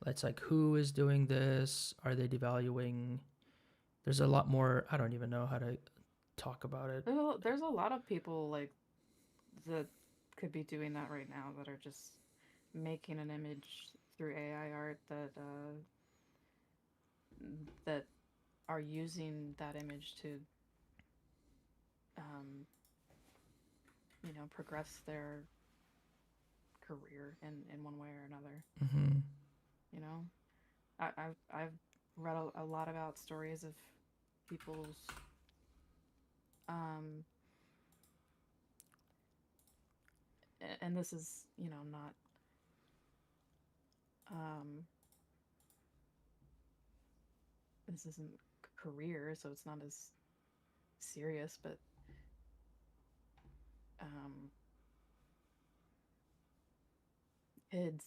It's like who is doing this? Are they devaluing? There's a lot more. I don't even know how to talk about it. There's a lot of people like that could be doing that right now that are just making an image through AI art that are using that image to um, progress their career in one way or another. Hmm. You know, I've read a lot about stories of people's um, and this is, not um this isn't career, so it's not as serious, but um kids,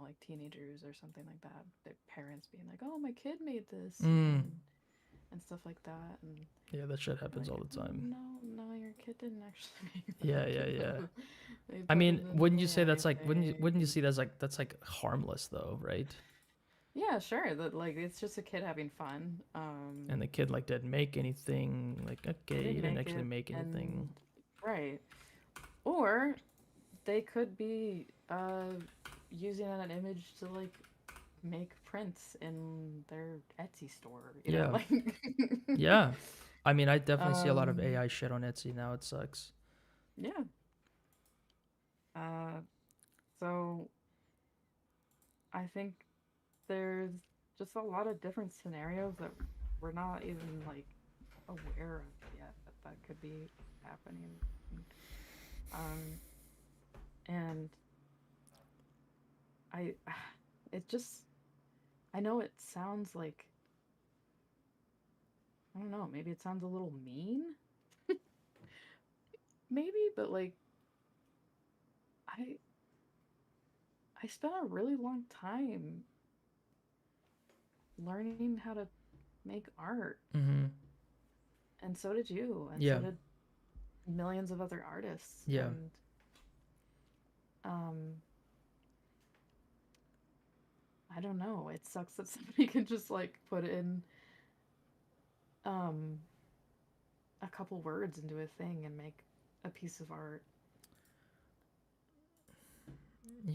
like teenagers or something like that, their parents being like, "Oh, my kid made this," Mm. and stuff like that, and Yeah, that shit you're happens like, all the "Oh, time. no, your kid didn't actually make Yeah, that. yeah, yeah. They I put it mean, in wouldn't you the say that's like wouldn't you anything." see that's like harmless though, right? Yeah, sure. That like it's just a kid having fun. And the kid like didn't make anything. Like, They okay, you didn't didn't make actually it, make anything. and right, or they could be using an image to like make prints in their Etsy store. Yeah, Like yeah. I mean, I definitely see a lot of um, AI shit on Etsy now. It sucks. yeah. Uh, so I think there's just a lot of different scenarios that we're not even like aware of yet that could be happening. Um, and I, it just, I know it sounds like, I don't know, maybe it sounds a little mean, maybe, but like, I, I spent a really long time learning how to make art, Mm-hmm. and so did you, and so Yeah, did millions of other artists, yeah. and um, I don't know, it sucks that somebody can just like put in um a couple words into a thing and make a piece of art.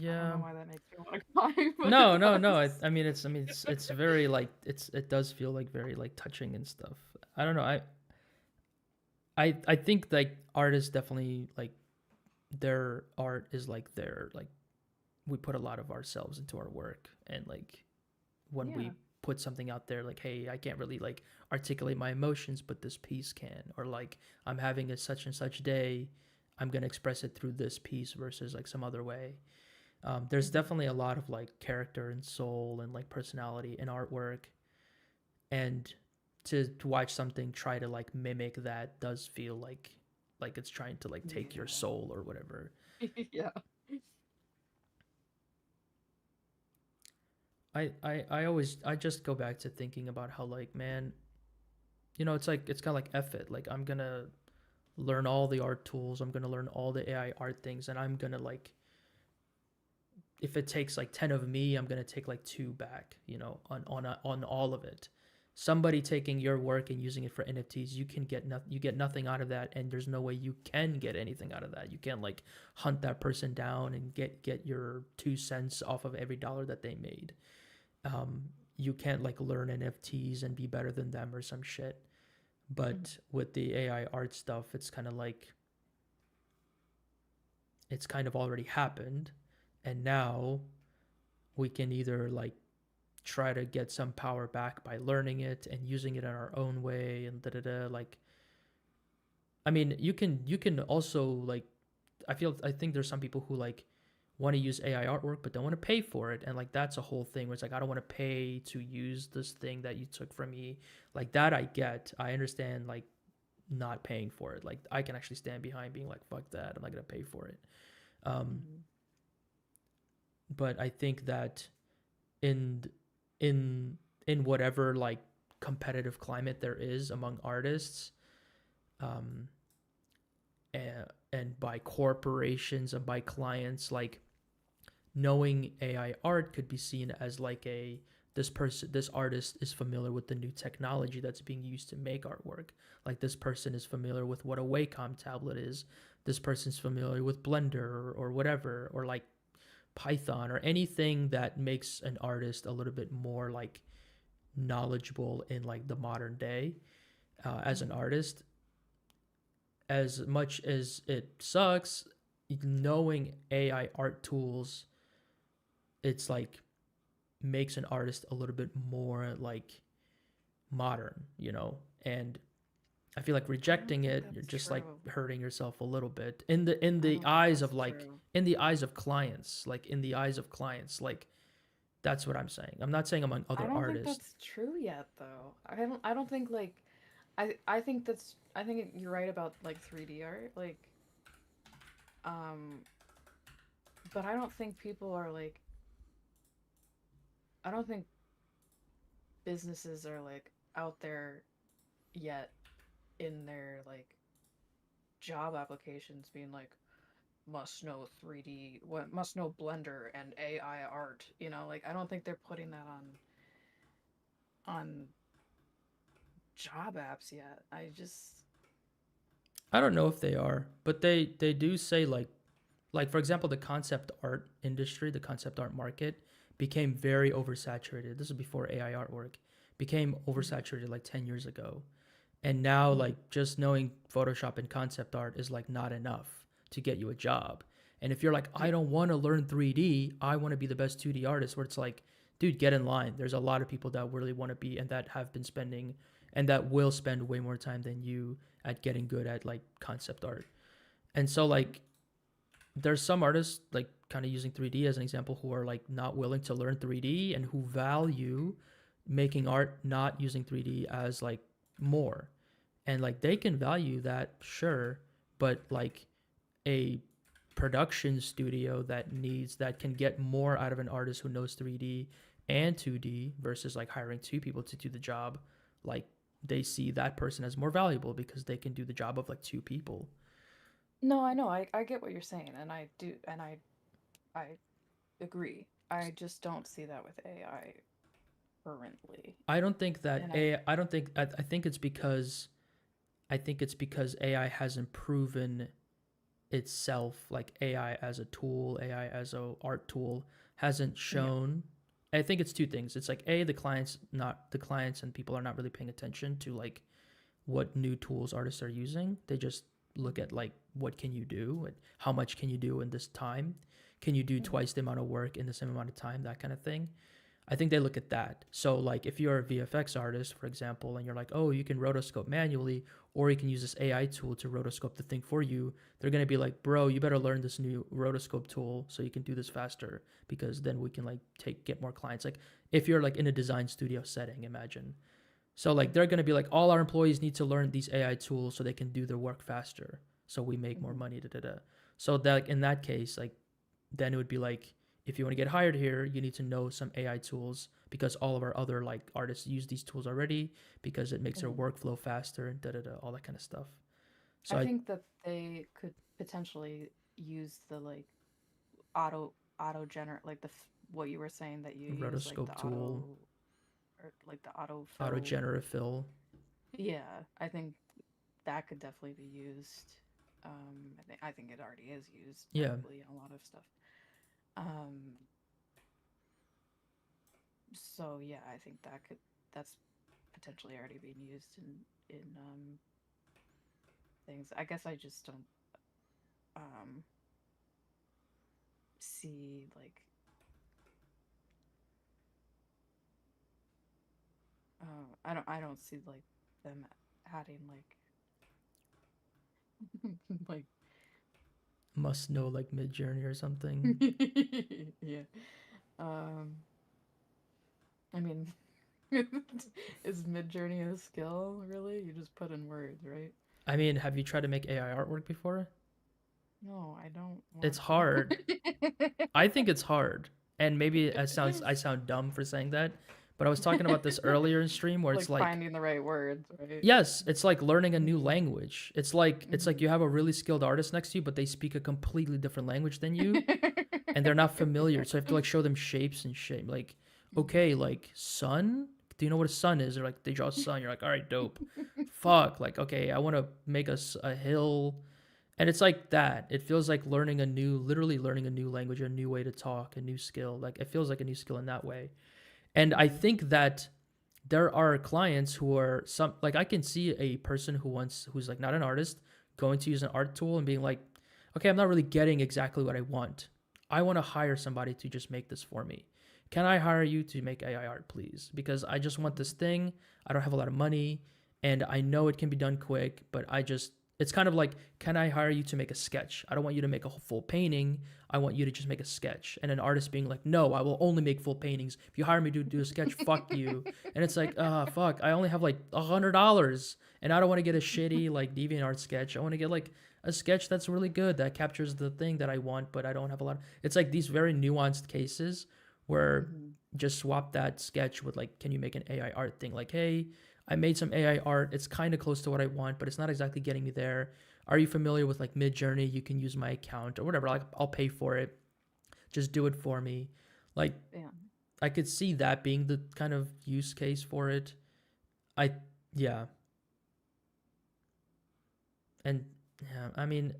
I don't know Yeah. why that makes me want to cry, but it No, no, no. does. I mean, it's very like it does feel like very like touching and stuff. I don't know. I think like artists definitely like their art is like their like we put a lot of ourselves into our work, and like when Yeah. we put something out there like, hey, I can't really like articulate my emotions, but this piece can, or like I'm having a such and such day, I'm gonna express it through this piece versus like some other way. There's Hmm. definitely a lot of like character and soul and like personality in artwork, and to watch something try to like mimic that does feel like it's trying to like take your Yeah. soul or whatever. Yeah. I always I just go back to thinking about how like, man, it's like it's kind of like F it, like I'm gonna learn all the art tools, I'm gonna learn all the AI art things, and I'm gonna like, if it takes like 10 of me, I'm gonna take like 2 back, on all of it. Somebody taking your work and using it for NFTs, you get nothing out of that, and there's no way you can get anything out of that. You can't like hunt that person down and get your 2 cents off of every dollar that they made. um, you can't like learn NFTs and be better than them or some shit. But with the AI art stuff, it's kind of already happened, and now we can either like try to get some power back by learning it and using it in our own way and da da da. Like, I mean, you can also like, I think there's some people who like want to use AI artwork but don't want to pay for it, and like that's a whole thing where it's like, I don't want to pay to use this thing that you took from me. Like that I understand, like not paying for it. Like I can actually stand behind being like, fuck that, I'm not gonna pay for it. Um, Hmm. but I think that in in in whatever like competitive climate there is among artists, um, and by corporations and by clients, like knowing AI art could be seen as like this artist is familiar with the new technology that's being used to make artwork. Like this person is familiar with what a Wacom tablet is. This person's familiar with Blender or whatever, or like Python or anything that makes an artist a little bit more like knowledgeable in like the modern day, as an Hmm. artist. As much as it sucks, knowing AI art tools, it's like makes an artist a little bit more like modern, and I feel like I don't rejecting think it, you're that's just like true. hurting yourself a little bit in the I don't think eyes of that's like true. in the eyes of clients, like in the eyes of clients, like that's what I'm saying. I'm not saying among I other don't think artists. that's true yet, though. I don't think like I think that's I think you're right about like 3D art, like um, but I don't think people are like I don't think businesses are like out there yet in their like job applications being like must know 3D, what must know Blender and AI art, you know, like I don't think they're putting that on job apps yet. I just I don't know if they are, but they do say like for example, the concept art industry, the concept art market became very oversaturated. This is before AI artwork became Mhm, oversaturated like 10 years ago. And now mhm, like just knowing Photoshop and concept art is like not enough to get you a job. And if you're like, I yeah. don't want to learn 3D, I want to be the best 2D artist, where it's like, dude, get in line. There's a lot of people that really want to be and that have been spending and that will spend way more time than you at getting good at like concept art. And so like there's some artists like kind of using 3D as an example who are like not willing to learn 3D and who value making art not using 3D as like more. And like they can value that, sure, but like a production studio that can get more out of an artist who knows 3D and 2D versus like hiring two people to do the job, like they see that person as more valuable because they can do the job of like two people. No, I know. I get what you're saying, and I do, and I agree. I just don't see that with AI currently. I don't think that And a I don't think I think it's because AI hasn't proven itself, like AI as a tool, AI as a art tool hasn't yeah. shown. I think it's two things. It's like a the clients and people are not really paying attention to like what new tools artists are using. They just look Mhm, at like what can you do and how much can you do in this time? Can you do mhm, twice the amount of work in the same amount of time? That kind of thing. I think they look at that. So like if you're a VFX artist, for example, and you're like, oh, you can rotoscope manually, or you can use this AI tool to rotoscope the thing for you, they're gonna be like, bro, you better learn this new rotoscope tool so you can do this faster because then we can like get more clients. Like if you're like in a design studio setting, imagine. So like they're gonna be like, all our employees need to learn these AI tools so they can do their work faster, so we make more mhm, money. Da, da, da. So that in that case, like then it would be like if you want to get hired here, you need to know some AI tools because all of our other like artists use these tools already because it makes their mhm. workflow faster and da da da all that kind of stuff. So I I think that they could potentially use the like auto generate like what you were saying that you use like the rotoscope tool, or like the auto auto fill. generative fill. Yeah, I think that could definitely be used. I think it already is used Yeah, probably in a lot of stuff. Um, so yeah, I think that's potentially already being used in things. I guess I just don't um see like I don't see like them adding like must know like Mid Journey or something. yeah. Um, I mean, is Midjourney a skill really? You just put in words, right? I mean, have you tried to make AI artwork before? No, I don't It's want hard. to. I think it's hard. And maybe I sound dumb for saying that, but I was talking about this earlier in stream where it's Like like finding the right words, right? yes, it's like learning a new Mhm. language. It's like Mhm. you have a really skilled artist next to you, but they speak a completely different language than you, and they're not familiar. So I have to like show them shapes and shape. Like, Mhm. okay, like sun. Do you know what a sun is? Or like they draw a sun. You're like, all right, dope. Fuck. Like, okay, I want to make a hill, and it's like that. It feels like literally learning a new language, a new way to talk, a new skill. Like it feels like a new skill in that way. And I Mhm. think that there are clients who are some like I can see a person who's like not an artist going to use an art tool and being like, okay, I'm not really getting exactly what I want. I want to hire somebody to just make this for me. Can I hire you to make AI art, please? Because I just want Mhm. this thing. I don't have a lot of money, and I know it can be done quick, but it's kind of like, can I hire you to make a sketch? I don't want you to make a full painting. I want you to just make a sketch. And an artist being like, no, I will only make full paintings. If you hire me to do a sketch, fuck you. And it's like, fuck, I only have like $100, and I don't want to get a shitty like DeviantArt sketch. I want to get like a sketch that's really good, that captures the thing that I want, but I don't have a lot. It's like these very nuanced cases where just swap that sketch with like, can you make an AI art thing? Like, hey, I made some AI art. It's kind of close to what I want, but it's not exactly getting me there. Are you familiar with like Mid-Journey? You can use my account or whatever. Like, I'll pay for it. Just do it for me. Like, Yeah. I could see that being the kind of use case for it. Yeah. And yeah, I mean,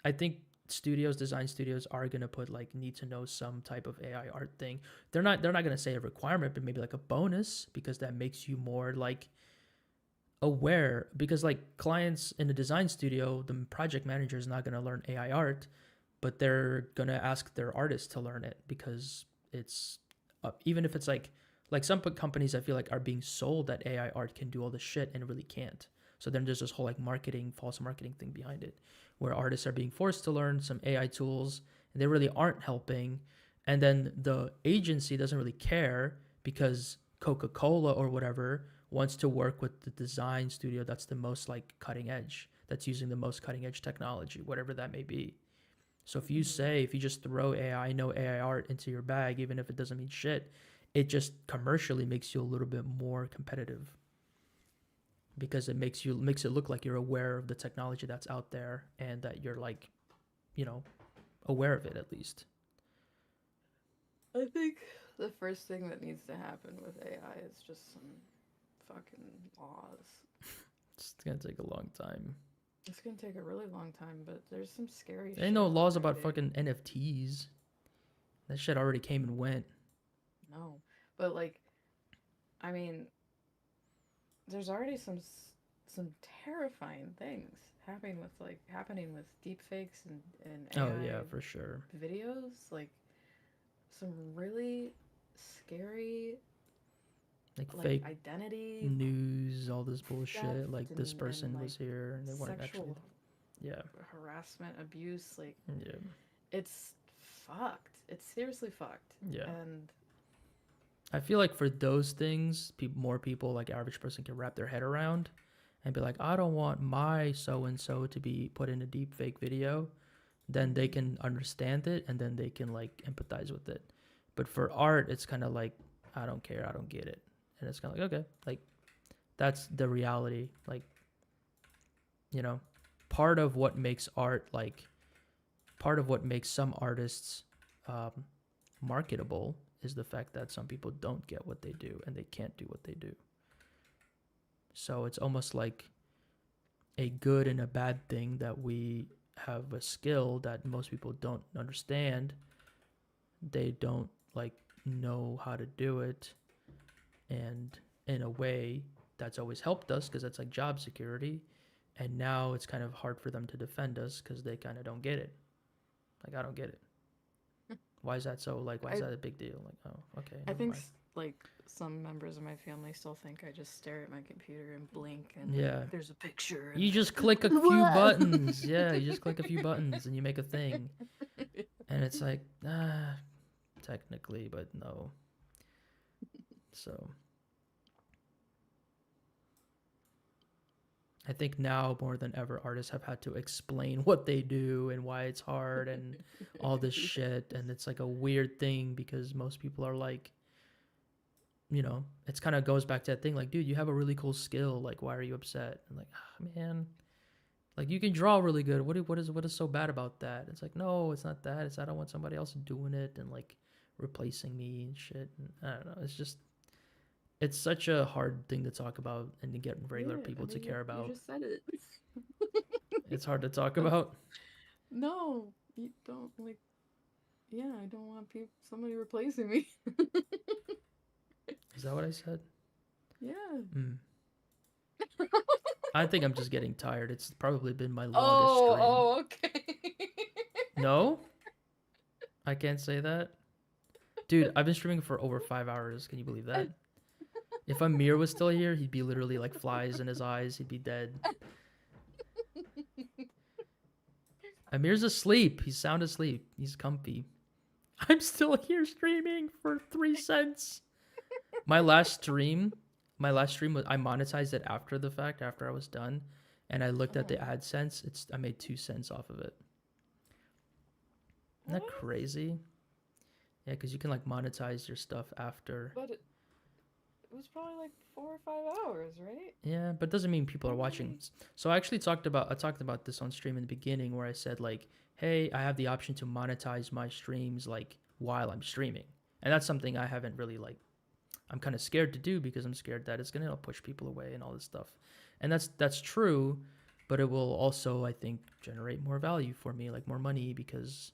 I think design studios are gonna put like, need to know some type of AI art thing. They're not gonna say a requirement, but maybe like a bonus, because that makes you more like aware. Because like clients in a design studio, the project manager is not gonna learn AI art, but they're gonna ask their artist to learn it, because it's even if it's like some companies I feel like are being sold that AI art can do all this shit and really can't. So then there's this whole like false marketing thing behind it, where artists are being forced to learn some AI tools and they really aren't helping. And then the agency doesn't really care, because Coca-Cola or whatever wants to work with the design studio that's the most like cutting edge, that's using the most cutting edge technology, whatever that may be. So if you just throw AI, no AI art into your bag, even if it doesn't mean shit, it just commercially makes you a little bit more competitive, because it makes it look like you're aware of the technology that's out there, and that you're like, aware of it at least. I think the first thing that needs to happen with AI is just some fucking laws. It's gonna take a long time. It's gonna take a really long time, but there's some scary There ain't no shit laws about already. fucking NFTs. That shit already came and went. No, but like, I mean, there's already some terrifying things happening with deepfakes and AI Oh yeah, for sure. videos. Like some really scary Like like fake identity news, all this bullshit. theft Like this and person like was here and they weren't actually. sexual Yeah. harassment, abuse. Like Yeah. it's fucked. It's seriously fucked. Yeah. And I feel like for those things, more people, like average person, can wrap their head around and be like, I don't want my so and so to be put in a deep fake video. Then they can understand it, and then they can like empathize with it. But for art, it's kind of like, I don't care, I don't get it, and it's kind of like, okay, like that's the reality. Like, part of what makes art, like part of what makes some artists um, marketable, is the fact that some people don't get what they do and they can't do what they do. So it's almost like a good and a bad thing that we have a skill that most people don't understand. They don't like know how to do it, and in a way that's always helped us, because it's like job security. And now it's kind of hard for them to defend us, because they kind of don't get it. Like, I don't get it. Why is that so? Like, why is that a big deal? Like, oh, okay. I never think mind. like some members of my family still think I just stare at my computer and blink and Yeah. like, there's a picture. And You just click a few buttons. Yeah, you just click a few buttons and you make a thing. And it's like, technically, but no. So I think now more than ever, artists have had to explain what they do and why it's hard and all this shit. And it's like a weird thing, because most people are like, it's kind of goes back to that thing like, dude, you have a really cool skill. Like, why are you upset? And like, man, like, you can draw really good. What is so bad about that? It's like, no, it's not that. It's I don't want somebody else doing it and like replacing me and shit. And I don't know. It's such a hard thing to talk about and to get regular people to care about. You just said it. It's hard to talk about. No, you don't like. Yeah, I don't want somebody replacing me. Is that what I said? Yeah. I think I'm just getting tired. It's probably been my longest stream. Oh, okay. No? I can't say that? Dude, I've been streaming for over 5 hours. Can you believe that? If Amir was still here, he'd be literally like flies in his eyes. He'd be dead. Amir's asleep. He's sound asleep. He's comfy. I'm still here streaming for 3 cents. My last stream was I monetized it after the fact, after I was done, and I looked at the AdSense. I made 2 cents off of it. Isn't that crazy? Yeah, because you can like monetize your stuff after. But it was probably like 4 or 5 hours, right? Yeah, but it doesn't mean people are watching. So I actually talked about this on stream in the beginning where I said like, hey, I have the option to monetize my streams like while I'm streaming. And that's something I haven't really like I'm kind of scared to do because I'm scared that it's going to push people away and all this stuff. And that's true, but it will also I think generate more value for me, like more money because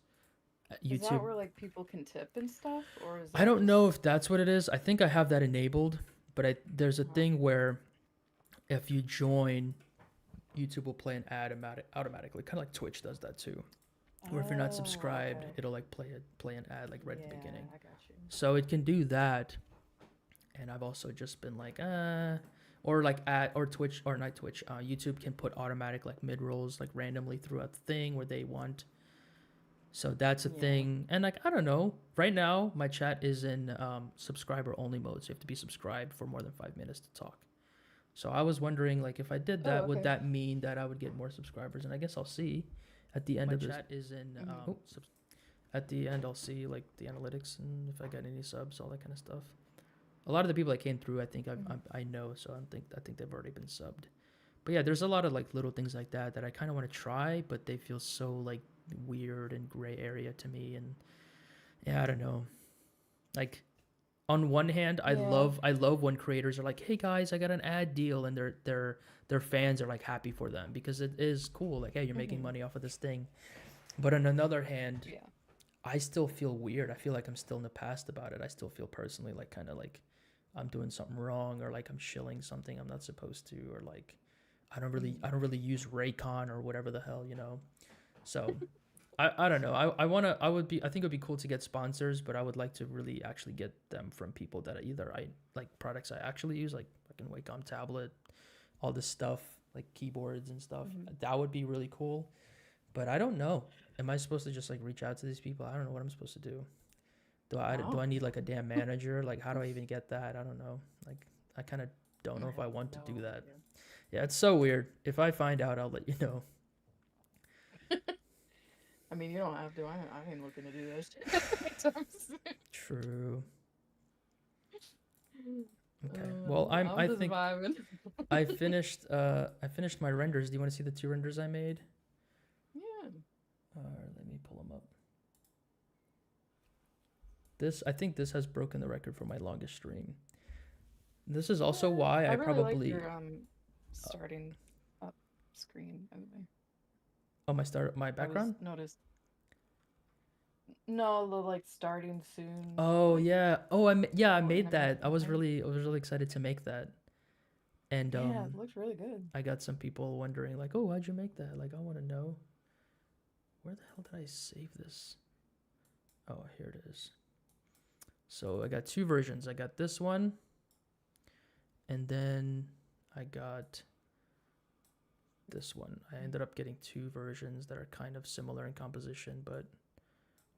YouTube. Is that where like people can tip and stuff, or is that I don't just... know if that's what it is. I think I have that enabled, but there's a thing where if you join, YouTube will play an ad automatically, kind of like Twitch does that too. Or if you're not subscribed, okay. it'll like play an ad like right at the beginning. I got you. So it can do that, and I've also just been like, or like or Twitch or not Twitch. YouTube can put automatic like mid rolls like randomly throughout the thing where they want. So that's a thing. And like, I don't know. Right now, my chat is in subscriber only mode. So you have to be subscribed for more than 5 minutes to talk. So I was wondering, like, if I did that, would that mean that I would get more subscribers? And I guess I'll see at the end of this. My chat is in, at the end, I'll see like the analytics and if I got any subs, all that kind of stuff. A lot of the people that came through, I think I know. So I think they've already been subbed. But yeah, there's a lot of like little things like that I kind of want to try, but they feel so like weird and gray area to me. And yeah, I don't know. Like on one hand, I love when creators are like, hey guys, I got an ad deal, and their fans are like happy for them because it is cool. Like, hey, you're making money off of this thing. But on another hand, I still feel weird. I feel like I'm still in the past about it. I still feel personally like kind of like I'm doing something wrong, or like I'm shilling something I'm not supposed to, or like I don't really use Raycon or whatever the hell, you know. So I don't know. I think it would be cool to get sponsors, but I would like to really actually get them from people that I like products I actually use, like fucking Wacom tablet, all this stuff, like keyboards and stuff. That would be really cool. But I don't know. Am I supposed to just like reach out to these people? I don't know what I'm supposed to do. Do I need like a damn manager? Like, how do I even get that? I don't know. Like, I kind of don't know if I want to do that. Yeah, it's so weird. If I find out, I'll let you know. I mean, you don't have to. I ain't looking to do this. True. Okay. Well, I think vibing. I finished my renders. Do you want to see the 2 renders I made? Yeah. Let me pull them up. I think this has broken the record for my longest stream. This is also why I really probably like your starting up screen over there. Oh, my background? Noticed. No, the like starting soon. Oh yeah. Oh, I made that. I was really excited to make that. And yeah, it looks really good. I got some people wondering like, "Oh, how'd you make that?" Like, I want to know. Where the hell did I save this? Oh, here it is. So I got 2 versions. I got this one, and then I got this one. I ended up getting 2 versions that are kind of similar in composition, but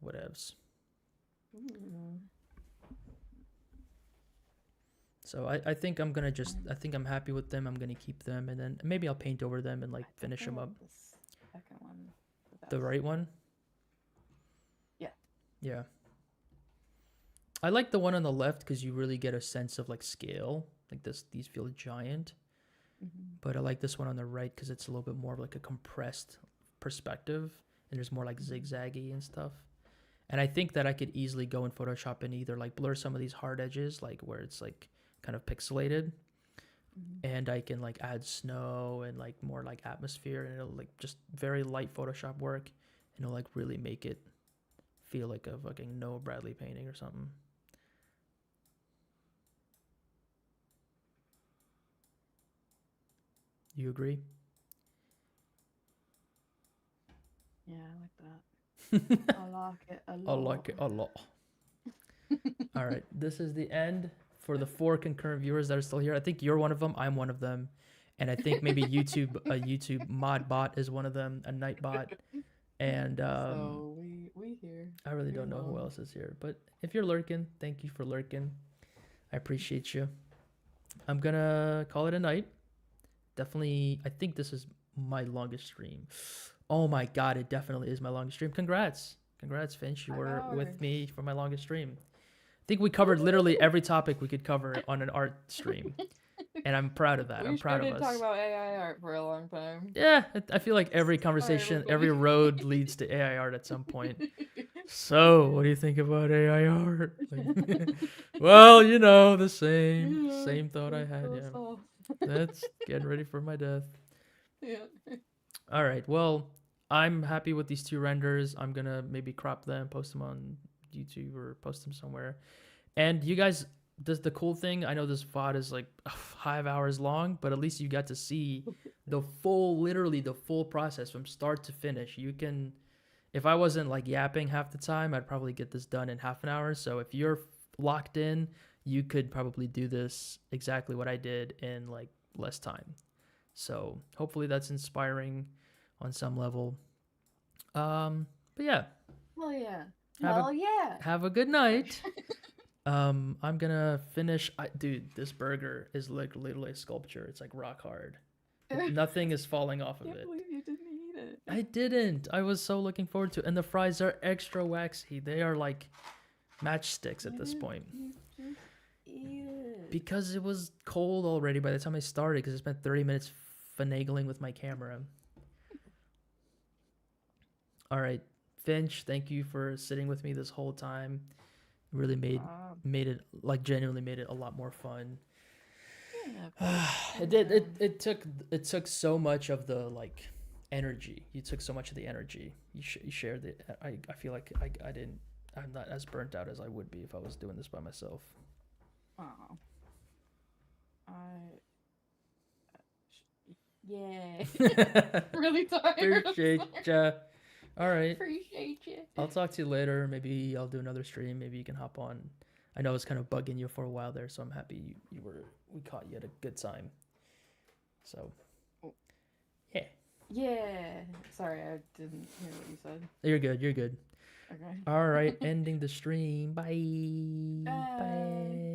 whatevs. So I think I'm gonna I think I'm happy with them. I'm gonna keep them, and then maybe I'll paint over them and like finish them up. The second one. The right one? Yeah. Yeah. I like the one on the left because you really get a sense of like scale. Like these feel giant. But I like this one on the right because it's a little bit more of like a compressed perspective, and there's more like zigzaggy and stuff. And I think that I could easily go in Photoshop and either like blur some of these hard edges, like where it's like kind of pixelated, and I can like add snow and like more like atmosphere, and it'll like just very light Photoshop work, and it'll like really make it feel like a fucking Noah Bradley painting or something. You agree? Yeah, I like that. I like it a lot. I like it a lot. All right, this is the end. for the 4 concurrent viewers that are still here. I think you're one of them. I'm one of them. And I think maybe a YouTube mod bot is one of them, a night bot. And So we here. I really don't know who else is here. But if you're lurking, thank you for lurking. I appreciate you. I'm gonna call it a night. Definitely, I think this is my longest stream. Oh my god, it definitely is my longest stream. Congrats, Finch. You were with me for my longest stream. I think we covered literally every topic we could cover on an art stream, and I'm proud of that. I'm proud of us. We talk about AI art for a long time. Yeah, I feel like every conversation, every road leads to AI art at some point. So, what do you think about AI art? Well, you know, the same thought I had. Yeah, that's getting ready for my death. Yeah. All right. Well, I'm happy with these 2 renders. I'm gonna maybe crop them, post them on YouTube or post them somewhere. And you guys, the cool thing, I know this VOD is like 5 hours long, but at least you got to see literally the full process from start to finish. You can, if I wasn't like yapping half the time, I'd probably get this done in half an hour. So if you're locked in, you could probably do this exactly what I did in like less time. So hopefully that's inspiring on some level. But yeah. Well, yeah. Have a good night. I'm gonna finish. Dude, this burger is like literally a sculpture. It's like rock hard. Nothing is falling off of it. I can't believe you didn't eat it. I didn't. I was so looking forward to it. And the fries are extra waxy. They are like matchsticks at this point. You eat it. Because it was cold already by the time I started, because I spent 30 minutes finagling with my camera. All right, Finch, thank you for sitting with me this whole time. Really made it, like, genuinely made it a lot more fun. Yeah, It took so much of the like energy. You took so much of the energy. You shared it. I feel like I'm not as burnt out as I would be if I was doing this by myself. Oh. Yeah. Really tired. Appreciate ya. All right. Appreciate you. I'll talk to you later. Maybe I'll do another stream. Maybe you can hop on. I know I was kind of bugging you for a while there, so I'm happy we caught you at a good time. So, yeah. Yeah. Sorry, I didn't hear what you said. You're good. You're good. Okay. All right. Ending the stream. Bye. Bye. Bye.